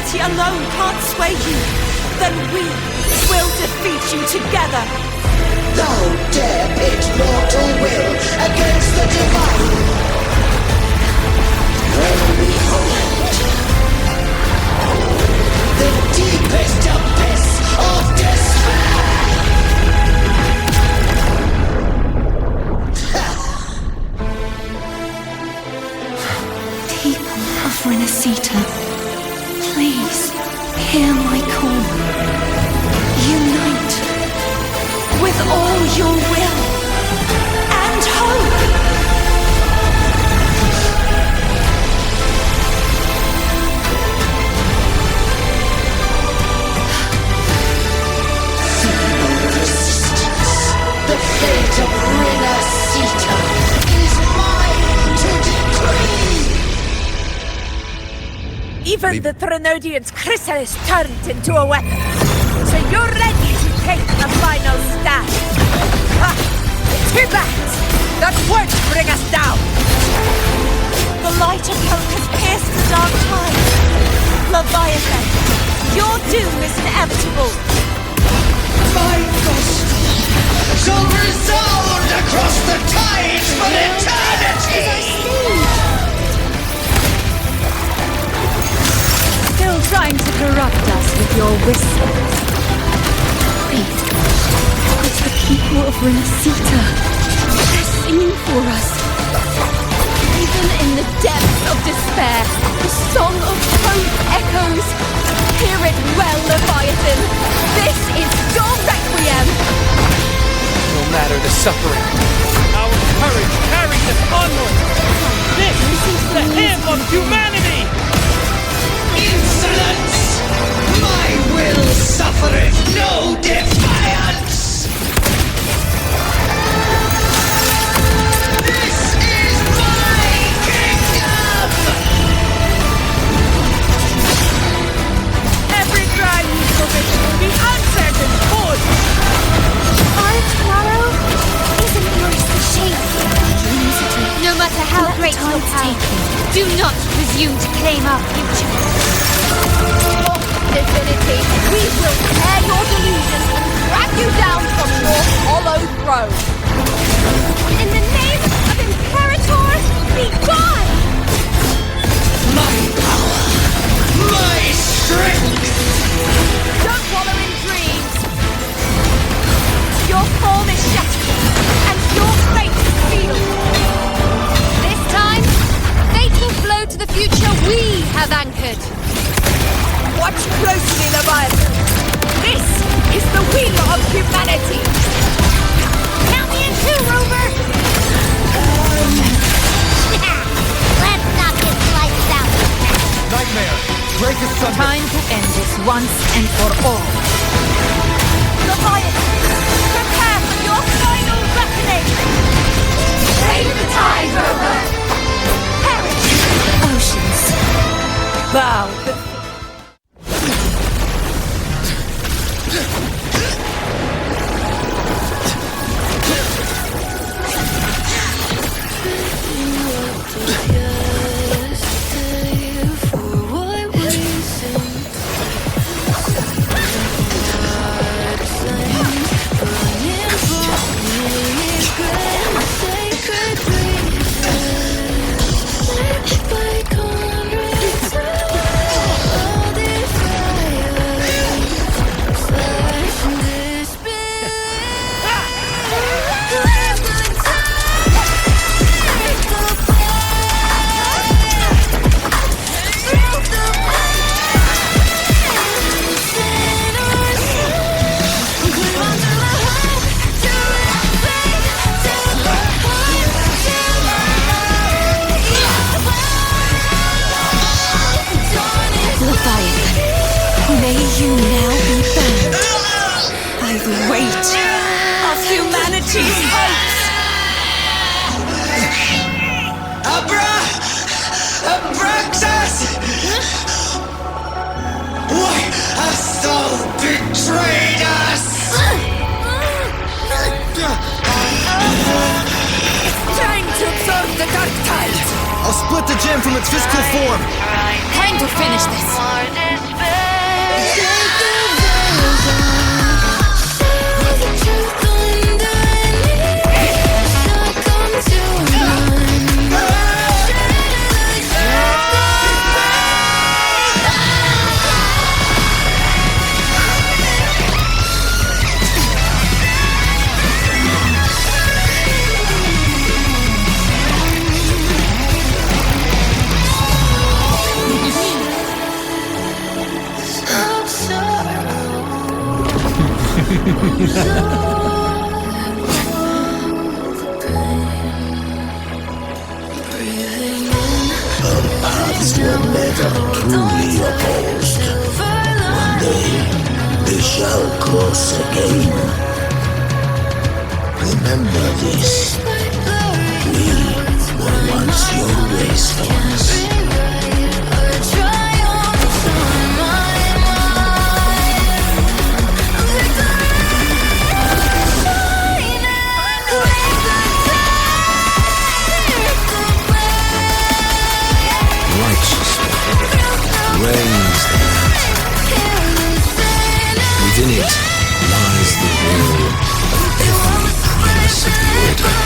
humanity alone can't sway you, then we will defeat you together. Thou dare pit mortal will against the divine. Well, behold, the deepest abyss of despair. People of Renacita, please hear my call. Unite with all your will and hope. Resistance. The fate of Renacita is mine to decree. Even the Trinodian's chrysalis turned into a weapon. So you're ready to take the final stand. Ah, too bad. That won't bring us down. The light of hope has pierced the dark tide. Leviathan, your doom is inevitable. My gospel shall resound across the tides for eternity! Still trying to corrupt us with your whispers. Wait, it's the people of Renacita. They're singing for us. Even in the depths of despair, the song of hope echoes. Hear it well, Leviathan. This is your requiem. No matter the suffering, our courage carries us onward. This is the hymn of humanity. Insolence! My will suffereth no defiance! This is my kingdom! Every crime you commit will be answered in court. Our tomorrow isn't yours to shape. No matter how great your power, do not presume to claim our future. Divinity, we will tear your delusions and drag you down from your hollow throne. In the name of Imperator, be gone! My power! My strength! Don't wallow in dreams! Your form is shattered, and your fate is sealed. This time, fate will flow to the future we have anchored. Watch closely, Leviathan. This is the wheel of humanity. Count me in too, Rover! Let's knock this lights out. Nightmare, break asunder. Time to end this once and for all. Leviathan, prepare for your final reckoning! Save the tide, Rover! Perish! Oceans, Bow. May you now be bound by the weight Of humanity's hopes! Abraxas! Why hast thou betrayed us? Time to absorb the dark tide. I'll split the gem from its physical form. Time to finish this. Our paths were never truly opposed. One day, they shall cross again. Remember this. We were once your race thorns. Reigns the land. Within it lies the will of every primus of the Order.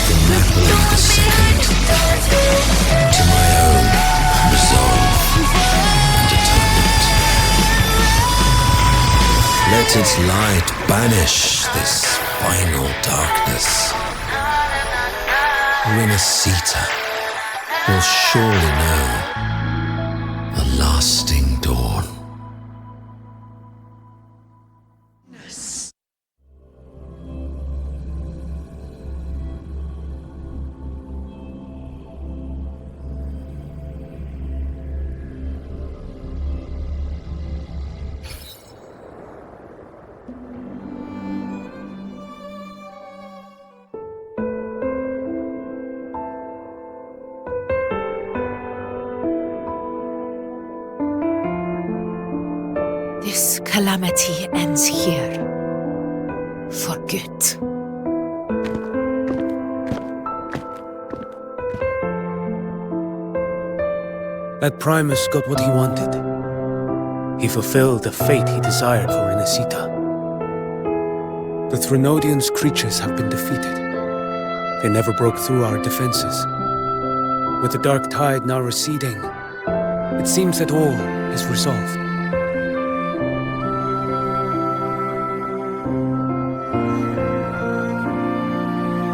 The Napoli II, to my own resolve and atonement. Let its light banish this final darkness. Renacita will surely know a lasting dawn. This calamity ends here. For good. That Primus got what he wanted. He fulfilled the fate he desired for Renacita. The Threnodian's creatures have been defeated. They never broke through our defenses. With the dark tide now receding, it seems that all is resolved.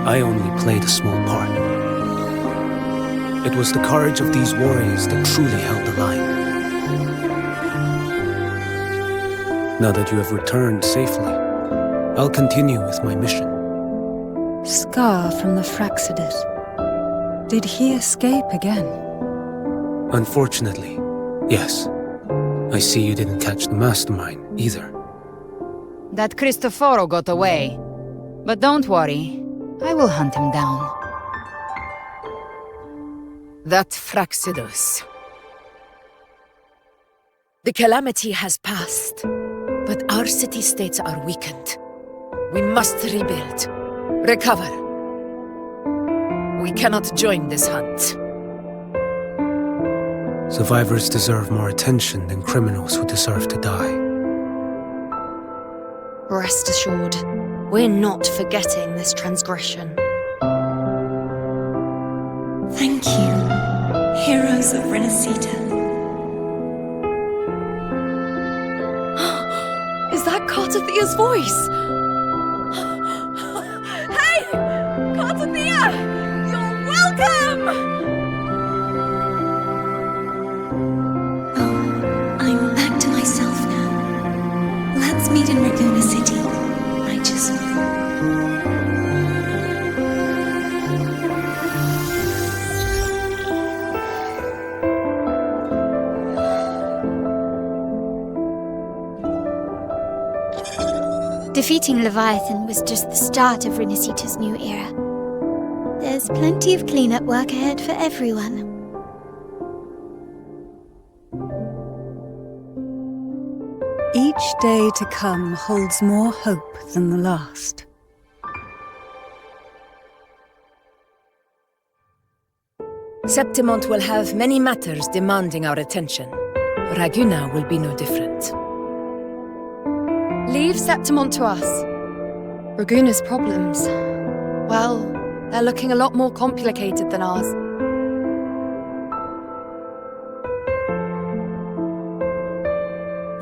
I only played a small part. It was the courage of these warriors that truly held the line. Now that you have returned safely, I'll continue with my mission. Scar from the Fraxidus. Did he escape again? Unfortunately, yes. I see you didn't catch the mastermind either. That Cristoforo got away. But don't worry, I will hunt him down. That Fraxidus. The calamity has passed, but our city-states are weakened. We must rebuild, recover. We cannot join this hunt. Survivors deserve more attention than criminals who deserve to die. Rest assured, we're not forgetting this transgression. Thank you, heroes of Renacita. Is that Cartathia's voice? Hey! Cartathia! You're welcome! I'm back to myself now. Let's meet in Raguena City, righteous one. Defeating Leviathan was just the start of Renacita's new era. There's plenty of cleanup work ahead for everyone. Each day to come holds more hope than the last. Septimont will have many matters demanding our attention. Raguena will be no different. Leave Septimont to us. Raguena's problems, well, they're looking a lot more complicated than ours.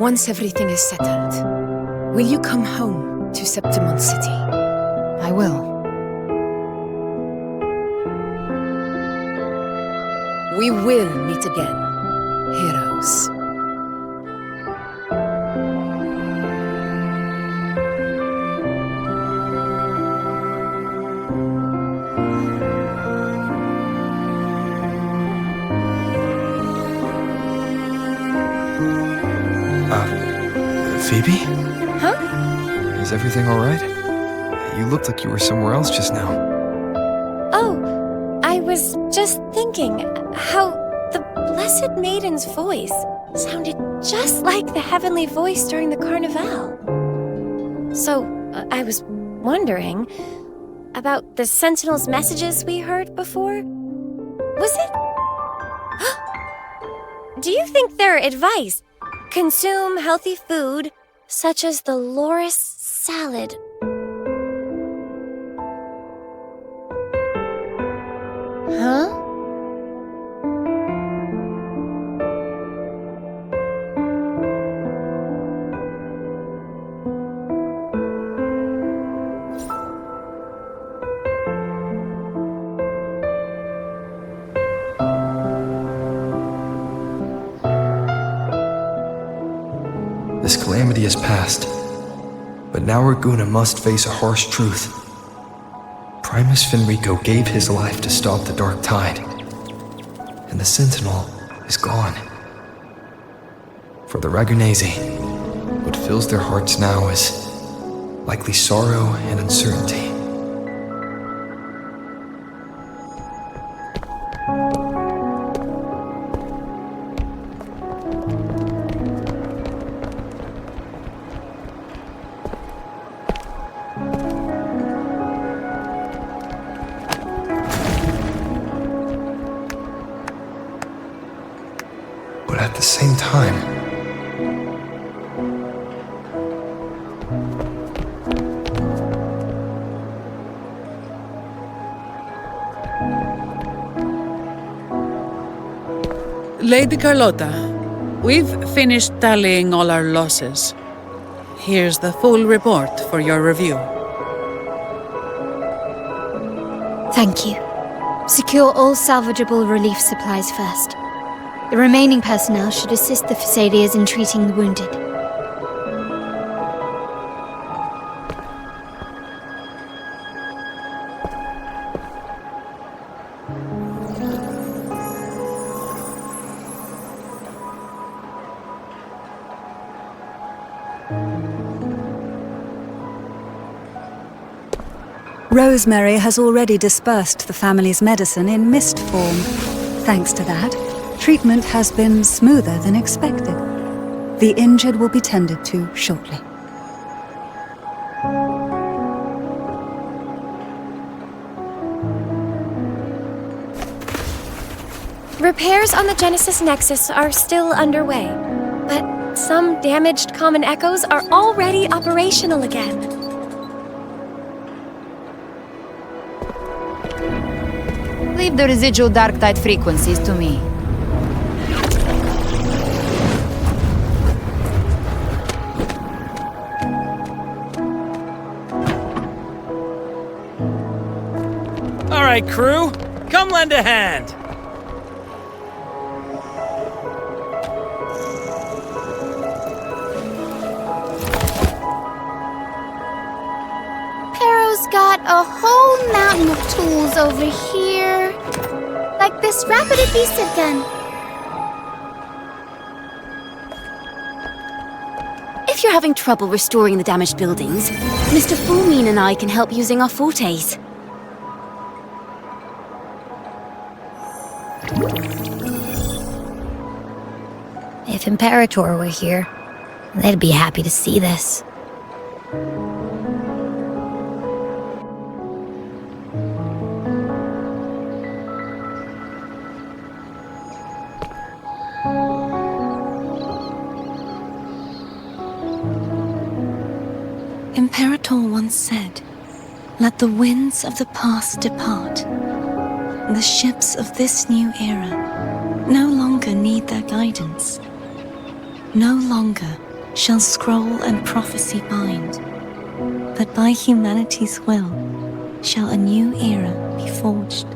Once everything is settled, will you come home to Septimont City? I will. We will meet again, heroes. Phoebe? Huh? Is everything alright? You looked like you were somewhere else just now. Oh, I was just thinking how the Blessed Maiden's voice sounded just like the heavenly voice during the Carnival. So, I was wondering about the Sentinel's messages we heard before. Was it? Do you think their advice, consume healthy food, such as the loris salad? Huh? This calamity is past, but now Raguna must face a harsh truth. Primus Finrico gave his life to stop the Dark Tide, and the Sentinel is gone. For the Ragunesi, what fills their hearts now is likely sorrow and uncertainty. But at the same time, Lady Carlotta, we've finished tallying all our losses. Here's the full report for your review. Thank you. Secure all salvageable relief supplies first. The remaining personnel should assist the Phasaelias in treating the wounded. Rosemary has already dispersed the family's medicine in mist form. Thanks to that, treatment has been smoother than expected. The injured will be tended to shortly. Repairs on the Genesis Nexus are still underway, but some damaged common echoes are already operational again. Leave the residual dark tide frequencies to me. All right, crew, come lend a hand. Pero's got a whole mountain of tools over here. Like this rapid adhesive gun. If you're having trouble restoring the damaged buildings, Mr. Fulmin and I can help using our fortes. If Imperator were here, they'd be happy to see this. Imperator once said, "Let the winds of the past depart. The ships of this new era no longer need their guidance. No longer shall scroll and prophecy bind, but by humanity's will shall a new era be forged."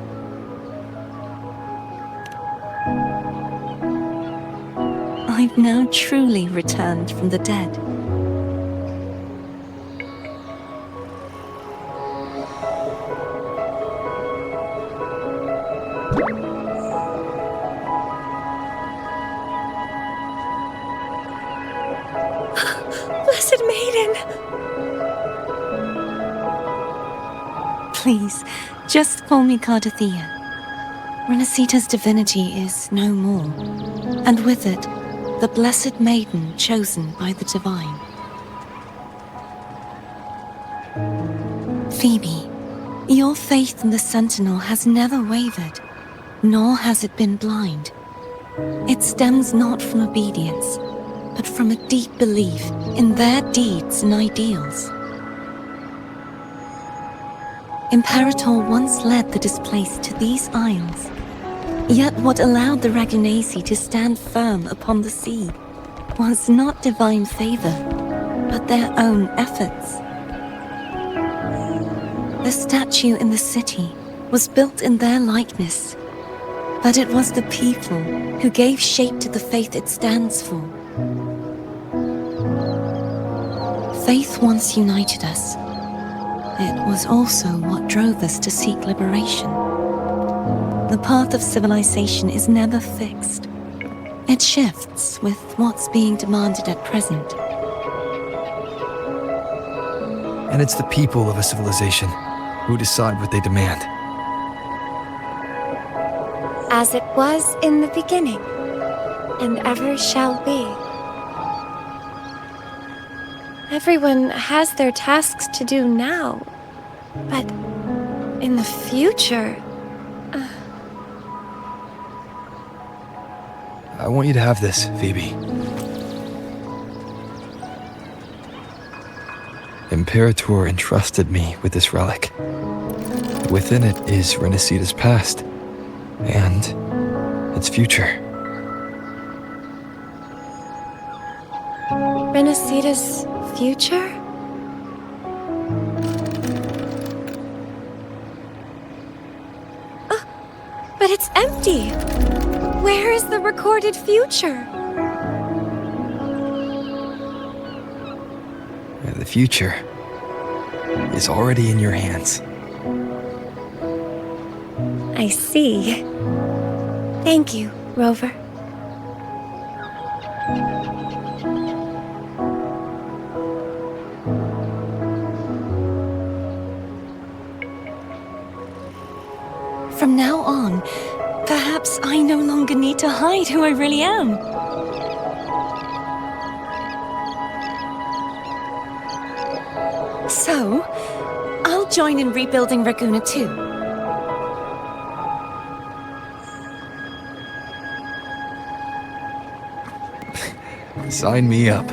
I've now truly returned from the dead. Blessed Maiden! Please, just call me Cardothea. Renacita's divinity is no more, and with it, the Blessed Maiden chosen by the Divine. Phoebe, your faith in the Sentinel has never wavered, nor has it been blind. It stems not from obedience, but from a deep belief in their deeds and ideals. Imperator once led the displaced to these isles, yet what allowed the Ragunasi to stand firm upon the sea was not divine favor, but their own efforts. The statue in the city was built in their likeness, but it was the people who gave shape to the faith it stands for. Faith once united us. It was also what drove us to seek liberation. The path of civilization is never fixed. It shifts with what's being demanded at present. And it's the people of a civilization who decide what they demand. As it was in the beginning, and ever shall be. Everyone has their tasks to do now, but in the future... I want you to have this, Phoebe. Imperator entrusted me with this relic. Within it is Renacita's past, and its future. Renacita's future? But it's empty! Where is the recorded future? The future is already in your hands. I see. Thank you, Rover. From now on, perhaps I no longer need to hide who I really am. So, I'll join in rebuilding Raguna too. Sign me up.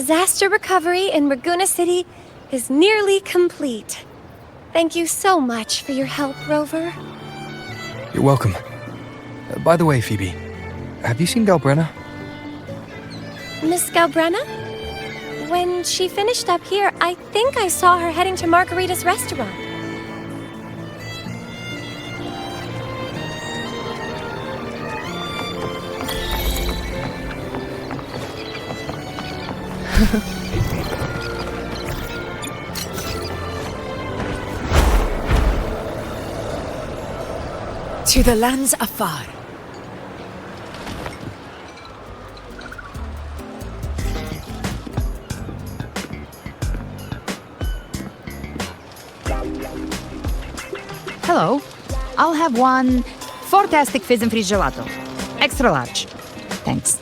Disaster recovery in Raguna City is nearly complete. Thank you so much for your help, Rover. You're welcome. By the way, Phoebe, have you seen Galbrenna? Miss Galbrenna? When she finished up here, I think I saw her heading to Margarita's restaurant. To the lands afar. Hello. I'll have one fantastic fizz and freeze gelato. Extra large. Thanks.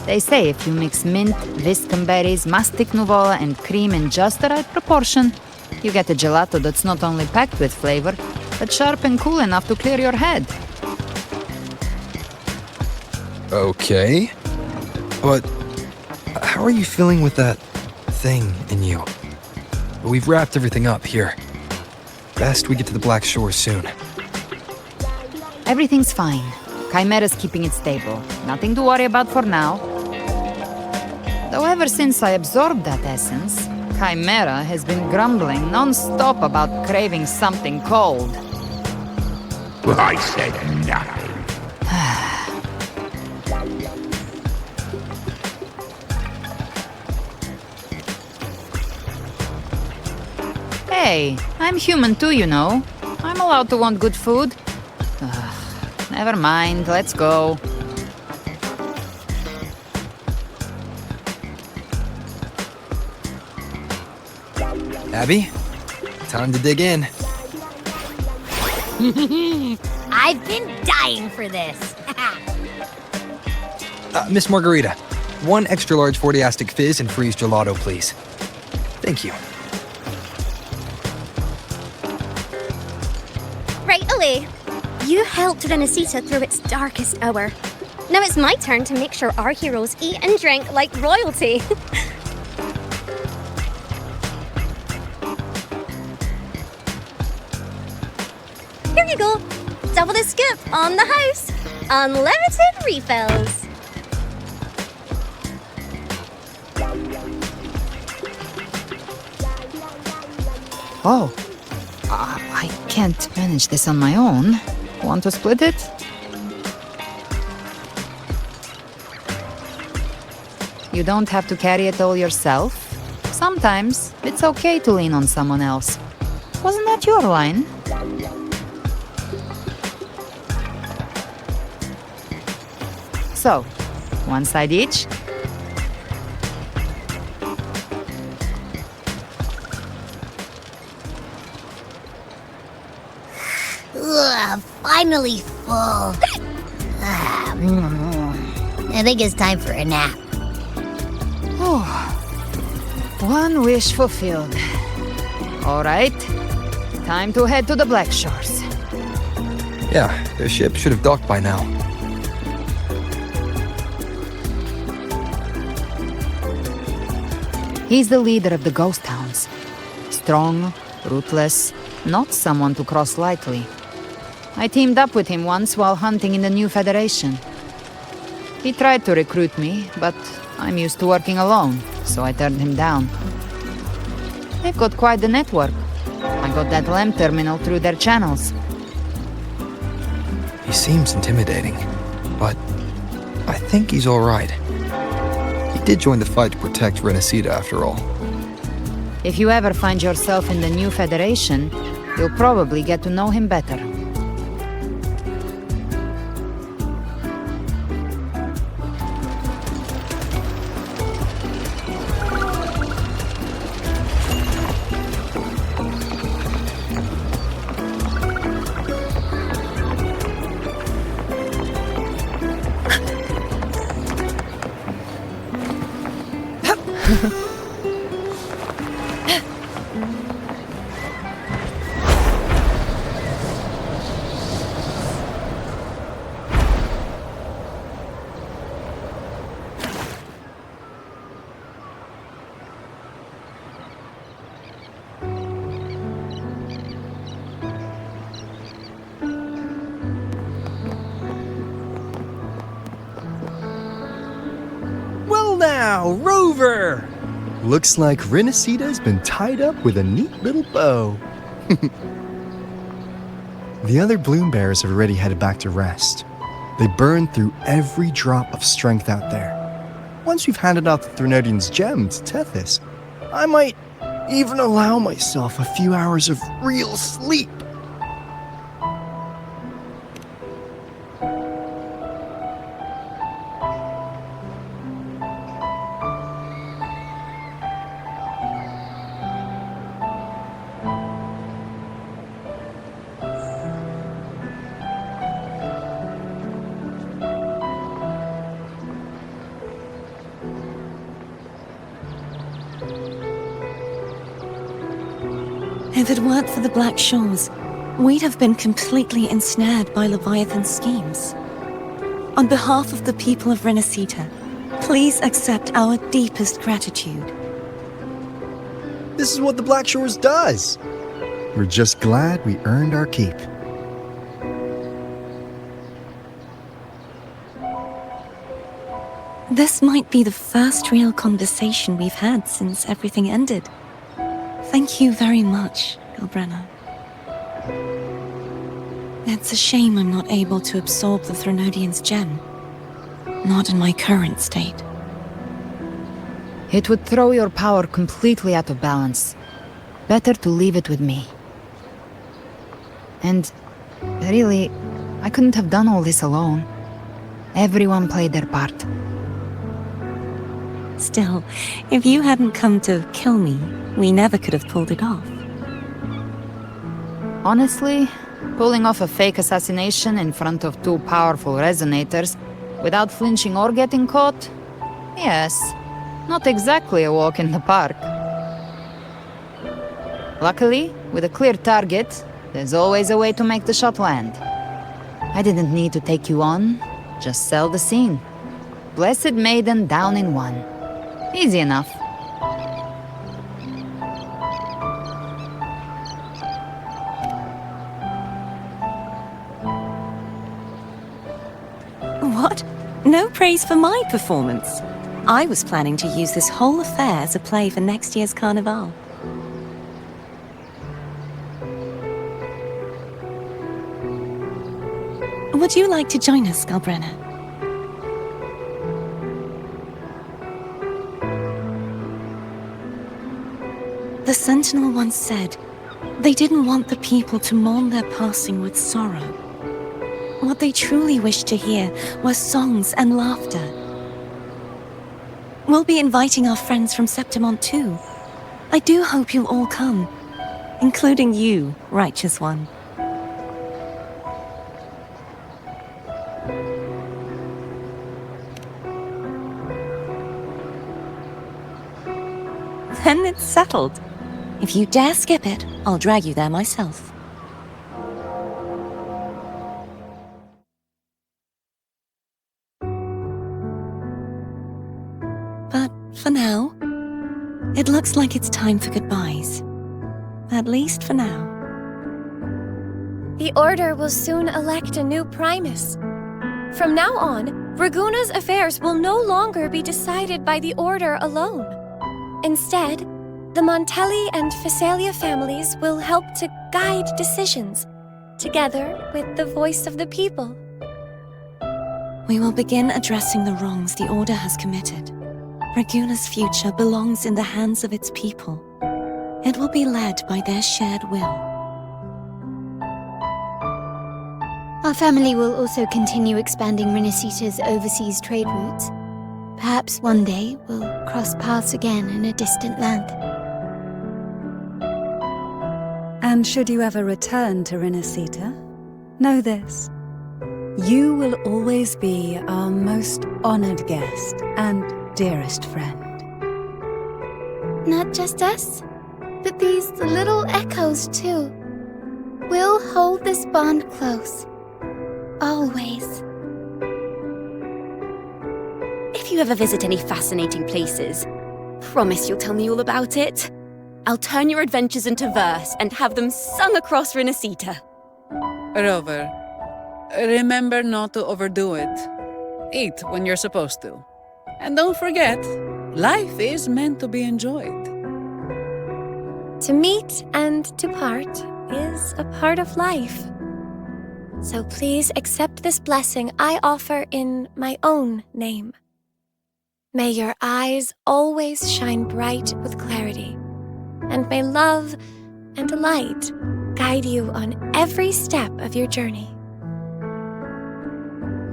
They say if you mix mint, viscum berries, mastic nuvola, and cream in just the right proportion, you get a gelato that's not only packed with flavor, but sharp and cool enough to clear your head. Okay. But how are you feeling with that thing in you? We've wrapped everything up here. Best we get to the Black Shore soon. Everything's fine. Chimera's keeping it stable. Nothing to worry about for now. Though ever since I absorbed that essence, Chimera has been grumbling non-stop about craving something cold. Well, I said nothing. Hey, I'm human too, you know. I'm allowed to want good food. Ugh, never mind, let's go. Abby, time to dig in. I've been dying for this. Miss Margarita, one extra large 40-astic fizz and freeze gelato, please. Thank you. Right away. You helped Renacita through its darkest hour. Now it's my turn to make sure our heroes eat and drink like royalty. Here you go. Double the scoop on the house. Unlimited refills. Oh, I can't manage this on my own. Want to split it? You don't have to carry it all yourself. Sometimes it's okay to lean on someone else. Wasn't that your line? So, one side each. Ugh, finally full. I think it's time for a nap. One wish fulfilled. All right, time to head to the Black Shores. Yeah, their ship should have docked by now. He's the leader of the ghost hounds. Strong, ruthless, not someone to cross lightly. I teamed up with him once while hunting in the New Federation. He tried to recruit me, but I'm used to working alone, so I turned him down. They've got quite the network. I got that LEM terminal through their channels. He seems intimidating, but I think he's all right. He did join the fight to protect Renacita after all. If you ever find yourself in the New Federation, you'll probably get to know him better. Wow, Rover! Looks like Renacita's been tied up with a neat little bow. The other bloom bearers have already headed back to rest. They burned through every drop of strength out there. Once we've handed out the Threnodian's gem to Tethys, I might even allow myself a few hours of real sleep. If it weren't for the Black Shores, we'd have been completely ensnared by Leviathan's schemes. On behalf of the people of Renacita, please accept our deepest gratitude. This is what the Black Shores does. We're just glad we earned our keep. This might be the first real conversation we've had since everything ended. Thank you very much, Galbrenna. It's a shame I'm not able to absorb the Threnodian's gem. Not in my current state. It would throw your power completely out of balance. Better to leave it with me. And really, I couldn't have done all this alone. Everyone played their part. Still, if you hadn't come to kill me, we never could have pulled it off. Honestly, pulling off a fake assassination in front of two powerful resonators without flinching or getting caught? Yes, not exactly a walk in the park. Luckily, with a clear target, there's always a way to make the shot land. I didn't need to take you on, just sell the scene. Blessed Maiden down in one. Easy enough. What? No praise for my performance. I was planning to use this whole affair as a play for next year's Carnival. Would you like to join us, Galbrenna? The Sentinel once said they didn't want the people to mourn their passing with sorrow. What they truly wished to hear were songs and laughter. We'll be inviting our friends from Septimont too. I do hope you'll all come, including you, Righteous One. Then it's settled. If you dare skip it, I'll drag you there myself. But for now, it looks like it's time for goodbyes. At least for now. The Order will soon elect a new Primus. From now on, Raguna's affairs will no longer be decided by the Order alone. Instead, the Montelli and Phasalia families will help to guide decisions, together with the voice of the people. We will begin addressing the wrongs the Order has committed. Raguna's future belongs in the hands of its people. It will be led by their shared will. Our family will also continue expanding Renacita's overseas trade routes. Perhaps one day we'll cross paths again in a distant land. And should you ever return to Renacita, know this. You will always be our most honored guest and dearest friend. Not just us, but these little echoes too. We'll hold this bond close. Always. If you ever visit any fascinating places, promise you'll tell me all about it. I'll turn your adventures into verse and have them sung across Renacita. Rover, remember not to overdo it. Eat when you're supposed to. And don't forget, Life is meant to be enjoyed. To meet and to part is a part of life. So please accept this blessing I offer in my own name. May your eyes always shine bright with clarity, and may love and light guide you on every step of your journey.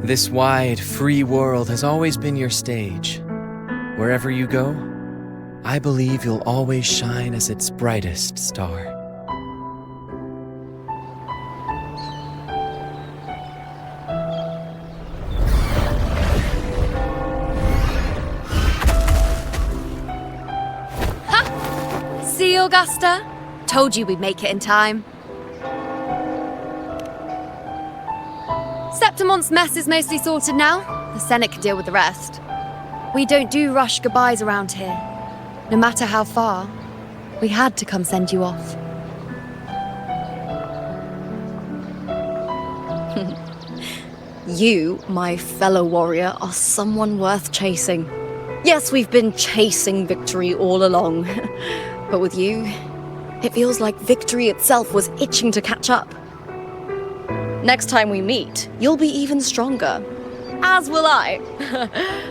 This wide, free world has always been your stage. Wherever you go, I believe you'll always shine as its brightest star. See, Augusta? Told you we'd make it in time. Septimont's mess is mostly sorted now. The Senate can deal with the rest. We don't do rush goodbyes around here. No matter how far, we had to come send you off. You, my fellow warrior, are someone worth chasing. Yes, we've been chasing victory all along. But with you, it feels like victory itself was itching to catch up. Next time we meet, you'll be even stronger. As will I.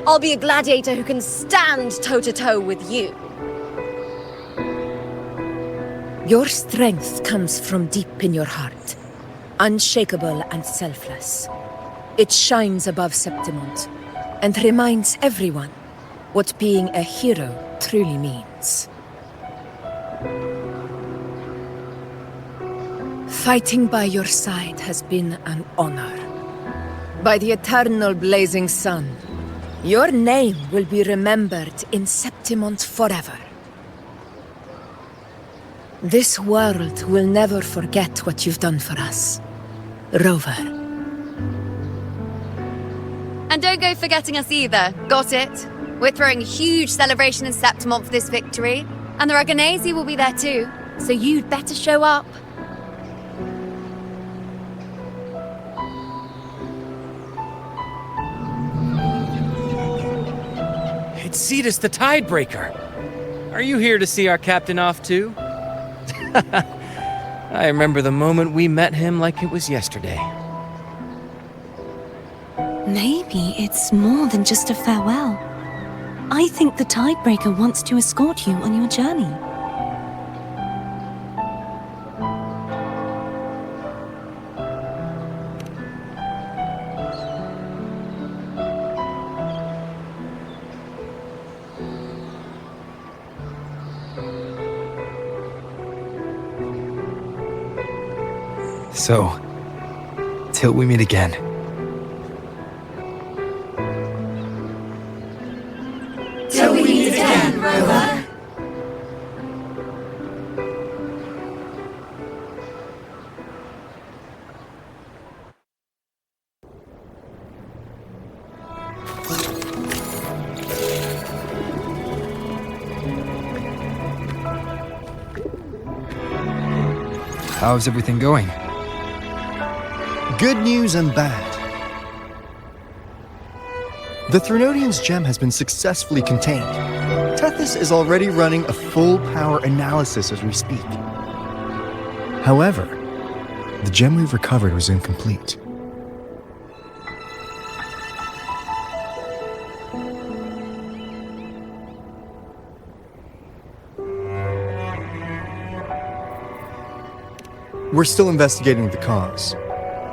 I'll be a gladiator who can stand toe-to-toe with you. Your strength comes from deep in your heart, unshakable and selfless. It shines above Septimont and reminds everyone what being a hero truly means. Fighting by your side has been an honor. By the eternal blazing sun, your name will be remembered in Septimont forever. This world will never forget what you've done for us, Rover. And don't go forgetting us either, got it? We're throwing a huge celebration in Septimont for this victory, and the Aragonese will be there too, so you'd better show up. It's Cetus the Tidebreaker. Are you here to see our captain off too? I remember the moment we met him like it was yesterday. Maybe it's more than just a farewell. I think the Tidebreaker wants to escort you on your journey. So, till we meet again. Till we meet again, Rover. How's everything going? Good news and bad. The Threnodian's gem has been successfully contained. Tethys is already running a full power analysis as we speak. However, the gem we've recovered was incomplete. We're still investigating the cause.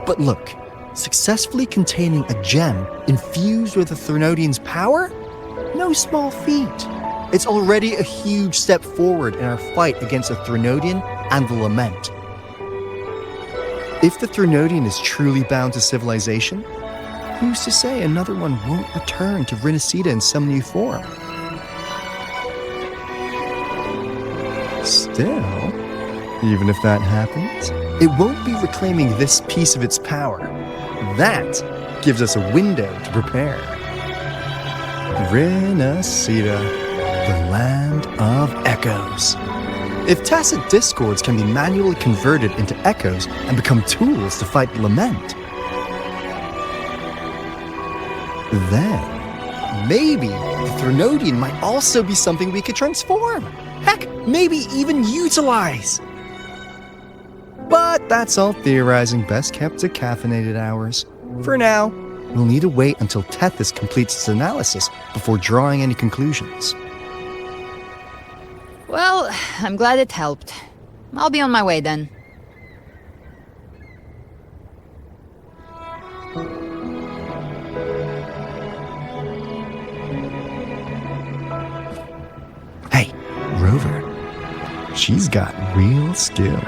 But look, successfully containing a gem infused with the Threnodian's power? No small feat. It's already a huge step forward in our fight against the Threnodian and the Lament. If the Threnodian is truly bound to civilization, who's to say another one won't return to Rinacita in some new form? Still, even if that happens, it won't be reclaiming this piece of its power. That gives us a window to prepare. Rinacita, the land of echoes. If tacit discords can be manually converted into echoes and become tools to fight Lament, then Maybe the Threnodian might also be something we could transform. Heck, maybe even utilize. But that's all theorizing best kept to caffeinated hours. For now, we'll need to wait until Tethys completes its analysis before drawing any conclusions. Well, I'm glad it helped. I'll be on my way then. Hey, Rover. She's got real skill.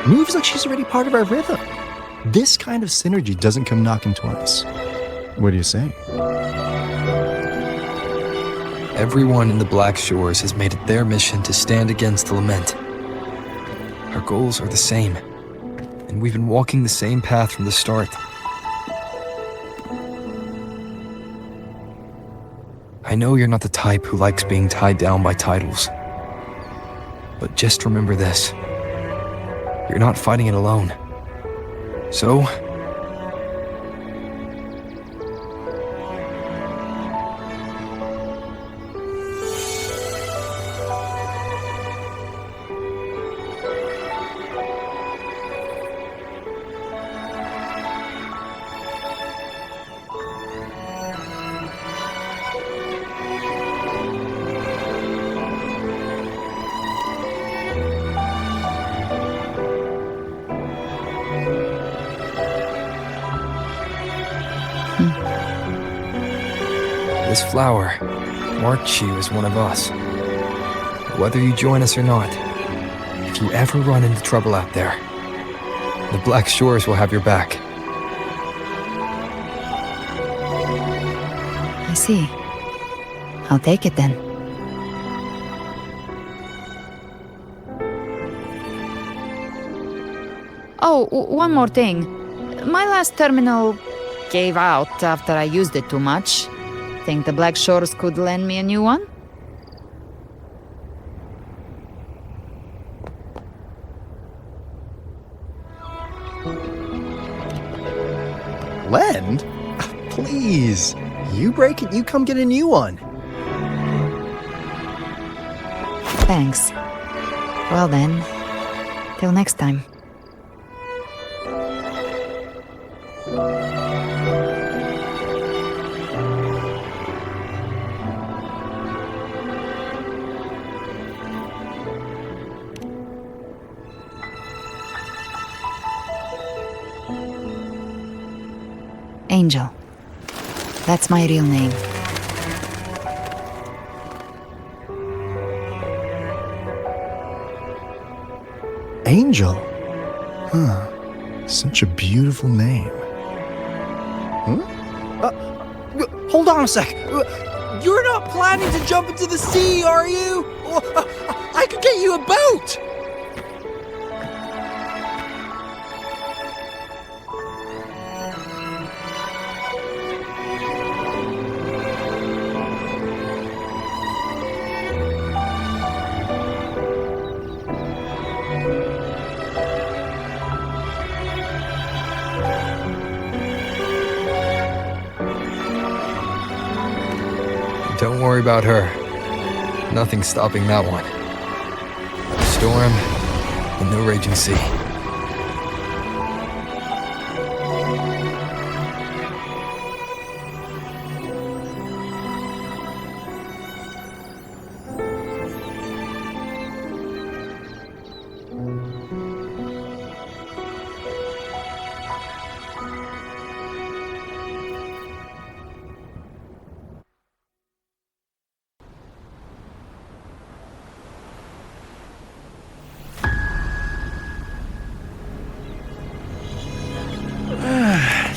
Moves like she's already part of our rhythm. This kind of synergy doesn't come knocking twice. What do you say? Everyone in the Black Shores has made it their mission to stand against the Lament. Our goals are the same, and we've been walking the same path from the start. I know you're not the type who likes being tied down by titles, but just remember this. You're not fighting it alone. So, this flower marked you as one of us. Whether you join us or not, if you ever run into trouble out there, the Black Shores will have your back. I see. I'll take it then. Oh, one more thing. My last terminal gave out after I used it too much. Think the Black Shores could lend me a new one? Lend? Please. You break it, you come get a new one. Thanks. Well then, till next time. Angel. That's my real name. Angel? Huh. Such a beautiful name. Huh? Hold on a sec. You're not planning to jump into the sea, are you? I could get you a boat! Don't worry about her. Nothing's stopping that one. A storm and no raging sea.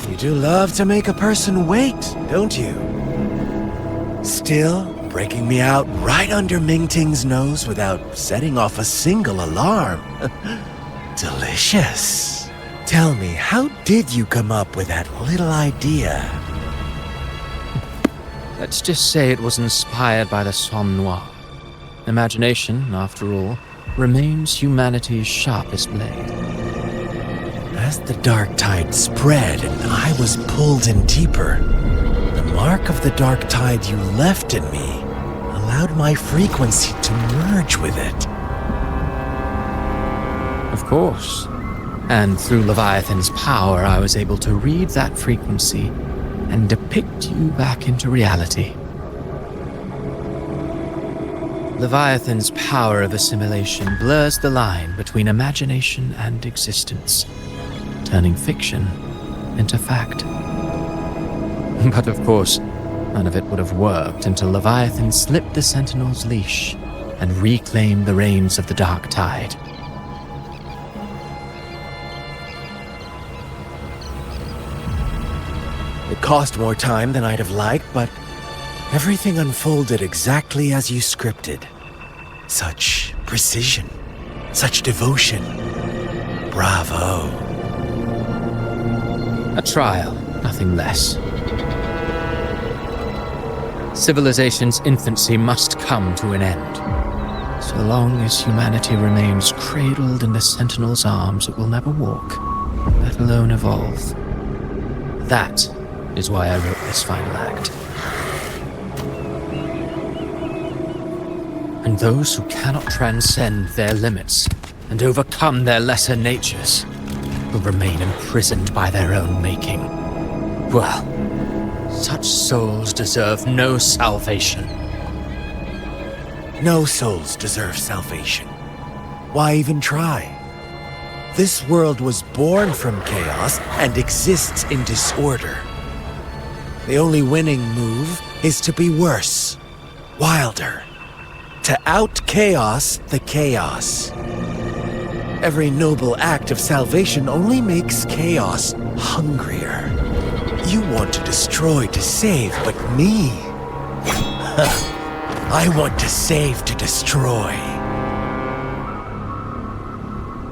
You do love to make a person wait, don't you? Still, breaking me out right under Mingting's nose without setting off a single alarm. Delicious. Tell me, how did you come up with that little idea? Let's just say it was inspired by the Somme Noire. Imagination, after all, remains humanity's sharpest blade. As the dark tide spread and I was pulled in deeper, the mark of the dark tide you left in me allowed my frequency to merge with it. Of course. And through Leviathan's power, I was able to read that frequency and depict you back into reality. Leviathan's power of assimilation blurs the line between imagination and existence, turning fiction into fact. But of course, none of it would have worked until Leviathan slipped the Sentinel's leash and reclaimed the reins of the dark tide. It cost more time than I'd have liked, but everything unfolded exactly as you scripted. Such precision, such devotion. Bravo. A trial, nothing less. Civilization's infancy must come to an end. So long as humanity remains cradled in the Sentinel's arms, it will never walk, let alone evolve. That is why I wrote this final act. And those who cannot transcend their limits and overcome their lesser natures will remain imprisoned by their own making. Well, such souls deserve no salvation. No souls deserve salvation. Why even try? This world was born from chaos and exists in disorder. The only winning move is to be worse, wilder, to out-chaos the chaos. Every noble act of salvation only makes chaos hungrier. You want to destroy to save, but me? I want to save to destroy.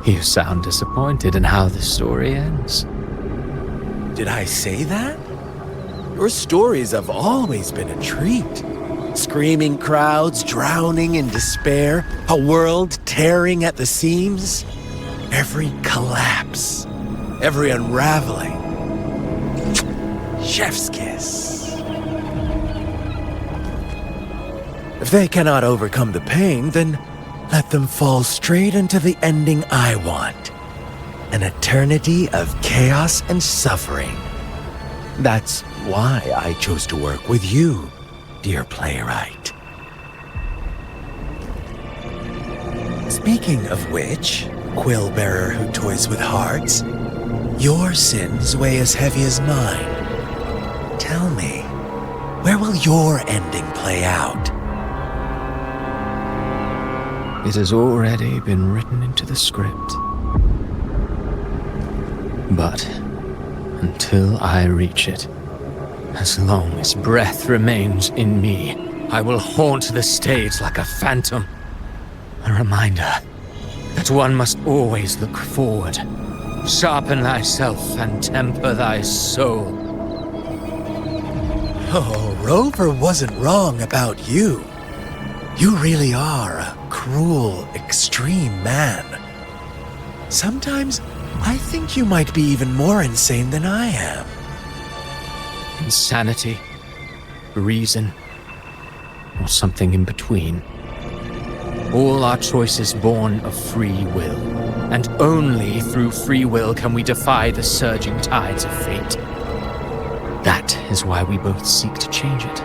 You sound disappointed in how the story ends. Did I say that? Your stories have always been a treat. Screaming crowds drowning in despair, a world tearing at the seams. Every collapse, every unraveling. Chef's kiss. If they cannot overcome the pain, then let them fall straight into the ending I want. An eternity of chaos and suffering. That's why I chose to work with you, dear playwright. Speaking of which, quill bearer who toys with hearts, your sins weigh as heavy as mine. Tell me, where will your ending play out? It has already been written into the script. But until I reach it, as long as breath remains in me, I will haunt the stage like a phantom. A reminder that one must always look forward. Sharpen thyself and temper thy soul. Oh, Rover wasn't wrong about you. You really are a cruel, extreme man. Sometimes I think you might be even more insane than I am. Insanity, reason, or something in between. All our choices born of free will, and only through free will can we defy the surging tides of fate. That is why we both seek to change it.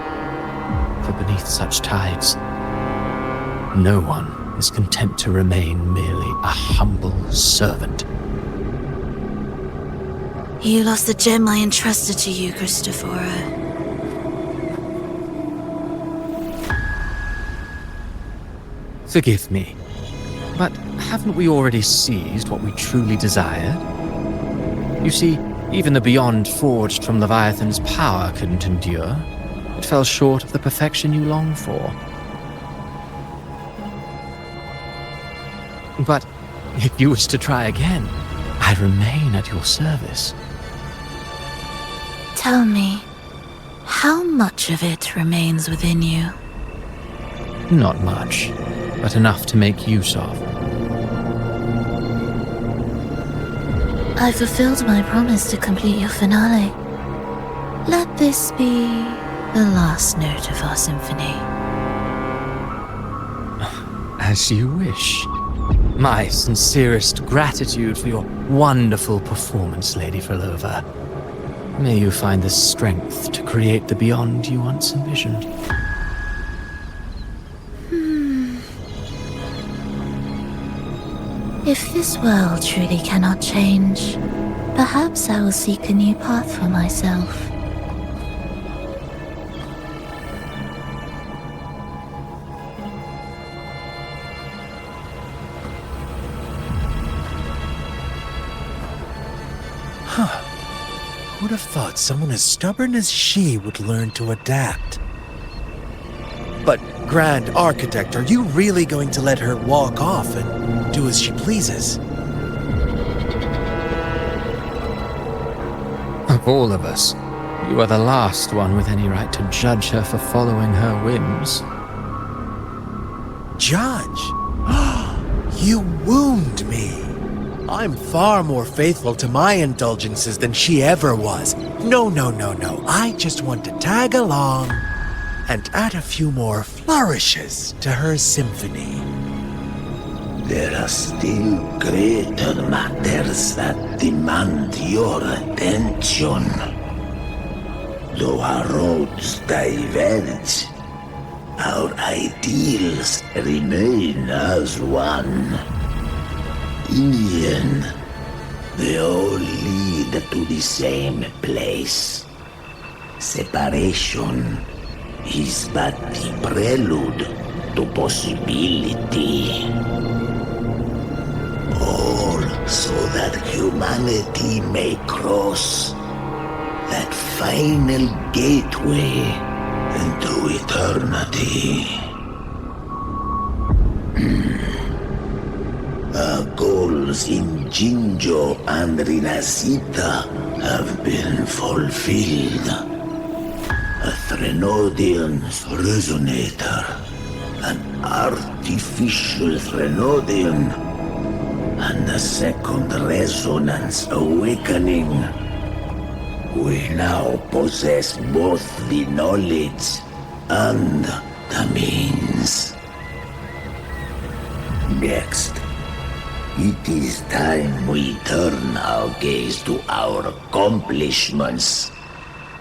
For beneath such tides, no one is content to remain merely a humble servant. You lost the gem I entrusted to you, Christophora. Forgive me, but haven't we already seized what we truly desired? You see, even the beyond forged from Leviathan's power couldn't endure. It fell short of the perfection you long for. But if you wish to try again, I remain at your service. Tell me, how much of it remains within you? Not much, but enough to make use of. I fulfilled my promise to complete your finale. Let this be The last note of our symphony. As you wish. My sincerest gratitude for your wonderful performance, Lady Frolova. May you find the strength to create the beyond you once envisioned. If this world truly cannot change, perhaps I will seek a new path for myself. Who'd have thought someone as stubborn as she would learn to adapt? But, Grand Architect, are you really going to let her walk off and do as she pleases? Of all of us, you are the last one with any right to judge her for following her whims. Judge? You wound me. I'm far more faithful to my indulgences than she ever was. No. I just want to tag along and add a few more flourishes to her symphony. There are still greater matters that demand your attention. Though our roads diverge, our ideals remain as one. In the end, they all lead to the same place. Separation is but the prelude to possibility. All so that humanity may cross that final gateway into eternity. Our goals in Jinjo and Rinasita have been fulfilled. A Threnodian's resonator, an artificial Threnodian, and a second resonance awakening. We now possess both the knowledge and the means. Next, it is time we turn our gaze to our accomplishments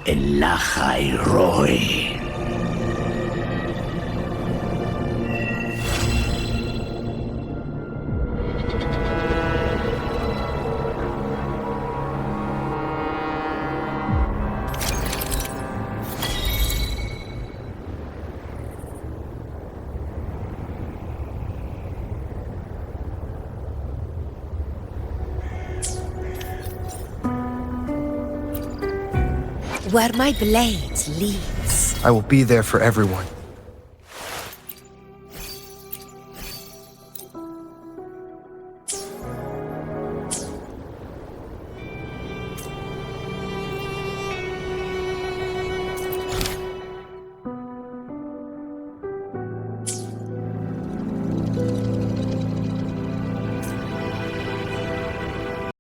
in Lahai Roy. Where my blade leads. I will be there for everyone.